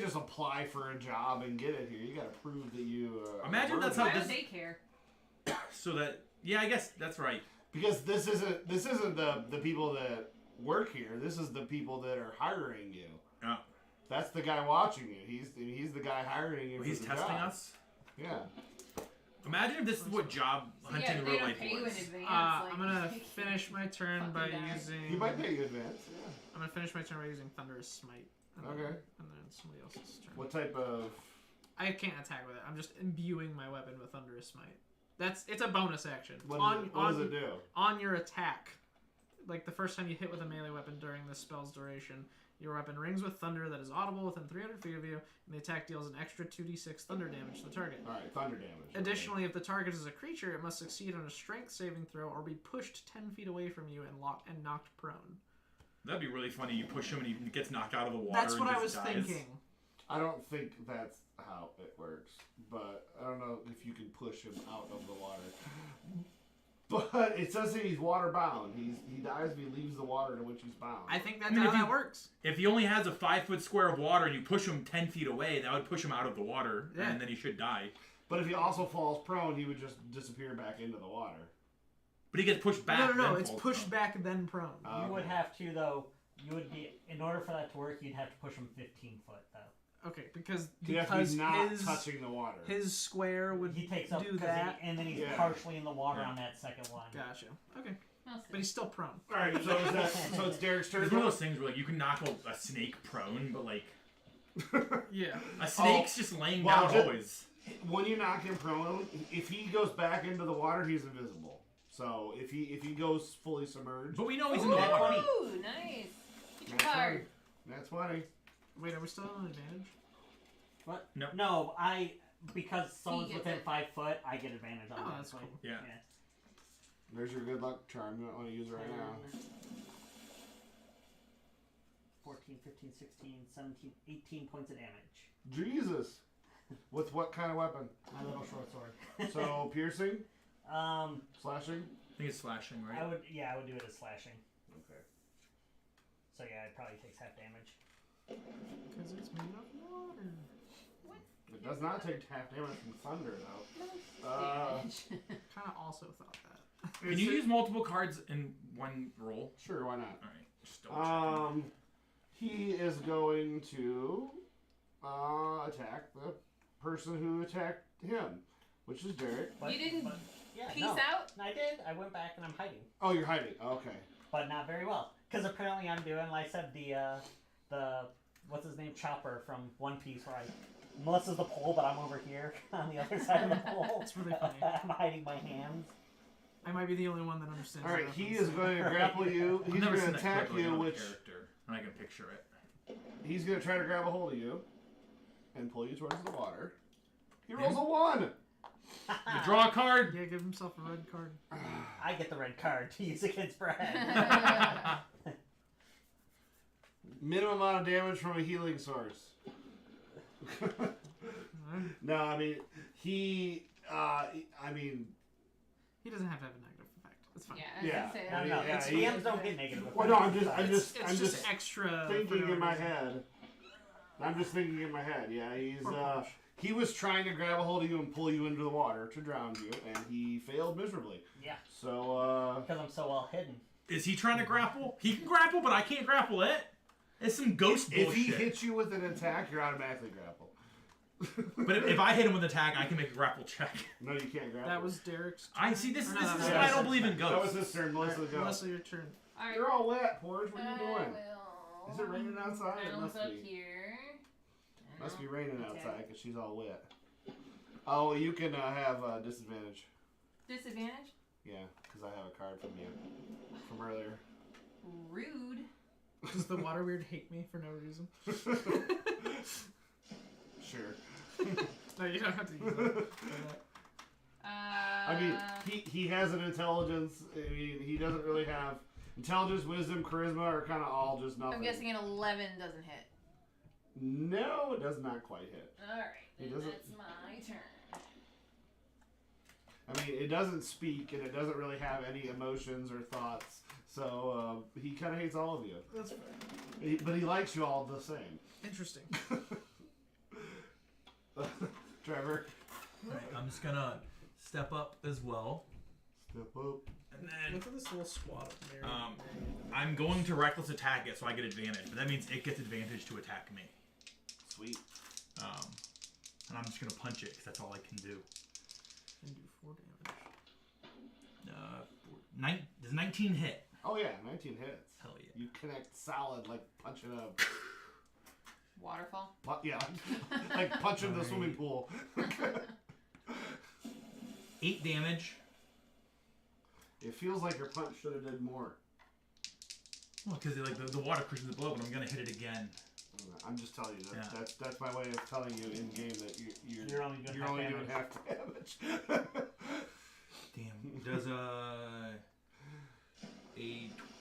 just apply for a job and get it here. You got to prove that you. Imagine that's why how don't this. they care? So that I guess that's right. Because this isn't the people that work here. This is the people that are hiring you. Yeah. That's the guy watching you. He's the guy hiring you. Well, for he's the testing job. us. Yeah. Imagine if this is what job hunting Yeah, in they real don't life pay you in was. advance. I'm gonna finish my turn by using. He might pay you advance. Yeah. I'm gonna finish my turn by using Thunderous Smite. And Okay. And then somebody else's turn. What type of? I can't attack with it. I'm just imbuing my weapon with Thunderous Smite. It's a bonus action. What does it do? On your attack, like the first time you hit with a melee weapon during the spell's duration, your weapon rings with thunder that is audible within 300 feet of you, and the attack deals an extra 2d6 thunder damage to the target. All right, thunder damage. Additionally, if the target is a creature, it must succeed on a strength saving throw or be pushed 10 feet away from you and knocked prone. That'd be really funny. You push him and he gets knocked out of the water. That's what and I just was dies. thinking. I don't think that's how it works, but I don't know if you can push him out of the water. But it says that he's water bound. He dies if he leaves the water to which he's bound. I think that's I mean, how if that you- works. If he only has a 5-foot square of water and you push him 10 feet away, that would push him out of the water, Yeah. and then he should die. But if he also falls prone, he would just disappear back into the water. But he gets pushed back. No, then it's falls pushed down. back then prone. You would have to, though. You would be, in order for that to work, you'd have to push him 15 foot, though. Okay, because You have to be not touching the water. his square would He takes up do that. and then he's Yeah. partially in the water Yeah. on that second one. Gotcha. Okay, I'll see. but he's still prone. All right, so it's Derek's turn. It's one of those things where like you can knock a snake prone, but like Yeah. a snake's just laying well, down just- always. When you knock him prone, if he goes back into the water, he's invisible. So if he goes fully submerged, But we know he's in the water. Ooh, nice. Keep your card. That's funny. Wait, are we still on advantage? What? No. No, because someone's gets within it. 5 foot, I get advantage on Oh, that. that's so- cool. Yeah. There's your good luck charm. You don't want to use it right now. 14, 15, 16, 17, 18 points of damage. Jesus. With what kind of weapon? My little short sword. So piercing, um, slashing. I think it's slashing, right? I would do it as slashing. Okay. So yeah, it probably takes half damage. Because it's made of water. It does not take half damage from thunder though. Damage. Kind of also thought that. Can you use multiple cards in one roll? Sure, why not? All right. Just double checking. He is going to attack the person who attacked him, which is Derek. You didn't yeah, peace no. out? I did. I went back and I'm hiding. Oh, you're hiding. Okay. But not very well. Because apparently I'm doing, like I said, the what's his name, Chopper from One Piece, where Melissa's the pole, but I'm over here on the other side of the pole. It's really funny. I'm hiding my hands. I might be the only one that understands. All right, he is going to grapple you. He's going to attack you, which character, and I can picture it. he's going to try to grab a hold of you and pull you towards the water. He rolls a 1. You draw a card. Yeah, give himself a red card. I get the red card to use against Brad. Minimum amount of damage from a healing source. No, I mean he doesn't have to have a negative effect. That's fine. Yeah, I was Yeah. gonna say, No, Yeah, DMs don't get negative. Well, no, I'm It's just just extra. thinking for no in my reason. head. I'm just thinking in my head. Yeah, Poor Punch. he was trying to grab a hold of you and pull you into the water to drown you, and he failed miserably. Yeah. So Because I'm so well hidden. Is he trying to grapple? He can grapple, but I can't grapple it. It's some ghost bullshit. if he hits you with an attack, you're automatically grapple. But if I hit him with an attack, I can make a grapple check. No, you can't grapple. That was Derek's. I see. This Or no, is that was why I don't Derek's. believe in That was ghosts. his turn. Melissa, go. Melissa, your turn. all right. You're all wet, Porge. What are you doing? will. Is it raining outside? It Balance must up be. here. Must be raining Okay. outside because she's all wet. Oh, you can have disadvantage. Disadvantage? Yeah, because I have a card from you from earlier. Rude. Does the water weird hate me for no reason? Sure. No, you don't have to use that. I mean, he has an intelligence. I mean, he doesn't really have intelligence, wisdom, charisma are kind of all just nothing. I'm guessing an 11 doesn't hit. No, it does not quite hit. Alright, He then doesn't- that's my turn. I mean, it doesn't speak and it doesn't really have any emotions or thoughts. So he kind of hates all of you. That's fair. But he likes you all the same. Interesting. Trevor. Right, I'm just gonna step up as well, Step up. and then Look at this little squad of Mary. I'm going to reckless attack it, so I get advantage. But that means it gets advantage to attack me. Sweet. And I'm just gonna punch it because that's all I can do. And do 4 damage. Does 19 hit? Oh yeah, 19 hits. Hell yeah. You connect solid like punching a Waterfall? yeah, like punching the swimming pool. 8 damage. It feels like your punch should have did more. Well, because like the water cushions the blow, but I'm gonna hit it again. I'm just telling you that Yeah. that's my way of telling you in game that You're only doing half half damage. Damn. Does a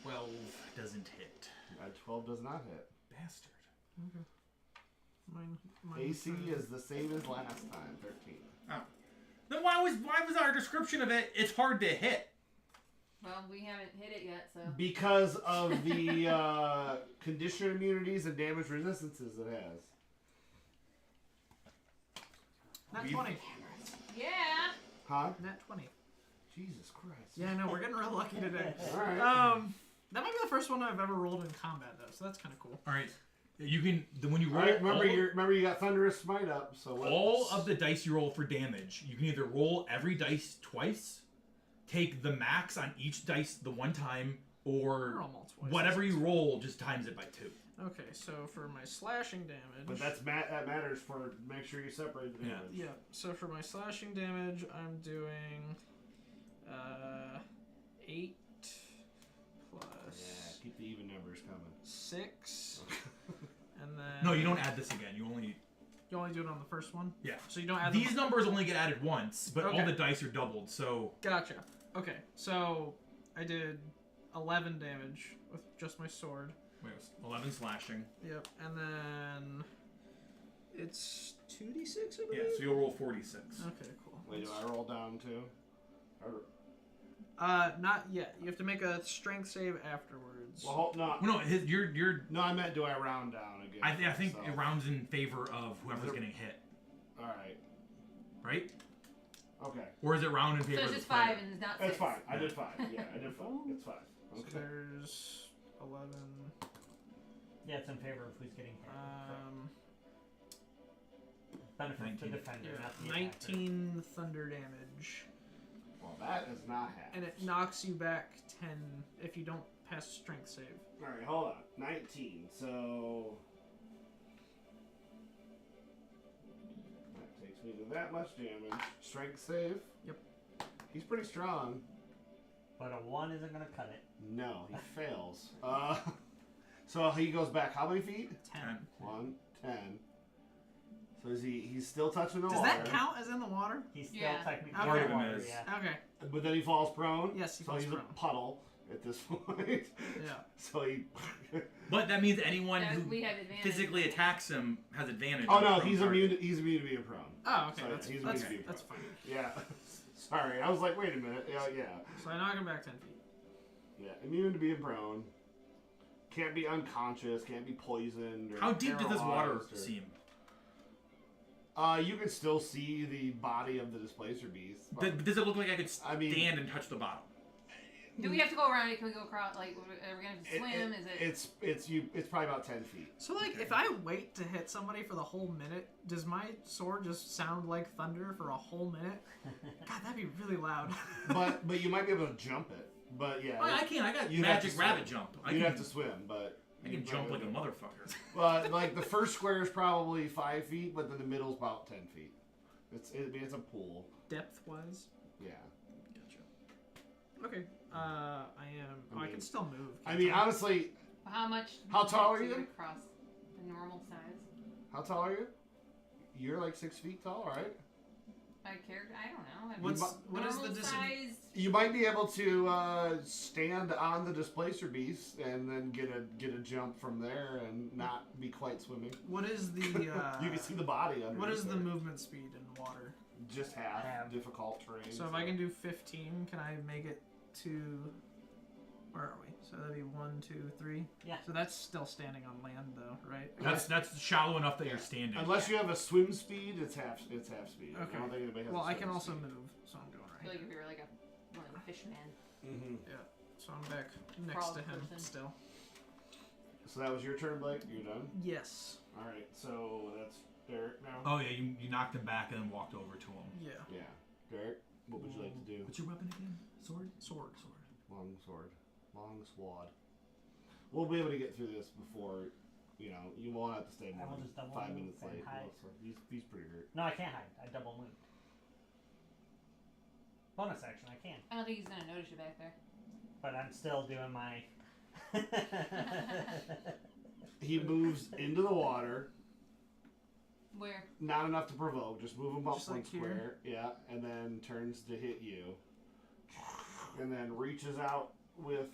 12 doesn't hit? 12 does not hit. Bastard. Okay. Mine AC is the same as last time, 13. Then why was our description of it? It's hard to hit. Well, we haven't hit it yet, so. Because of the condition immunities and damage resistances it has. Nat 20. Yeah! Huh? Nat 20. Jesus Christ. Yeah, I know, we're getting real lucky today. Alright. That might be the first one I've ever rolled in combat, though, so that's kind of cool. All right. You can when you roll. Alright, remember you got Thunderous Smite up, so all of the dice you roll for damage, you can either roll every dice twice, take the max on each dice the one time, or Roll multiple. whatever you roll just times it by 2. Okay, so for my slashing damage... But that matters for make sure you separate the damage. Yeah, so for my slashing damage, I'm doing 8 plus Yeah, keep the even numbers coming. 6, and then... No, you don't add this again. You only do it on the first one? Yeah. So you don't add These numbers only get added once, but all Okay. the dice are doubled. So Gotcha. Okay, so I did 11 damage with just my sword. wait, it was 11 slashing. Yep, and then it's 2d6, I Yeah, believe? so you'll roll 46. Okay, cool. Wait, do I roll down too? Or, Not yet. You have to make a strength save afterwards. well, no. Well, no, you're. No, I meant do I round down again? I think so. it rounds in favor of whoever's getting hit, Alright. right? Okay. Or is it round and paper? So it's just 5 and not 6. That's fine. I did 5. Yeah, I did 5. It's 5. So Okay. there's 11. Yeah, it's in favor of who's getting hit. Benefit 19. the defender, Yeah, not the 19 thunder damage. Well, that is not half. And it knocks you back 10 if you don't pass a strength save. Alright, hold on. 19. So that takes me to that much damage. Strength save. Yep. He's pretty strong. But a 1 isn't going to cut it. No, he fails. So he goes back how many feet? 10. 1, 10. So is he's still touching the Does water. that count as in the water? He's still Yeah. technically Part of him water, is. yeah. Okay. But then he falls prone. Yes, he so falls he's prone. a puddle at this point. Yeah. So he. But that means anyone That who we have advantage. physically attacks him has advantage. Oh on no, the he's prone part. immune. He's immune to being prone. Oh, okay. So that's he's that's, immune to being that's prone. fine. Yeah. Sorry, I was like, wait a minute. Yeah. So I knock him back 10 feet. Yeah. Immune to being prone. Can't be unconscious. Can't be poisoned. Or How deep does this water paralyzed or- seem? You can still see the body of the displacer beast. Does it look like I could I mean- stand and touch the bottom? Do we have to go around it? Can we go across? Like, are we gonna have to swim? Is it? It's probably about 10 feet. So like, if I wait to hit somebody for the whole minute, does my sword just sound like thunder for a whole minute? God, that'd be really loud. But you might be able to jump it. But yeah, Oh, I can't. I got You'd have to magic rabbit swim. jump. You'd have to swim, but I can jump like a motherfucker. Well, like the first square is probably 5 feet, but then the middle's about 10 feet. It's a pool. Depth wise. Yeah. Okay. I am. Oh, I can still move. I mean, honestly, How much? How tall are do you? get across the normal size? how tall are you? You're like 6 feet tall, right? My character? I don't know. What is the normal disadvantage? size? You might be able to stand on the displacer beast and then get a jump from there and not be quite swimming. What is the? You can see the body underneath. What is the there. movement speed in water? Just half Half. difficult terrain. So if I can do 15, can I make it to? Where are we? So that'd be 1, 2, 3. Yeah. So that's still standing on land, though, right? That's shallow enough that you're standing. Unless you have a swim speed, it's half speed. Okay. I don't think anybody has Well, a I swim can also speed. move, so I'm going I right. feel like if you were like one of the fishmen. Mm-hmm. Yeah. So I'm back next Crawl to him person. still. So that was your turn, Blake. You're done. Yes. All right. So that's Derek now. Oh yeah, you knocked him back and then walked over to him. Yeah. Yeah. Derek, what would you like to do? What's your weapon again? Sword. Sword. Long sword. Long swad. We'll be able to get through this before, you won't have to stay more I will than just double 5 move minutes and late. hide. So he's pretty hurt. No, I can't hide. I double moved. Bonus action, I can. I don't think he's gonna notice you back there. But I'm still doing my. He moves into the water. Where? Not enough to provoke. Just move him up Just one like here? square. Yeah, and then turns to hit you. And then reaches out with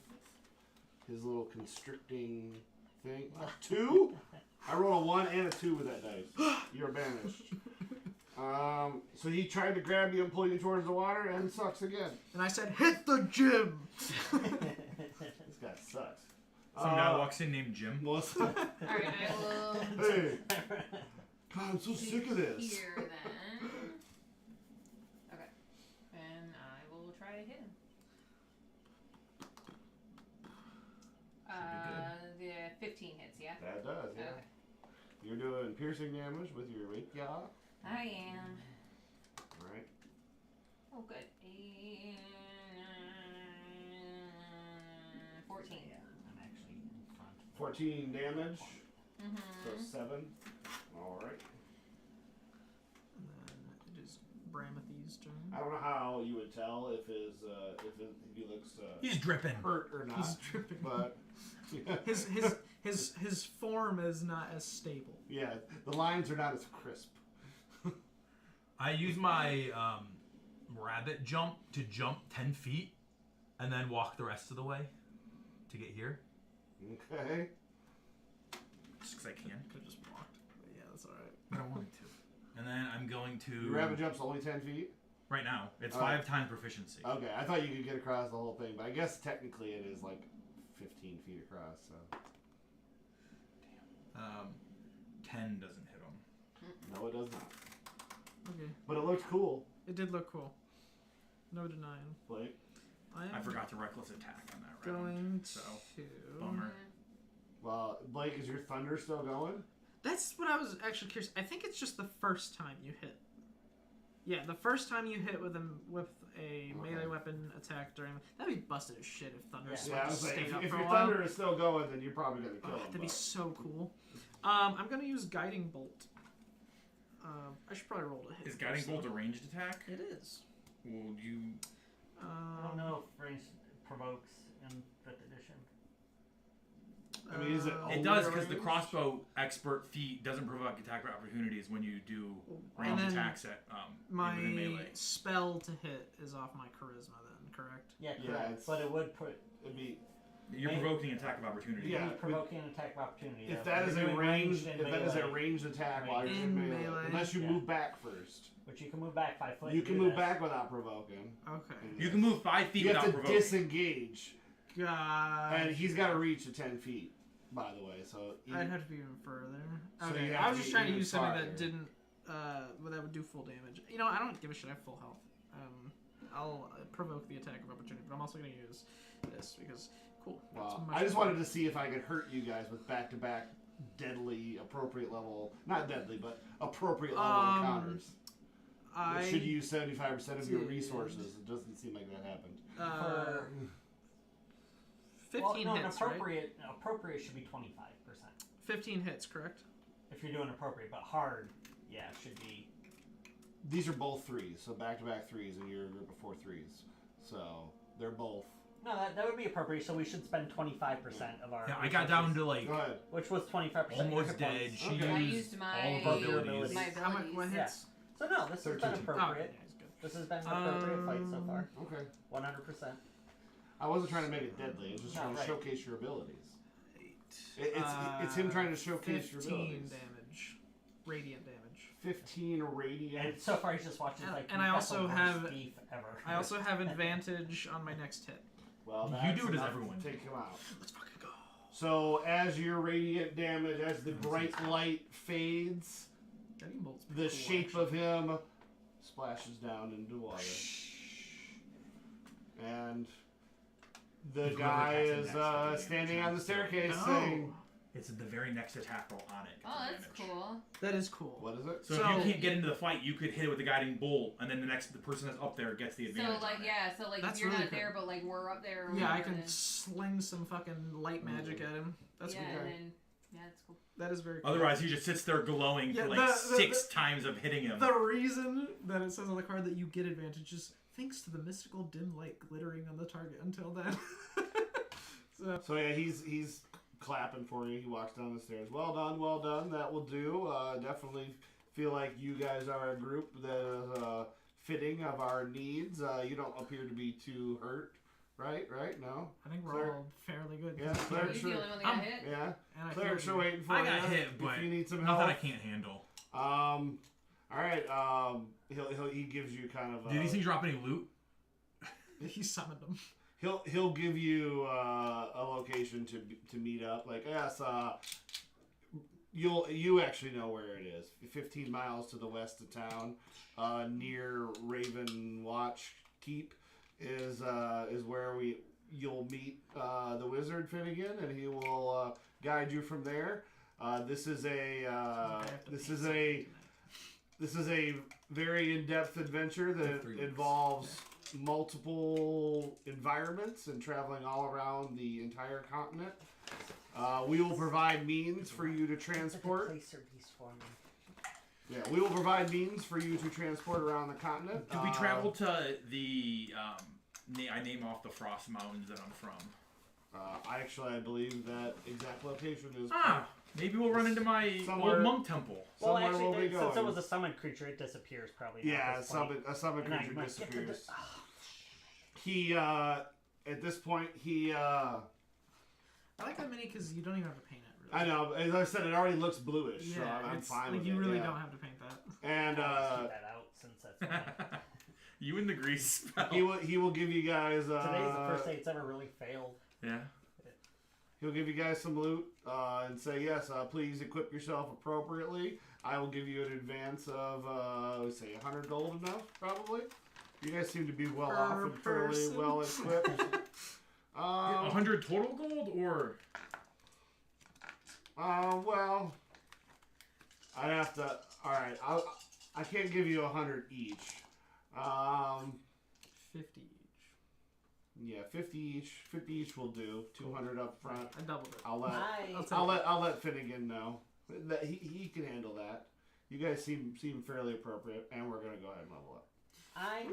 his little constricting thing. 2? I rolled a 1 and a 2 with that dice. You're banished. So he tried to grab you and pull you towards the water and sucks again. And I said, hit the gym! This guy sucks. Some guy walks in named Jim. Melissa. Alright, I will. Hey. God, I'm so sick of this. Here then. Okay. And I will try to hit him. The 15 hits, yeah? That does, yeah. Okay. You're doing piercing damage with your wake yaw. I am. Alright. Oh, good. 14. Yeah, I'm actually in front. 14 damage. Mm-hmm. So 7. Alright. And then it is Bramathy's turn. I don't know how you would tell if he looks He's dripping. hurt or not. He's dripping. But His form is not as stable. yeah, the lines are not as crisp. I use my rabbit jump to jump 10 feet and then walk the rest of the way to get here. Okay. Just because I can. Could have just blocked. But yeah, that's alright. I don't want to. And then I'm going to... Your rabbit jump's only 10 feet? Right now. It's Oh. 5 times proficiency. Okay, I thought you could get across the whole thing, but I guess technically it is like 15 feet across, so. 10 doesn't hit him. No, it does not. Okay. But it looks cool. It did look cool. No denying. Blake? I forgot to reckless attack on that round. Going so to... bummer. Well, Blake, is your thunder still going? That's what I was actually curious. I think it's just the first time you hit. Yeah, the first time you hit with a melee weapon attack during... That'd be busted as shit if thunder stayed up if for a your while. thunder is still going, then you're probably going to kill him. That'd be so cool. I'm going to use Guiding Bolt. I should probably roll to hit. Is Guiding Bolt a ranged attack? It is. Will you... I don't know if range provokes in 5th edition. I mean, is it? It does, because the crossbow expert feat doesn't provoke attack opportunities when you do range attacks at within melee. My spell to hit is off my charisma then, correct? Yeah, correct. But it would put... It'd be... You're provoking attack of opportunity. Yeah, provoking an attack of opportunity. If that is a ranged attack while you're in melee, unless you move back first. But you can move back 5 foot. You can move back without provoking. Okay. You can move 5 feet without provoking. You have to disengage. God. And he's got to reach to 10 feet, by the way. So I'd have to be even further. So Okay. I was just trying to use something that didn't, that would do full damage. You know, I don't give a shit. I have full health. I'll provoke the attack of opportunity, but I'm also going to use this because, cool. Well, I just wanted to see if I could hurt you guys with back-to-back deadly, appropriate level, not deadly, but appropriate level encounters. Should you use 75% of your resources? It doesn't seem like that happened. 15 hits, appropriate should be 25%. 15 hits, correct? If you're doing appropriate, but hard, yeah, it should be. These are both 3s, so back-to-back 3s, and you're a group of 4 3s. So they're both. No, that would be appropriate, so we should spend 25% of our... Yeah, I got down to like... Which was 25%. Almost dead. She used all of her abilities. How much? What hits? So no, this has been appropriate. This has been an appropriate fight so far. Okay. 100%. I wasn't trying to make it deadly. I was just trying to showcase your abilities. It's him trying to showcase your abilities. 15 damage. Radiant damage. 15 radiant. And so far he's just watching like... And I also have... beef ever. I also have advantage on my next hit. Well, you do it as everyone. Take him out. Let's fucking go. So as your radiant damage, as the bright light fades, the shape of him splashes down into water. And the guy is standing on the staircase saying... It's the very next attack roll on it. Oh, that's cool. That is cool. What is it? So if you can't get into the fight, you could hit it with the guiding bolt, and then the person that's up there gets the advantage. So like, if you're not there, but like we're up there. Yeah, I can sling some fucking light magic at him. That's cool. That's cool. That is very cool. Otherwise, he just sits there glowing for like 6 times of hitting him. The reason that it says on the card that you get advantage is thanks to the mystical dim light glittering on the target until then. So yeah, he's clapping for you. He walks down the stairs. Well done, well done. That will do. Definitely feel like you guys are a group that is fitting of our needs. You don't appear to be too hurt, right? No? I think we're all fairly good. Yeah, Cleric's the only one that got hit? Yeah. Cleric's are waiting for you. I got hit, but if you need some help. Nothing I can't handle. All right. He gives you kind of. Did these things drop any loot? He summoned them. He'll give you a location to meet up. Like, yes, you actually know where it is. 15 miles to the west of town, near Raven Watch Keep, is where you'll meet the wizard Finnegan, and he will guide you from there. This is a very in-depth adventure that involves multiple environments and traveling all around the entire continent. We will provide means for you to transport. Yeah, we will provide means for you to transport around the continent. Could we travel to the? I name off the Frost Mountains that I'm from. I believe that exact location is. Maybe we'll run into my old monk temple. Well, actually, since it was a summoned creature, it disappears probably. Yeah, a summoned creature disappears. He, at this point, I like that mini because you don't even have to paint it. Really. I know. As I said, it already looks bluish, so I'm fine with it. You really don't have to paint that. And keep that out since that's. You and the grease spell. He will give you guys. Today's the first day it's ever really failed. Yeah. He'll give you guys some loot and say, yes, please equip yourself appropriately. I will give you an advance of, let's say, 100 gold enough, probably. You guys seem to be well off and fairly well equipped. 100 total gold, or? Well, I'd have to. All right, I can't give you 100 each. 50 each. Yeah, 50 each. 50 each will do. 200 up front. I doubled it. I'll let Finnegan know that he can handle that. You guys seem fairly appropriate, and we're gonna go ahead and level up. I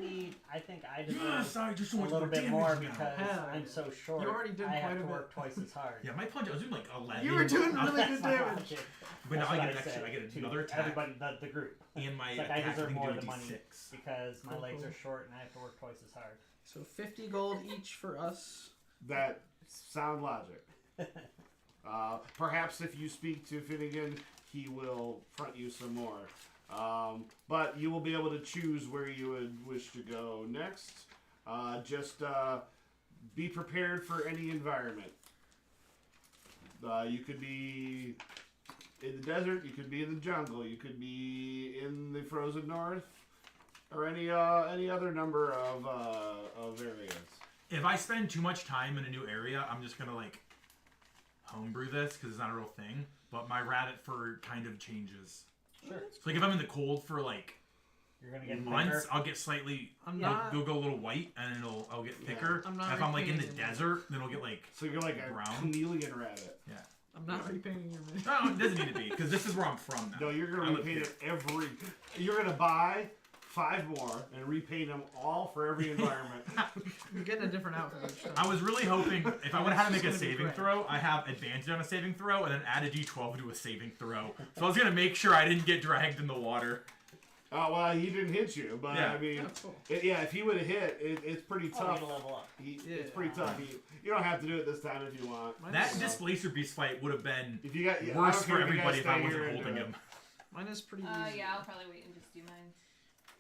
think I deserve just a little bit more because Hell, I'm so short. You already did I quite have a to bit. work twice as hard. Yeah, my punch, I was doing like 11. You were doing really That's good my damage. logic. But now That's I what get an extra. I get another attack. Everybody, the group. And my It's like attack, I deserve can more do of the a money D6. because my Cool, legs cool. are short and I have to work twice as hard. So 50 gold each for us. That sound logic. Perhaps if you speak to Finnegan, he will front you some more. But you will be able to choose where you would wish to go next. Just be prepared for any environment. You could be in the desert, you could be in the jungle, you could be in the frozen north, or any other number of areas. If I spend too much time in a new area, I'm just gonna like homebrew this because it's not a real thing. But my rabbit fur kind of changes. Sure. So like if I'm in the cold for like You're gonna get months, thicker. I'll get slightly. I'm Like, not. it'll go a little white and I'll get Yeah. thicker. I'm not And if I'm like in the repainting it. desert, then it'll get like. So you're like a Brown? chameleon rabbit. I'm not repainting your minion. No, it doesn't need to be because this is where I'm from now. No, you're I gonna live repaint here. it every. You're gonna buy 5 more and repaint them all for every environment. You're getting a different outfit each time. I was really hoping if I would have had to make a It's gonna be saving great. throw, I have advantage on a saving throw and then add a d12 to a saving throw. So I was gonna make sure I didn't get dragged in the water. Oh well, he didn't hit you, but Yeah. I mean, Oh, cool. if he would have hit, it's pretty Oh, tough. to level up. It's pretty tough. You don't have to do it this time if you want. Mine That is, displacer beast fight would have been If you got I worse don't care for if you guys everybody if I stay wasn't here and holding do it. him. mine is pretty easy. Yeah, I'll probably wait and just do mine.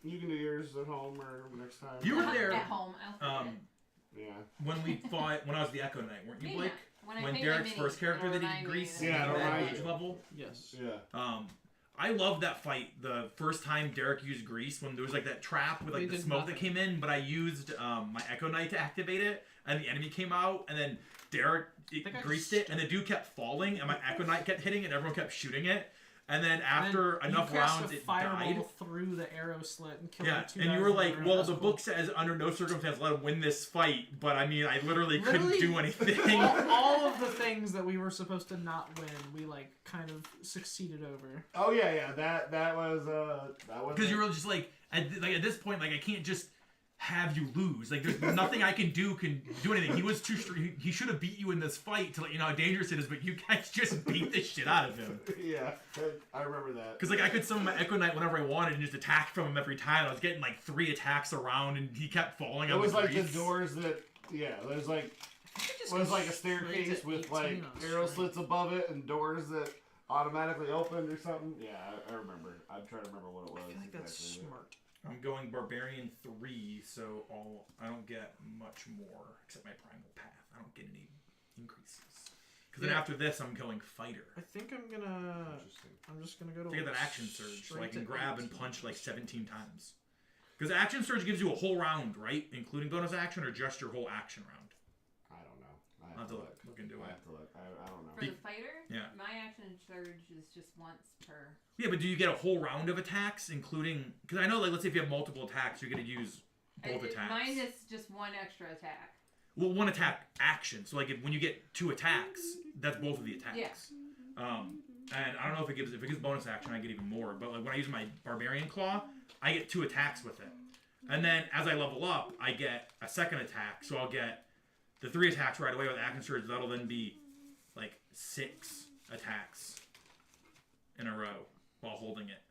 You can do yours at home or next time. You were there. At home. I'll forget. Yeah. When we fought, when I was the Echo Knight, weren't you, Maybe Blake? not. I When paint Derek's my first minis, character it'll that he remind me greased that- Yeah, at it'll that remind age you. level. Yes. Yeah. I loved that fight. The first time Derek used grease when there was like that trap with like We the did smoke nothing. that came in, but I used my Echo Knight to activate it, and the enemy came out, and then Derek think I greased just- it, and the dude kept falling, and my Echo Knight kept hitting it, and everyone kept shooting it, and then after And enough you cast rounds, a it fireball died. through the arrow slit and killed Yeah, the two and you guys were in like, room. well, That's the cool. book says under no circumstance let him win this fight, but I mean, I literally Literally, couldn't do anything. all of the things that we were supposed to not win, we like kind of succeeded over. Oh yeah. That was Because you were just like at this point, like I can't just have you lose. Like there's nothing I can do anything. He was too he should have beat you in this fight to let you know how dangerous it is, but you guys just beat the shit out of him. Yeah, I remember that. Because like I could summon my Echo Knight whenever I wanted and just attack from him every time. I was getting like 3 attacks around, and he kept falling. It on was the like the grease. doors that there's like Just it was like a go staircase straight with to like 18 on arrow strength. slits above it and doors that automatically opened or something. Yeah, I remember. I'm trying to remember what it was. I feel like that's exactly. smart. I'm going Barbarian 3, so I don't get much more except my Primal Path. I don't get any increases. Because then Yeah. after this, I'm going Fighter. I think I'm gonna. Interesting. I'm just gonna go to. To get that action surge, so I straight can to grab and 18. punch like 17 times. Because action surge gives you a whole round, right? Including bonus action, or just your whole action round? I don't know. I I'll have to look into I it. have to look. I don't know. For the fighter, Yeah. my action surge is just once per. Yeah, but do you get a whole round of attacks, including... Because I know, like, let's say if you have multiple attacks, you're going to use both attacks. Mine is just one extra attack. Well, one attack action. So, like, when you get 2 attacks, that's both of the attacks. Yeah. And I don't know if it gives bonus action, I get even more. But like when I use my Barbarian Claw, I get 2 attacks with it. And then as I level up, I get a second attack. So I'll get the 3 attacks right away with action surge. That'll then be like 6 attacks in a row while holding it.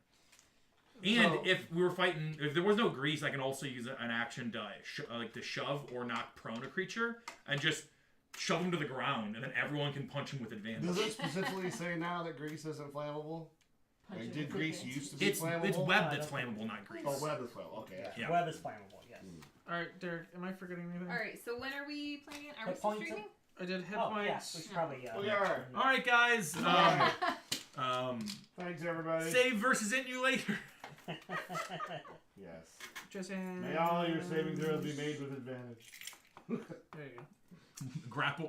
And So- if we were fighting, if there was no grease, I can also use an action to shove or knock prone a creature and just shove him to the ground, and then everyone can punch him with advantage. Does it specifically say now that grease isn't flammable? Like, did grease used to be It's flammable? web that's flammable, not grease. Oh, web is flammable. Okay. Yeah. Web is flammable, yes. All right, Derek. Am I forgetting anything? All right. So when are we playing? Are we Hit still points streaming? I did hit Oh, yeah, points. we should probably... We are. All right, guys. Thanks, everybody. anybody? Save versus in you later. Yes. Just May all your saving throws be made with advantage. There you go. Grapple